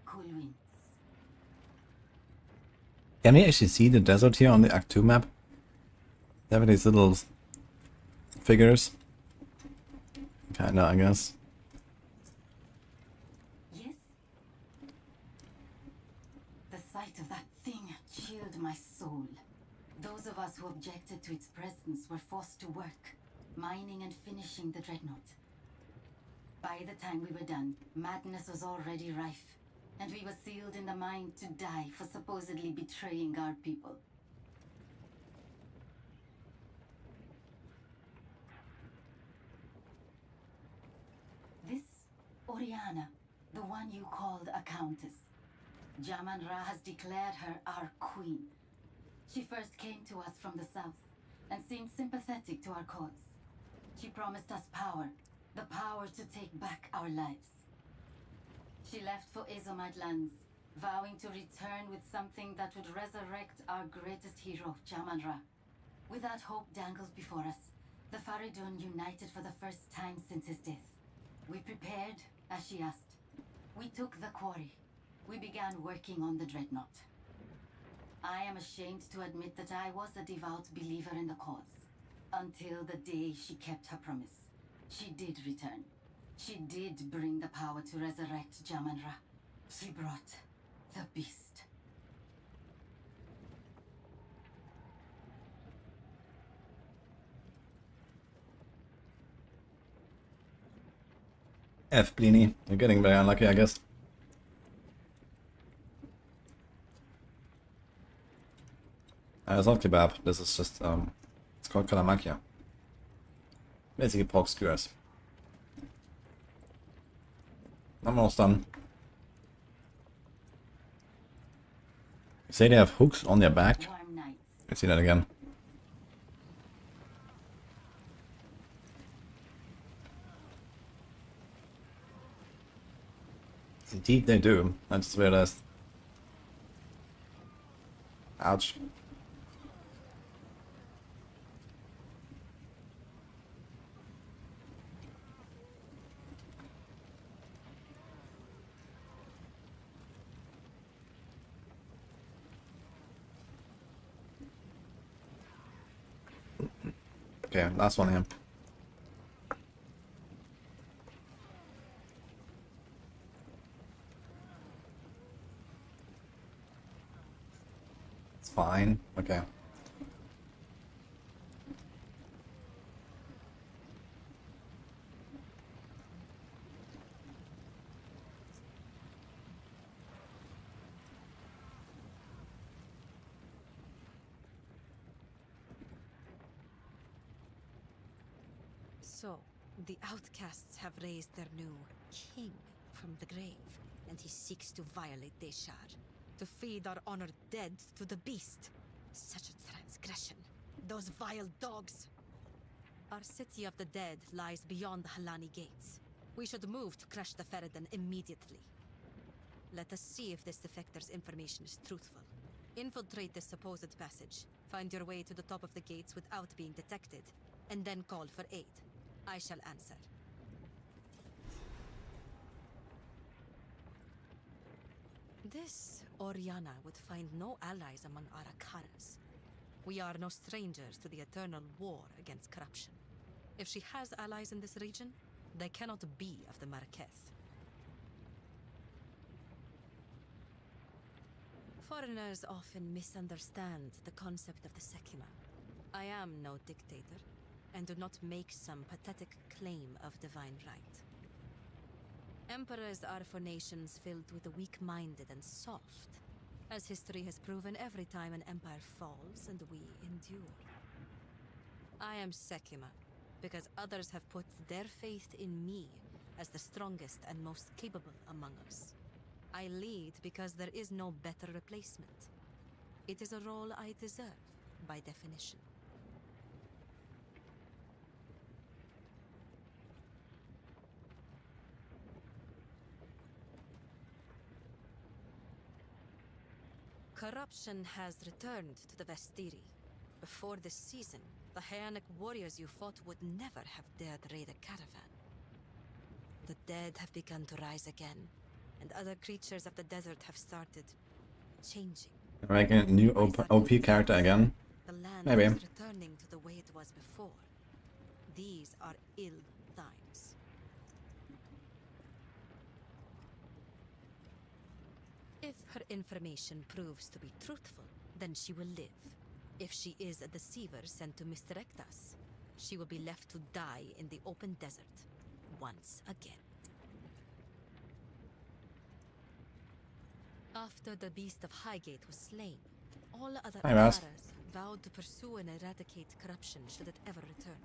Cool winds. Can we actually see the desert here on the Act 2 map? They have these little figures. Kinda, I guess. Yes? The sight of that thing chilled my soul. Those of us who objected to its presence were forced to work, mining and finishing the dreadnought. By the time we were done, madness was already rife, and we were sealed in the mine to die for supposedly betraying our people. This Oriana, the one you called a countess. Jaman-Ra has declared her our queen. She first came to us from the south and seemed sympathetic to our cause. She promised us power, the power to take back our lives. She left for Azomite lands, vowing to return with something that would resurrect our greatest hero, Jaman-Ra. With that hope dangled before us, the Faridun united for the first time since his death. We prepared, as she asked. We took the quarry. We began working on the dreadnought. I am ashamed to admit that I was a devout believer in the cause. Until the day she kept her promise. She did return. She did bring the power to resurrect Jaman-Ra. She brought the beast. F, Bleeny. You're getting very unlucky, I guess. It's not kebab. This is just, it's called kalamakia. Basically pork skewers. I'm almost done. You say they have hooks on their back? Let's see that again. Indeed they do. I just realized. Ouch. Okay, last one here. It's fine. Okay. So, the outcasts have raised their new king from the grave, and he seeks to violate Deshar, to feed our honored dead to the beast. Such a transgression. Those vile dogs! Our city of the dead lies beyond the Halani gates. We should move to crush the Faridun immediately. Let us see if this defector's information is truthful. Infiltrate this supposed passage. Find your way to the top of the gates without being detected. and then call for aid. I shall answer. This Oriana would find no allies among our Akaras. We are no strangers to the eternal war against corruption. If she has allies in this region, they cannot be of the Marquez. Foreigners often misunderstand the concept of the Sekima. I am no dictator, and do not make some pathetic claim of divine right. Emperors are for nations filled with the weak-minded and soft, as history has proven every time an empire falls and we endure. I am Sekima, because others have put their faith in me as the strongest and most capable among us. I lead because there is no better replacement. It is a role I deserve, by definition. Corruption has returned to the Vestiri. Before this season, the Haonic warriors you fought would never have dared raid a caravan. The dead have begun to rise again, and other creatures of the desert have started changing. Making a new OP character again? The land Maybe. is returning to the way it was before. These are ill times. If her information proves to be truthful, then she will live. If she is a deceiver sent to misdirect us, she will be left to die in the open desert once again. After the beast of Highgate was slain, all other Hi, Mouse. Akaras vowed to pursue and eradicate corruption should it ever return.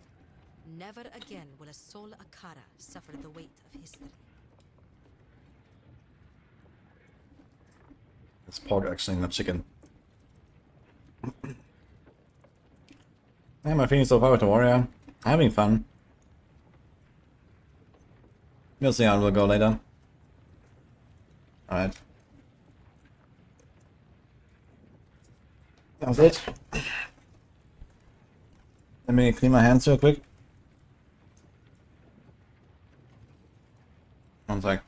Never again will a sole Akara suffer the weight of history. It's pork actually, not chicken. How am I feeling so far with the warrior? Having fun. We'll see how it will go later. Alright. That was it. Let me clean my hands real quick. One sec.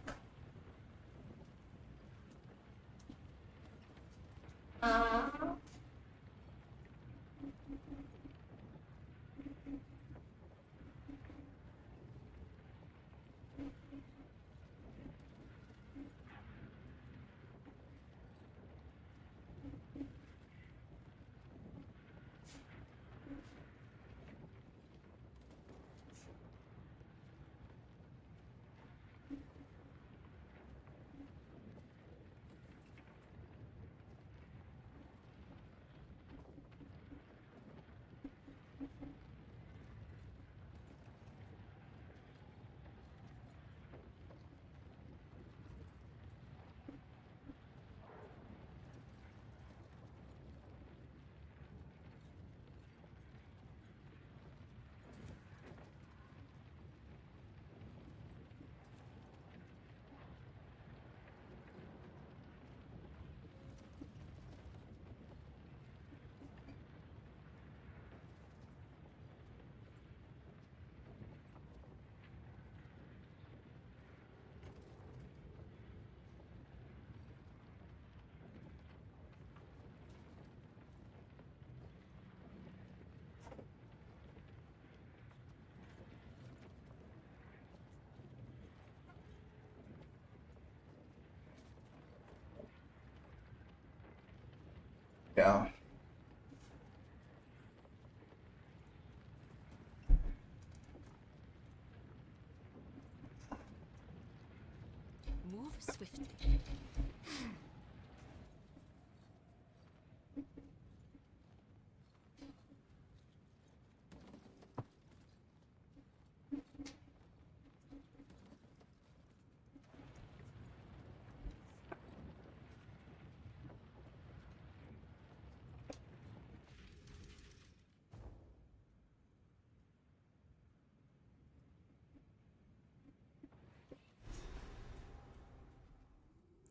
Yeah. Move swiftly.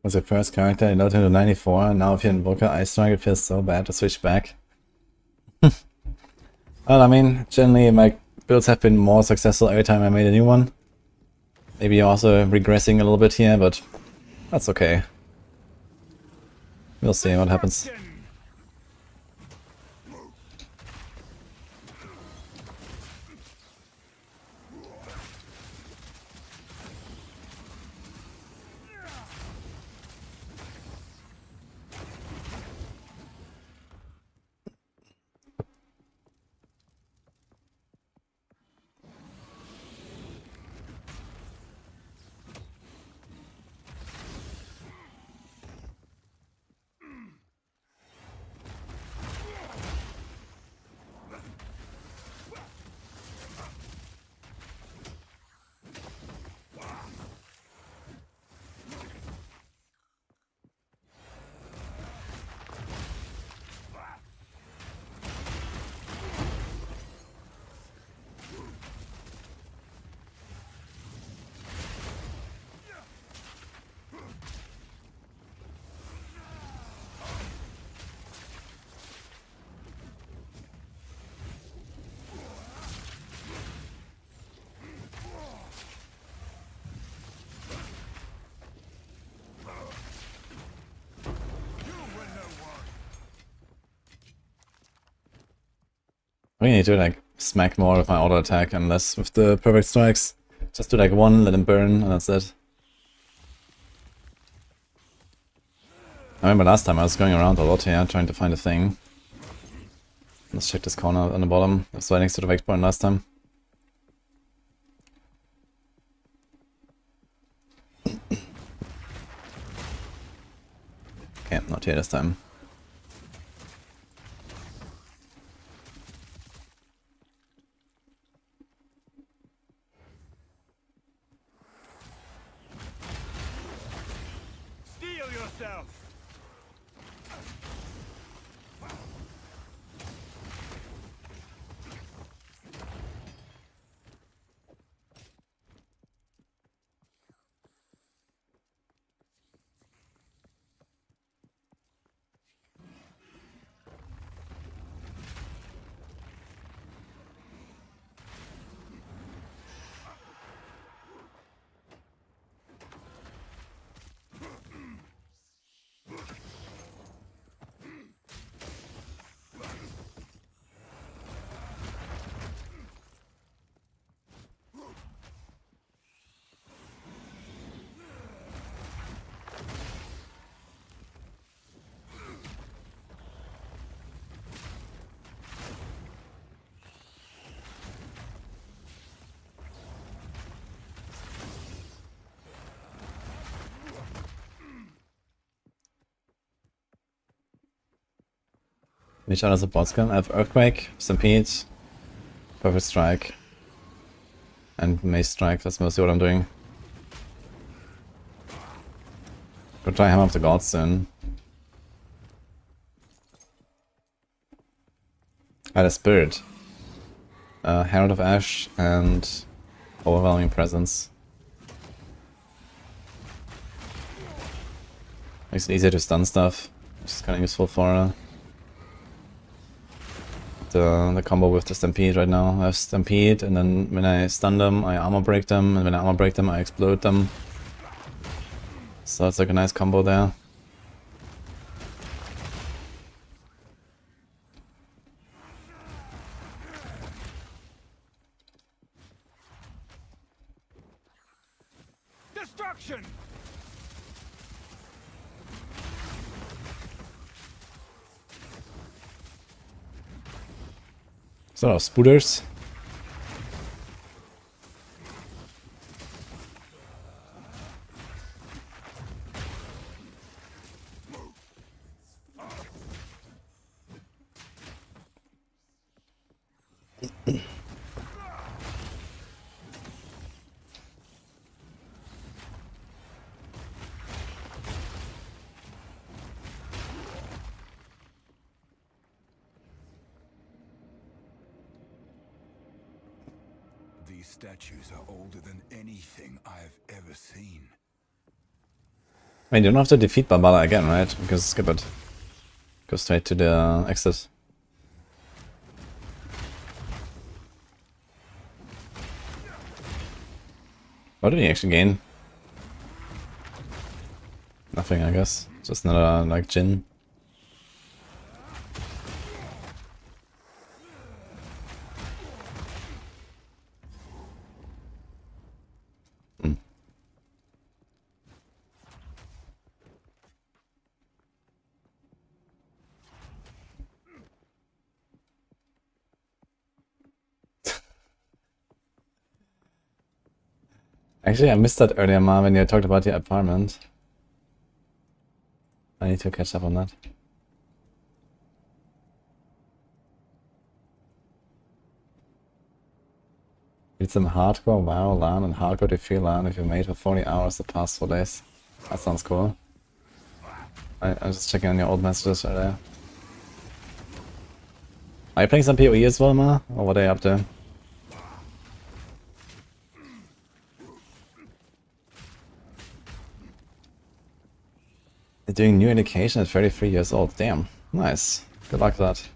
Was the first character in Dota 94, now if you're Invoker Ice Strike, it feels so bad to switch back. Well, I mean, generally my builds have been more successful every time I made a new one. Maybe also regressing a little bit here, but that's okay. We'll see what happens. I need to like smack more with my auto attack and less with the perfect strikes. Just do like one, let him burn, and that's it. I remember last time I was going around a lot here trying to find a thing. Let's check this corner on the bottom. I was right next to the Vexborn last time. Okay, not here this time. Which other support skill? I have Earthquake, Stampede, Perfect Strike, and Mace Strike. That's mostly what I'm doing. Go try Hammer of the Gods soon. I had a Spirit. Herald of Ash and Overwhelming Presence. Makes it easier to stun stuff, which is kind of useful for the combo with the Stampede right now. I have Stampede, and then when I stun them, I armor break them, and when I armor break them, I explode them. So it's like a nice combo there. Destruction! So, spooters. These statues are older than anything I've ever seen. I mean, you don't have to defeat Barbara again, right? Because skip it. Go straight to the exit. What did he actually gain? Nothing, I guess. Just another, like, Jin. Actually, I missed that earlier, Ma, when you talked about your apartment. I need to catch up on that. Did some hardcore WoW LAN and hardcore defeat LAN if you made for 40 hours the past 4 days. That sounds cool. I'm just checking on your old messages earlier. Are you playing some PoE as well, Ma? Or what are you up to? They're doing new education at 33 years old. Damn. Nice. Good luck with that.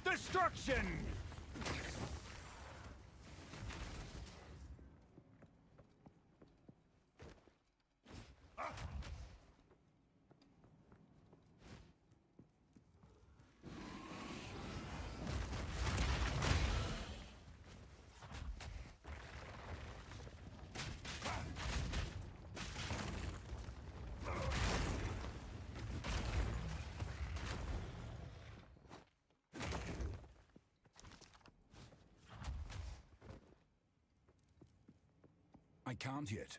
Destruction! I can't yet.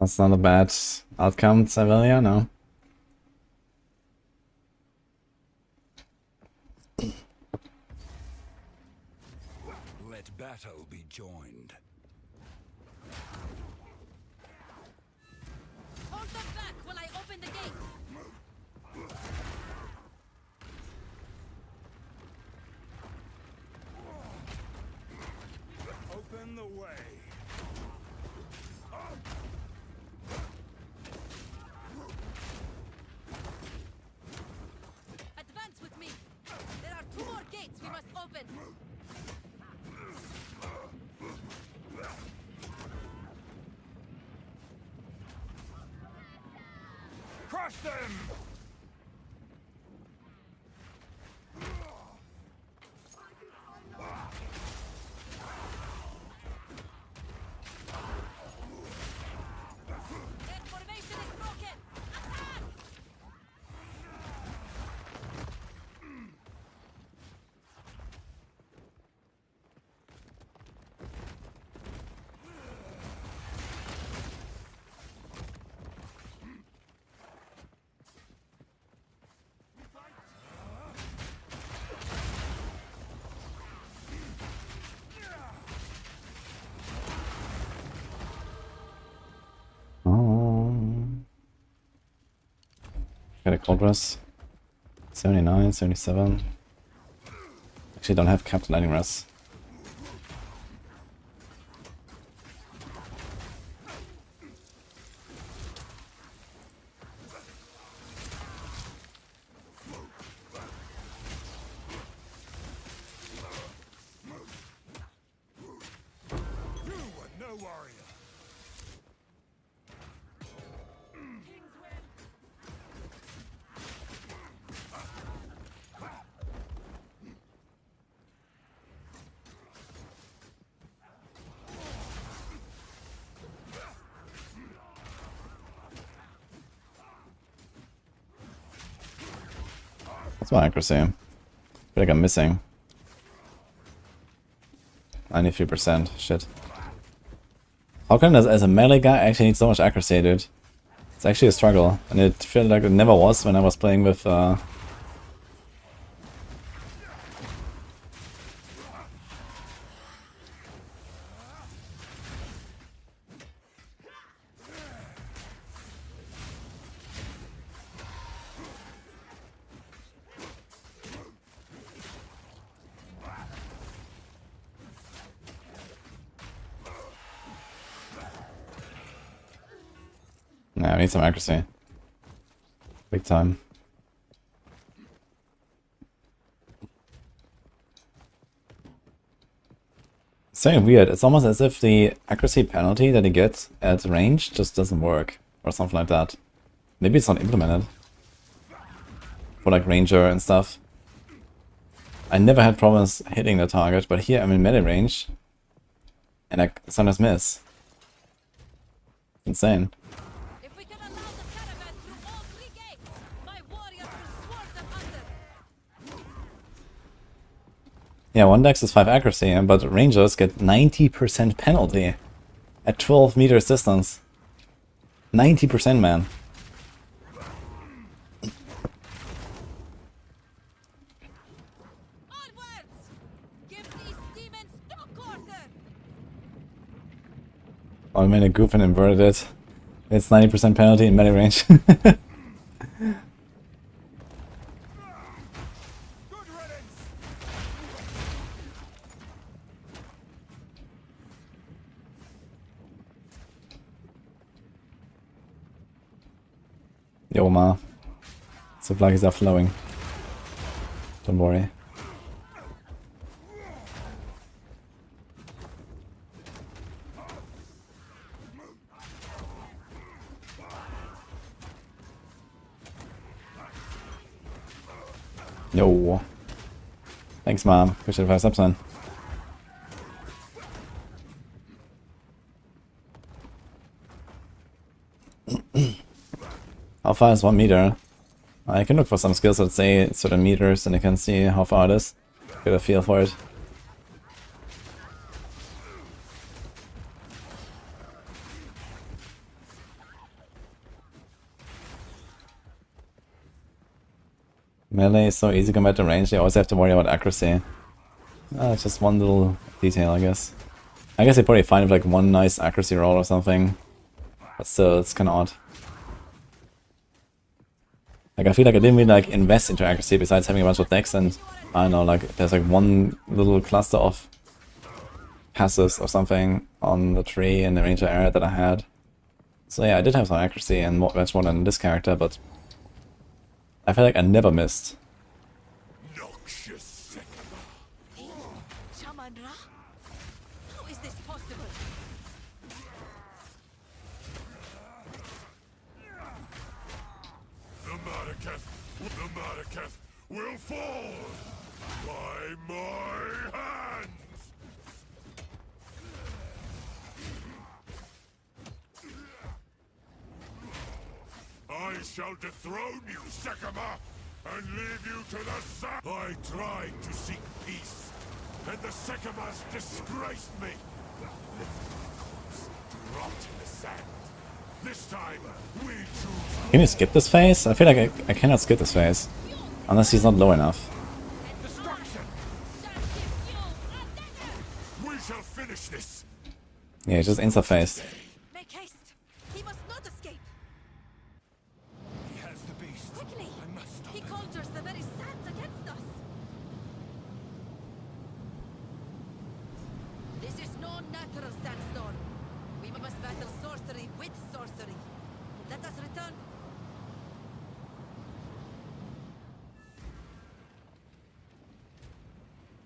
That's not a bad outcome, Savelia, no. Let battle be joined. Hold them back while I open the gate. Open the way. Advance with me. There are 2 more gates we must open. Crush them! Their formation is broken. Attack! Got a cold rest. 79, 77. Actually don't have Captain Lightning Rest. You were no warrior. That's my accuracy. I feel like I'm missing. 93%. Shit. How come as a melee guy I actually need so much accuracy, dude? It's actually a struggle, and it felt like it never was when I was playing with nah, I need some accuracy. Big time. It's very weird. It's almost as if the accuracy penalty that he gets at range just doesn't work. Or something like that. Maybe it's not implemented. For like ranger and stuff. I never had problems hitting the target, but here I'm in melee range. And I sometimes miss. Insane. Yeah, one dex is 5 accuracy, but rangers get 90% penalty at 12 meters distance. 90%, man. Oh, I made a goof and inverted it. It's 90% penalty in melee range. Yo, ma. Supplies are flowing. Don't worry. Yo. Thanks, Mom. Appreciate the 5 subs, man. How far is 1 meter? I can look for some skills that say certain meters and I can see how far it is. Get a feel for it. Melee is so easy compared to range, you always have to worry about accuracy. It's just one little detail, I guess. I guess they probably find with like one nice accuracy roll or something. But still, it's kinda odd. Like, I feel like I didn't really like invest into accuracy besides having a bunch of decks, and I don't know, like there's like one little cluster of passes or something on the tree in the ranger area that I had. So yeah, I did have some accuracy and much more than this character, but I feel like I never missed. How is this possible? The Madaketh will fall by my hands! I shall dethrone you, Sekama, and leave you to the sun. I tried to seek peace, and the Sekamas disgraced me. Dropped in the sand. This time, we choose. Can you skip this phase? I feel like I cannot skip this phase. Unless he's not low enough. We shall finish this. Yeah, just insta-phased. Make haste. He must not escape. He has the beast. Quickly. I must stop He him. conjures the very sands against us. This is no natural sandstorm. We must battle sorcery with sorcery. Let us return.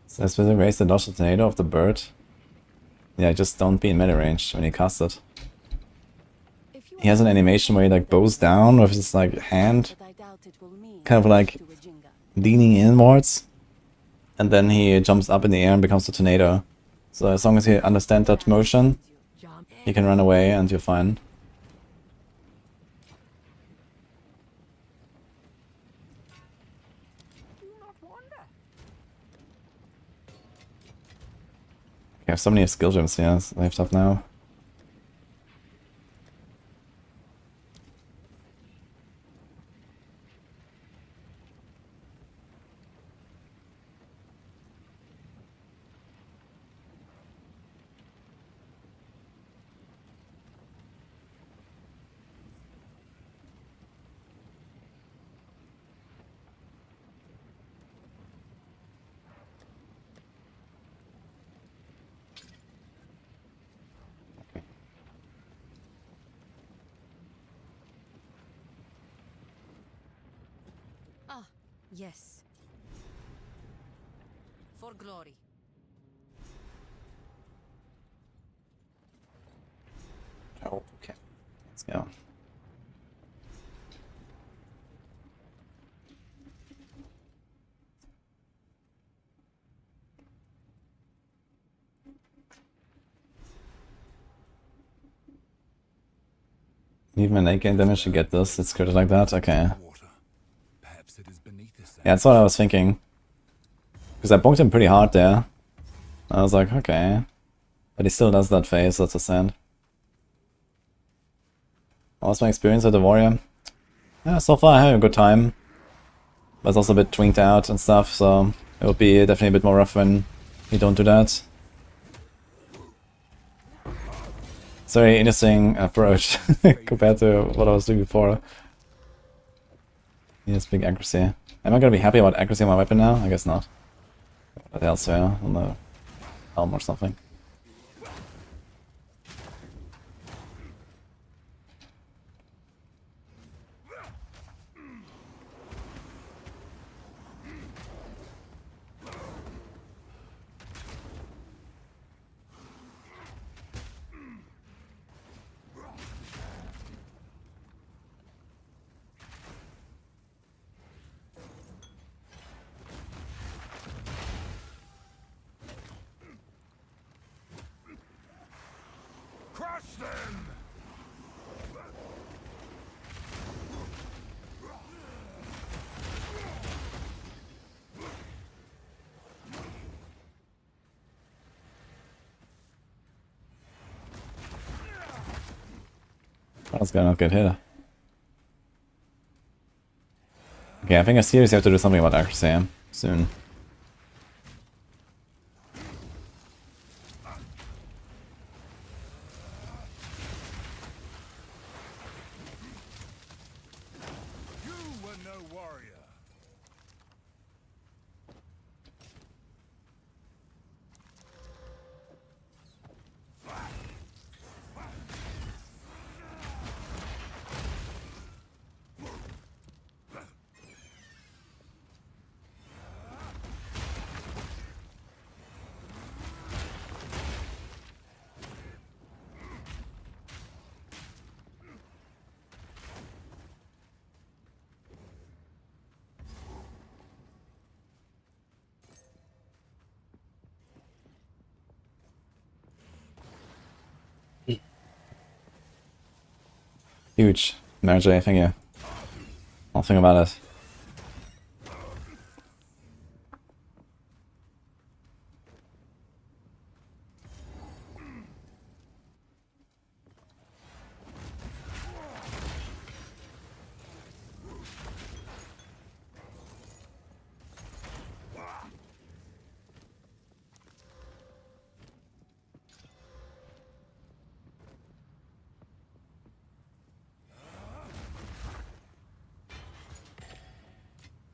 So let's raise the dodge tornado of the bird. Yeah, just don't be in melee range when you cast it. He has an animation where he like bows down with his like hand, kind of like leaning inwards, and then he jumps up in the air and becomes a tornado. So as long as you understand that motion, you can run away and you're fine. I have so many skill gems here left up now. Yes. For glory. Oh, okay. Let's go. Even an 8 gain damage to get this, it's critted like that? Okay. Yeah, that's what I was thinking. Because I bonked him pretty hard there. I was like, okay. But he still does that phase, that's a sand. What was my experience with the warrior? Yeah, so far I had a good time. But it's also a bit twinked out and stuff, so it would be definitely a bit more rough when you don't do that. It's a very interesting approach compared to what I was doing before. He has big accuracy. Am I gonna be happy about accuracy on my weapon now? I guess not. What else? Yeah, on the helm or something. Crush them! That's gonna not get hit. Okay, I think I seriously have to do something about accuracy soon. You were no warrior. Huge. Mary J, thank you. I'll think about it.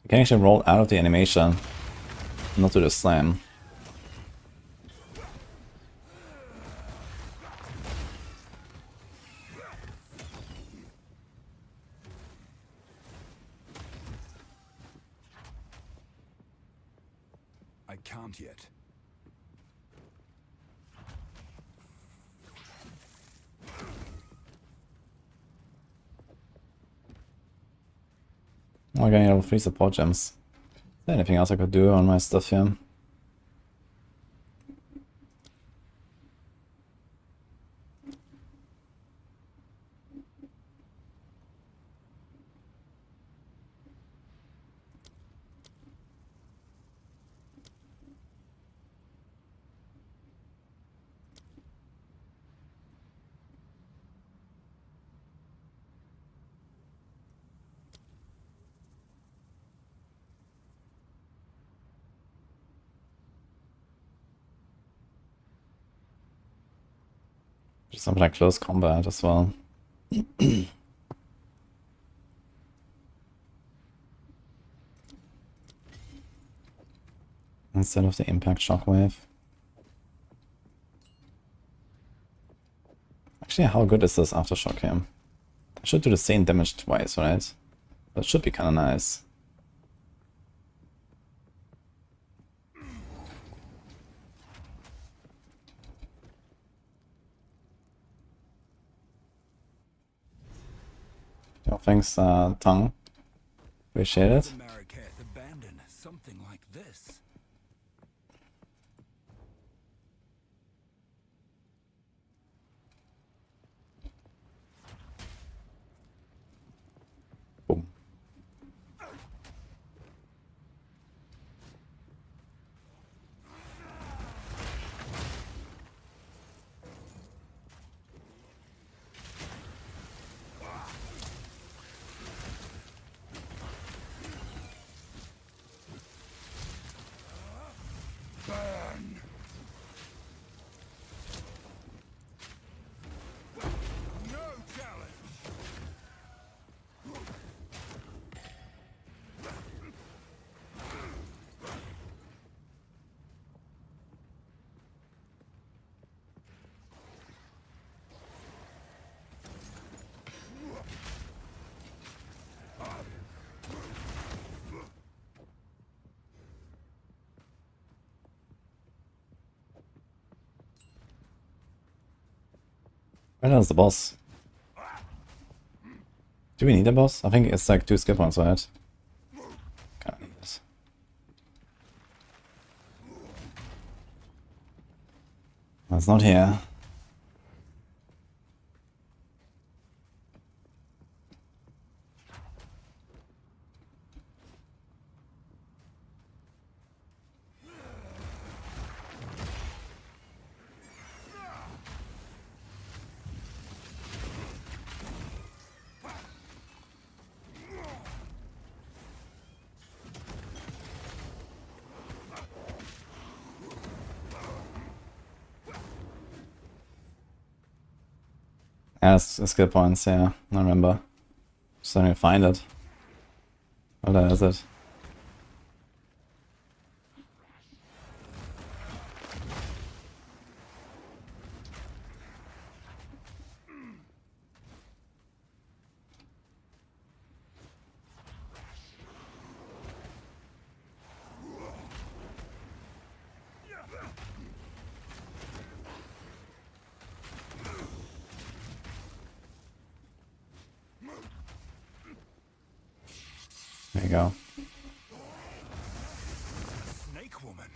You can actually roll out of the animation, not do the slam. I can't yet. I'm getting level 3 support gems. Is there anything else I could do on my stuff here? Just something like close combat as well. Instead of the impact shockwave. Actually, how good is this aftershock here? I should do the same damage twice, right? That should be kinda nice. Yo, thanks, Tongue. Appreciate it. The Marraket abandon something like this. Boom. Burn. No challenge. Where is the boss? Do we need a boss? I think it's like 2 skill points, right? Kinda need this. It's not here. Yeah, it's skill points, yeah, I remember. Just trying to find it. Oh, there is it. There you go. Snake woman.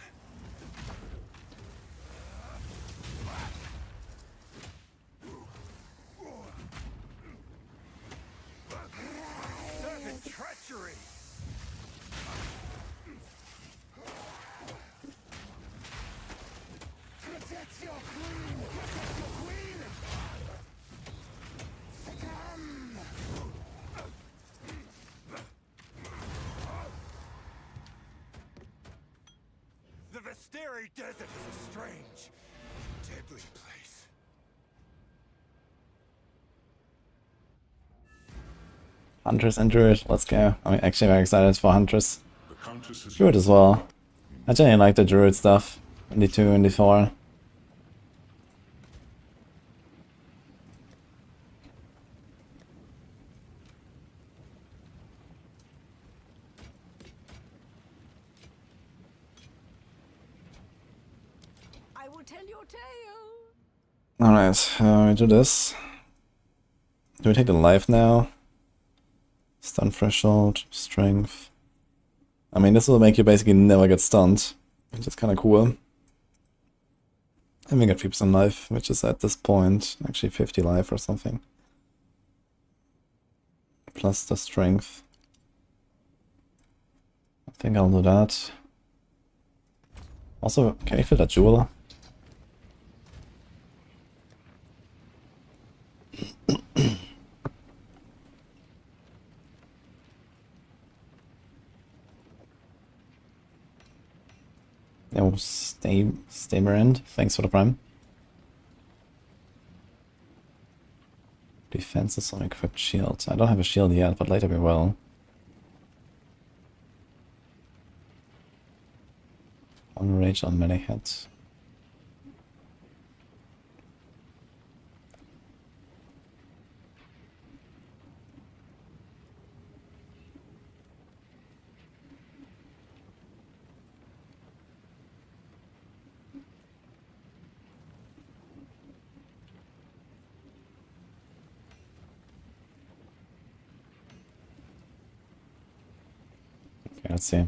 Serpent treachery. Protect your queen. Protect your queen. Succumb. The Visteri Desert is a strange, deadly place. Huntress and Druid, let's go. I'm actually very excited for Huntress. Druid as well. I generally like the Druid stuff. In D2 and D4. I will tell your tale. Alright, we do this. Do we take the life now? Stun threshold, strength. I mean, this will make you basically never get stunned, which is kind of cool. And we get 3% life, which is at this point actually 50 life or something. Plus the strength. I think I'll do that. Also, can we fill that jewel? Yo, Stamerend, thanks for the prime. Defenses on equipped shield. I don't have a shield yet, but later we will. One rage on melee hits. Let's see.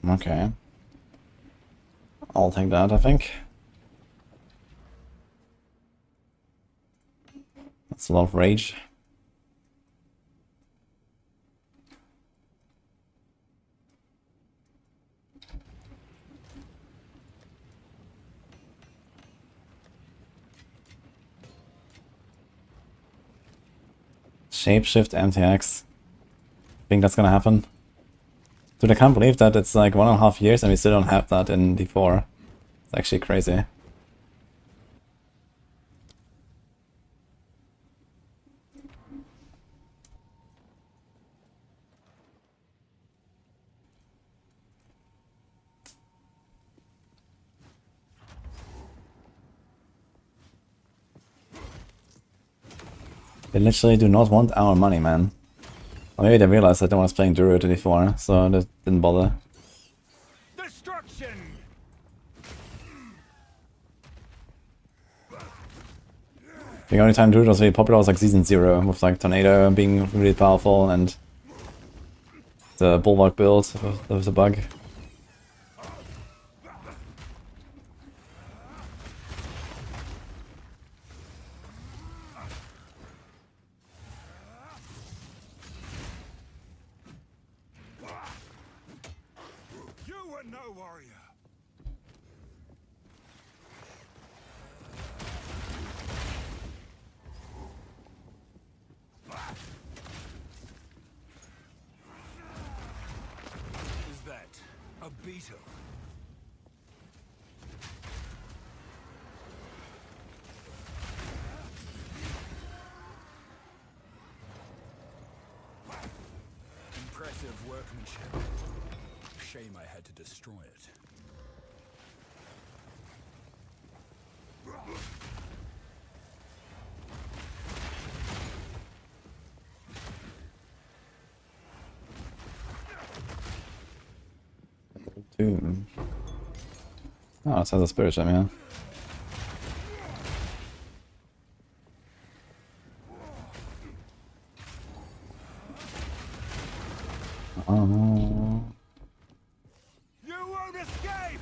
Okay. I'll take that, I think. That's a lot of rage. Shapeshift MTX. Think that's gonna happen? Dude, I can't believe that it's like 1.5 years and we still don't have that in D4. It's actually crazy. They literally do not want our money, man. Or maybe they realized that no one's playing Druid before, so they didn't bother. Destruction! The only time Druid was really popular was like Season 0, with like Tornado being really powerful and the Bulwark build, that was a bug. Beetle. Impressive workmanship. Shame I had to destroy it. Oh, it has a spirit gem, yeah. Oh no. You won't escape!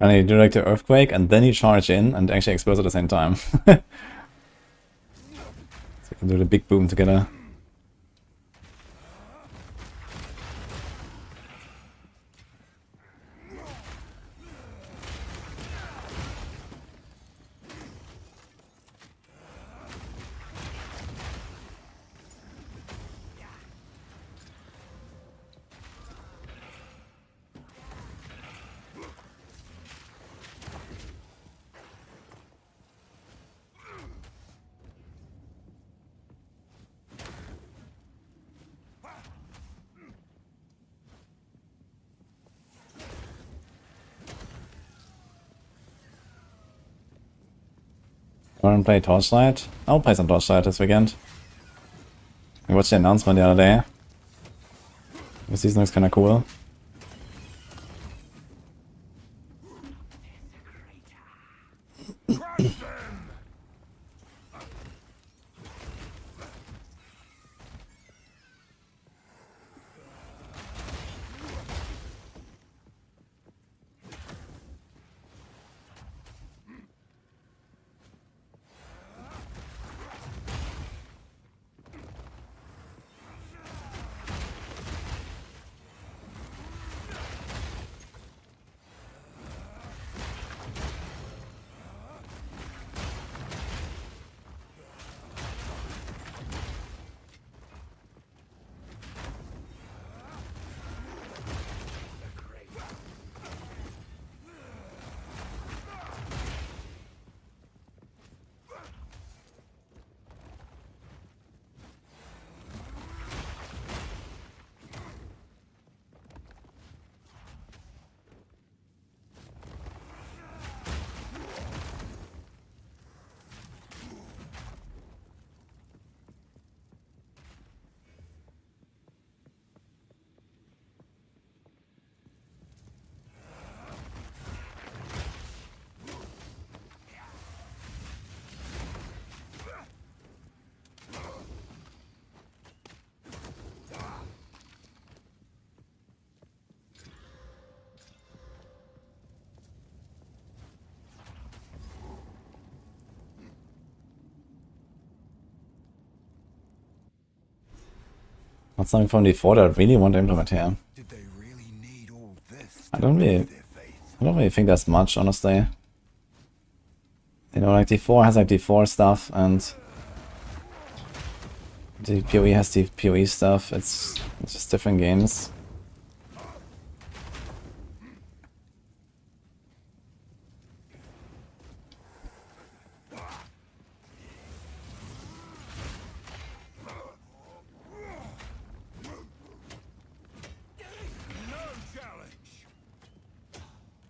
And you do like the earthquake and then you charge in and actually explode at the same time. So you can do the big boom together. Want to play Torchlight? I'll play some Torchlight this weekend. I watched the announcement the other day. The season looks kinda cool. What's something from D4 that I really want to implement here? Did they really need all this? I don't really think there's much, honestly. You know, like D4 has like D4 stuff, and the PoE has the PoE stuff. It's just different games.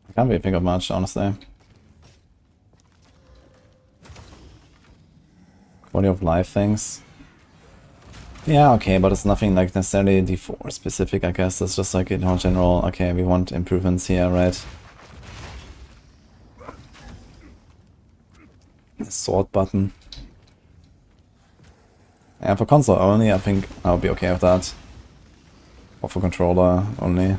I can't really think of much, honestly. Quality of life things. Yeah, okay, but it's nothing like necessarily D4 specific, I guess. It's just like, in general, okay, we want improvements here, right? The sword button. And for console only, I think I'll be okay with that. Or for controller only.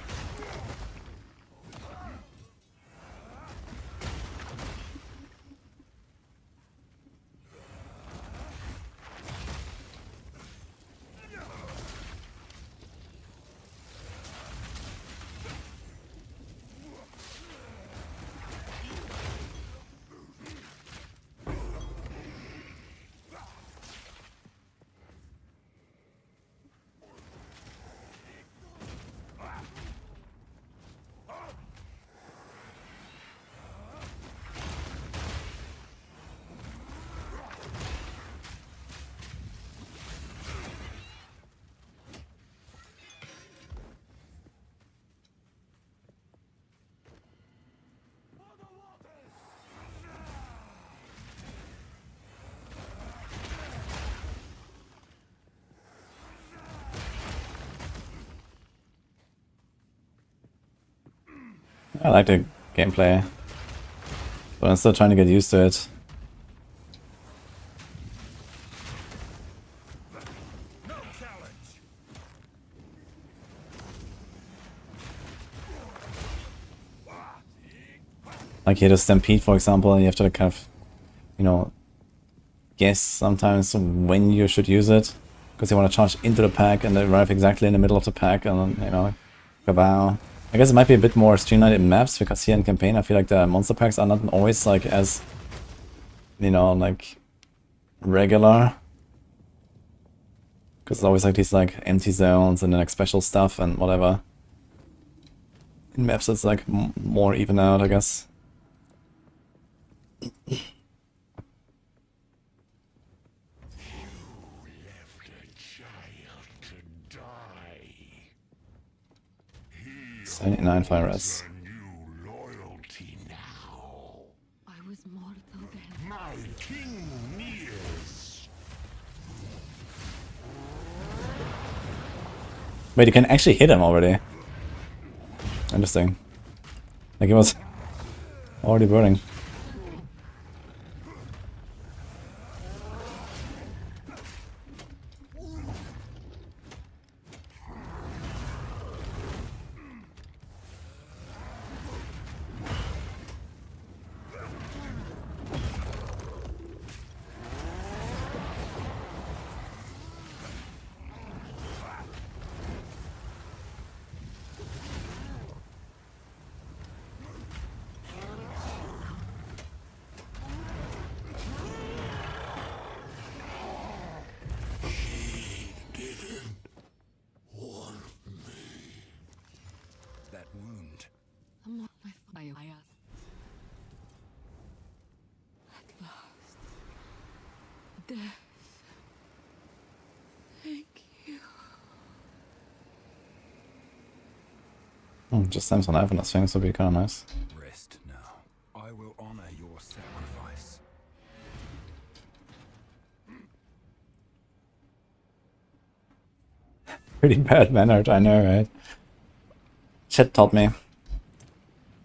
I like the gameplay, but I'm still trying to get used to it. Like here, the Stampede, for example, you have to kind of, you know, guess sometimes when you should use it, because you want to charge into the pack and then arrive exactly in the middle of the pack, and then, you know, kabao. I guess it might be a bit more streamlined in maps, because here in campaign I feel like the monster packs are not always like as, you know, like regular. Because it's always like these like empty zones and then like special stuff and whatever. In maps it's like more even out, I guess. $79 fire res. I was mortal then. My king nears. Wait, you can actually hit him already. Interesting. Like he was already burning. Just times on knife on this thing, this would be kind of nice. Rest now. I will honor your sacrifice. Pretty bad mannered, I know, right? Chat taught me.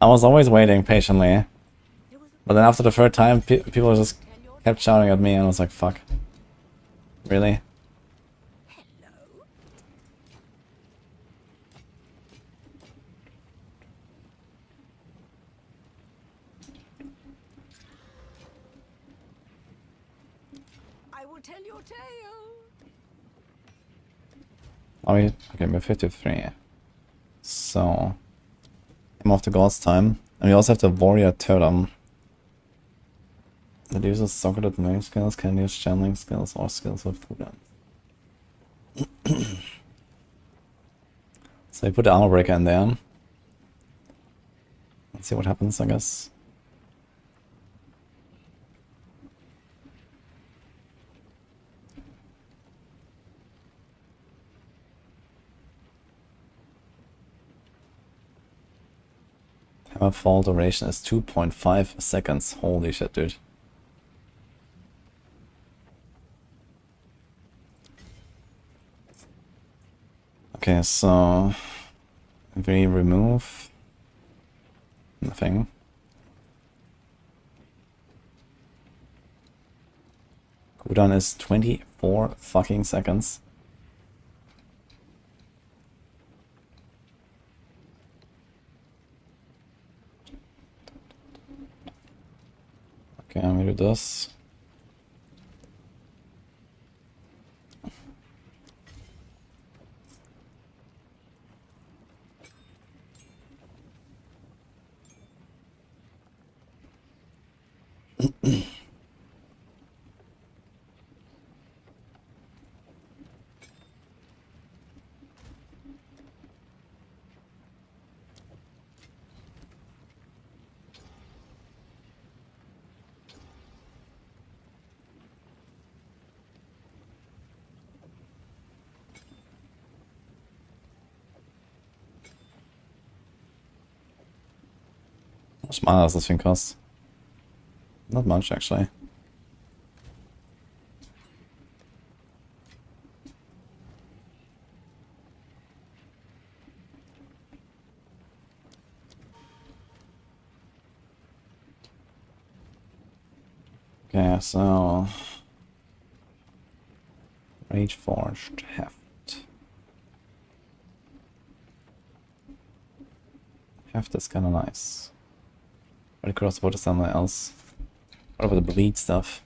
I was always waiting patiently. But then after the third time, people just kept shouting at me and I was like, fuck. Really? Are we? Okay, we're 53. So, I'm off the God's time. And we also have the Warrior Totem. That uses socketed melee skills, can use channeling skills or skills with cooldown. So we put the Armor Breaker in there. Let's see what happens, I guess. Hammer fall duration is 2.5 seconds. Holy shit, dude. Okay, so we remove nothing. Cooldown is 24 fucking seconds. Okay, I'm gonna do this. How much mana does this thing cost? Not much, actually. Okay, so Rage Forged Heft. Heft is kinda nice. But it could also put it somewhere else. What about the bleed stuff?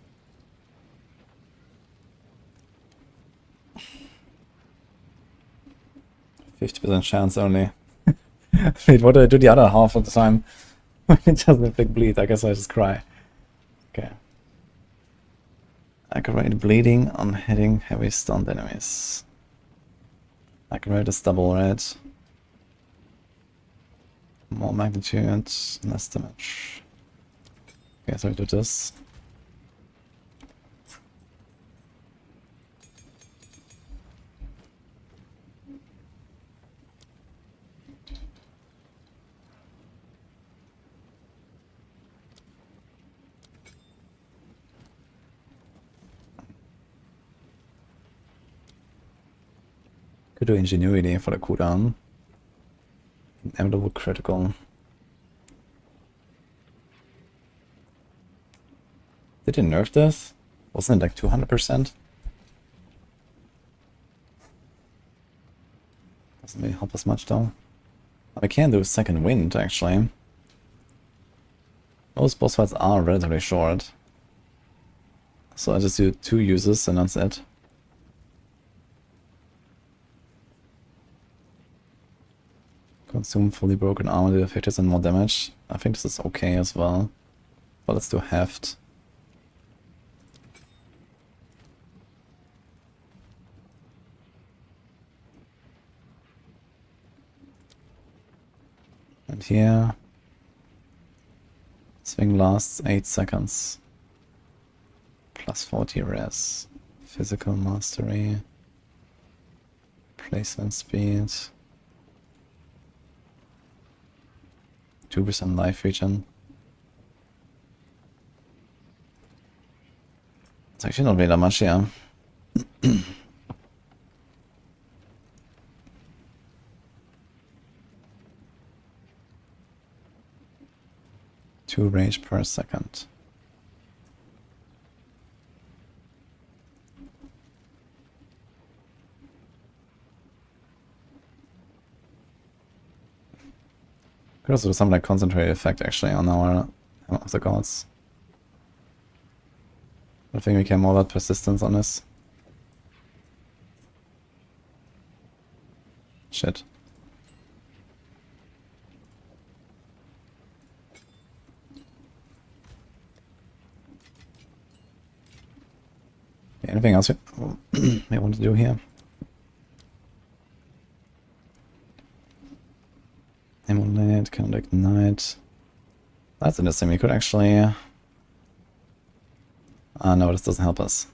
%50 chance only. Wait, what do I do the other half of the time? It doesn't inflict bleed, I guess I just cry. Okay. Activate bleeding on hitting heavy stunned enemies. Activate is double red. More magnitude, less damage. Okay, so we do this. Could do Ingenuity for the cooldown. Inevitable critical. Did they nerf this? Wasn't it like 200%? Doesn't really help us much though. We can do second wind actually. Most boss fights are relatively short. So I just do 2 uses and that's it. Consume fully broken armor, deal 50% more damage. I think this is okay as well. But let's do Heft. And here, swing lasts 8 seconds. Plus 40 res. Physical mastery. Placement speed. 2% life regen. It's actually not really that much, yeah. Two rage per second. Could also do some like concentrated effect actually on our of the gods. I think we care more about persistence on this. Shit. Anything else we want to do here? Immolate, cannot ignite. That's interesting. We could actually... no, this doesn't help us.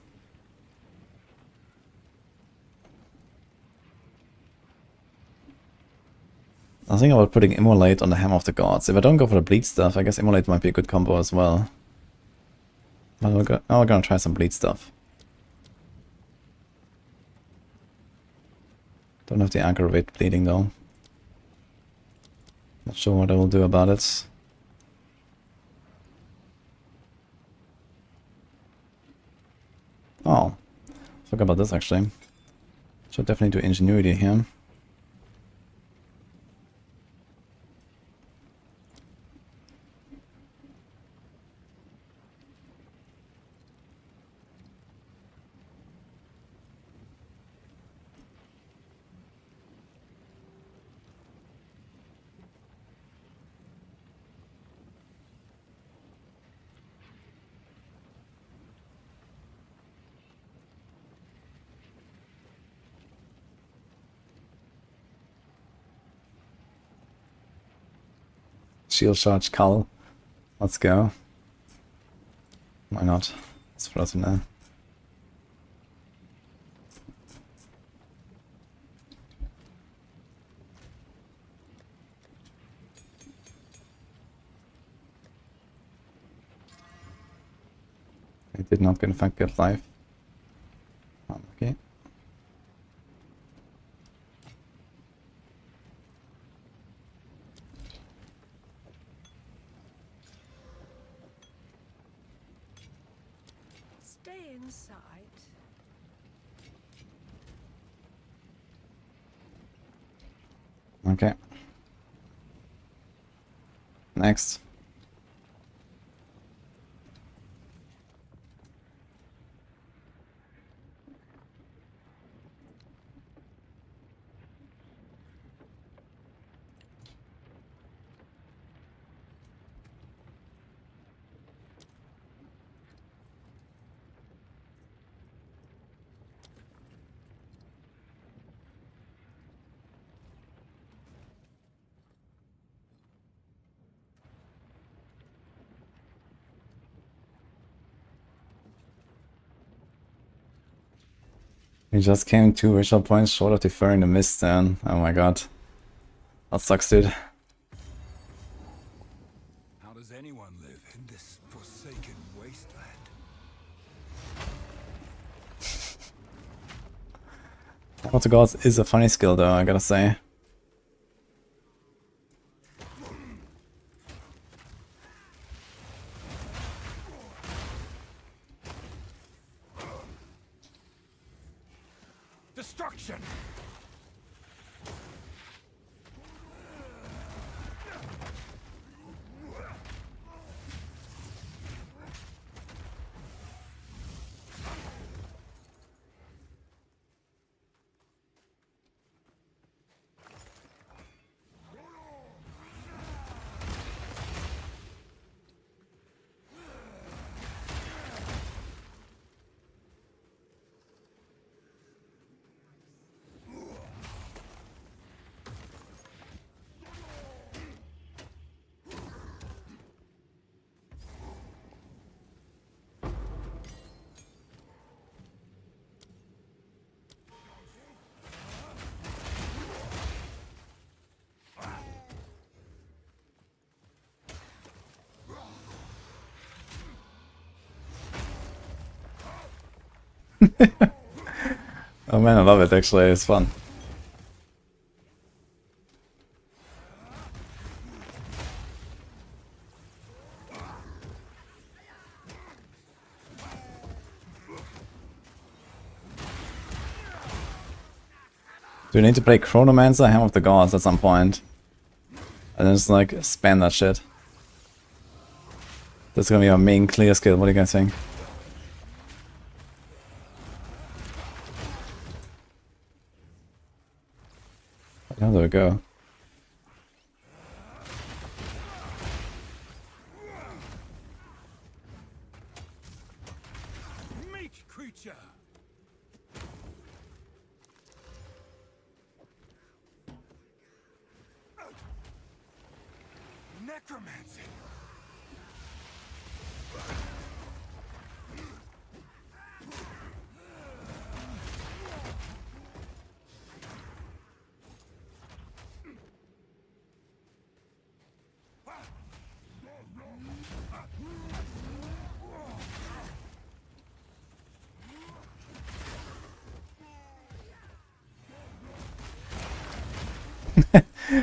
I was thinking about putting Immolate on the Hammer of the Gods. If I don't go for the bleed stuff, I guess Immolate might be a good combo as well. But we're gonna try some bleed stuff. Don't have the aggravate bleeding though. Not sure what I will do about it. Oh, forgot about this actually. Should definitely do ingenuity here. Shield charge Cull. Let's go. Why not? Let's throw some there. I did not get in fact get life. Okay. Stay inside. Okay. Next. We just came 2 visual points short of deferring the mist then. Oh my god. That sucks, dude. How does anyone live in this forsaken wasteland? Hammer of the Gods is a funny skill though, I gotta say. Destruction! Oh man, I love it actually, it's fun. Do we need to play Chronomancer, Hammer of the Gods at some point? And then just like spam that shit. That's gonna be our main clear skill, what do you guys think? How do we go? Meek creature. Necromancy.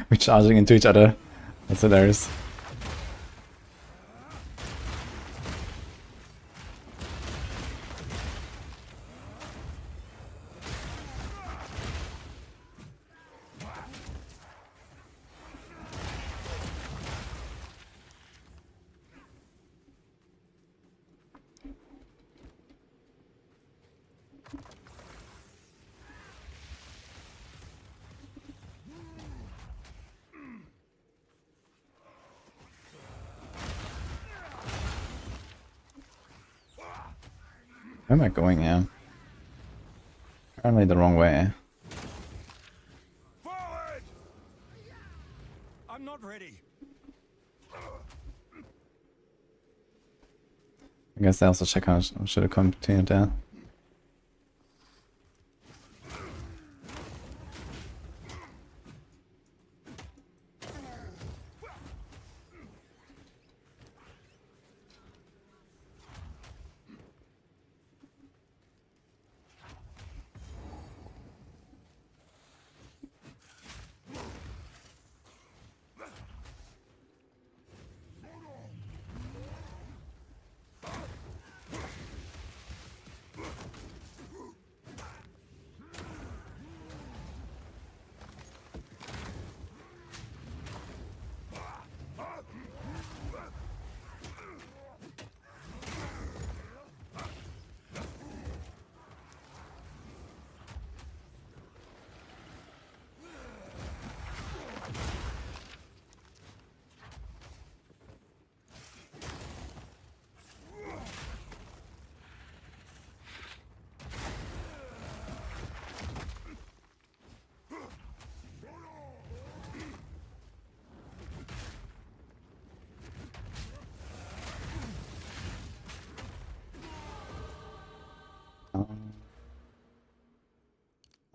We're charging into each other. That's hilarious. Where am I going here? Apparently the wrong way. Forward! I'm not ready. I guess I also check how I should have continued there.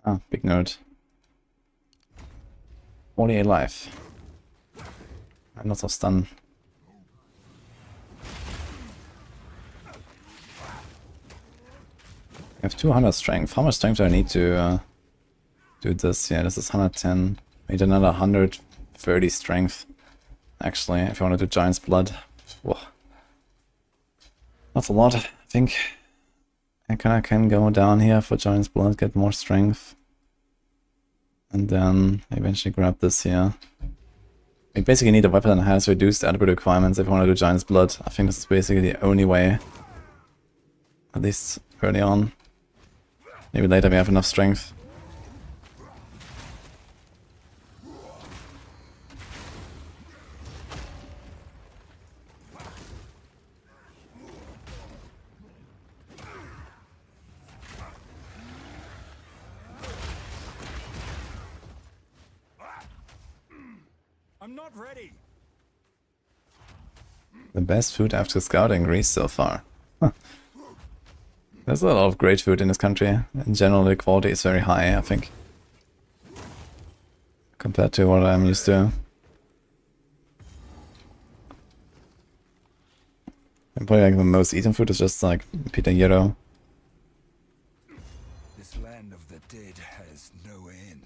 Ah, big nerd. 48 life. I'm not so stunned. I have 200 strength. How much strength do I need to do this? Yeah, this is 110. I need another 130 strength. Actually, if I want to do Giant's Blood. Whoa. That's a lot, I think. I can go down here for Giant's Blood, get more strength. And then eventually grab this here. We basically need a weapon that has reduced attribute requirements if I want to do Giant's Blood. I think this is basically the only way. At least early on. Maybe later we have enough strength. I'm not ready. The best food after scouting Greece so far. Huh. There's a lot of great food in this country. In general, the quality is very high, I think. Compared to what I'm used to. And probably like the most eaten food is just like pita gyro. This land of the dead has no end.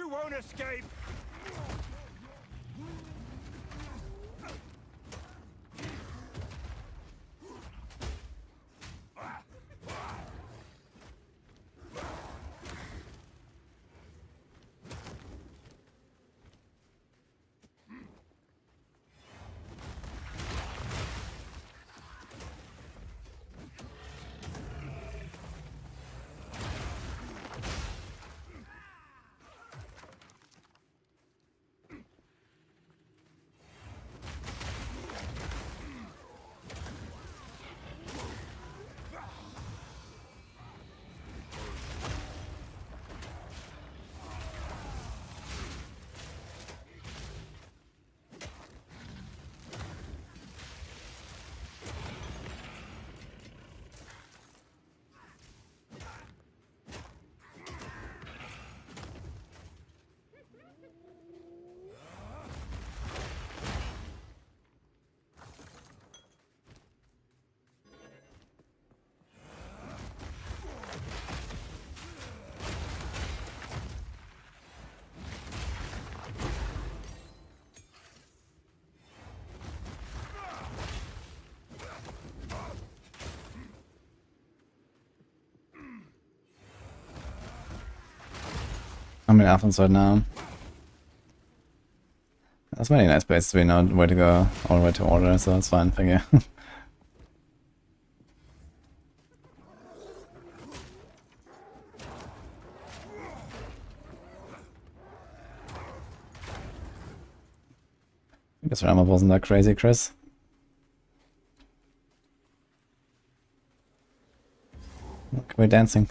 You won't escape! I'm in Athens right now. That's many nice places to be, not where to go all the way to order, so that's fine, thank you. I guess Rama wasn't that crazy, Chris. Look, we're dancing.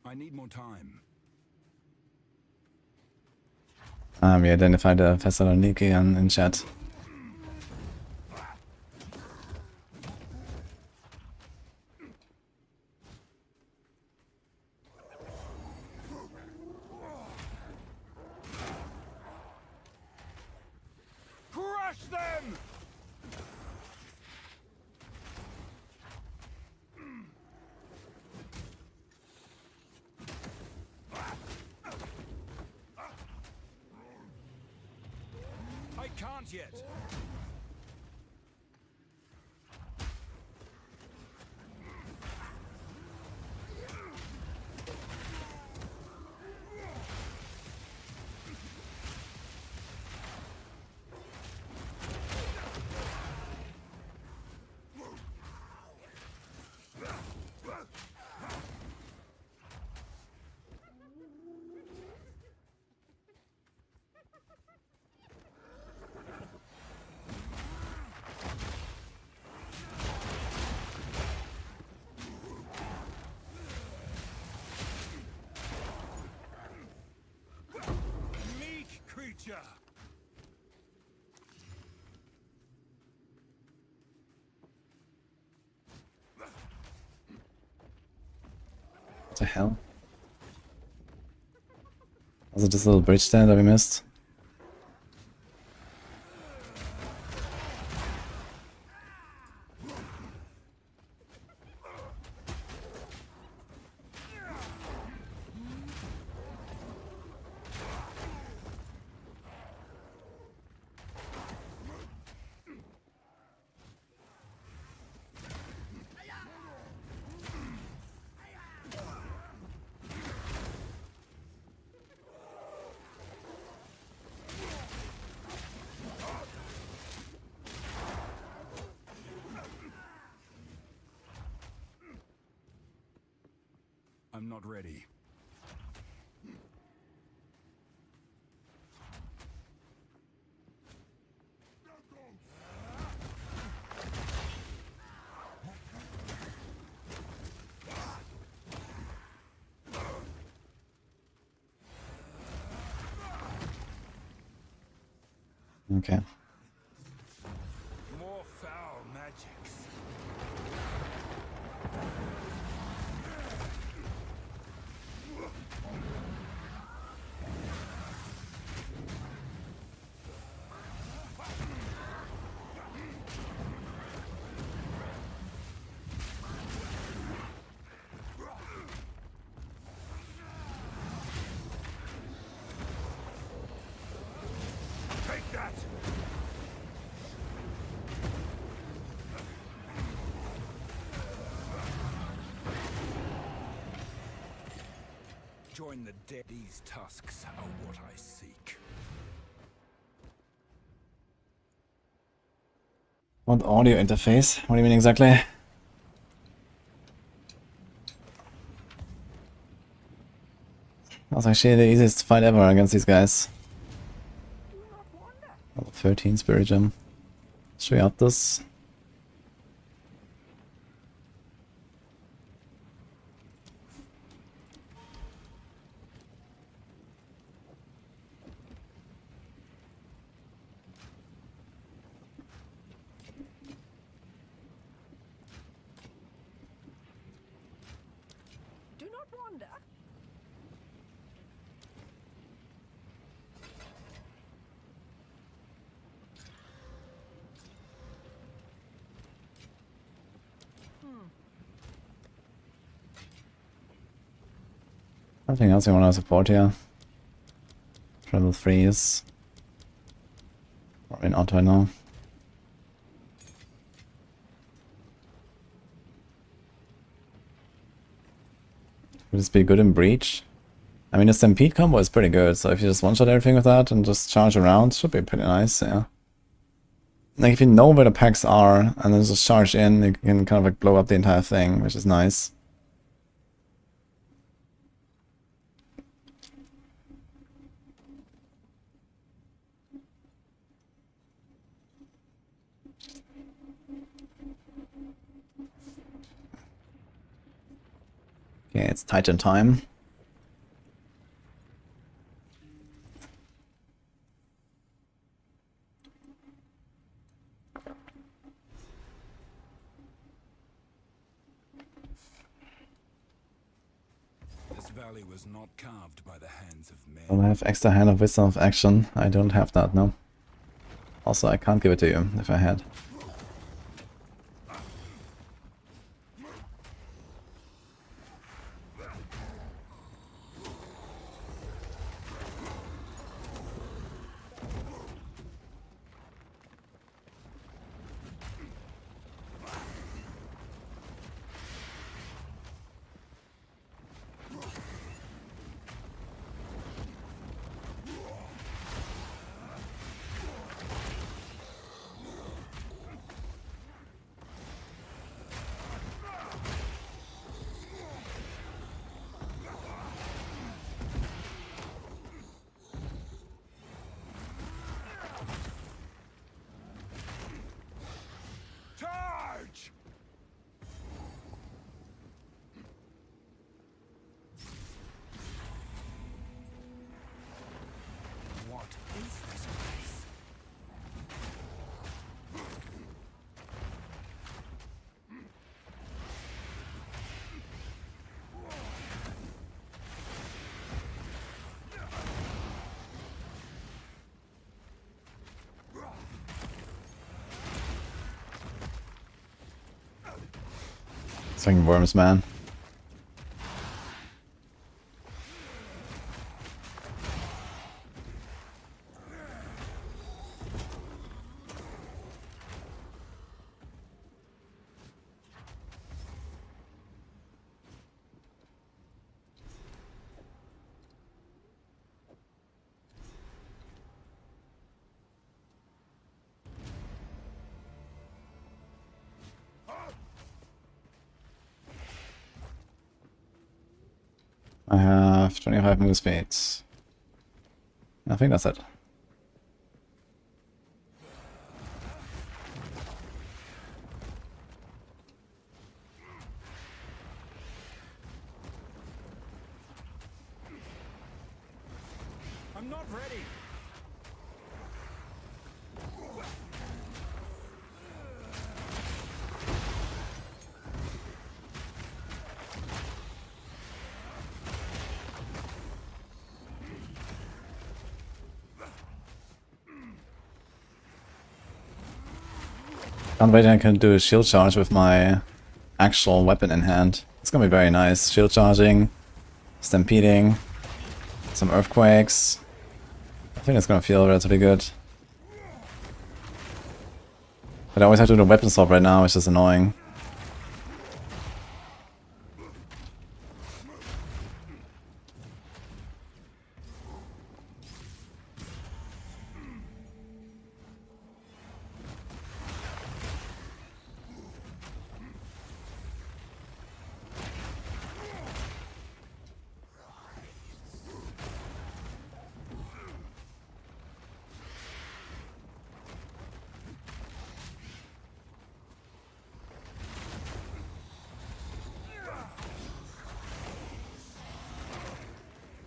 I need more time. We identified a Thessaloniki in chat. Crush them! I can't yet. Meek creature. What the hell? Was it this little bridge there that we missed? I'm not ready. Okay. More foul magics. Take that! Join the dead. These tusks are what I seek. What audio interface? What do you mean exactly? That was actually the easiest fight ever against these guys. Level 13 Spirit Gem. Should we up this? Do not wander. Anything else you want to support here? Travel freeze. Or in auto now. Would this be good in breach? I mean, the Stampede combo is pretty good, so if you just one-shot everything with that and just charge around, should be pretty nice, yeah. Like, if you know where the packs are, and then just charge in, you can kind of like blow up the entire thing, which is nice. Okay, it's Titan time. This valley was not carved by the hands of men. Well, I have extra hand of wisdom of action. I don't have that, no. Also, I can't give it to you if I had. Charge! What is this place? Fucking worms, man. I have 25 move speeds. I think that's it. I'm not ready. Can't wait I can do a shield charge with my actual weapon in hand. It's gonna be very nice. Shield charging, stampeding, some earthquakes. I think it's gonna feel relatively good. But I always have to do the weapon swap right now, which is annoying.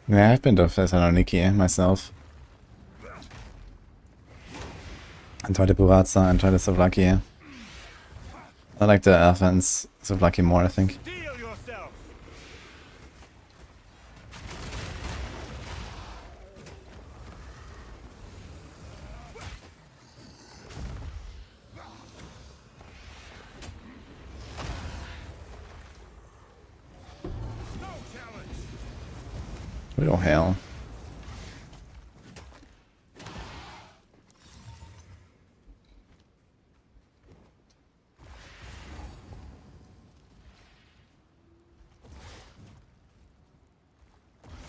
Yeah, I've been to Thessaloniki myself. And tried the Buratsa and tried the Souvlaki. I like the Athens Souvlaki more, I think. Real hell.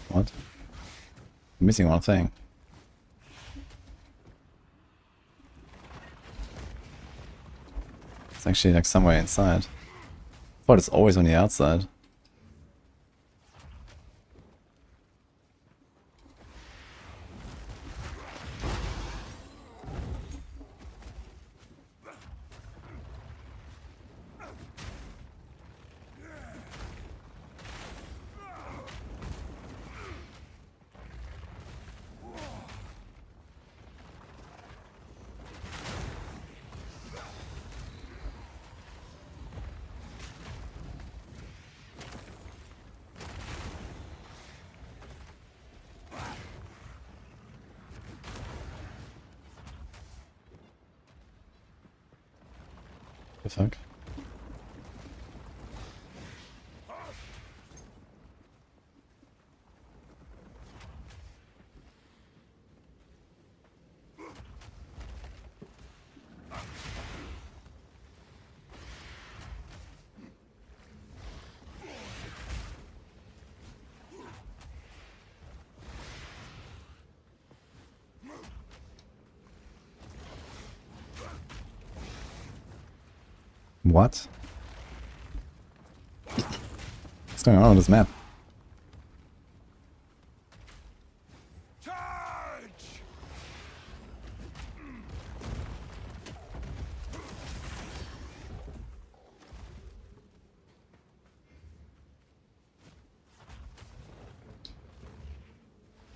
What? I'm missing one thing. It's actually like somewhere inside. But it's always on the outside. The fuck? What? What's going on this map?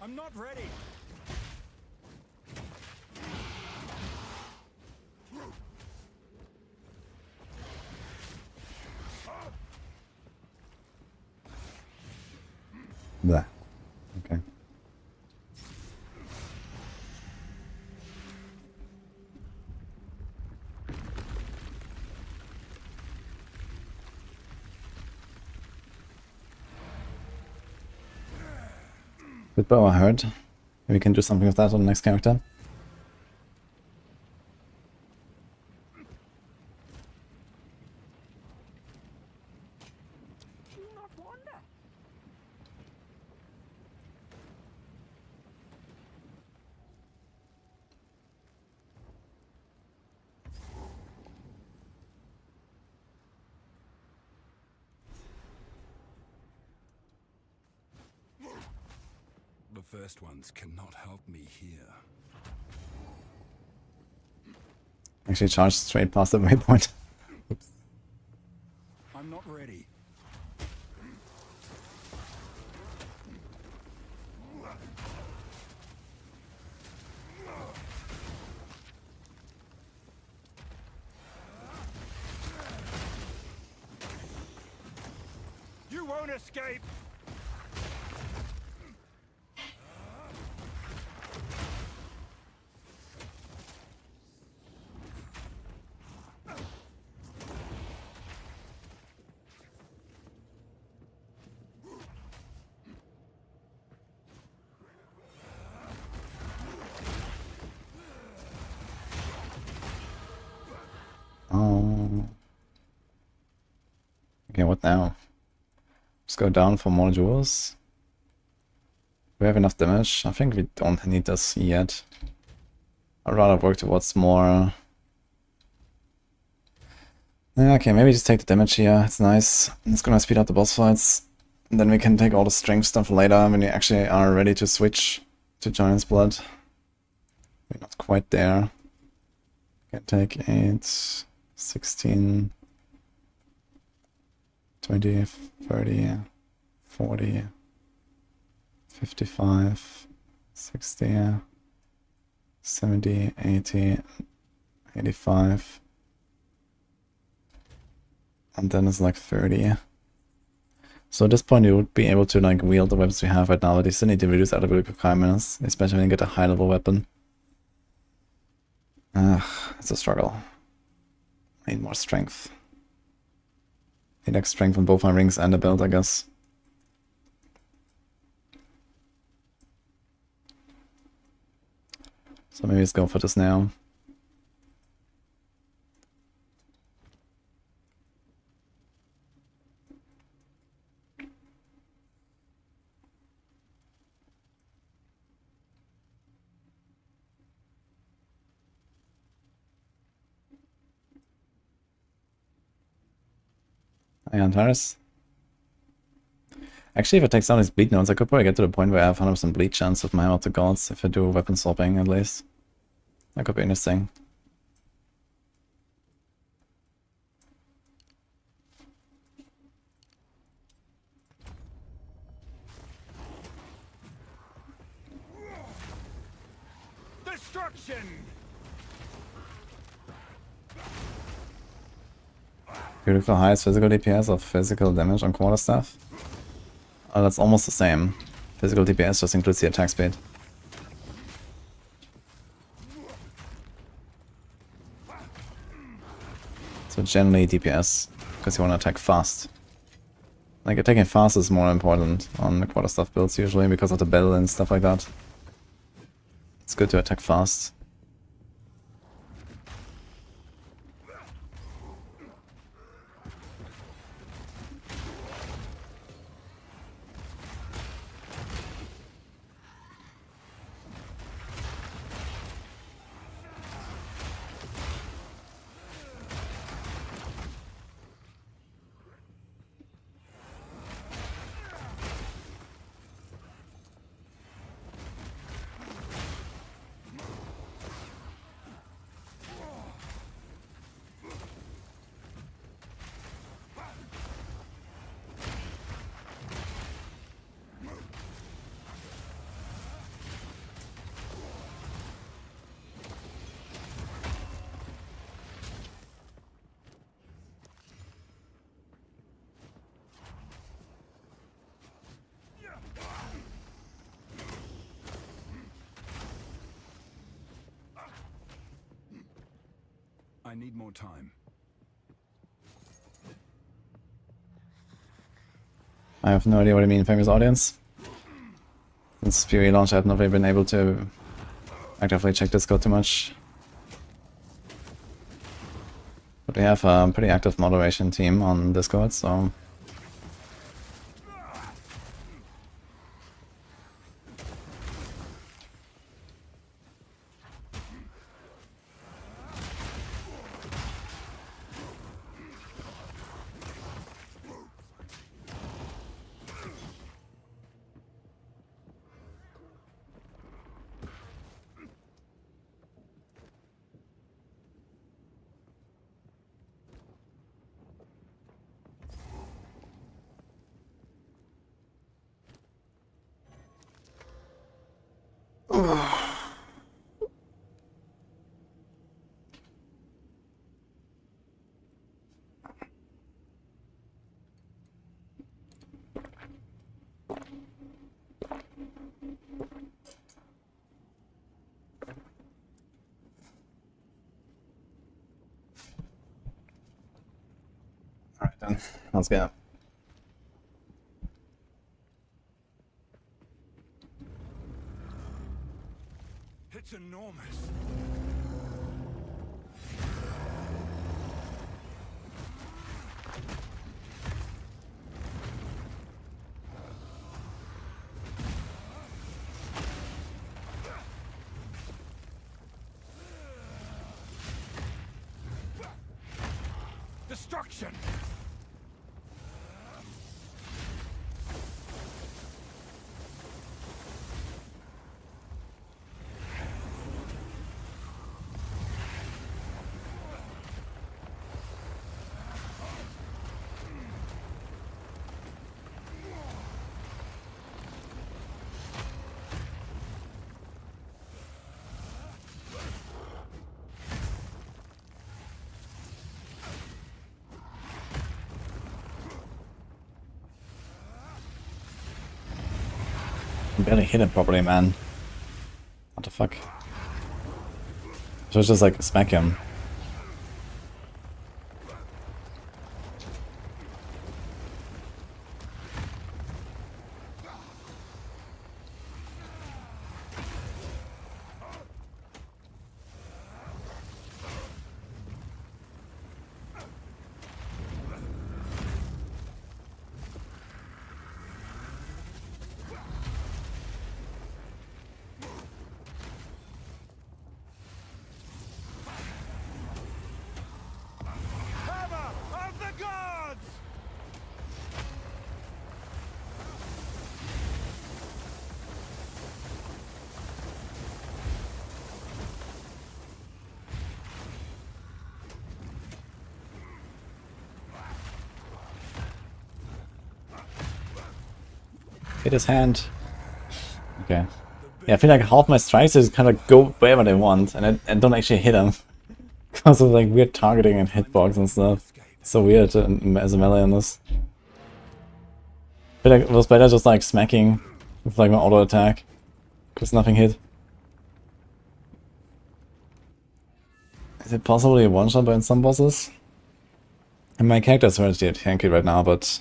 I'm not ready. Blah. Okay. With bow, I heard. Maybe we can do something with that on the next character. The first ones cannot help me here. Actually charged straight past the waypoint. Oops. I'm not ready. You won't escape! Oh. Okay, what now? Let's go down for more jewels. We have enough damage. I think we don't need this yet. I'd rather work towards more. Yeah, okay, maybe just take the damage here. It's nice. It's gonna speed up the boss fights. And then we can take all the strength stuff later when we actually are ready to switch to Giant's Blood. We're not quite there. Can take 8, 16, 20, 30, 40, 55, 60, 70, 80, 85. And then it's like 30. So at this point you would be able to like wield the weapons we have right now, but you still need to reduce ability requirements, especially when you get a high level weapon. It's a struggle. I need more strength. Need like strength on both my rings and the belt, I guess. So maybe let's go for this now. Hey, Antares. Actually, if I take some of these bleed notes, I could probably get to the point where I have 100% bleed chance with my Hammer of the Gods, if I do weapon swapping at least. That could be interesting. Destruction! Critical highest physical DPS of physical damage on quarterstaff? Oh, that's almost the same. Physical DPS just includes the attack speed. So generally DPS, because you want to attack fast. Like attacking fast is more important on the quarterstaff builds usually because of the bell and stuff like that. It's good to attack fast. I need more time. I have no idea what I mean, famous audience. Since PoE launch, I have not really been able to actively check Discord too much. But we have a pretty active moderation team on Discord, so... Alright then, let's go. It's enormous. Destruction! I barely hit him properly, man. What the fuck? I should just like smack him. Hit his hand. Okay. Yeah, I feel like half my strikes just kind of go wherever they want, and I don't actually hit them. Because of like weird targeting and hitbox and stuff. It's so weird as a melee in this. I feel like it was better just like smacking with like my auto attack. Because nothing hit. Is it possibly a one-shot by some bosses? And my character's already tanky right now, but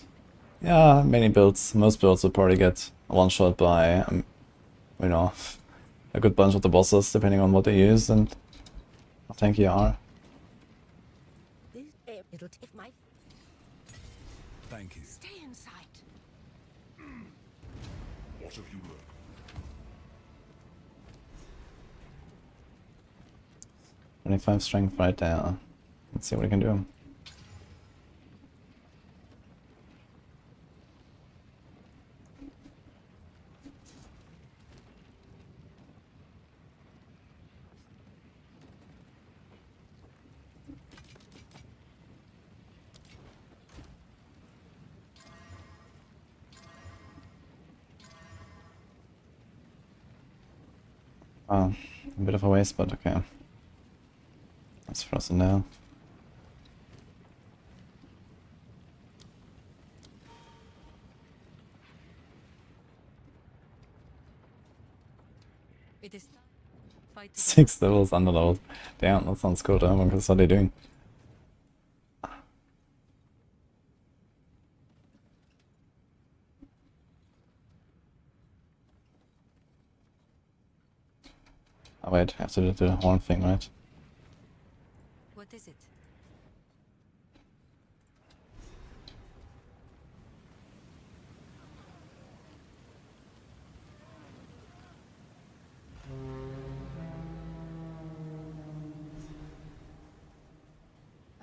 yeah, many builds, most builds will probably get a one-shot by, you know, a good bunch of the bosses, depending on what they use and how tanky you are. It'll take my... Thank you. Stay inside. What have you learned? 25 strength right there. Let's see what we can do. Oh, a bit of a waste, but okay. That's frozen now. It is 6 levels underload. Damn, that sounds good. What are they doing? Oh wait, I have to do the horn thing, right? What is it?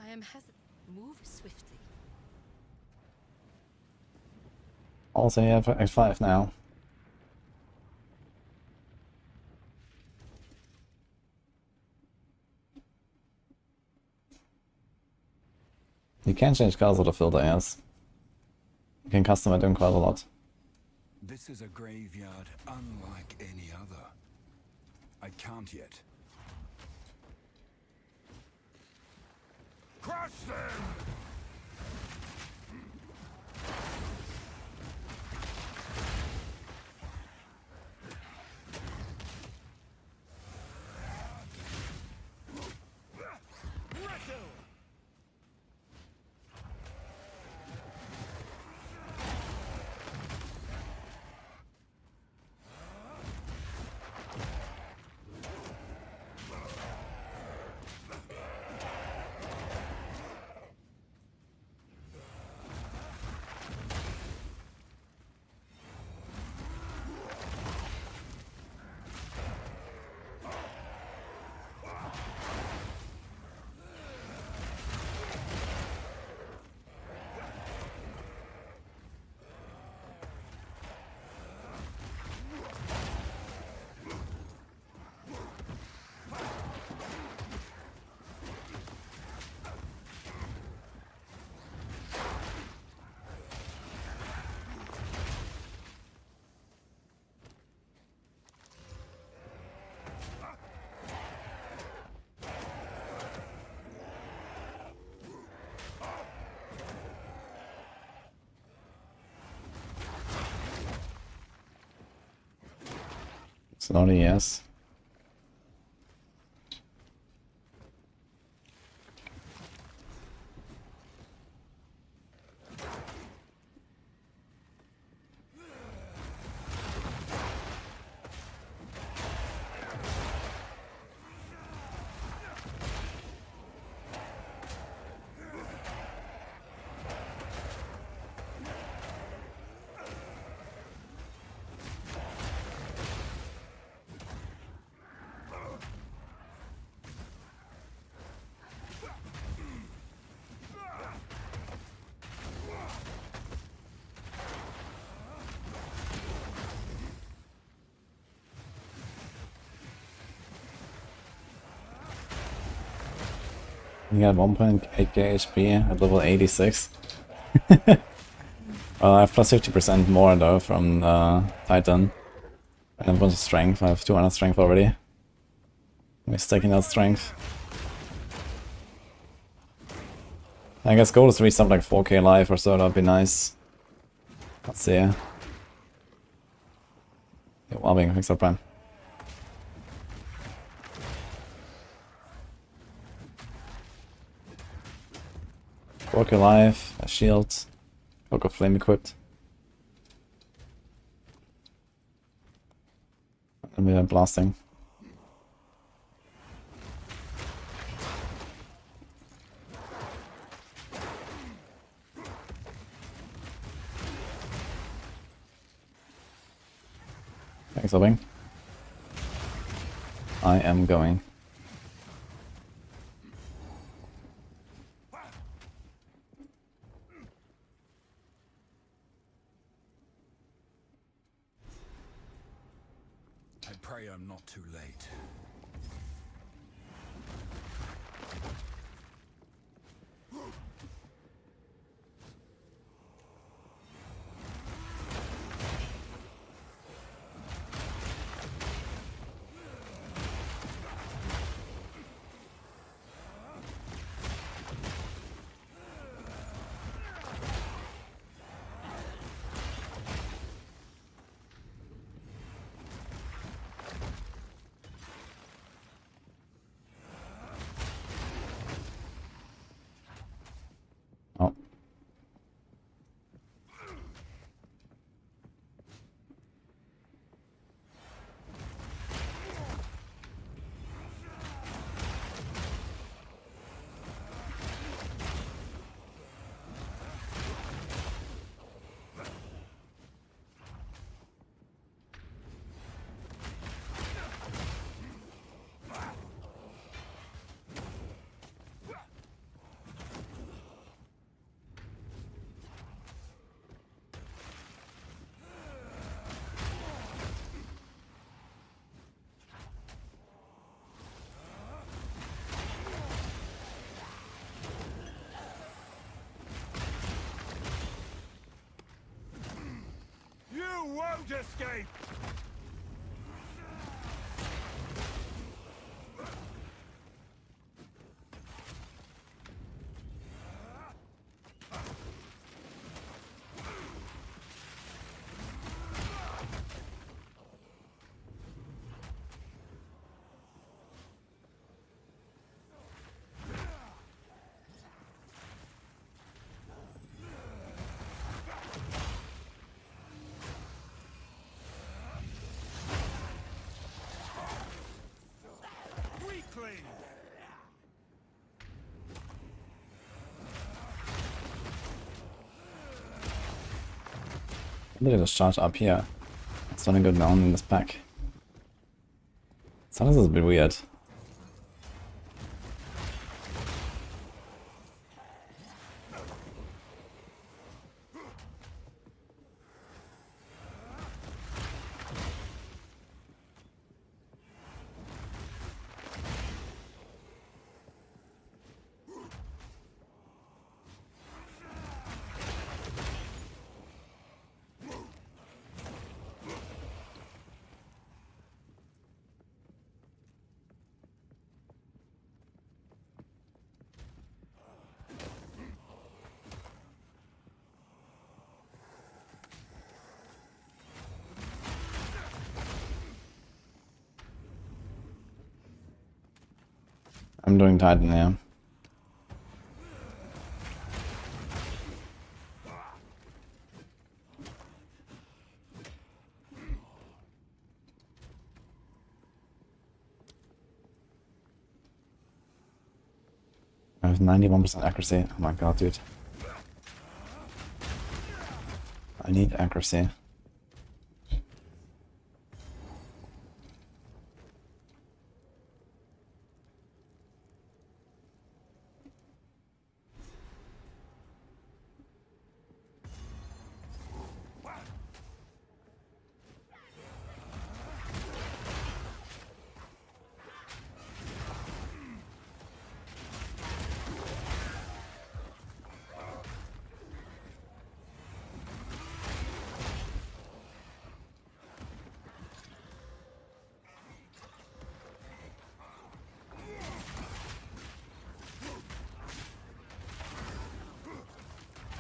I am hesitant. Move swiftly. Also, you have X5 now. You can change colors of the filter, yes. You can customize them quite a lot. This is a graveyard unlike any other. I can't yet. Crush them! Slowly, yes. You got 1.8k HP at level 86. I have plus 50% more though from Titan. And a bunch of strength. I have 200 strength already. We're stacking that strength. I guess goal is to reach something like 4k life or so, that'd be nice. Let's see. Yeah, Wobbing, thanks for prime. Walk your life, a shield, Book of Flame equipped. And we are blasting. Thanks, Hobbing. I am going. I pray I'm not too late. Oh. You won't escape! Weakling! Look at the charge up here. It's gonna go down in this pack. Sometimes it's a bit weird. I'm doing Titan, yeah. I have 91% accuracy. Oh my god, dude. I need accuracy.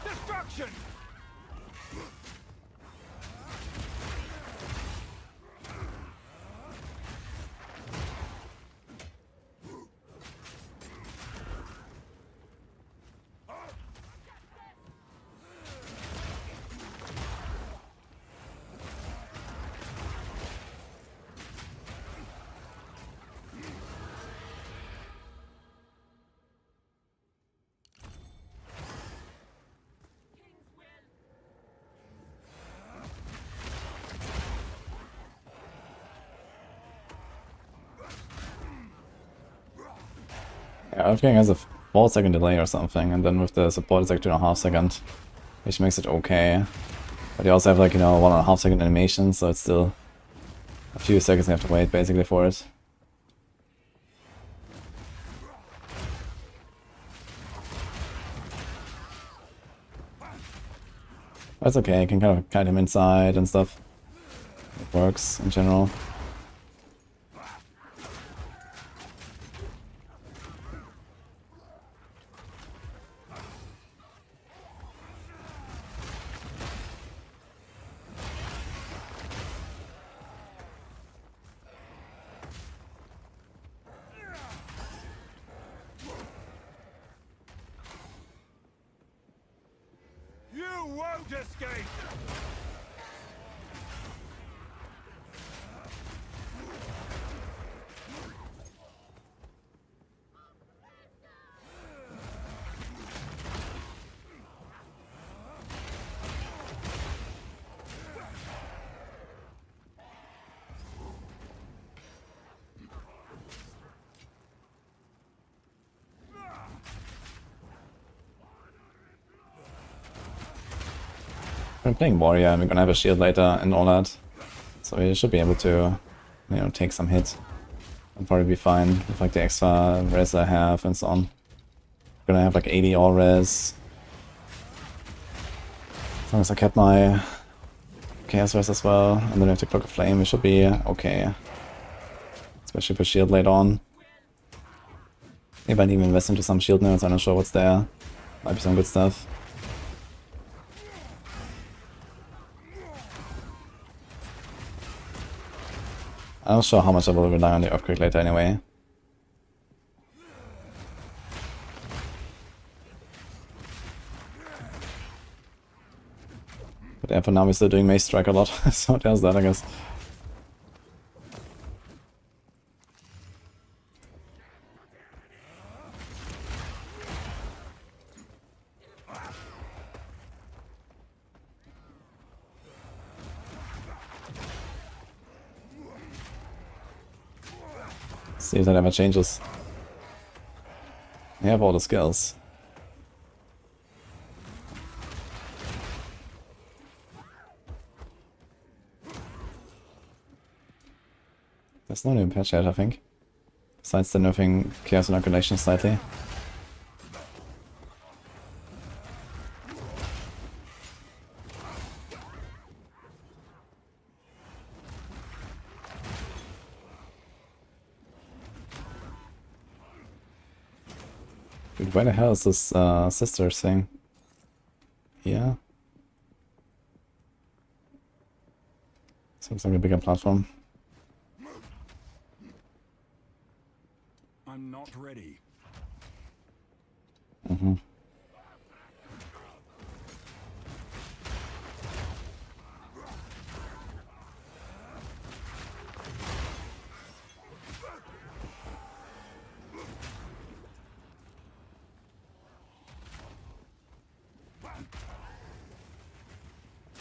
Destruction! Yeah, Earth King has a 4-second delay or something, and then with the support it's like 2.5 seconds, which makes it okay. But you also have like, you know, 1.5 second animation, so it's still a few seconds you have to wait basically for it. That's okay, you can kind of kite him inside and stuff. It works in general. You won't escape! We're playing warrior and we're gonna have a shield later and all that. So we should be able to, you know, take some hits. And probably be fine with like the extra res I have and so on. We're gonna have like 80 all res. As long as I kept my chaos res as well, and then we have to cloak a flame, we should be okay. Especially for shield later on. Maybe I need to invest into some shield nodes, I'm not sure what's there. Might be some good stuff. I'm not sure how much I will rely on the Earthquake later anyway. But yeah, for now we're still doing Mace Strike a lot, so there's that I guess. See if that ever changes. We have all the skills. There's no new patch yet, I think. Besides the nerfing Chaos Inoculation slightly. Dude, where the hell is this sister thing? Yeah. This looks like a bigger platform. I'm not ready. Mm-hmm.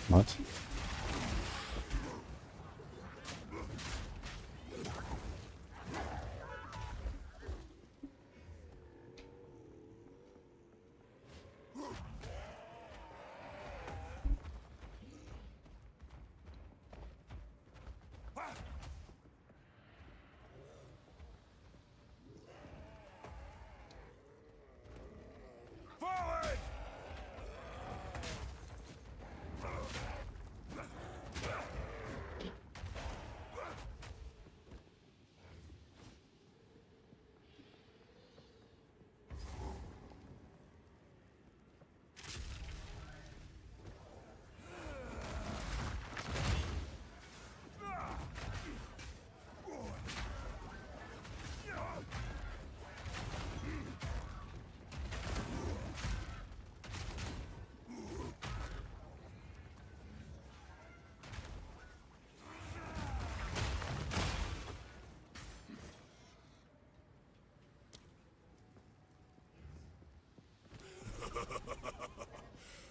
What? Forward!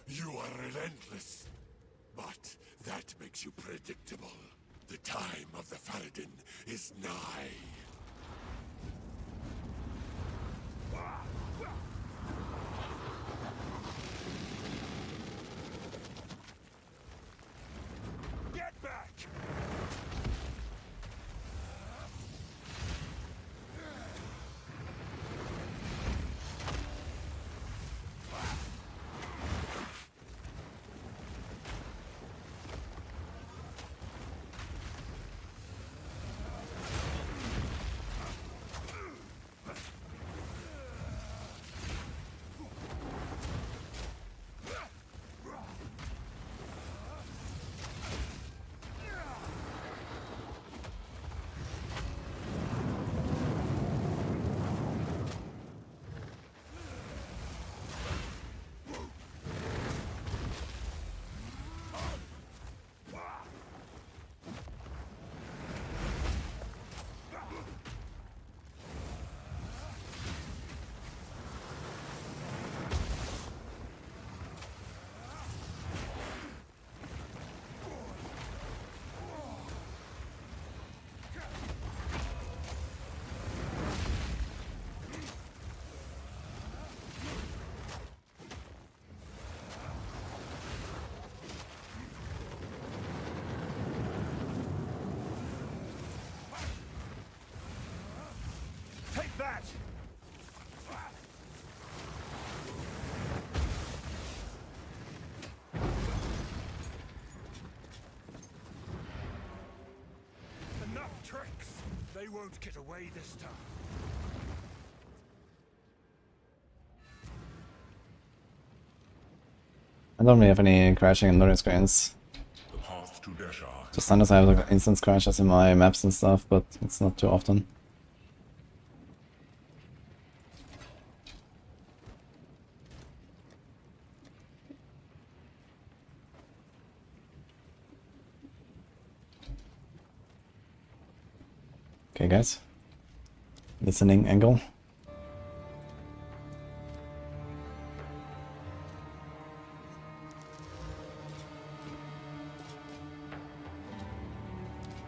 You are relentless, but that makes you predictable. The time of the Faradin is nigh. Get back! Take that! Enough tricks! They won't get away this time. I don't really have any crashing and loading screens. The path to Deshar. Just sometimes I have like instance crashes in my maps and stuff, but it's not too often. Okay guys, listening angle.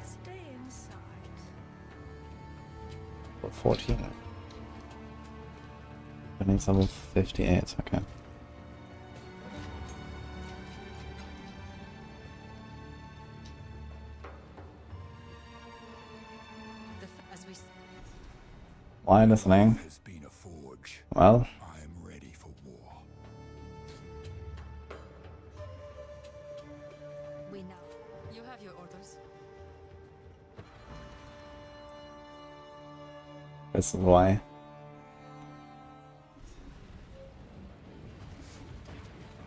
Stay inside. 14. Earnings level 58, okay. Why listening? Has been a forge. Well, I am ready for war. We know. You have your orders. this is why.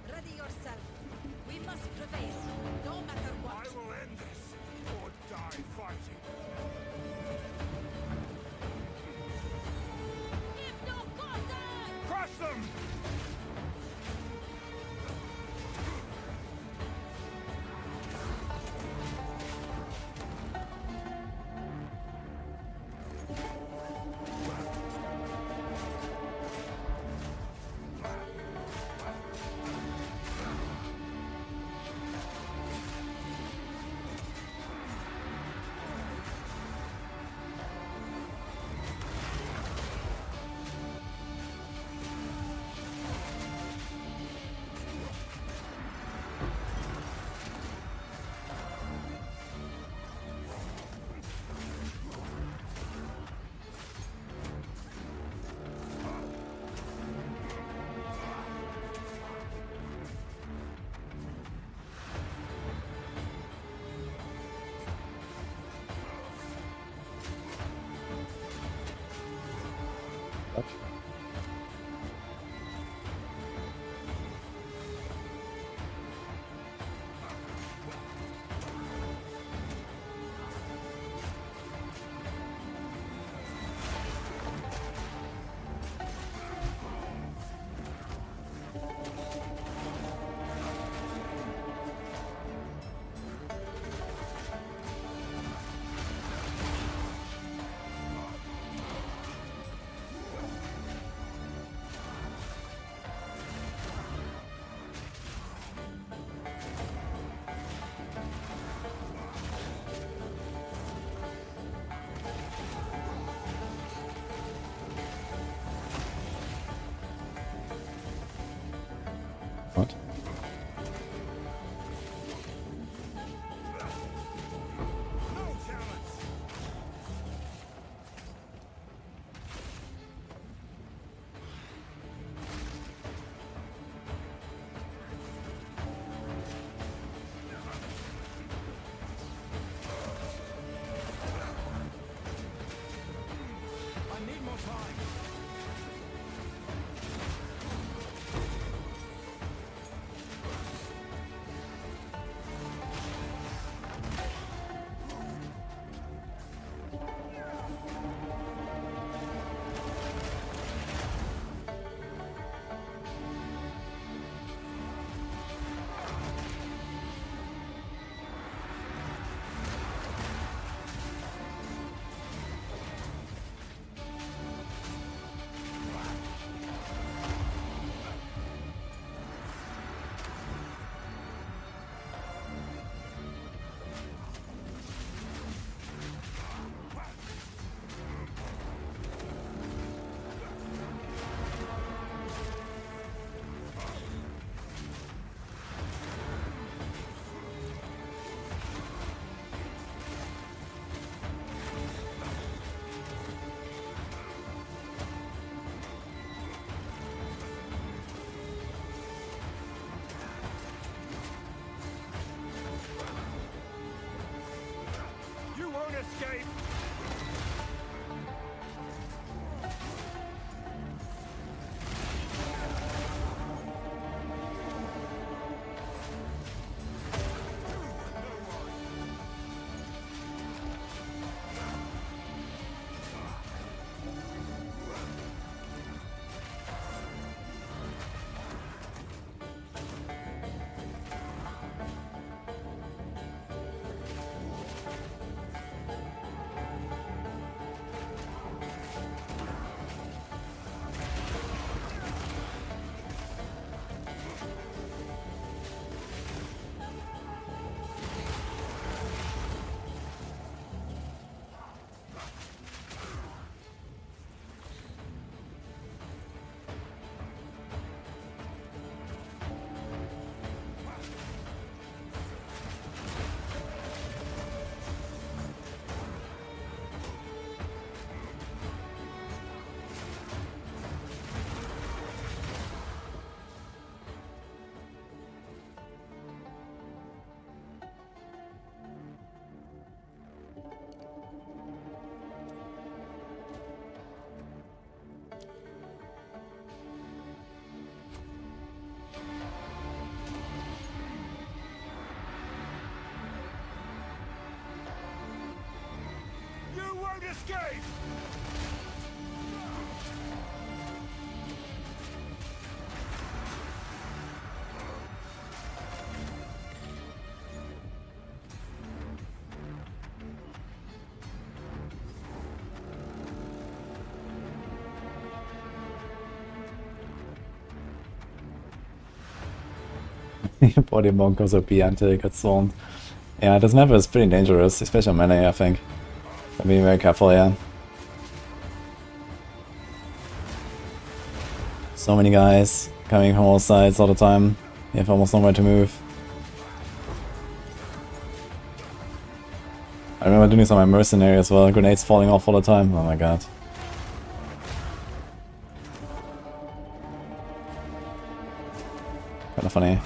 Ready yourself. We must prevail, no matter what. I will end this, or die fighting. What? I need more time. Escape! escape! Body monk goes OP until it gets zoned. Yeah, this map is pretty dangerous, especially on melee, I think. So be very careful, yeah. So many guys coming from all sides all the time. You have almost nowhere to move. I remember doing this on my mercenary as well, grenades falling off all the time. Oh my god. Kinda funny.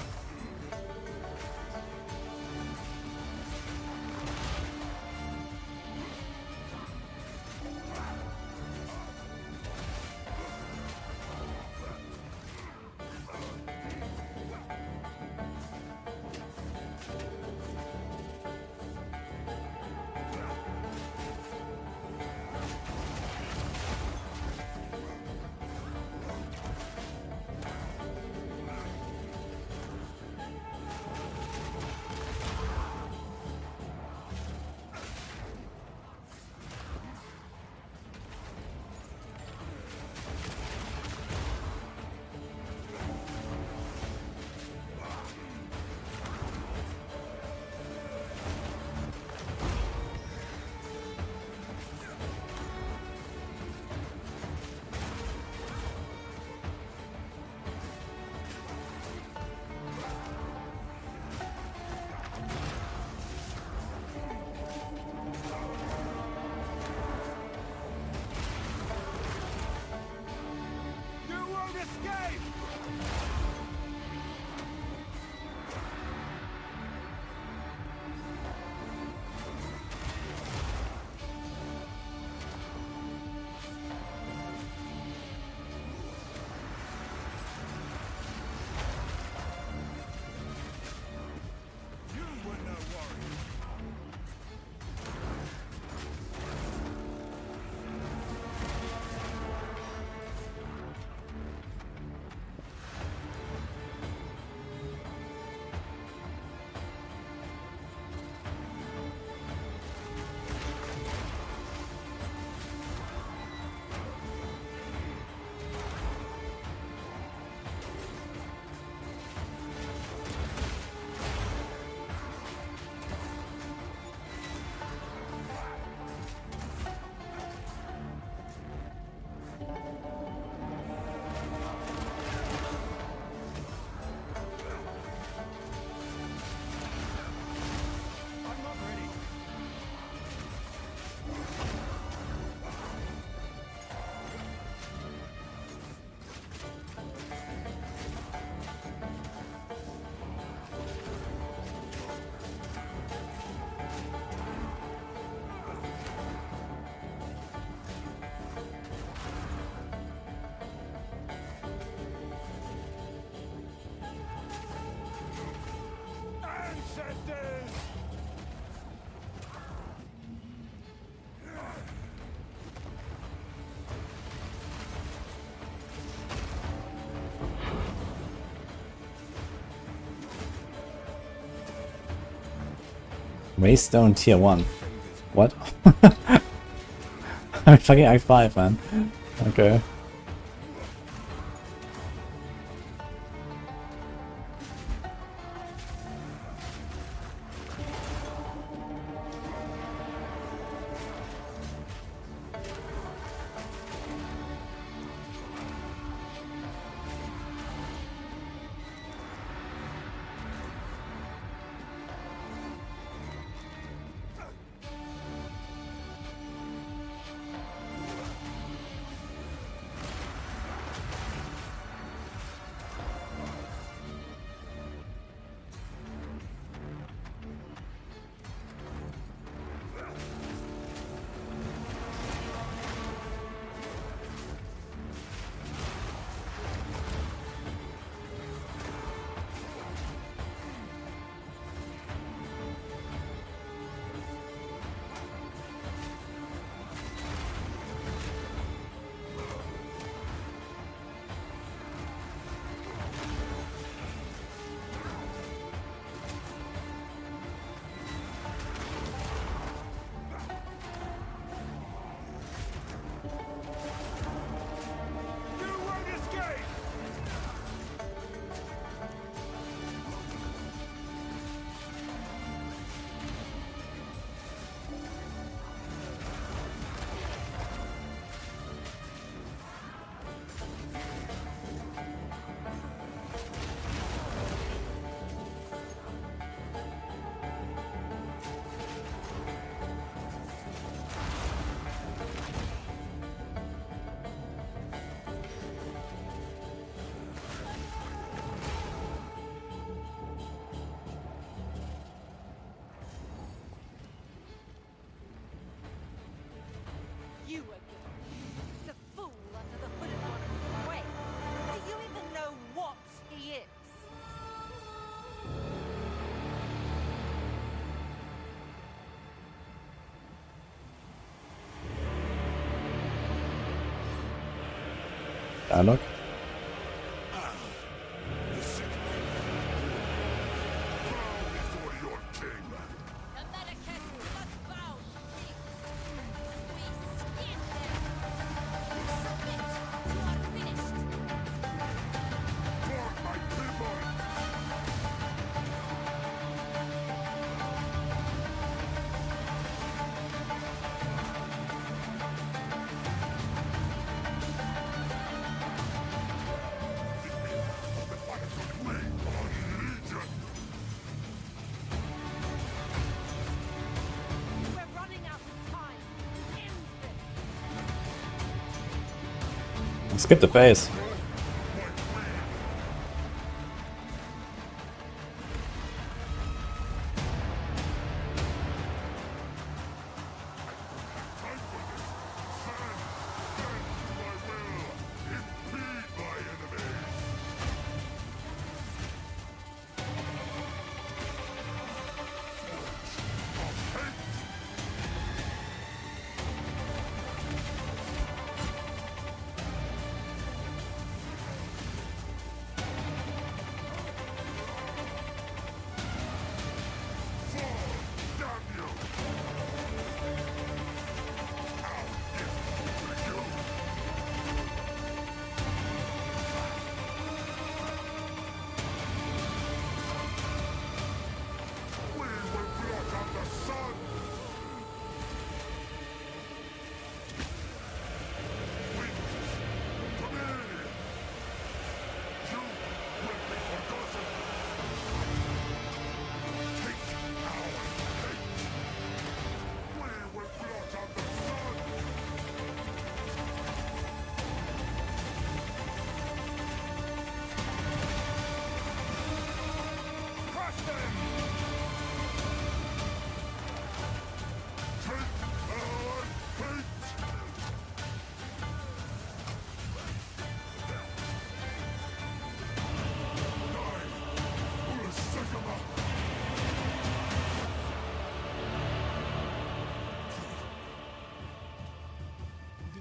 Waystone tier 1. What? I'm fucking Act 5, man. Okay. Dialogue. Skip the phase.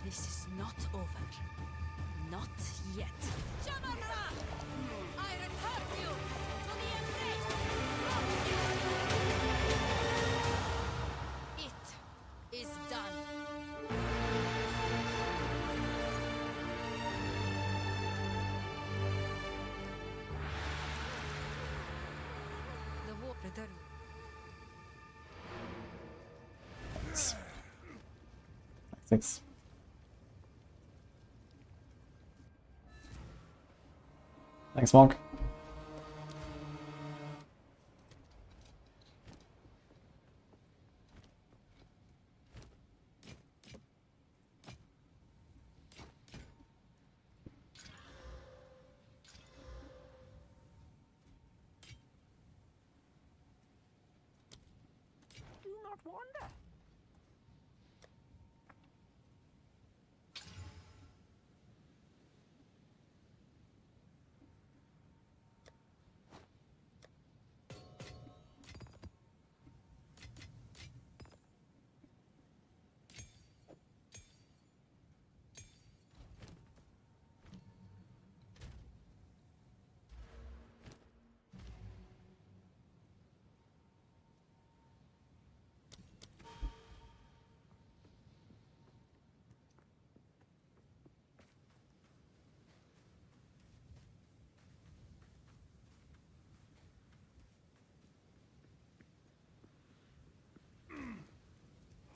This is not over. Not yet. Shamanra! I return you to the embrace of It is done. The war return. Thanks. Thanks, Monk. Do not wander.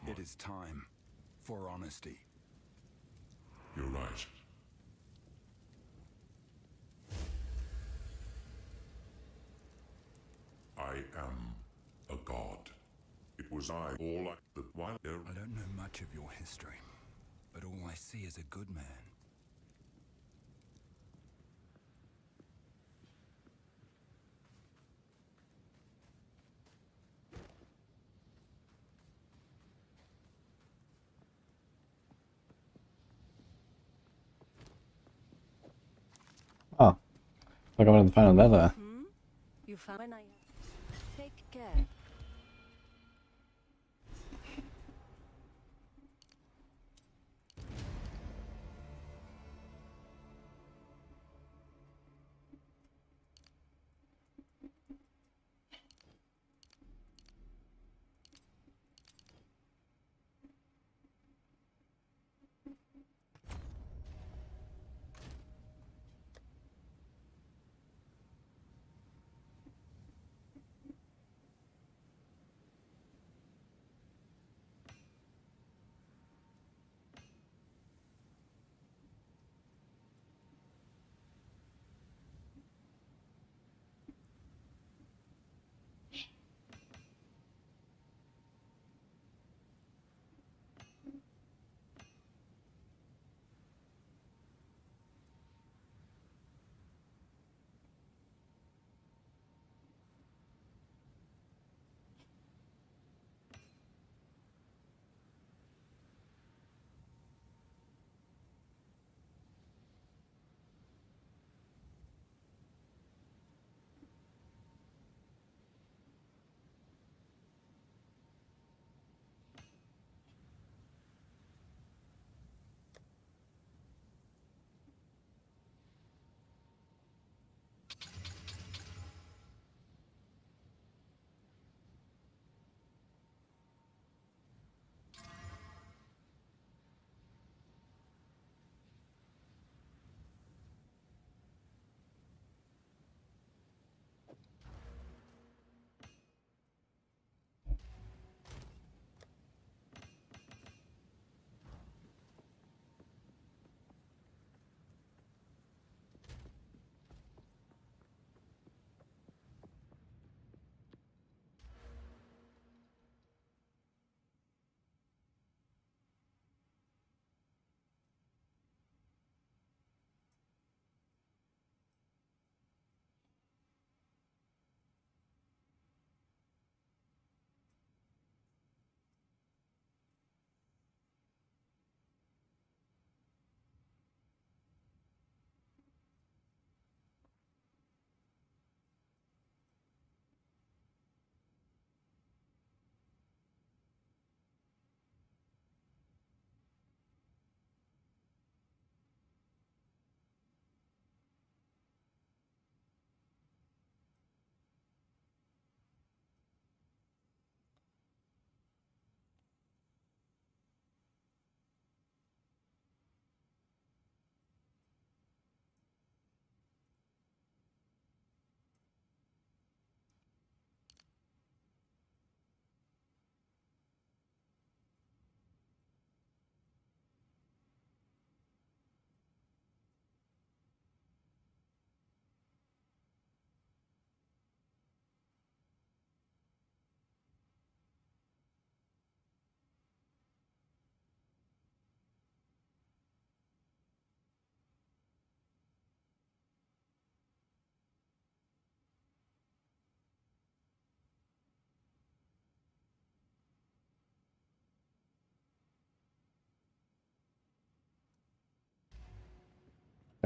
It is time for honesty. You're right. I am a god. It was I all that while there. I don't know much of your history, but all I see is a good man. Oh, look, I wanted to find another. You found when I take care.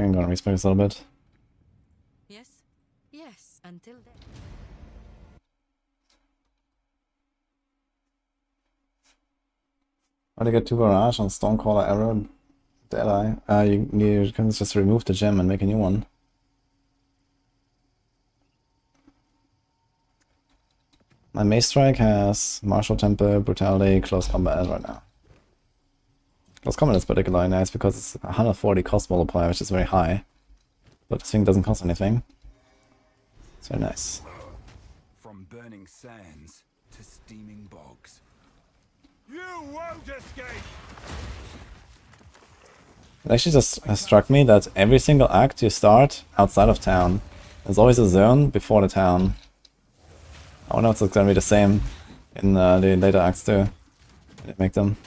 I'm gonna respace a little bit. Yes? Yes, until then. How to get 2 barrage on Stonecaller Arrow Deadeye? You can just remove the gem and make a new one. My Mace Strike has Martial Temper, Brutality, Close Combat right now. Close Combat is particularly nice because it's 140 cost multiplier, which is very high. But this thing doesn't cost anything. It's very nice. From burning sands to steaming bogs. You won't escape! It actually just struck me that every single act you start outside of town, there's always a zone before the town. I wonder if it's gonna be the same in the later acts too. They make them.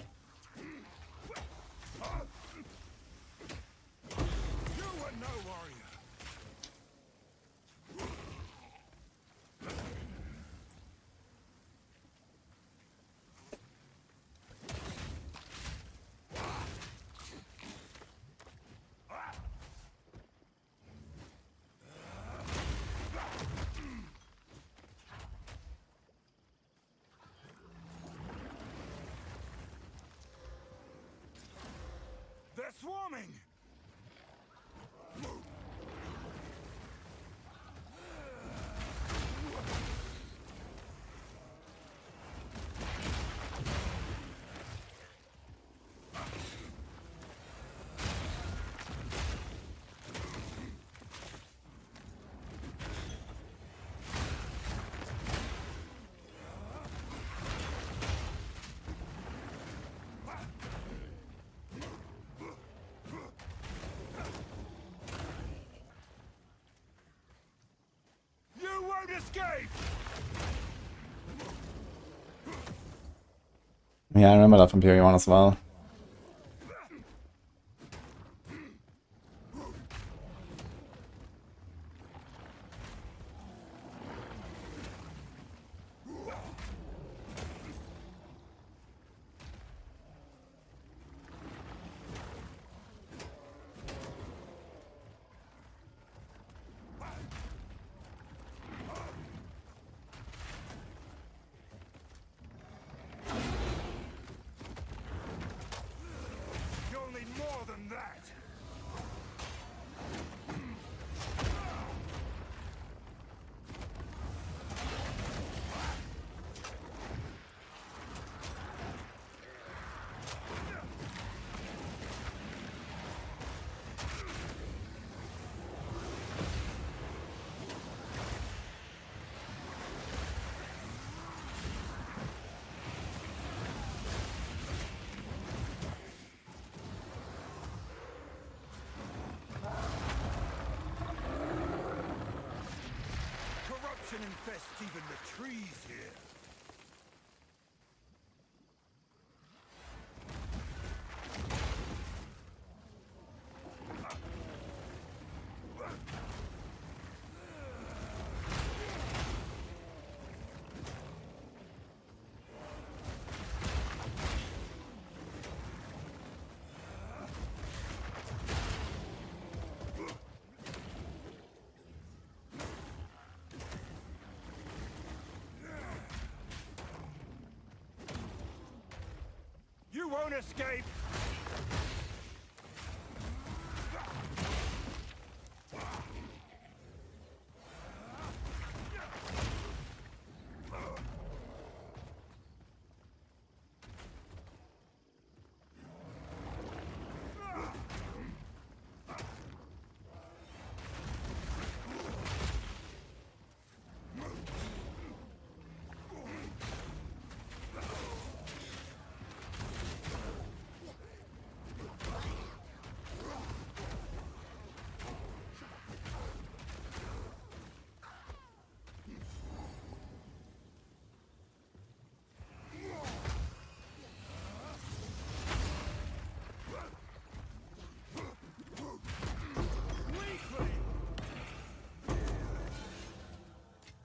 They're swarming! Escape! Yeah, I remember that from Period 1 as well. You'll need more than that! Corruption infests even the trees here. You won't escape!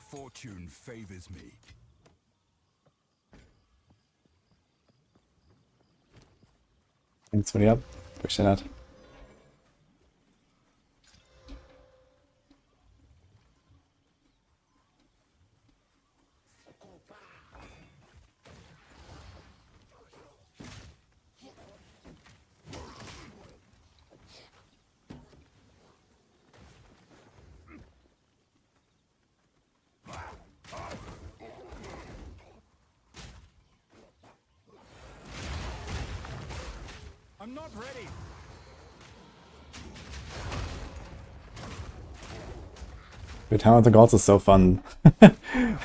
Fortune favors me. Thanks for the up. Appreciate that. I'm not ready. Dude, Hammer of the Gods is so fun.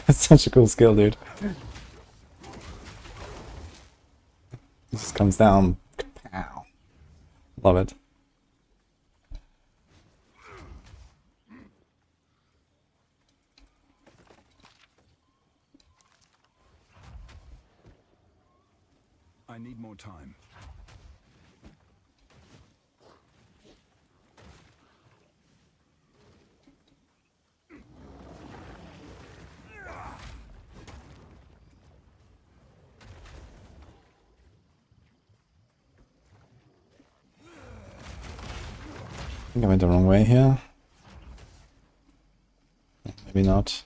It's such a cool skill, dude. It just comes down. Pow. Love it. I need more time. I think I went the wrong way here. Maybe not.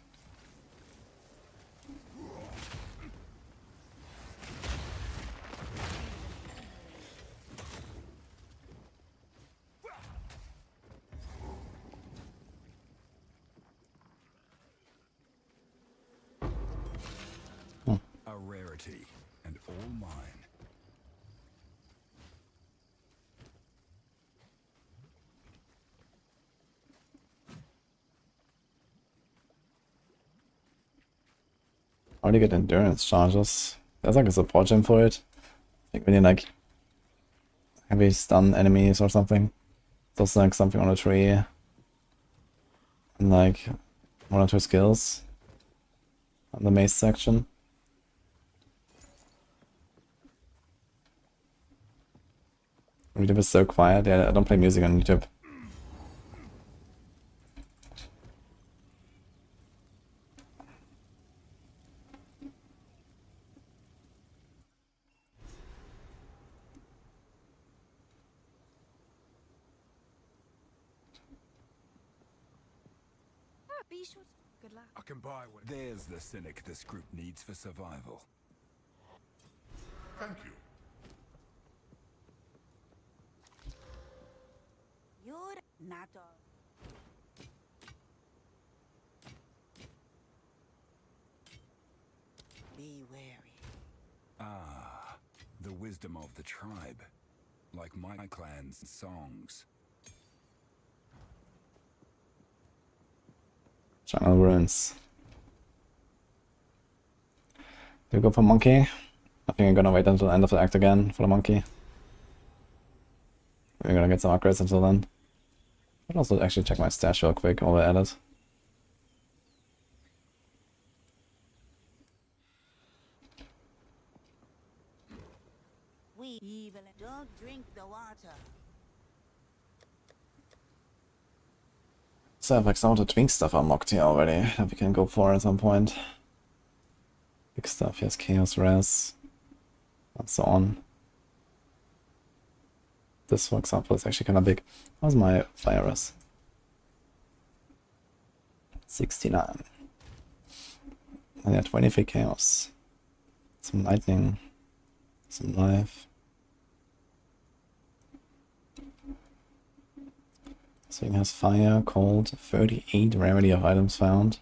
A rarity, and all mine. How do you get endurance charges? There's like a support gem for it. I think when you like heavy stun enemies or something. It's also like something on a tree. And like 1 or 2 skills on the mace section. YouTube is so quiet. Yeah, I don't play music on YouTube. Be sure. Good luck. I can buy one. There's the cynic this group needs for survival. Thank you. You're not all. Be wary. Ah, the wisdom of the tribe. Like my clan's songs. Channel ruins. Do we go for monkey? I think I'm gonna wait until the end of the act again for the monkey. We're gonna get some upgrades until then. I'll also actually check my stash real quick while we're at it. We evil don't drink the water. So I have like some of the twink stuff unlocked here already that we can go for at some point. Big stuff, yes, Chaos Res, and so on. This, for example, is actually kind of big. How's my Fire Res? 69. And yeah, 23 Chaos. Some Lightning. Some Life. This thing has Fire, Cold, 38 rarity of items found.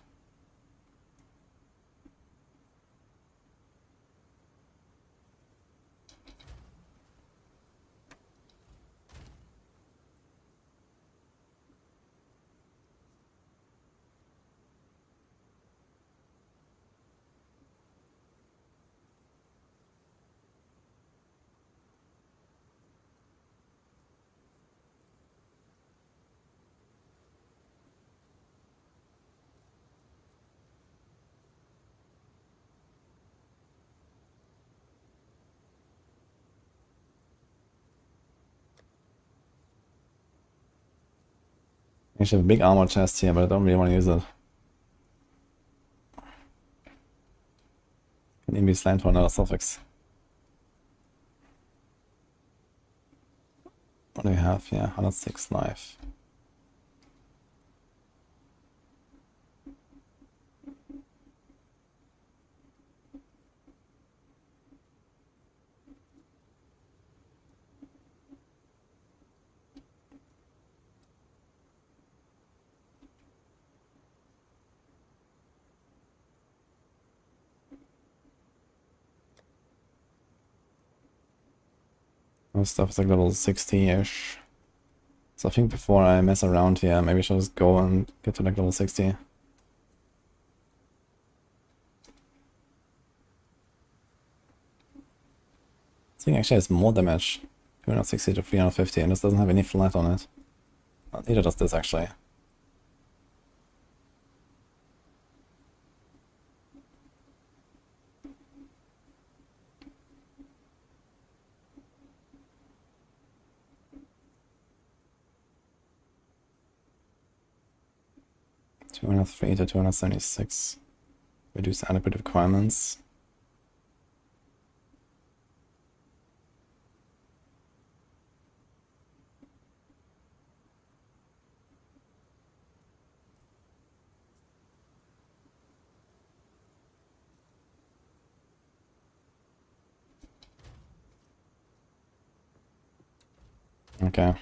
I should have a big armor chest here, but I don't really want to use it. Can maybe slant for another suffix. What do we have here? 106 life. Most stuff is like level 60-ish. So I think before I mess around here, maybe I should just go and get to like level 60. I think actually it's more damage. 260 to 350, and this doesn't have any flat on it. Neither does this actually. $203 to $276. Reduce adequate requirements. Okay.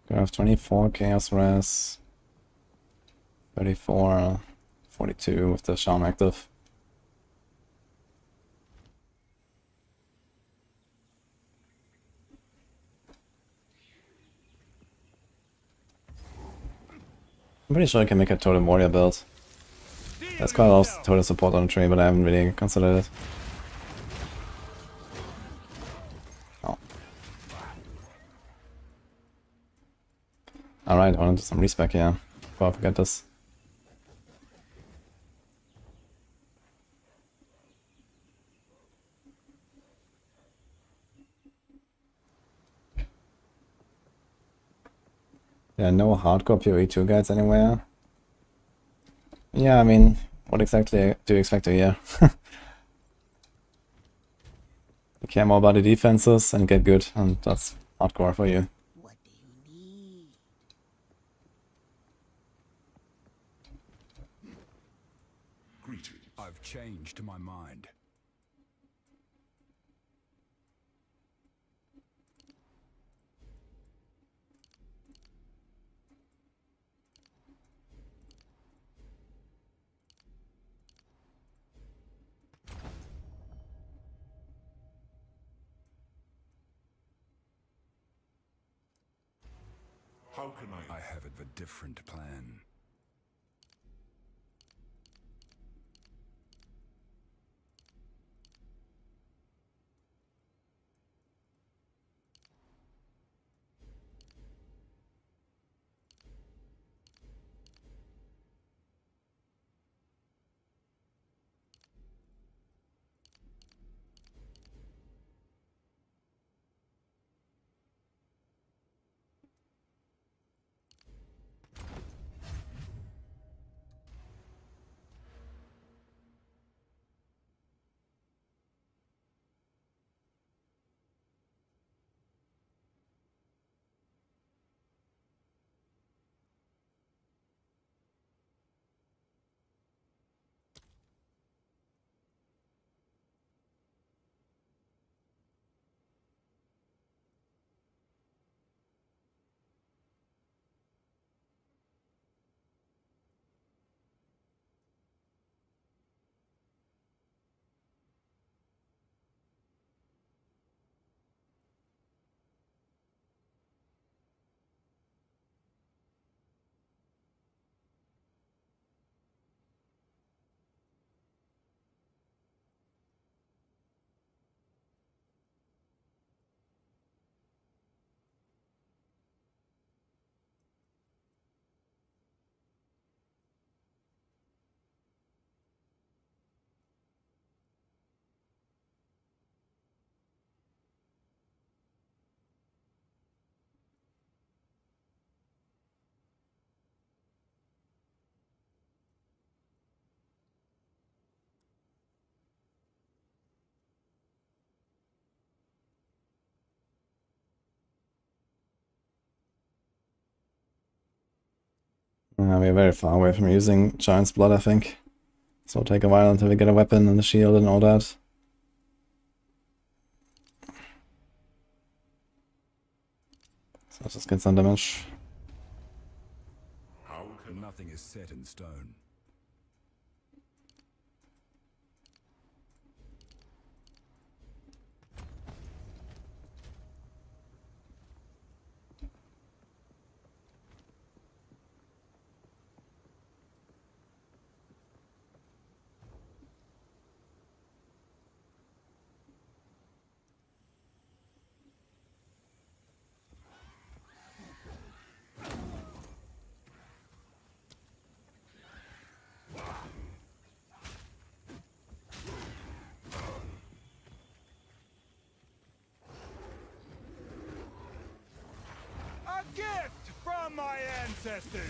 Gonna have 24 Chaos Res, 34, 42 with the Charm active. I'm pretty sure I can make a Totem Warrior build. There's quite a lot of total support on the tree, but I haven't really considered it. Oh. Alright, I want to do some respec here before I forget this. There are no hardcore PoE 2 guides anywhere. Yeah, I mean, what exactly do you expect to hear? You care more about the defenses and get good, and that's hardcore for you. I've changed my mind. How can I have a different plan. We're very far away from using Giant's Blood, I think. So it'll take a while until we get a weapon and a shield and all that. Let's just get some damage. Nothing is set in stone. A gift from my ancestors!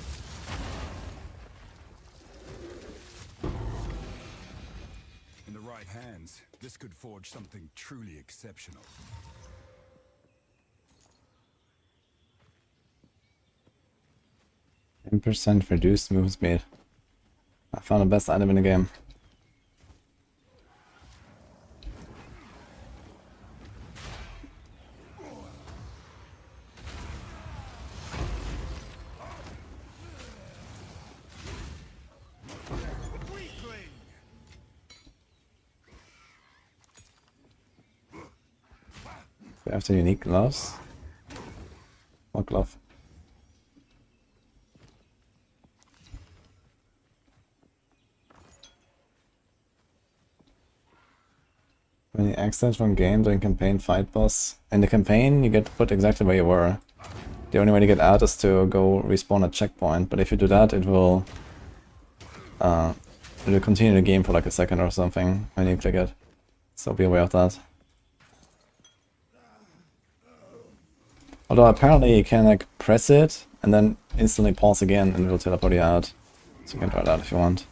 In the right hands, this could forge something truly exceptional. 10% reduced move speed. I found the best item in the game. We have the unique gloves. What glove? When you exit from game during campaign fight boss. In the campaign you get put exactly where you were. The only way to get out is to go respawn at checkpoint, but if you do that it will continue the game for like a second or something when you click it. So be aware of that. Although apparently you can like press it and then instantly pause again and it will teleport you out. So you can try that if you want.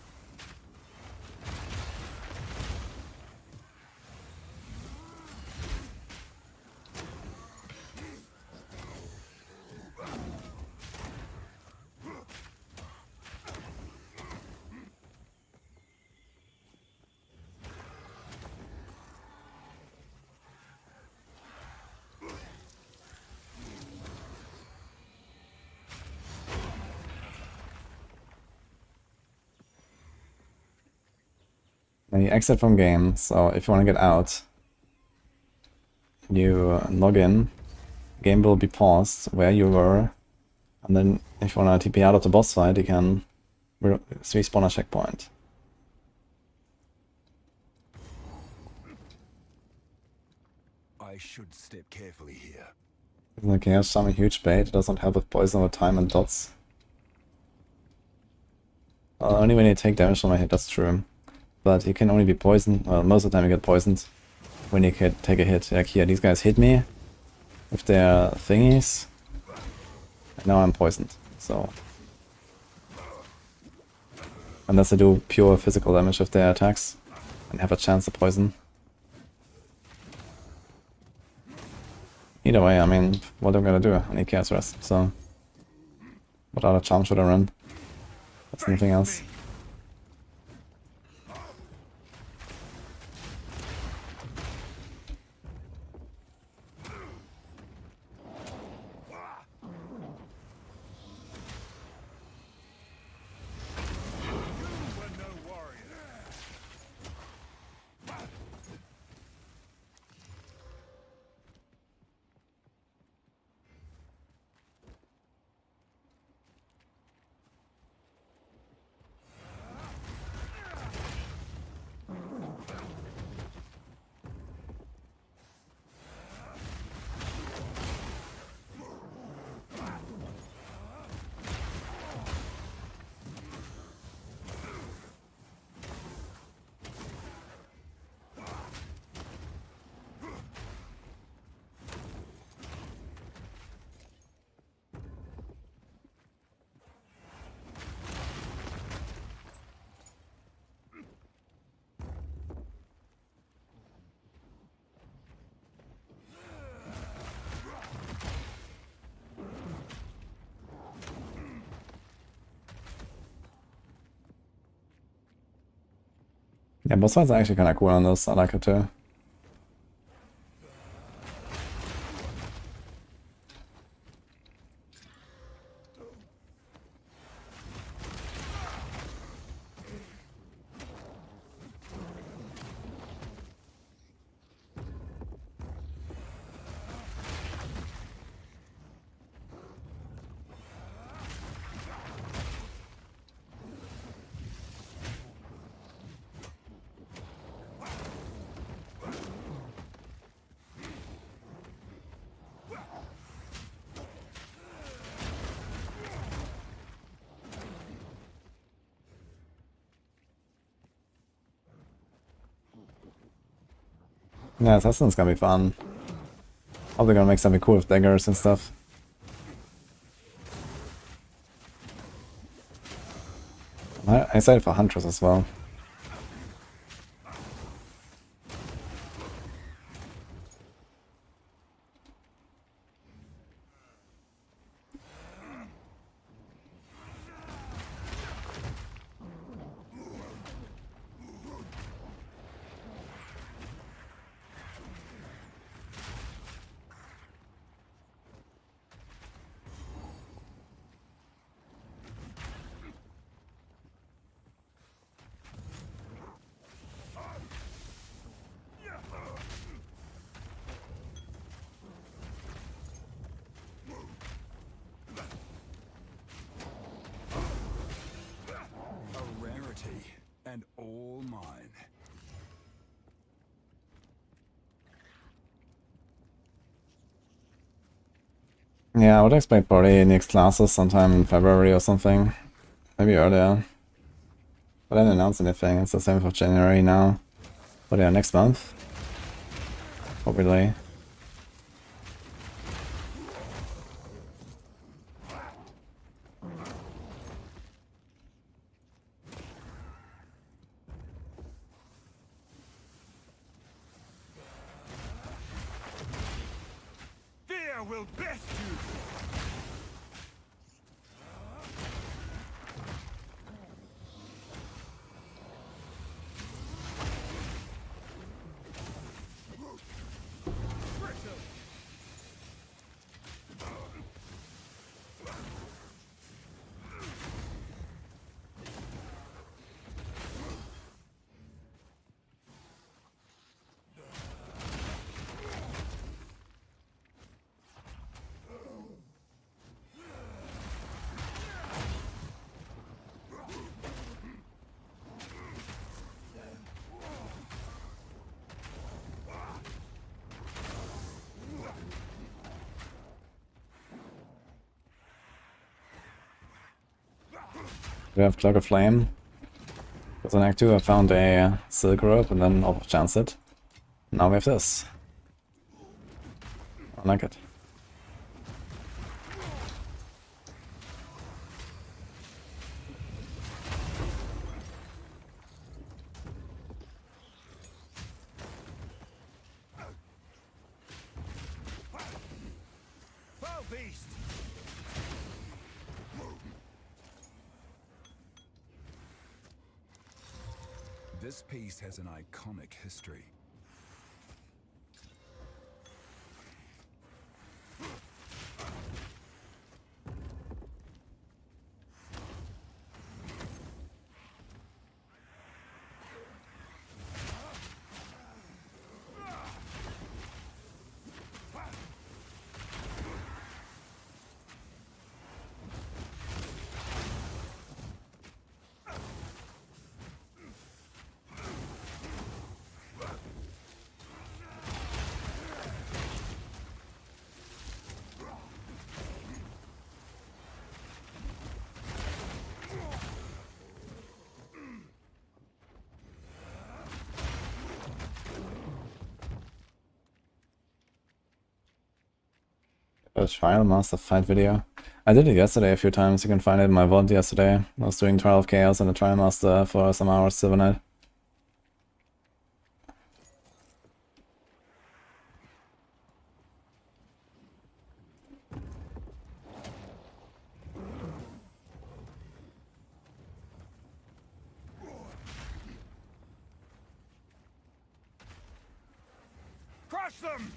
Then you exit from game, so if you want to get out, you log in, game will be paused where you were, and then if you want to TP out of the boss fight, you can respawn a checkpoint. I should step carefully here. Like you have some huge bait, it doesn't help with poison over time and dots. Only when you take damage from a hit, that's true. But you can only be poisoned, well, most of the time you get poisoned when you can take a hit. Like here, these guys hit me with their thingies, and now I'm poisoned, so... Unless they do pure physical damage with their attacks, and have a chance to poison. Either way, I mean, what am I gonna do? I need Chaos Rest, so... What other charm should I run? There's nothing else. Yeah, boss fights are actually kind of cool on this, I like it too. Yeah, Assassin's gonna be fun. Hope they're gonna make something cool with daggers and stuff. I'm excited for Huntress as well. A rarity, and all mine. Yeah, I would expect probably next classes sometime in February or something. Maybe earlier. But I didn't announce anything. It's the 7th of January now. But yeah, next month. Probably. Fear will best you! We have Cloak of Flame. Because in Act 2 I found a Silk Rope and then overchanced it. Now we have this. I like it. Foul beast! This piece has an iconic history. A Trial Master fight video. I did it yesterday a few times. You can find it in my VOD yesterday. I was doing Trial of Chaos and a Trial Master for some hours, Silver Knight. Crush them!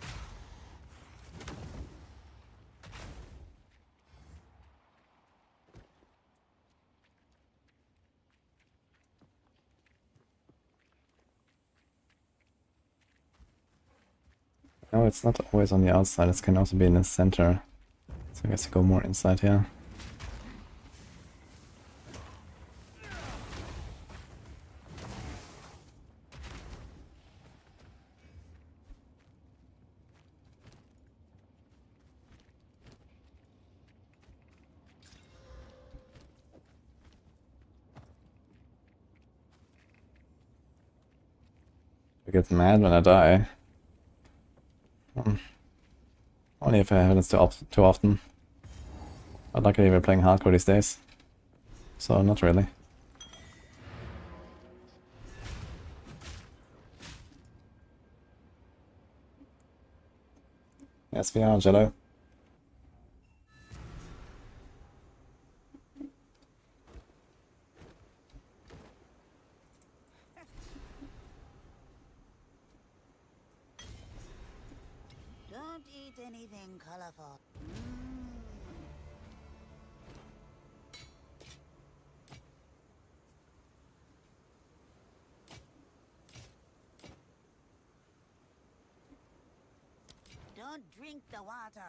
No, it's not always on the outside, it can also be in the center. So I guess I go more inside here. I get mad when I die. Only if it happens too often. But luckily we're playing hardcore these days. So not really. Yes, we are, Jello. Don't eat anything colorful. Don't drink the water.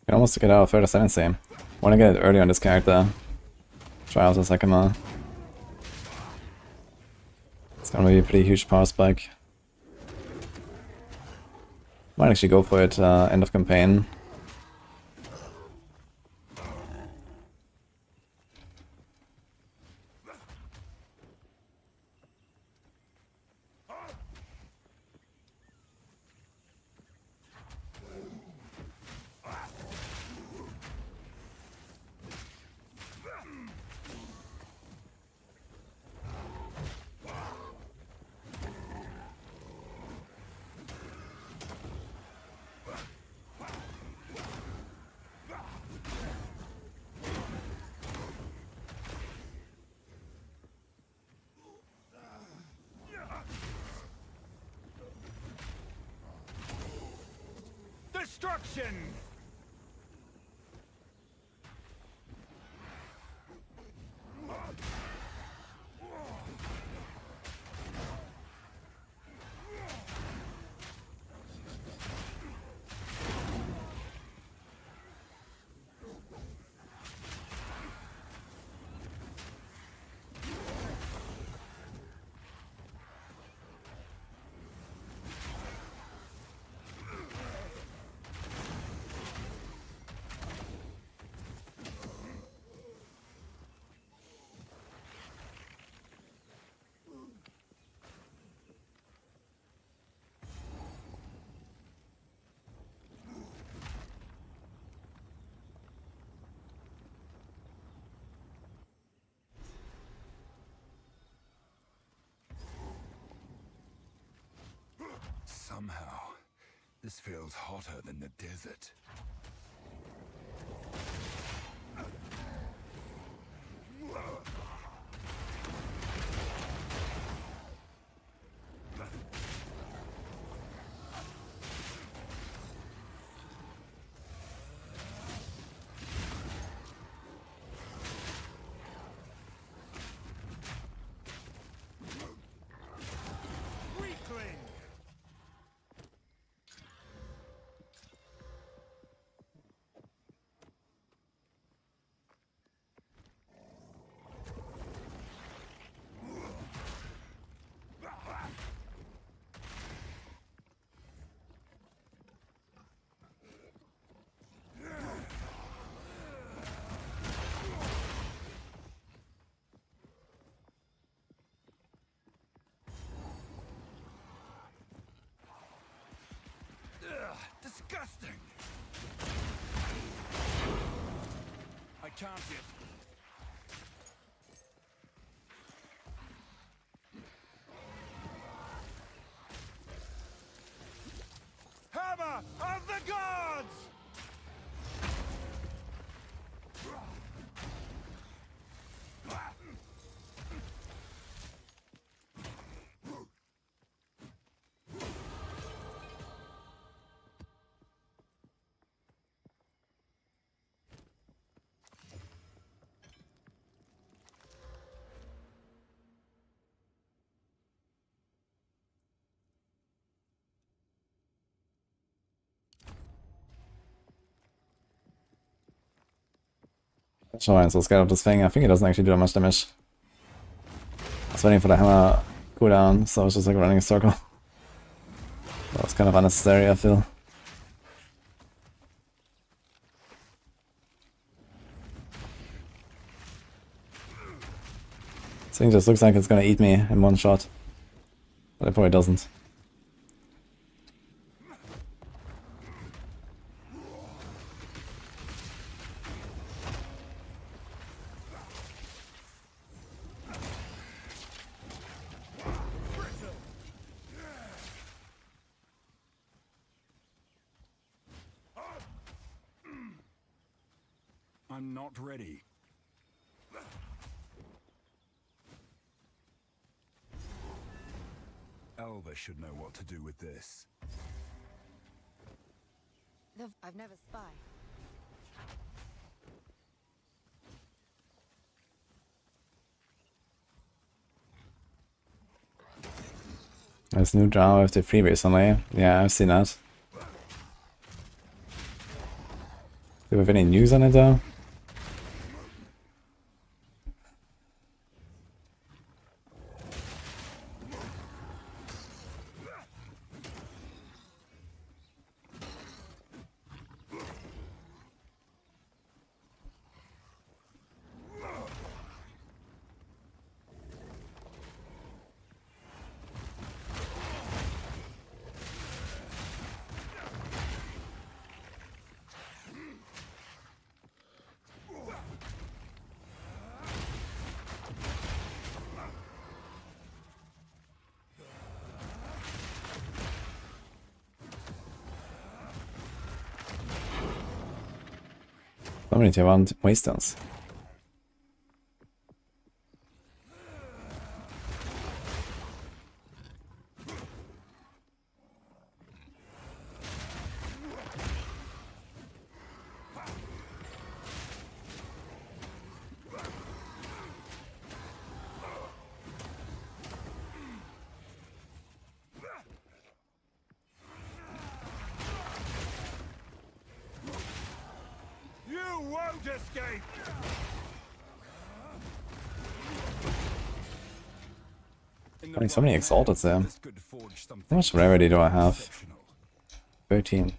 Can almost get out of first tendency. Wanna get it early on this character. Try out the second one. It's gonna be a pretty huge power spike. Might actually go for it end of campaign. Destruction! Somehow, this feels hotter than the desert. Disgusting! I can't yet. Hammer! Sure, I'm so scared of this thing. I think it doesn't actually do that much damage. I was waiting for the hammer cooldown, so I was just like running a circle. That was kind of unnecessary, I feel. This thing just looks like it's gonna eat me in one shot. But it probably doesn't. I'm not ready. Elva should know what to do with this. I've never spied. There's new drama with the freebase only. Yeah, I've seen that. Do we have any news on it though? So many tier 1 waystones. You won't escape! Having so many exalted there. How much rarity do I have? 13.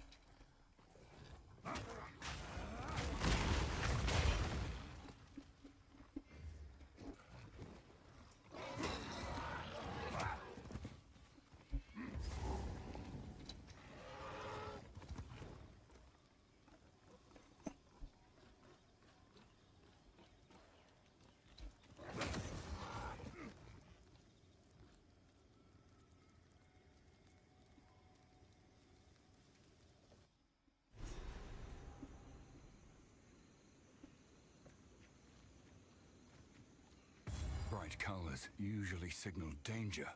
Bright colors usually signal danger.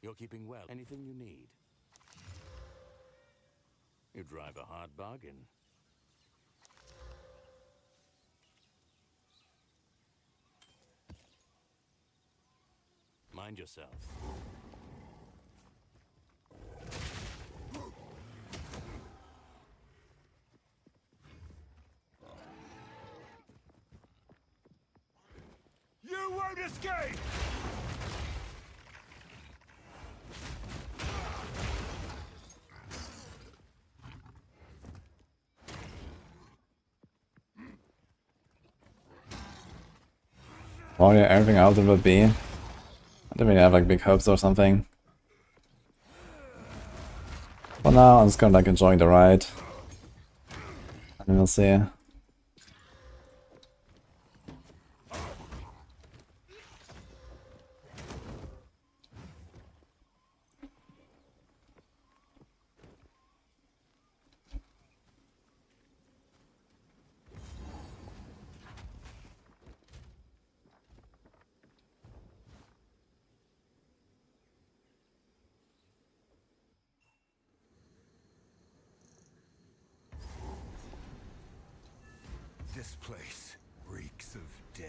You're keeping well. Anything you need? You drive a hard bargain. Mind yourself. You won't escape! Warrior, everything else it would be. I don't really have like big hopes or something. For now, I'm just gonna like enjoying the ride. And we'll see. This place reeks of death.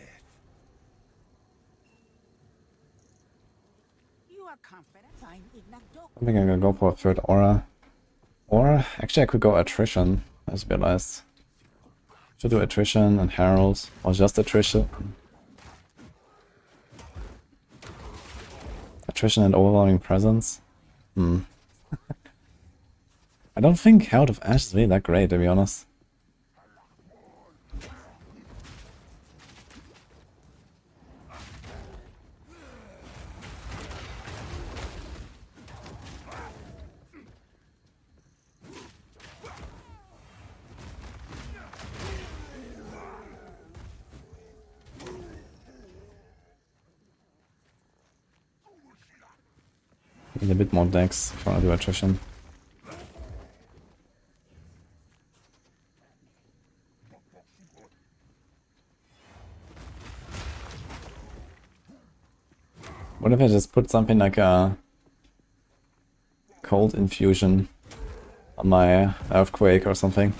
You are confident. Fine, Ignacdo. I think I'm gonna go for a third aura. Or actually I could go attrition, I just realized. Should do attrition and herald, or just attrition. Attrition and overwhelming presence. I don't think Herald of Ash is really that great, to be honest. Need a bit more decks if I want to do attrition. What if I just put something like a cold infusion on my earthquake or something,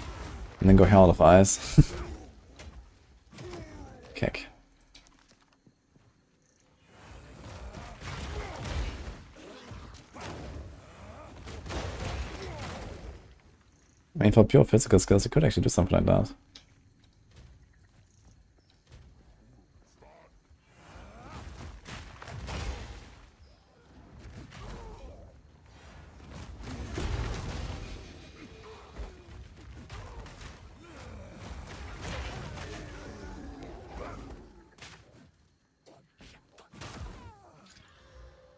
and then go Herald of Ice? Kick. I mean, for pure physical skills, you could actually do something like that.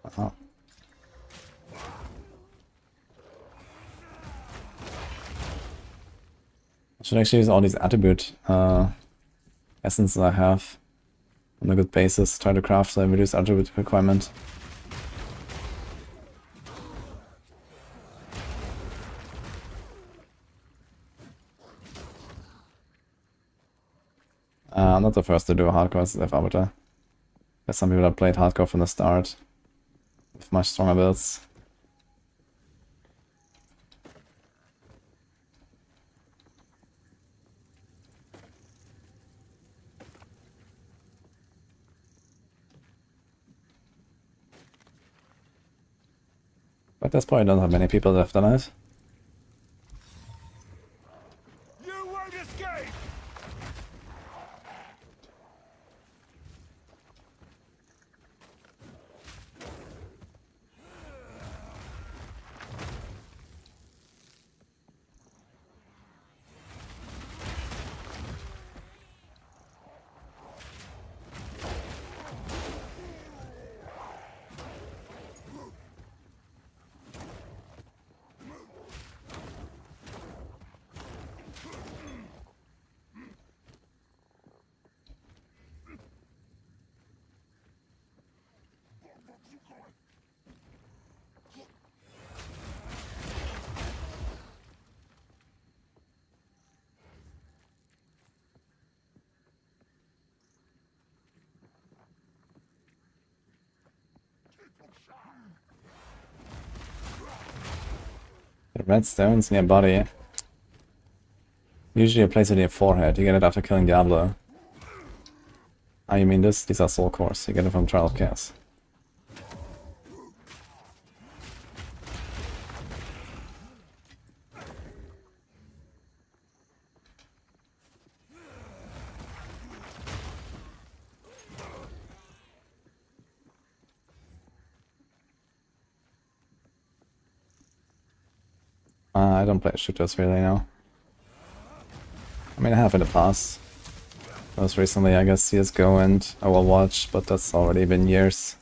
Uh-huh. I should actually use all these attribute essences I have on a good basis, try to craft a reduced attribute requirement. I'm not the first to do a hardcore HCSSF arbiter. There's some people that played hardcore from the start with much stronger builds. But there's probably not that many people left tonight. You won't escape! The red stones in your body. Usually you place it in your forehead. You get it after killing Diablo. Ah, you mean this? These are soul cores. You get it from Trial of Chaos. I don't play shooters really now. I mean, I have in the past. Most recently, I guess, CSGO and Overwatch, but that's already been years.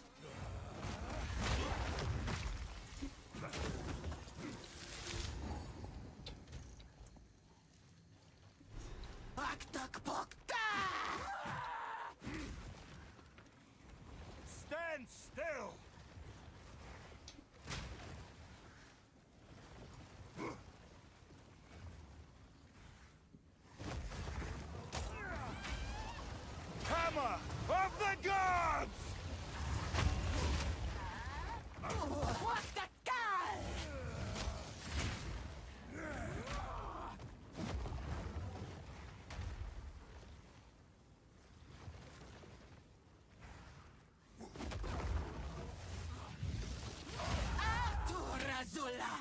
Stand still! Hammer of the gods! What the god? Arturazula!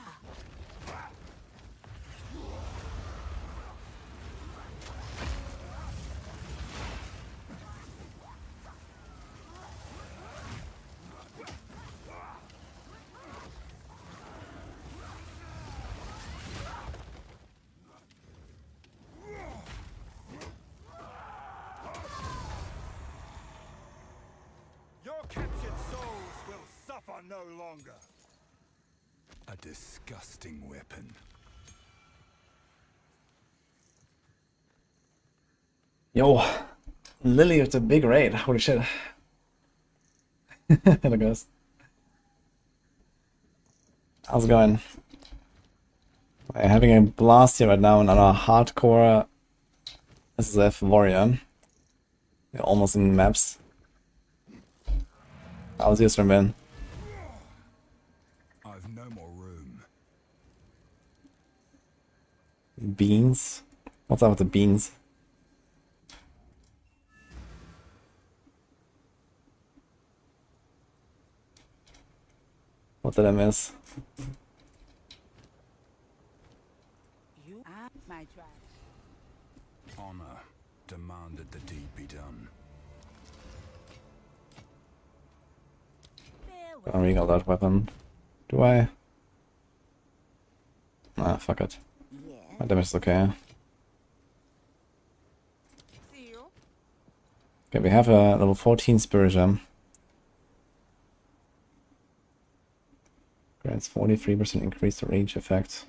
Your captured souls will suffer no longer. A disgusting weapon. Yo, Lily with a big raid. Holy shit. Hello guys. How's it going? We're having a blast here right now on our hardcore SSF warrior. We're almost in maps. How's your stream been? I've no more room. Beans? What's up with the beans? What did I miss? You are my tribe. Honor demanded the deed be done. I don't recall that weapon. Do I? Ah, fuck it. My damage is okay. Okay, we have a level 14 Spirit Gem. Grants 43% increased range effect.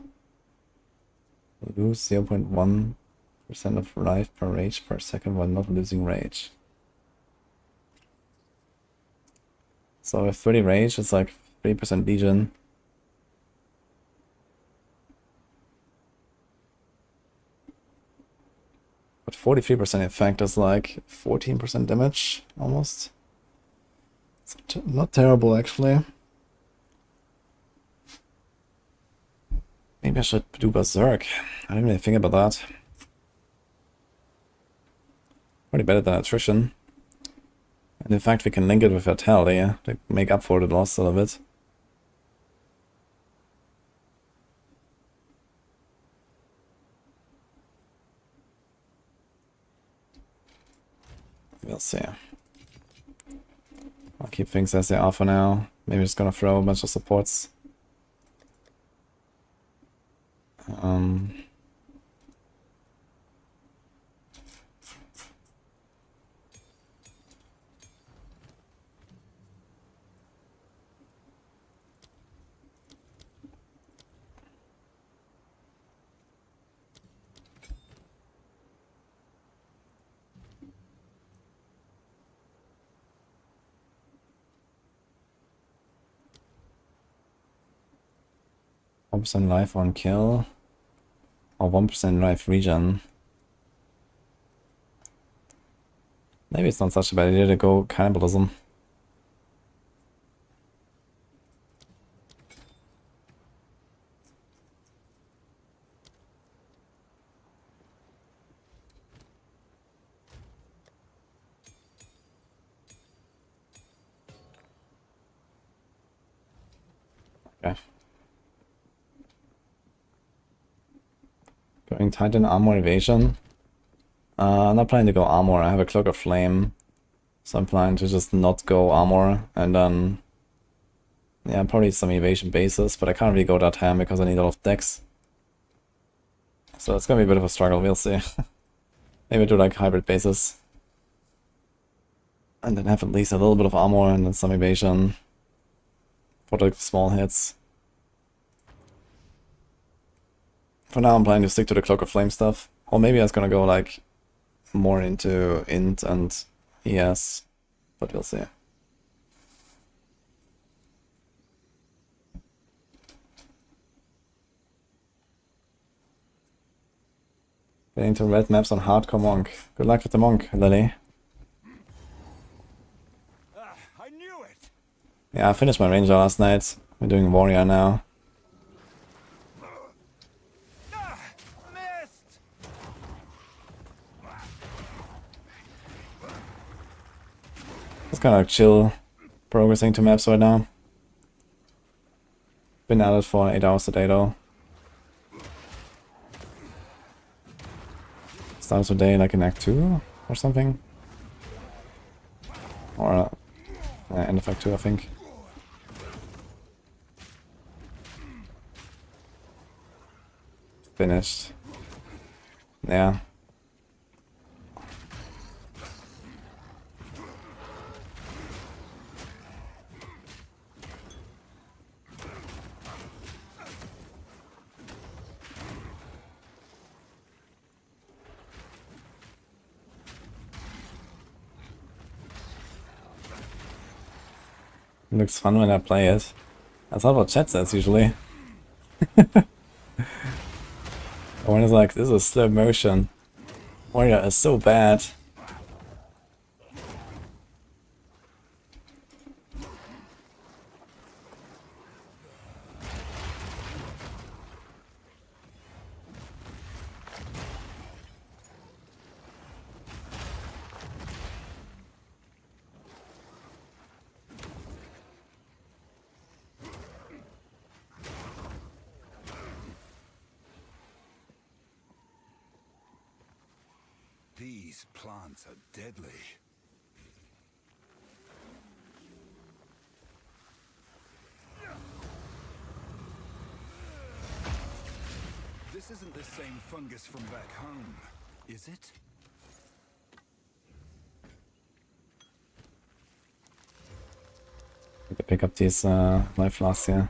Lose 0.1% of life per rage per second while not losing rage. So with 30 rage, it's like 3% legion. But 43% effect is like 14% damage, almost. It's not terrible, actually. Maybe I should do Berserk. I didn't really think about that. Already better than Attrition. And in fact, we can link it with Vitality to make up for the loss a little bit. We'll see. I'll keep things as they are for now. Maybe just gonna throw a bunch of supports. % life on kill or 1% life regen. Maybe it's not such a bad idea to go cannibalism. Okay. Going Titan Armor Evasion. I'm not planning to go armor. I have a Cloak of Flame. So I'm planning to just not go armor and then... yeah, probably some evasion bases, but I can't really go that ham because I need a lot of decks. So it's gonna be a bit of a struggle, we'll see. Maybe do like hybrid bases. And then have at least a little bit of armor and then some evasion for the small hits. For now I'm planning to stick to the Cloak of Flame stuff. Or maybe I was gonna go like more into int and ES, but we'll see. Getting to red maps on hardcore monk. Good luck with the monk, Lily. I knew it. Yeah, I finished my ranger last night. We're doing warrior now. Missed. It's kind of chill progressing to maps right now. Been at it for 8 hours today though. Starts today like in Act 2 or something. Or end of Act 2 I think. Finished. Yeah. It looks fun when I play it. That's not what chat says usually. When it's like, this is slow motion. Warrior is so bad. These plants are deadly. This isn't the same fungus from back home, is it? Need to pick up these life flasks here.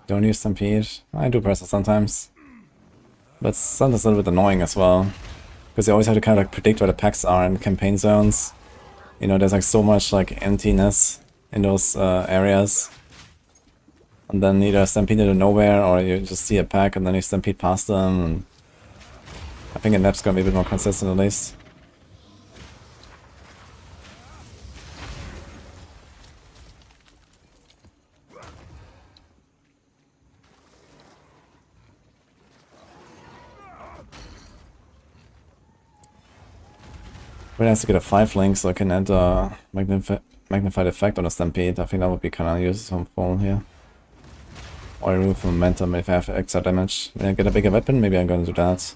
Don't use Stampede. I do press it sometimes. But sometimes a little bit annoying as well. Because you always have to kind of like predict where the packs are in campaign zones. You know, there's like so much like emptiness in those areas. And then either stampede into nowhere or you just see a pack and then you stampede past them. And I think a map's gonna be a bit more consistent at least. Really nice to get a 5 link so I can add a magnified effect on a stampede. I think that would be kind of useful here. Or remove momentum if I have extra damage. When I get a bigger weapon, maybe I'm gonna do that.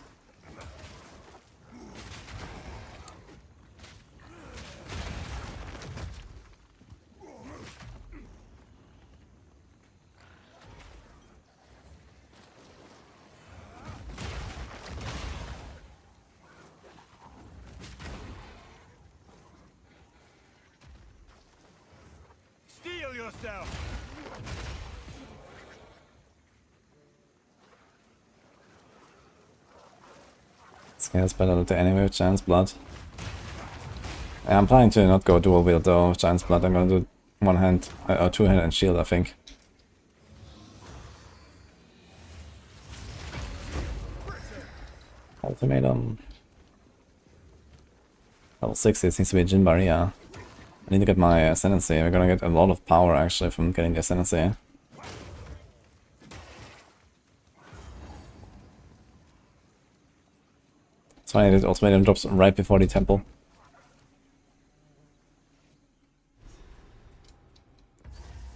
Steel yourself. Scares better to anyway with Giant's Blood. Yeah, I'm planning to not go dual wield though with Giant's Blood. I'm gonna do one hand, or two hand and shield I think. Ultimatum. Level 60 seems to be a Jin Barrier. I need to get my Ascendancy. We're gonna get a lot of power actually from getting the Ascendancy. It's funny that Ultimatum drops right before the temple.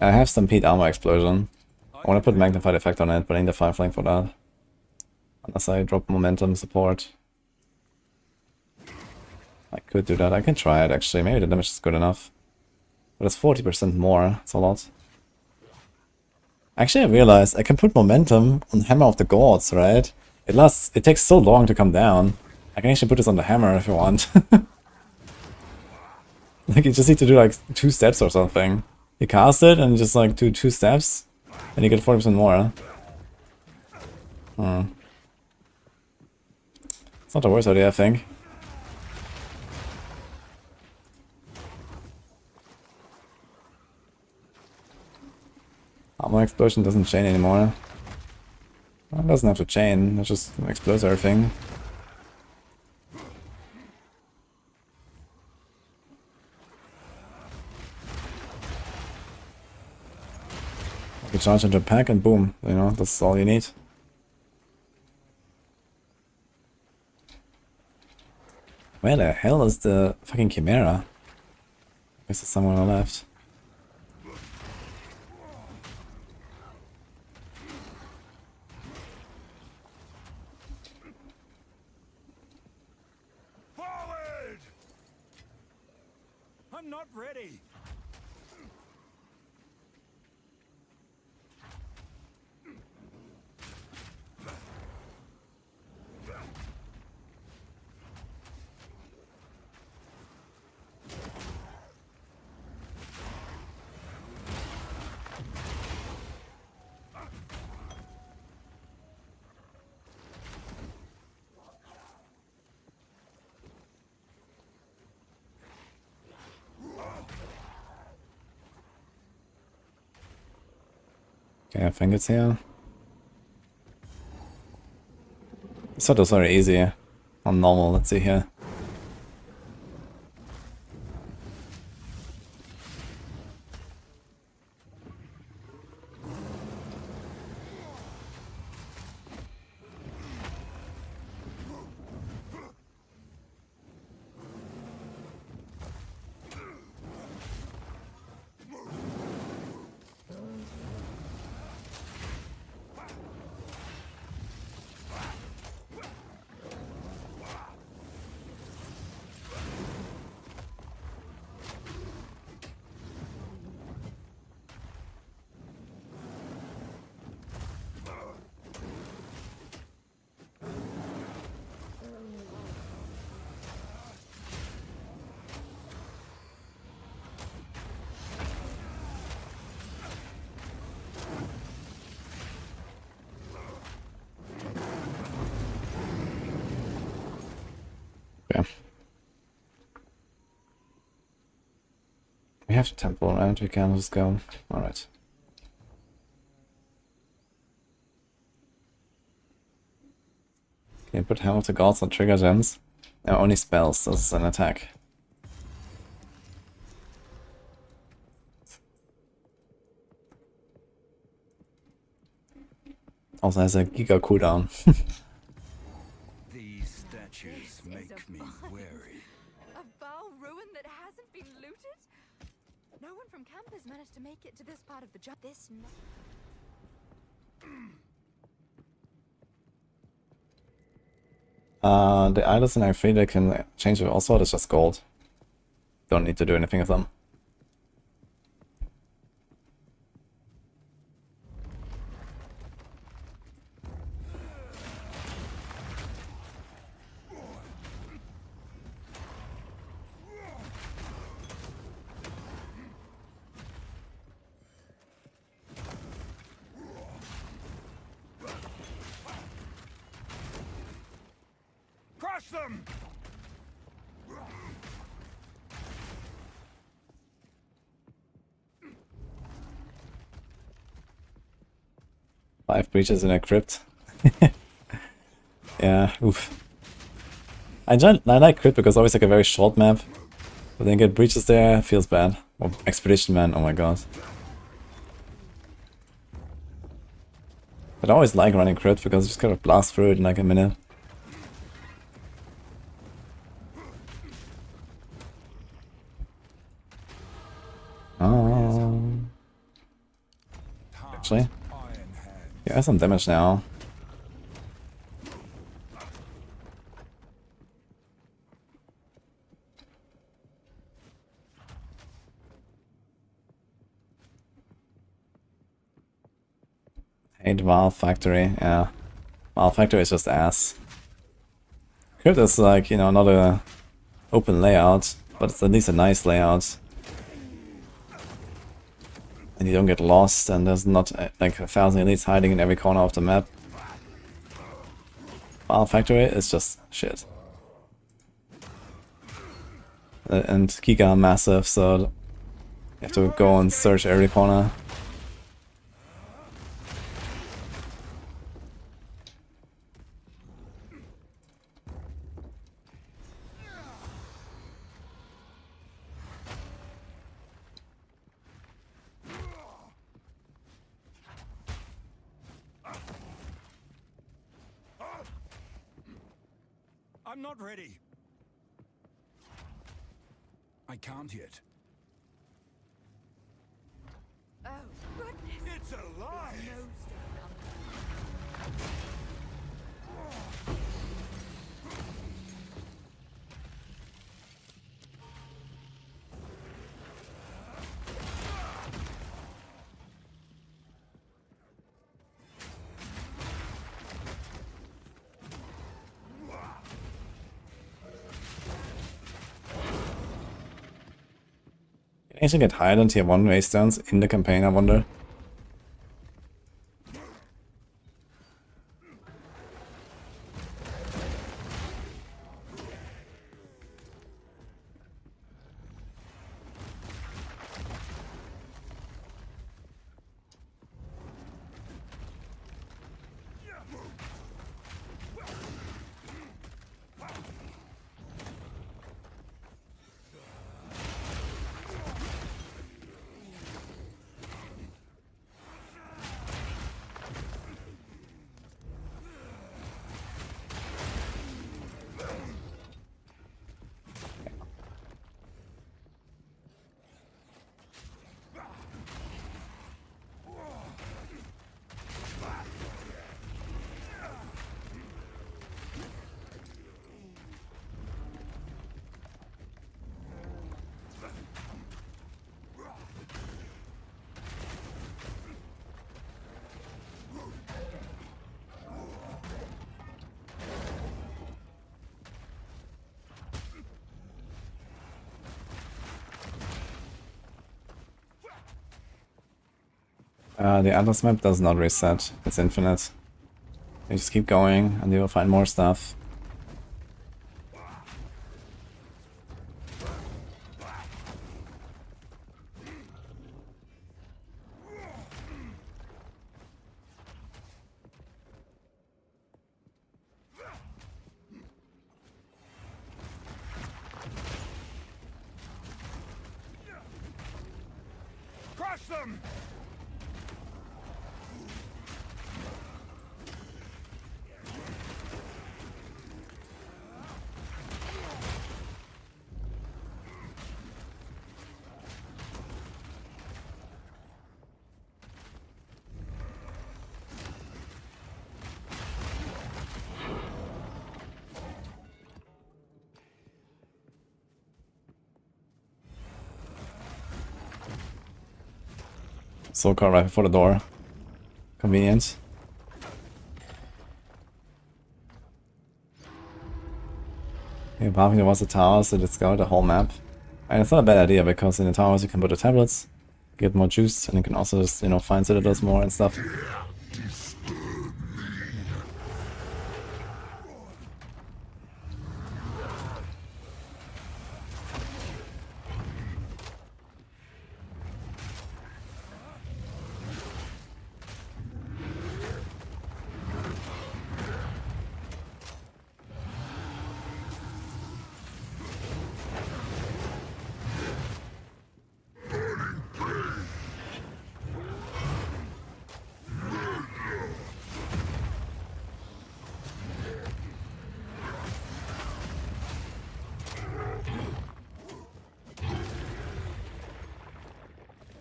I have Stampede Armor Explosion. I want to put Magnified Effect on it, but I need the 5 flank for that. Unless I drop Momentum support. I could do that. I can try it actually. Maybe the damage is good enough. But it's 40% more. It's a lot. Actually, I realized I can put momentum on Hammer of the Gods, right? It takes so long to come down. I can actually put this on the hammer if you want. Like, you just need to do like 2 steps or something. You cast it and just like do 2 steps, and you get 40% more. It's not the worst idea, I think. Armor explosion doesn't chain anymore. Well, it doesn't have to chain, it just explodes everything. You charge into a pack and boom, you know, that's all you need. Where the hell is the fucking Chimera? I guess it's somewhere on the left. Forward! I'm not ready. Okay, I think it's here. This thought it was very easy on normal, let's see here. Okay. We have the temple around, we can just go. Alright. Can you put Hammer of the Gods on trigger gems? No, only spells, this is an attack. Also has a giga cooldown. These statues make me wary. A Val ruin that hasn't been looted? No one from camp has managed to make it to this part of the job. The idols in Arfrida can change it also, it's just gold. Don't need to do anything with them. Crush them! 5 breaches in a crypt. Yeah, oof. I like crypt because it's always like a very short map. But then get breaches there, feels bad. Or expedition man, oh my god. But I always like running crypt because you just kind of blast through it in like a minute. Actually, yeah, some damage now. 8 Valve Factory, yeah. Valve Factory is just ass. Crypt is like, you know, not a open layout, but it's at least a nice layout. And you don't get lost, and there's not like 1,000 elites hiding in every corner of the map. Valve Factory is just shit. And Giga are massive, so you have to go and search every corner. I'm not ready. I can't yet. Oh, goodness. It's alive! No Can you actually get higher than tier 1 waystones in the campaign, I wonder? The Atlas map does not reset, it's infinite. You just keep going and you will find more stuff. Crush them! Soul car right before the door. Convenient. Yeah, Bhaving was the towers to discover the whole map. And it's not a bad idea because in the towers you can put the tablets, get more juice, and you can also just, you know, find citadels more and stuff.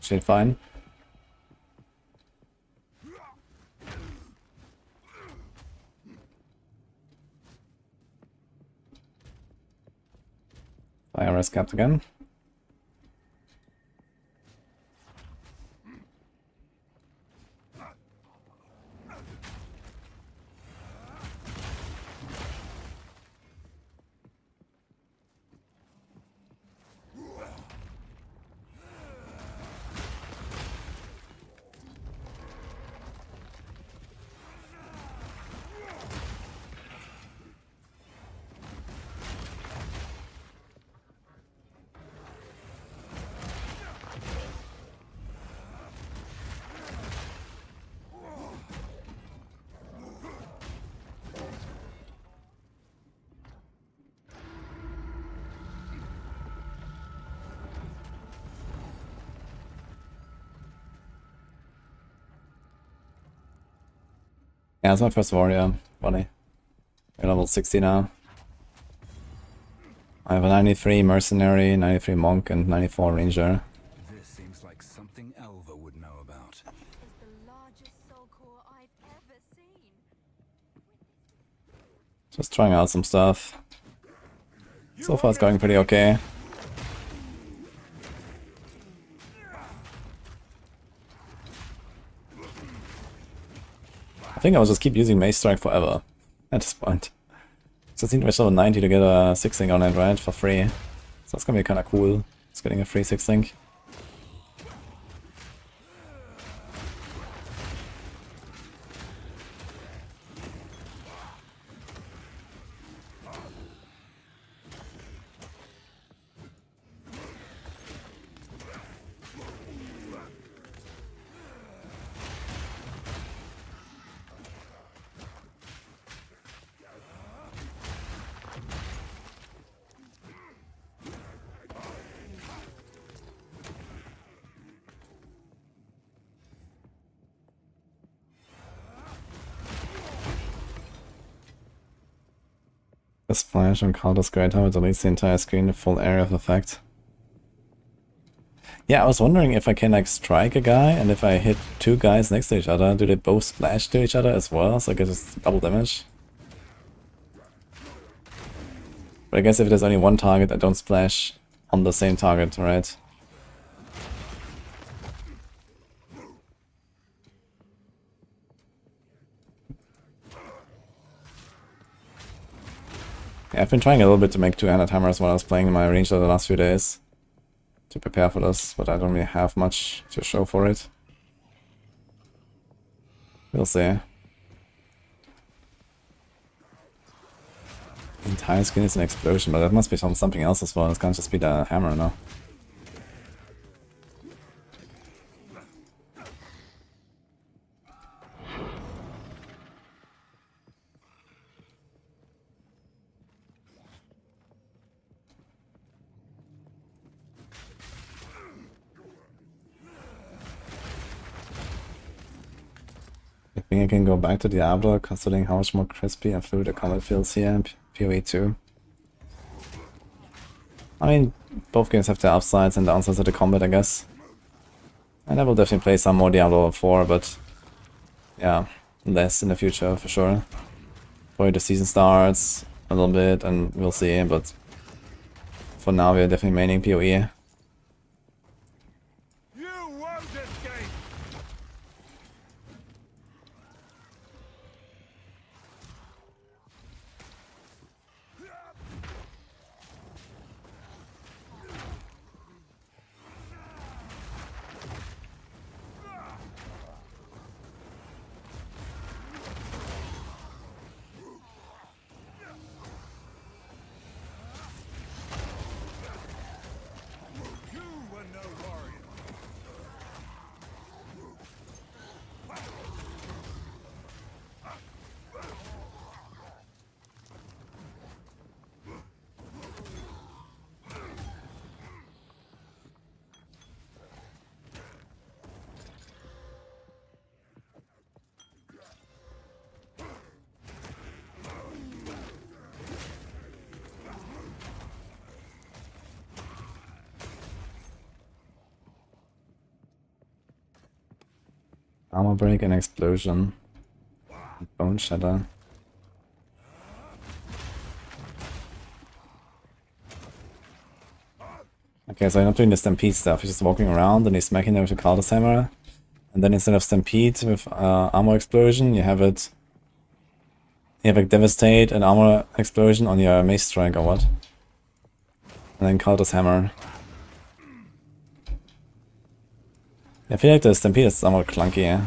Shit, fine. Fire is capped again. Yeah, it's my first warrior. Funny. We're level 60 now. I have a 93 mercenary, 93 monk, and 94 ranger. This seems like something Elva would know about. Is the largest soul core I've ever seen. Just trying out some stuff. So far it's going pretty okay. I think I'll just keep using Mace Strike forever at this point. Just need to reach level 90 to get a 6-link on it, right? For free. So that's gonna be kinda cool. Just getting a free 6-link. The splash on Calder's Great Hammer deletes the entire screen, the full area of effect. Yeah, I was wondering if I can like strike a guy, and if I hit two guys next to each other, do they both splash to each other as well, so I get just double damage? But I guess if there's only one target, I don't splash on the same target, right? Yeah, I've been trying a little bit to make two-handed hammers while I was playing my ranger the last few days to prepare for this, but I don't really have much to show for it. We'll see. The entire skin is an explosion, but that must be from something else as well. It can't just be the hammer, no? I think I can go back to Diablo, considering how much more crispy and fluid the combat feels here in PoE 2. I mean, both games have their upsides and downsides of the combat, I guess. And I will definitely play some more Diablo 4, but yeah, less in the future for sure. Probably the season starts a little bit and we'll see, but for now we're definitely maining PoE. Armor break and explosion. Bone shatter. Okay, so I'm not doing the stampede stuff. He's just walking around and he's smacking them with a Calder's hammer. And then instead of stampede with armor explosion, you have it. You have like devastate and armor explosion on your mace strike or what? And then Calder's hammer. I feel like the stampede is somewhat clunky, yeah.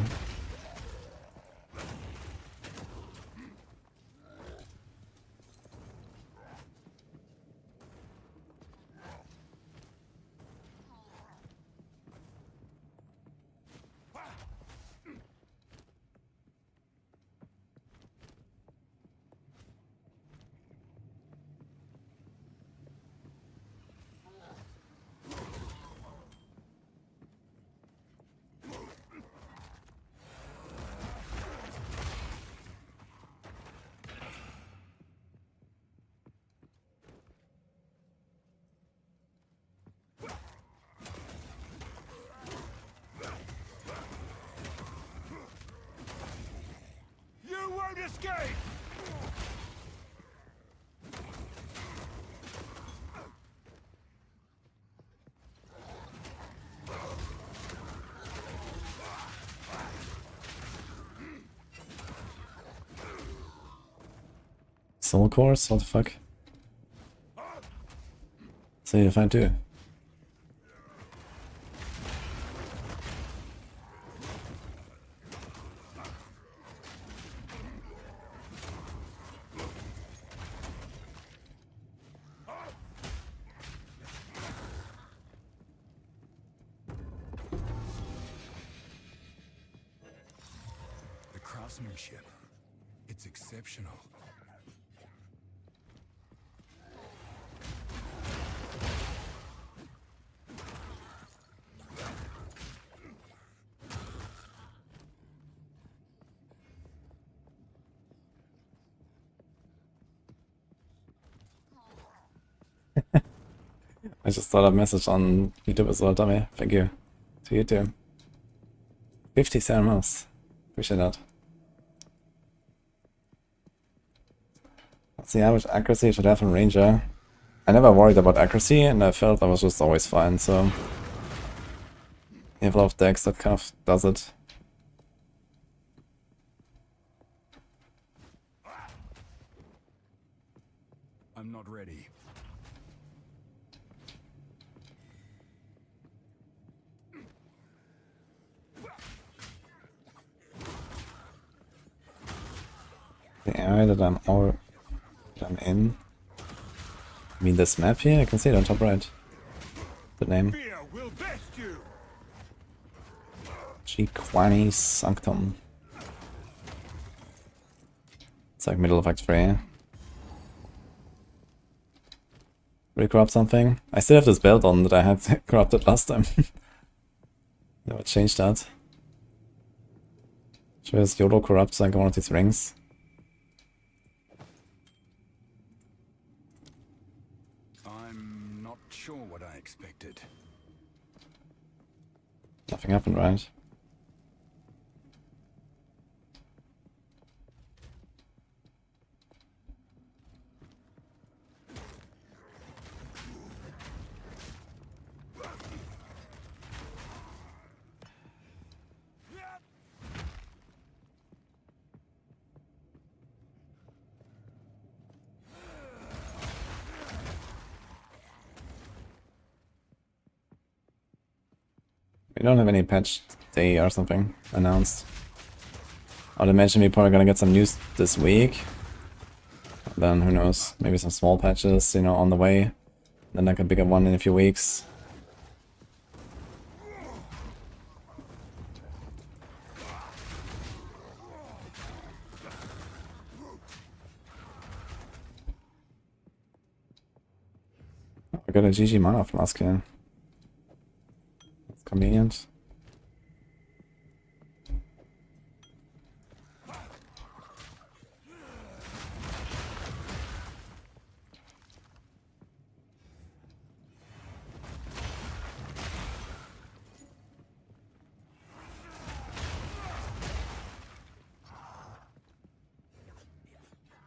escape! Soul Course? What the fuck? So you find too. The craftsmanship, it's exceptional. I just saw that message on YouTube as well, Tommy. Thank you. To you too. 57 months. Appreciate that. What's the average accuracy you should have in Ranger? I never worried about accuracy, and I felt I was just always fine, so... You have a lot of decks that kind of does it. I'm not ready. The area that I'm in. I mean this map here, I can see it on top right. The name. Fear will best you. Giquani Sanctum. It's like middle of Act 3. Recorrupt something. I still have this belt on that I had corrupted last time. Never changed that. Should I just YOLO corrupt like one of these rings? I'm not sure what I expected. Nothing happened, right? We don't have any patch day or something announced. I'd imagine we're probably gonna get some news this week. Then who knows, maybe some small patches, you know, on the way. Then like a bigger one in a few weeks. I got a GG mana flask here. That's convenient.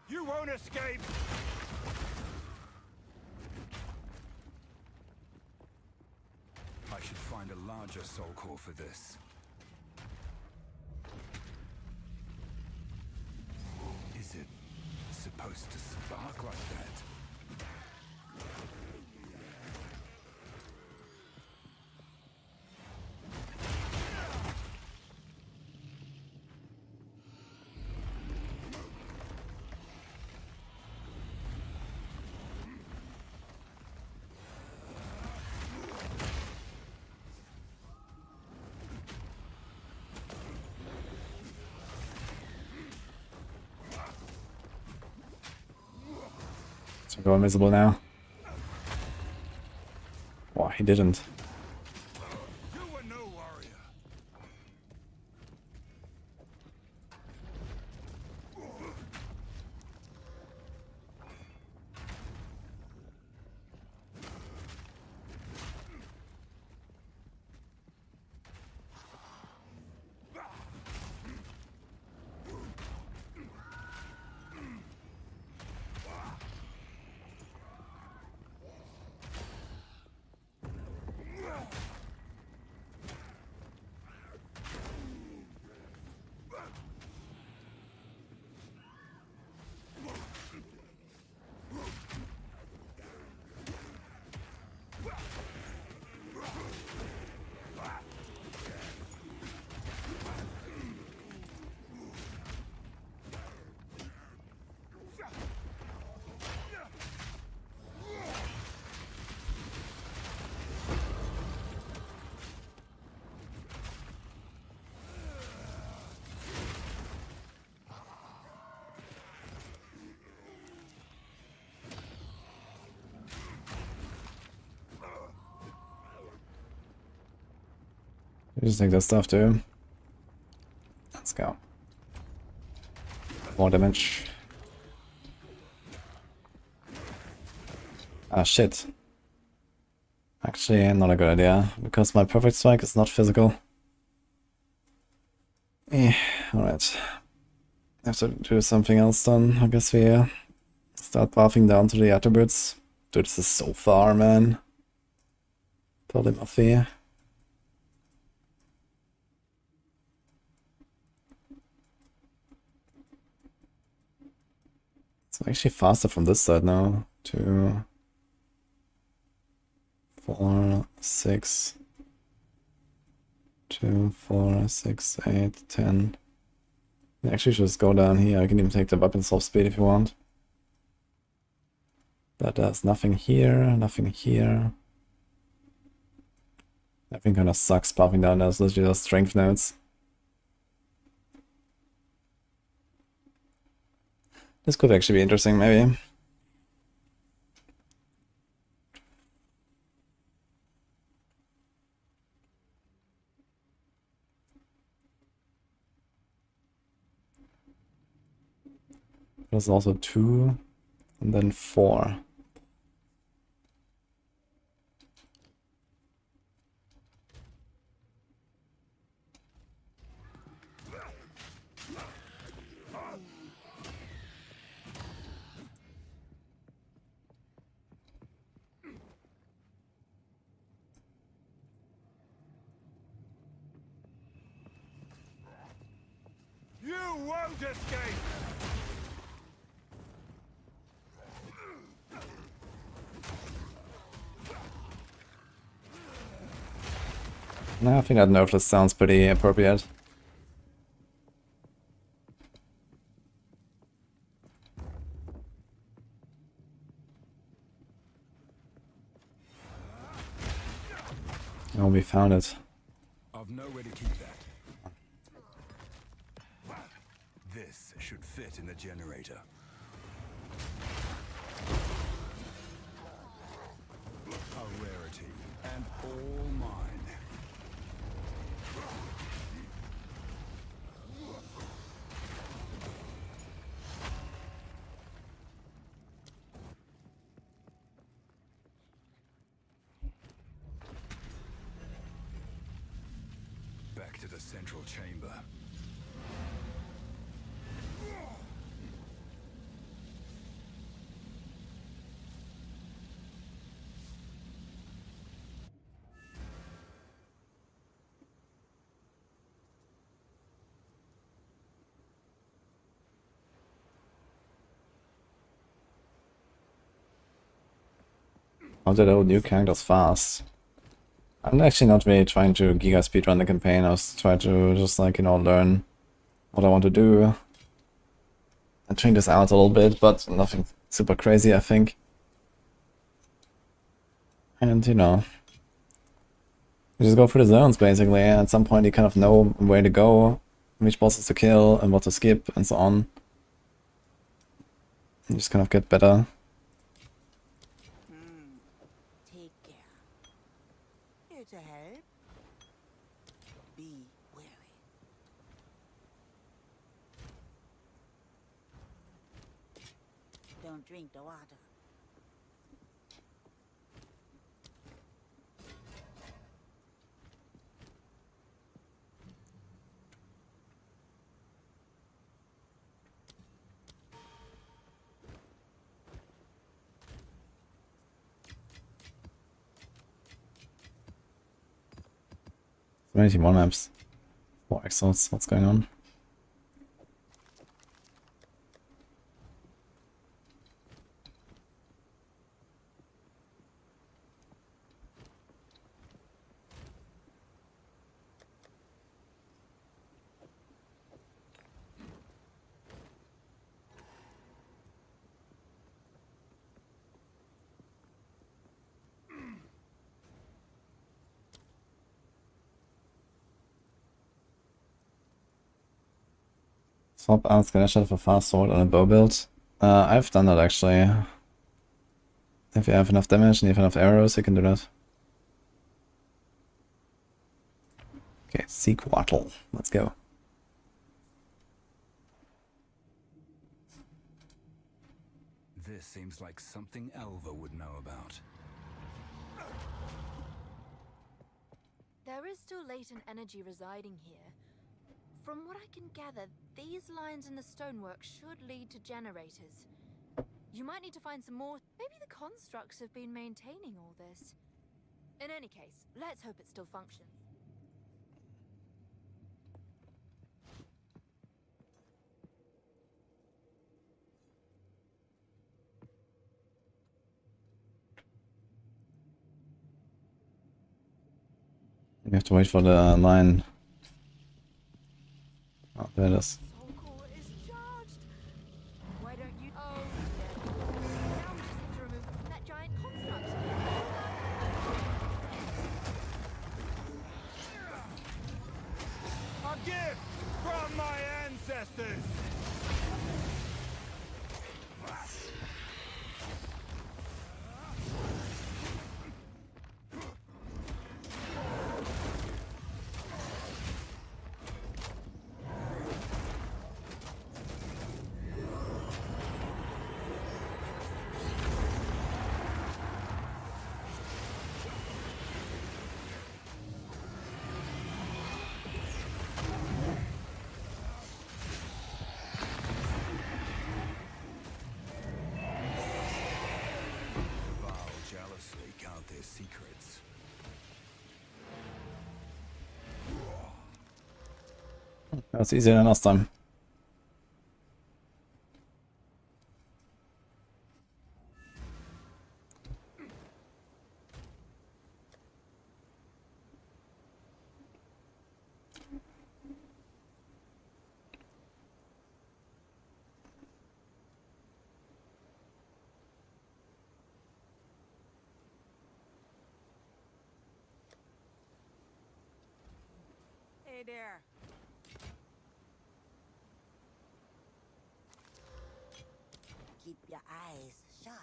You won't escape! I should find a larger soul core for this. Is it supposed to spark like that? So go invisible now. Wow, he didn't. You were no warrior. We just take this stuff too. Let's go. More damage. Ah shit. Actually, not a good idea, because my perfect strike is not physical. Alright. Have to do something else then. I guess we start buffing down to the attributes. Dude, this is so far, man. Polymorphy. It's actually faster from this side now. 2, 4, 6. 2, 4, 6, 8, 10. You actually should just go down here. I can even take the weapon soft speed if you want. But there's nothing here, nothing here. Everything kind of sucks buffing down. There's literally just strength nodes. This could actually be interesting, maybe. There's also 2, and then 4. You won't escape! No, I think that nerfless sounds pretty appropriate. Oh, we found it. I've nowhere to keep that. This should fit in the generator. A rarity, and all mine. Back to the central chamber. How did I new characters fast? I'm actually not really trying to giga speedrun the campaign. I was trying to just, like, you know, learn what I want to do and train this out a little bit, but nothing super crazy, I think. And, you know, you just go through the zones, basically. At some point you kind of know where to go, which bosses to kill, and what to skip, and so on. You just kind of get better. Take care. Here to help. Be wary. Don't drink the water. So many T1 maps. 4 Exiles, what's going on? Swap out Ganesha for fast sword on a bow build. I've done that actually. If you have enough damage and you have enough arrows, you can do that. Okay, Sequatl. Let's go. This seems like something Elva would know about. There is still latent energy residing here. From what I can gather, these lines in the stonework should lead to generators. You might need to find some more. Maybe the constructs have been maintaining all this. In any case, let's hope it still functions. You have to wait for the line. Oh, there it is. Why don't you? Oh, no. Now we just have to remove them from that giant construct. A gift from my ancestors! Secrets. That's easier than last time. Hey there. Keep your eyes sharp.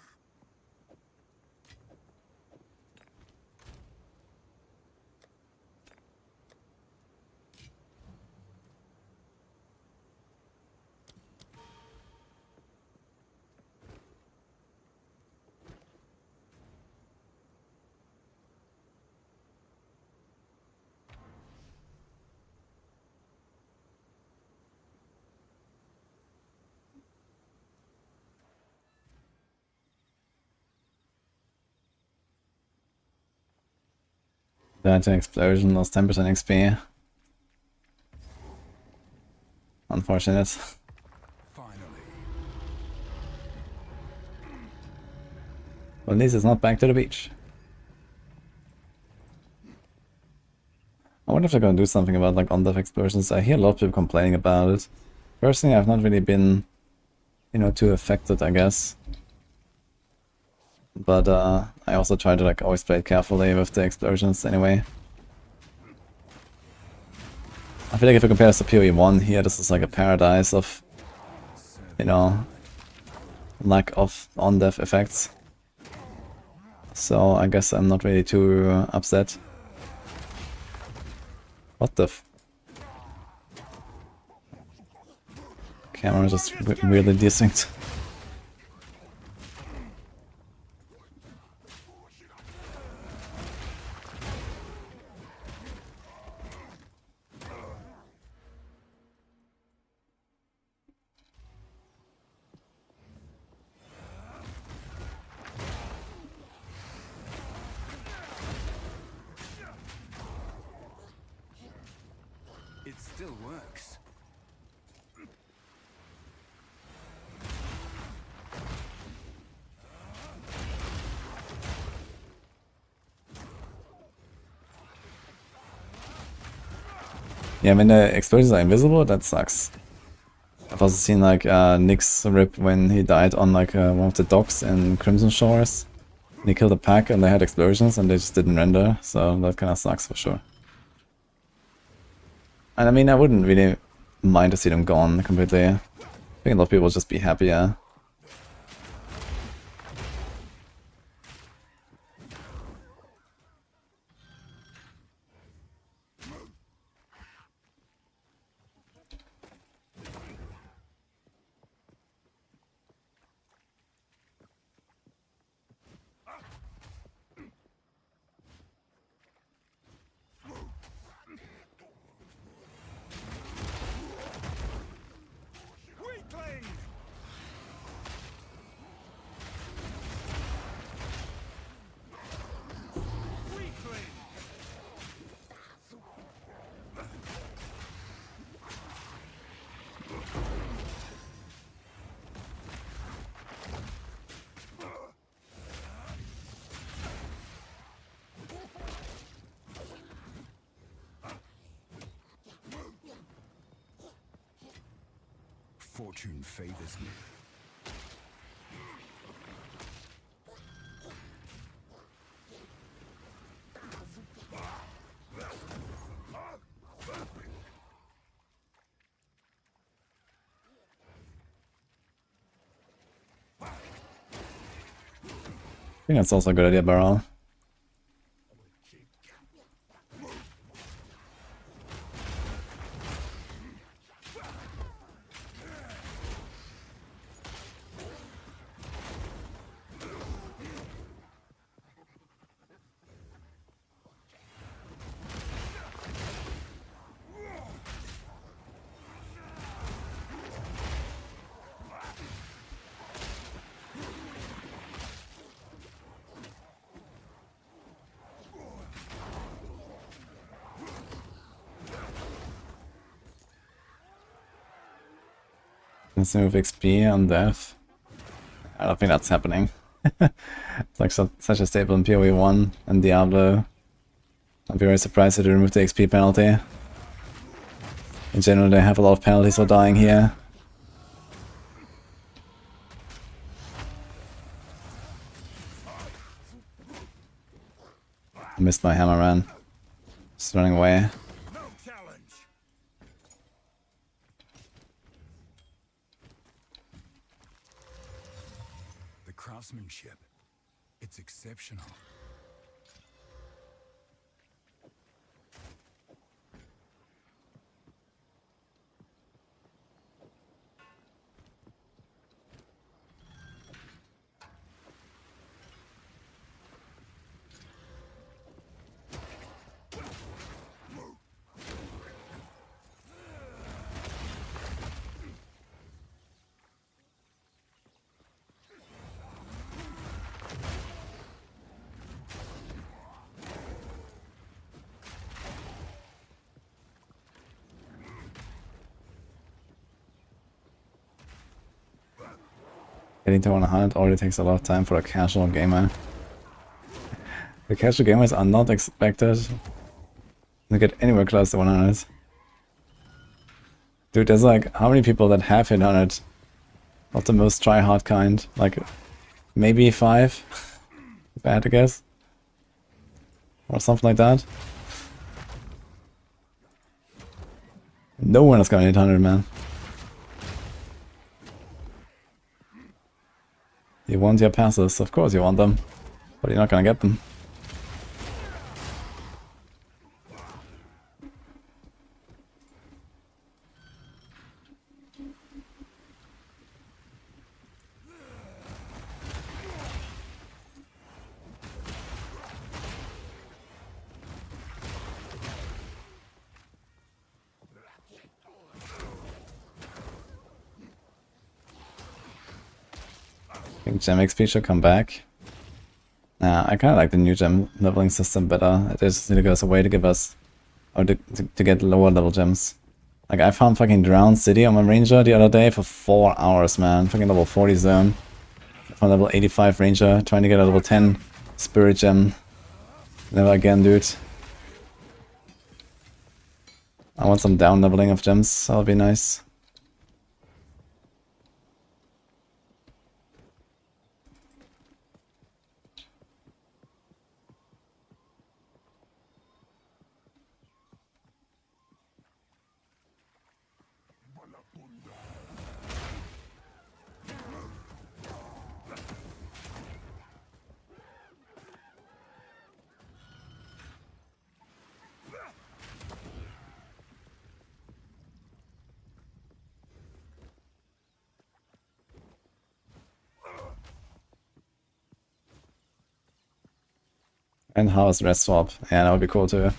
Died to an explosion, lost 10% XP. Unfortunate. Well, at least it's not back to the beach. I wonder if they're gonna do something about like on-death explosions. I hear a lot of people complaining about it. Personally, I've not really been, you know, too affected, I guess. But I also try to like always play it carefully with the explosions anyway. I feel like if you compare this to PoE 1 here, this is like a paradise of, you know, lack of on-death effects. So I guess I'm not really too upset. What the f... Camera just weirdly desynced. It still works. Yeah, when the explosions are invisible, that sucks. I've also seen like Nick's rip when he died on like one of the docks in Crimson Shores. And he killed a pack and they had explosions and they just didn't render, so that kind of sucks for sure. And I mean, I wouldn't really mind to see them gone completely. I think a lot of people would just be happier. Fortune favors me. I think that's also a good idea, Barrel. Let's move XP on death. I don't think that's happening. It's like such a staple in PoE 1 and Diablo. I'd be very surprised if they remove the XP penalty. In general, they have a lot of penalties for dying here. I missed my hammer, man. Just running away. The craftsmanship, it's exceptional. Getting to 100 already takes a lot of time for a casual gamer. The casual gamers are not expected to get anywhere close to 100. Dude, there's like, how many people that have hit 100? Not the most try-hard kind. Like, maybe 5? If I had to guess. Or something like that. No one is gonna hit 100, man. You want your passes, of course you want them, but you're not gonna get them. I think gem XP should come back. Nah, I kinda like the new gem leveling system better. It just need to go as a way to give us, or to get lower level gems. Like I found fucking Drowned City on my ranger the other day for 4 hours, man. Fucking level 40 zone. I found level 85 ranger, trying to get a level 10 spirit gem. Never again, dude. I want some down leveling of gems, that'll be nice. And house rest swap. Yeah, that would be cool too.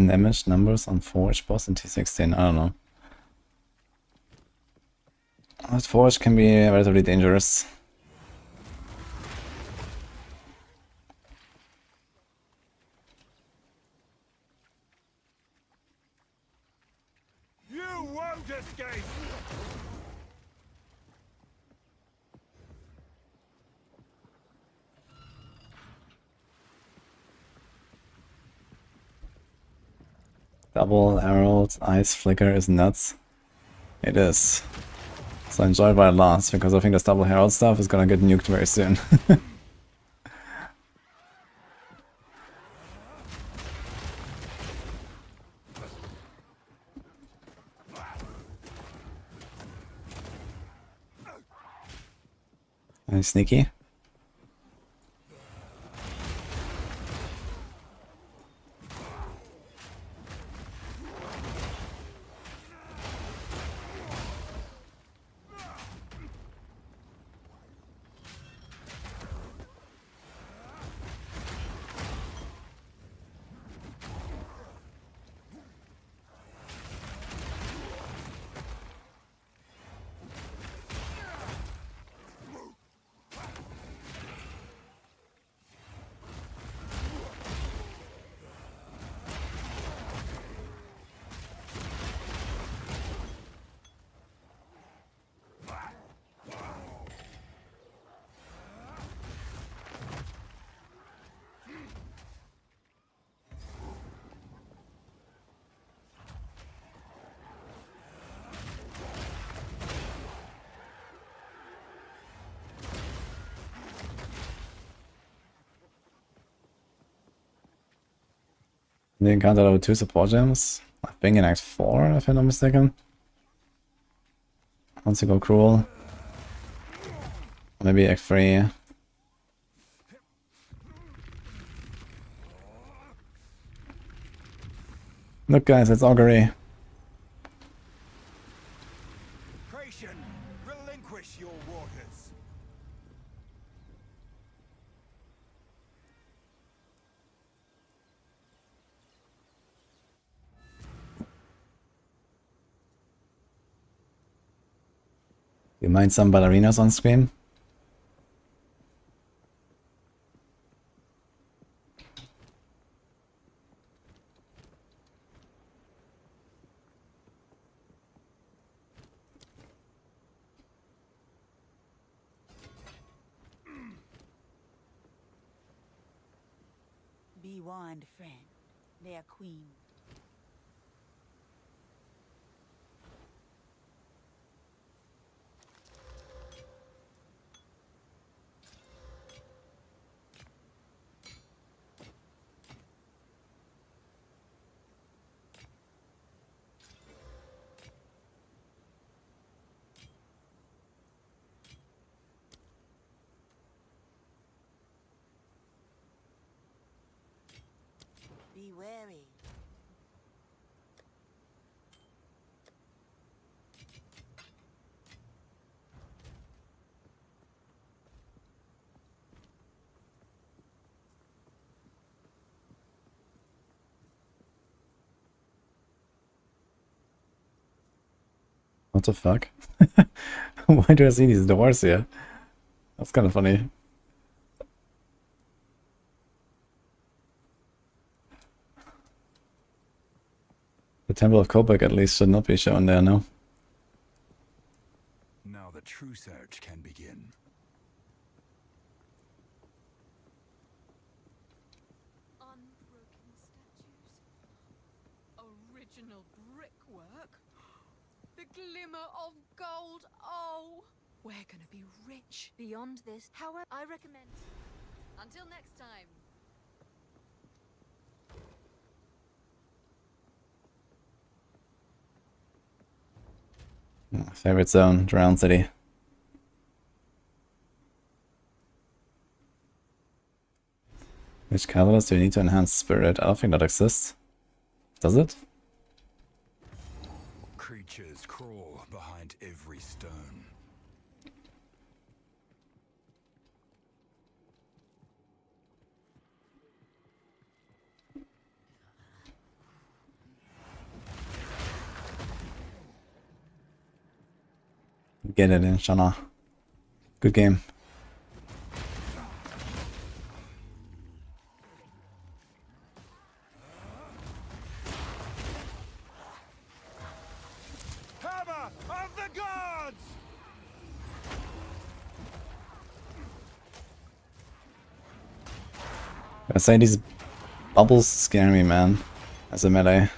damage numbers on Forge boss in T16. I don't know. But Forge can be relatively dangerous. You won't escape! Double Herald Ice Flicker is nuts. It is. So enjoy it while it lasts, because I think this double Herald stuff is gonna get nuked very soon. Nice sneaky. They encountered over 2 support gems. I think in Act 4, if I'm not mistaken. Once you go cruel. Maybe Act 3. Look guys, it's augury. Creation, relinquish your waters. You mind some ballerinas on screen? Be warned, friend. Their queen. Be wary. What the fuck? Why do I see these doors here? That's kind of funny. The Temple of Kobek at least should not be shown there, no? Now the true search can begin. Unbroken statues. Original brickwork. The glimmer of gold. Oh, we're gonna be rich. Beyond this, however, I recommend. Until next time. Favorite zone, Drowned City. Which catalyst do you need to enhance spirit? I don't think that exists. Does it? Creatures crawl behind every stone. get it, inshallah. Good game. Hammer of the gods! I say these bubbles scare me, man, as a melee.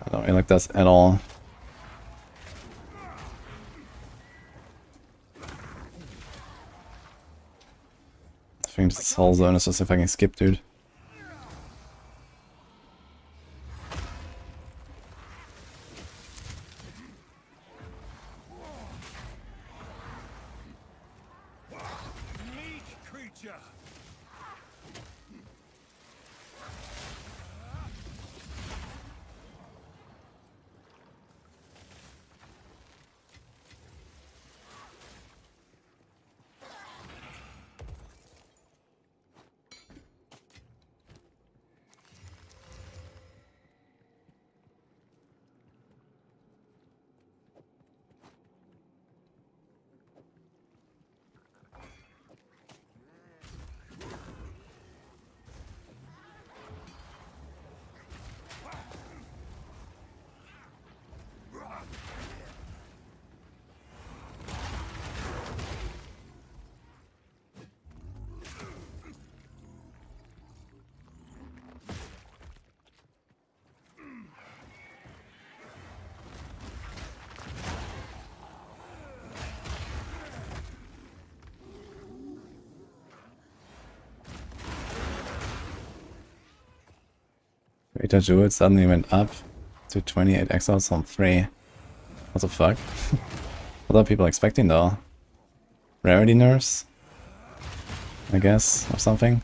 I don't really like this at all. I think this whole zone is just if I can skip, dude. Meat creature! Greater Jewel suddenly went up to 28 exiles on 3. What the fuck? What are people expecting though? Rarity nerfs? I guess, or something?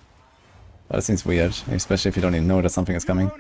That seems weird, especially if you don't even know that something is coming.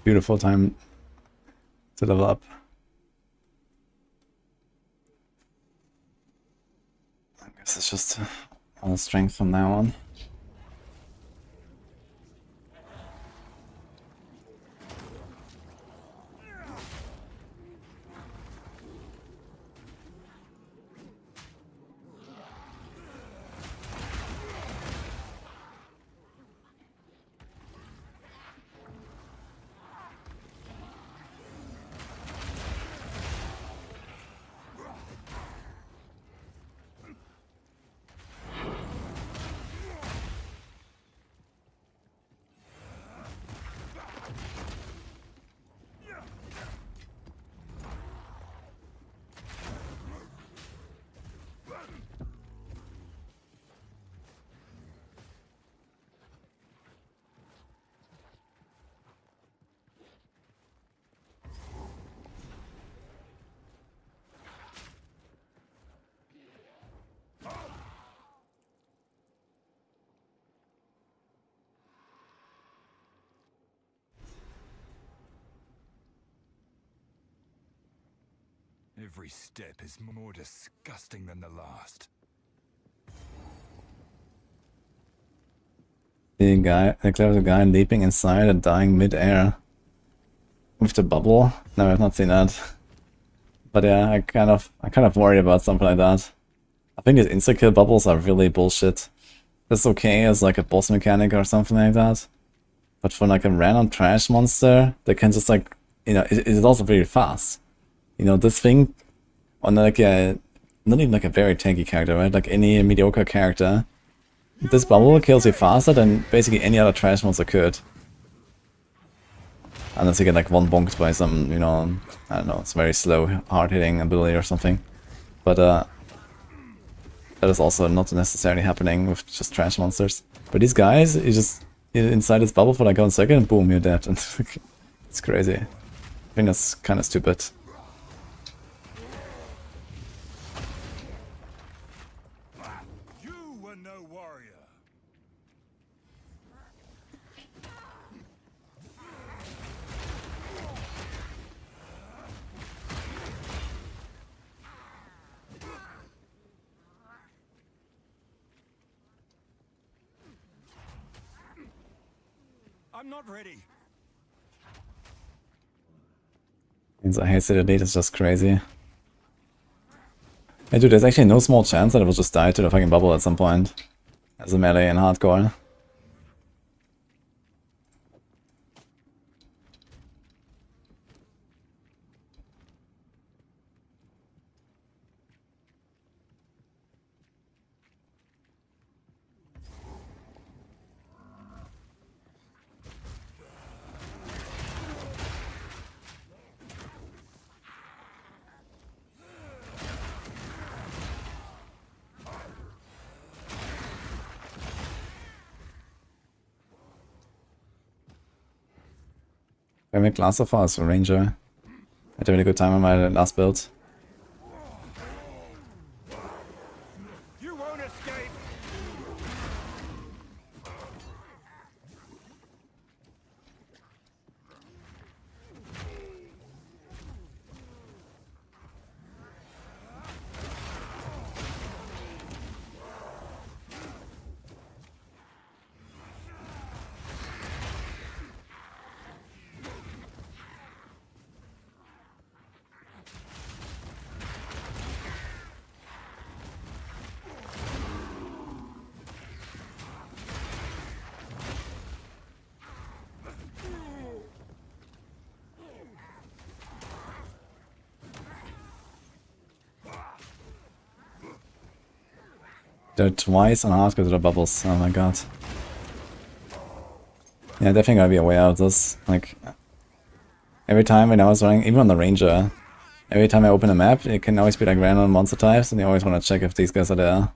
Beautiful time to level up. I guess it's just all strength from now on. Every step is more disgusting than the last. The clever guy leaping inside and dying mid-air with the bubble. No, I've not seen that. But yeah, I kind of worry about something like that. I think these insta-kill bubbles are really bullshit. That's okay as like a boss mechanic or something like that. But for like a random trash monster, they can just like, you know, it is also very fast. You know, this thing on like a, not even like a very tanky character, right? Like any mediocre character, this bubble kills you faster than basically any other trash monster could. Unless you get like one bonked by some, you know, I don't know, it's very slow, hard hitting ability or something. But that is also not necessarily happening with just trash monsters. But these guys, you just inside this bubble for like 1 second, boom, you're dead. It's crazy. I think that's kind of stupid. You were no warrior. I'm not ready. Means I hate the date is just crazy. Hey dude, there's actually no small chance that I will just die to the fucking bubble at some point. As a melee in hardcore. I made class so far as a ranger. I had a really good time on my last build. You won't escape. They're twice on hardcore to the bubbles, oh my god. Yeah, definitely gotta be a way out of this. Like, every time when I was running, even on the ranger, every time I open a map, it can always be like random monster types, and you always want to check if these guys are there.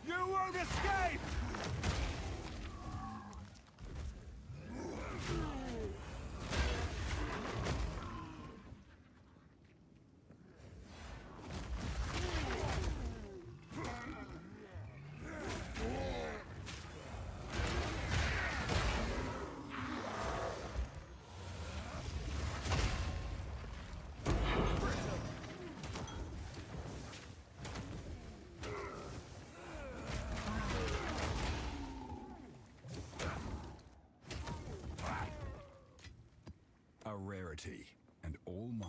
You won't escape. A rarity, and all mine.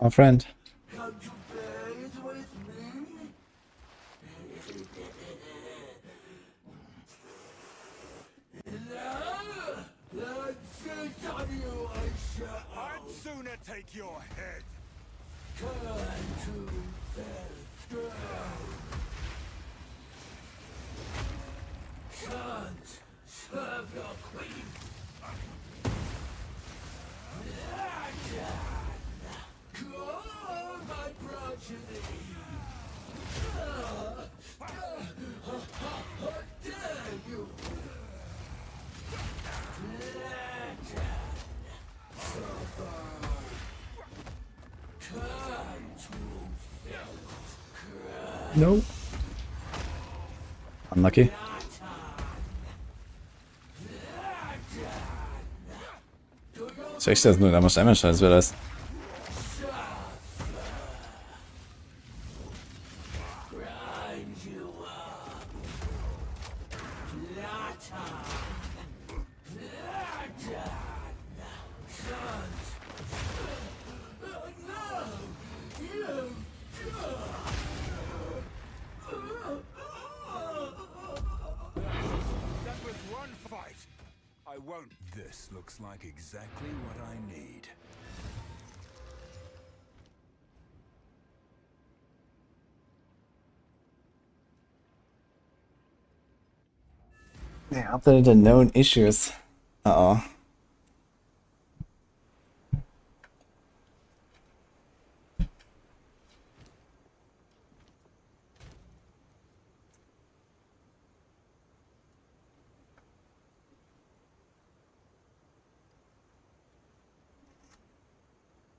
Our friend. I'd sooner take your head. Sons, serve your queen. Go, my progeny. How dare you? No. Unlucky. So actually doesn't do that much damage, I just realized. That was one fight. I won't. This looks like exactly what I need. They updated the known issues. Uh-oh.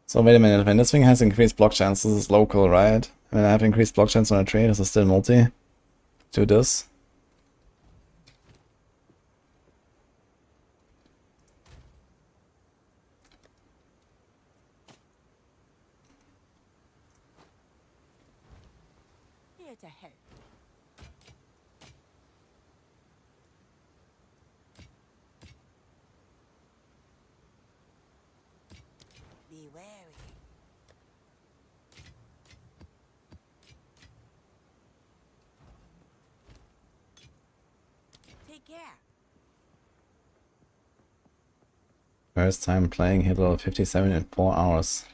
So wait a minute, when this thing has increased block chance, this is local, right? When I have increased block chance on a trade, is it still multi? Do this? Here to help. Be wary. Take care. First time playing hit level 57 in 4 hours.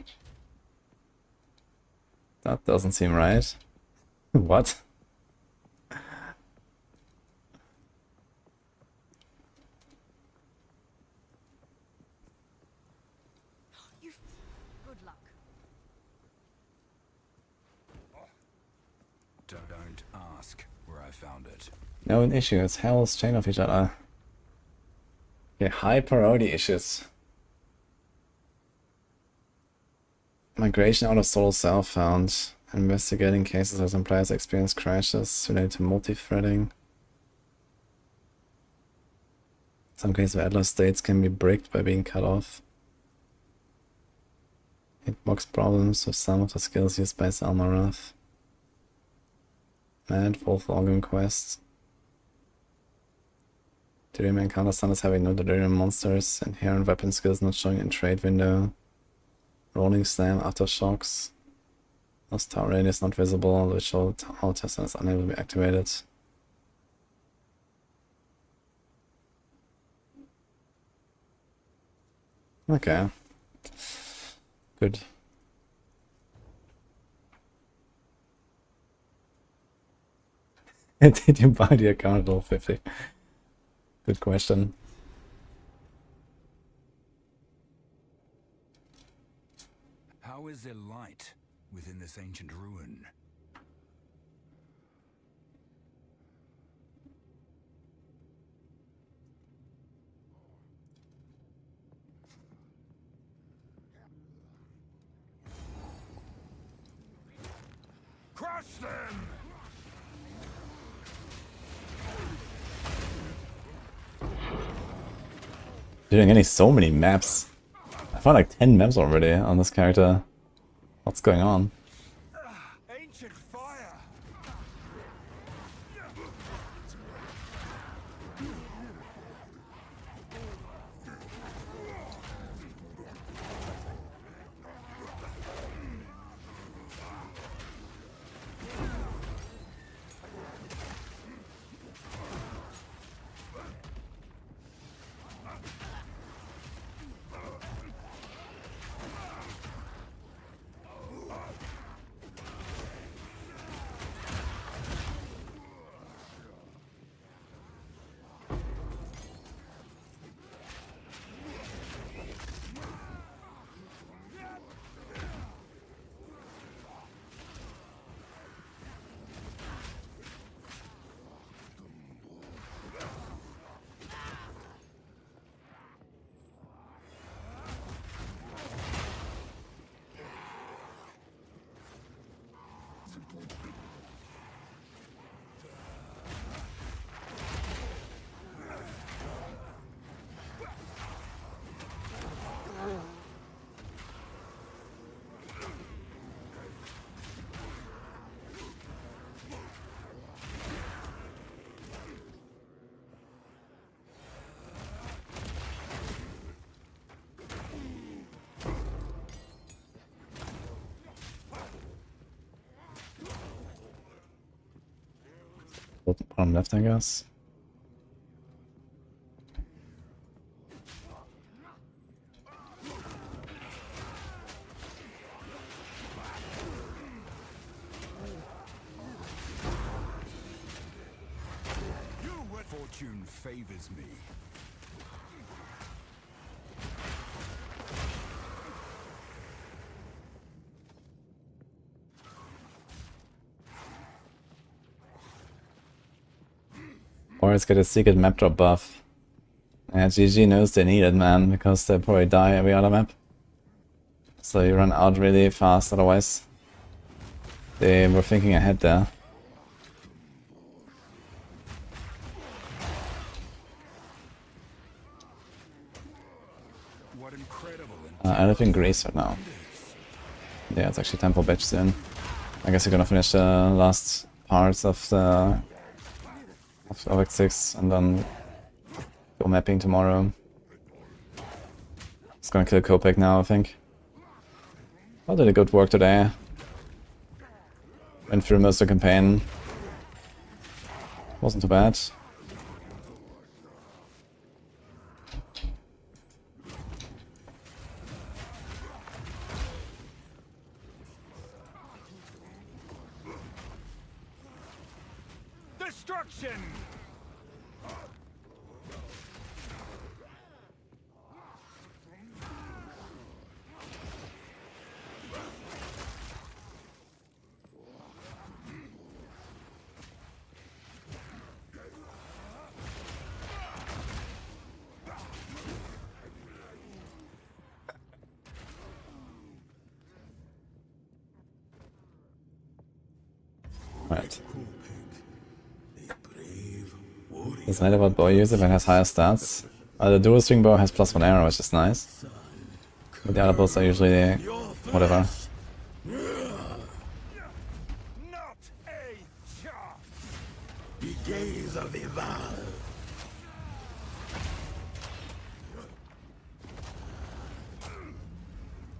That doesn't seem right. What? Good luck. Don't ask where I found it. Known issues. Hells chain of each other. Okay, high priority issues. Migration out of solo self found. Investigating cases where some players experience crashes related to multi-threading. Some cases where Atlas states can be bricked by being cut off. Hitbox problems with some of the skills used by Salmarath. Mad fourth login quests. Delirium encounter stunners having no delirium monsters. Inherent weapon skills not showing in trade window. Rolling slam aftershocks. Lost tower radius not visible, which all test is unable to be activated. Okay. Good. Did you buy the account at level 50? Good question. How is there light within this ancient ruin? Crush them! Dude, I'm getting so many maps. I found like 10 maps already on this character. What's going on? Ancient fire! bottom left, I guess. Fortune favors me. Or it's get a secret map drop buff. Yeah, GG knows they need it, man, because they probably die every other map. So you run out really fast otherwise. They were thinking ahead there. I live in Greece right now. Yeah, it's actually time for batch soon. I guess we're gonna finish the last parts of the of X6 and then go mapping tomorrow. Just gonna kill Kopek now, I think. I did a good work today. Went through most of the campaign. Wasn't too bad. Destruction! Right. Is that about bow use if it has higher stats? The dual string bow has +1 arrow, which is nice. But the other bows are usually whatever. The gaze of Eval.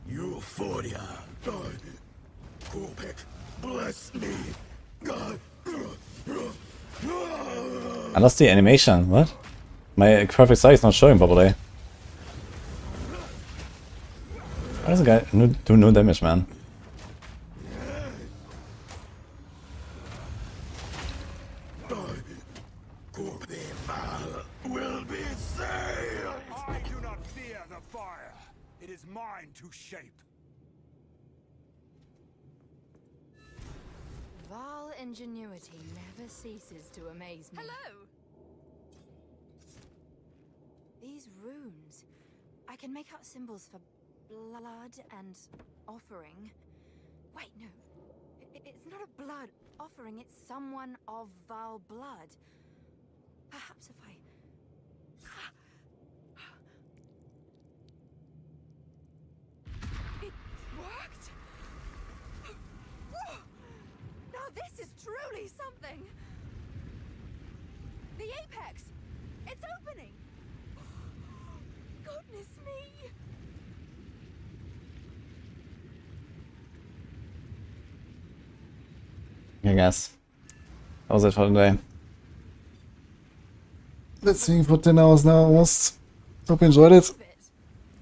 Euphoria. God. Kopek, bless me. God. I lost the animation, what? My perfect sight is not showing properly. Why does the guy do no damage, man? Will be saved. I do not fear the fire. It is mine to shape. Val ingenuity never ceases to amaze me. Hello! These runes. I can make out symbols for blood and offering. Wait, no. It's not a blood offering, it's someone of Val blood. Perhaps if I... It worked! Now this is truly something! The apex! It's opening! Goodness me! Okay, guys. That was it for today. Let's see for 10 hours now almost. Hope you enjoyed it.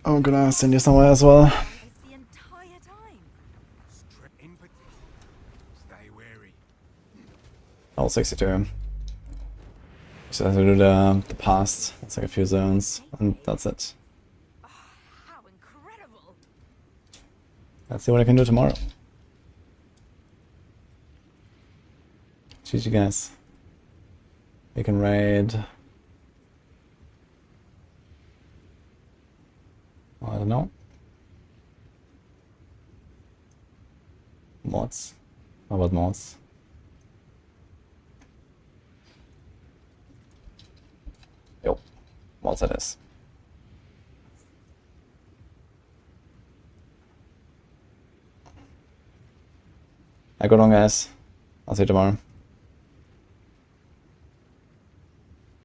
I'm gonna send you somewhere as well. The entire time. Stay wary. All 62. Just have to do the past. It's like a few zones, and that's it. How incredible! Let's see what I can do tomorrow. GG, guys. We can raid. I don't know. Mods. How about mods? Yo, mods it is. Have a good one, guys. I'll see you tomorrow.